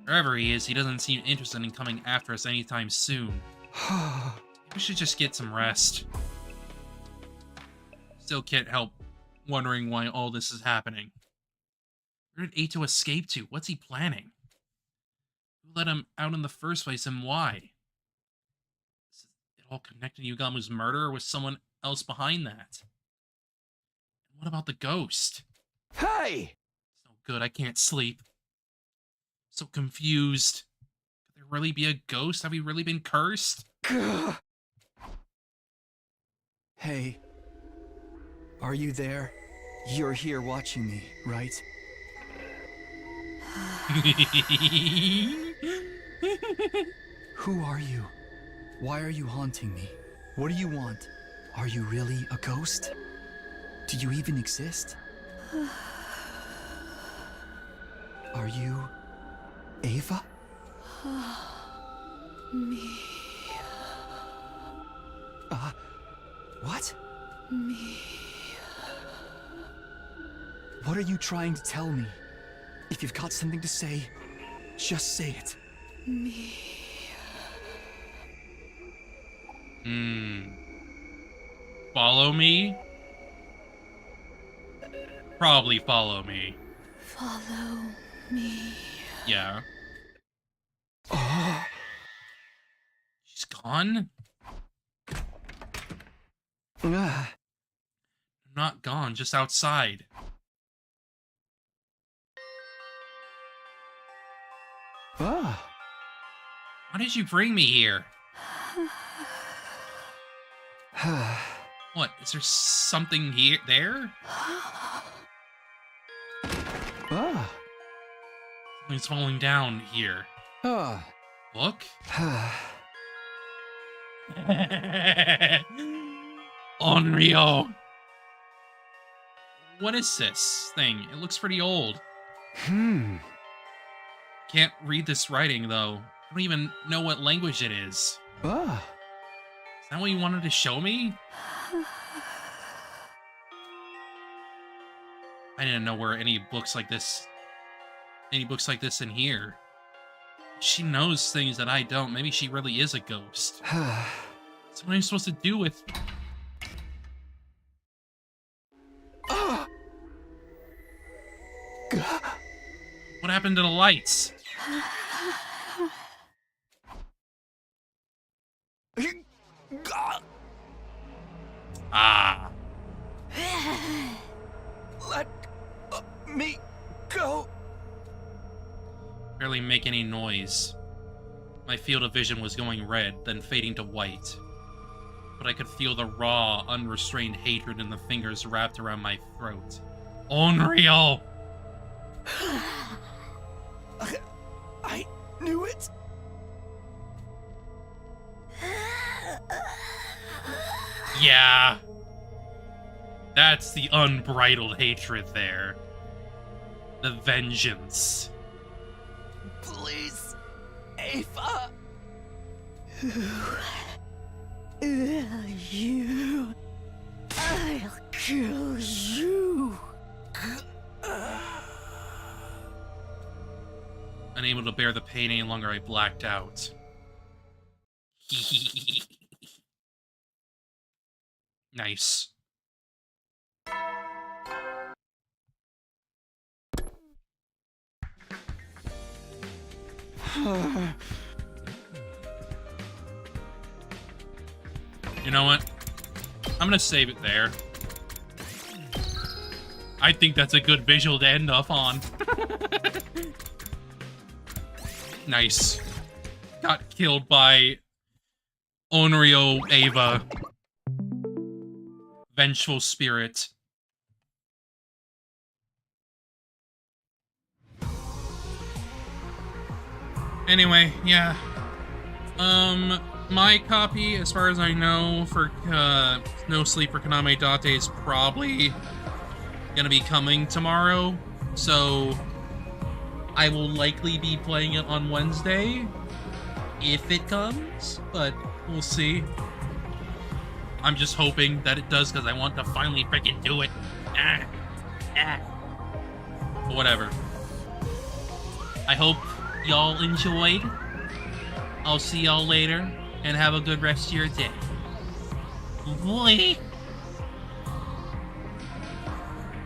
Wherever he is, he doesn't seem interested in coming after us anytime soon. We should just get some rest. Still can't help wondering why all this is happening. Where did Ito escape to? What's he planning? Who let him out in the first place and why? Is it all connected to Yugamu's murder, or was someone else behind that? And what about the ghost? Hey! It's no good, I can't sleep. So confused. Could there really be a ghost? Have we really been cursed? Hey. Are you there? You're here watching me, right? Who are you? Why are you haunting me? What do you want? Are you really a ghost? Do you even exist? Are you Ava? Me. What? Me. What are you trying to tell me? If you've got something to say, just say it. Me. Follow me? Probably follow me. Follow me. Yeah. She's gone? Not gone, just outside. Why did you bring me here? What, is there something here, there? Something's falling down here. Look. Unreal. What is this thing? It looks pretty old. Can't read this writing, though. I don't even know what language it is. Is that what you wanted to show me? I didn't know where any books like this in here. She knows things that I don't. Maybe she really is a ghost. So what am I supposed to do with... What happened to the lights? Ah. Let me go. Barely make any noise. My field of vision was going red, then fading to white. But I could feel the raw, unrestrained hatred in the fingers wrapped around my throat. Unreal! I knew it. Yeah. That's the unbridled hatred there. The vengeance. Please, Ava. You. I'll kill you. Unable to bear the pain any longer, I blacked out. Nice. You know what? I'm gonna save it there. I think that's a good visual to end off on. Nice. Got killed by Onryo Ava. Vengeful spirit. Anyway, yeah. My copy, as far as I know, for No Sleep for Kaname Date is probably gonna be coming tomorrow, so I will likely be playing it on Wednesday, if it comes, but we'll see. I'm just hoping that it does, because I want to finally freaking do it. But whatever. I hope y'all enjoyed. I'll see y'all later, and have a good rest of your day. Boy.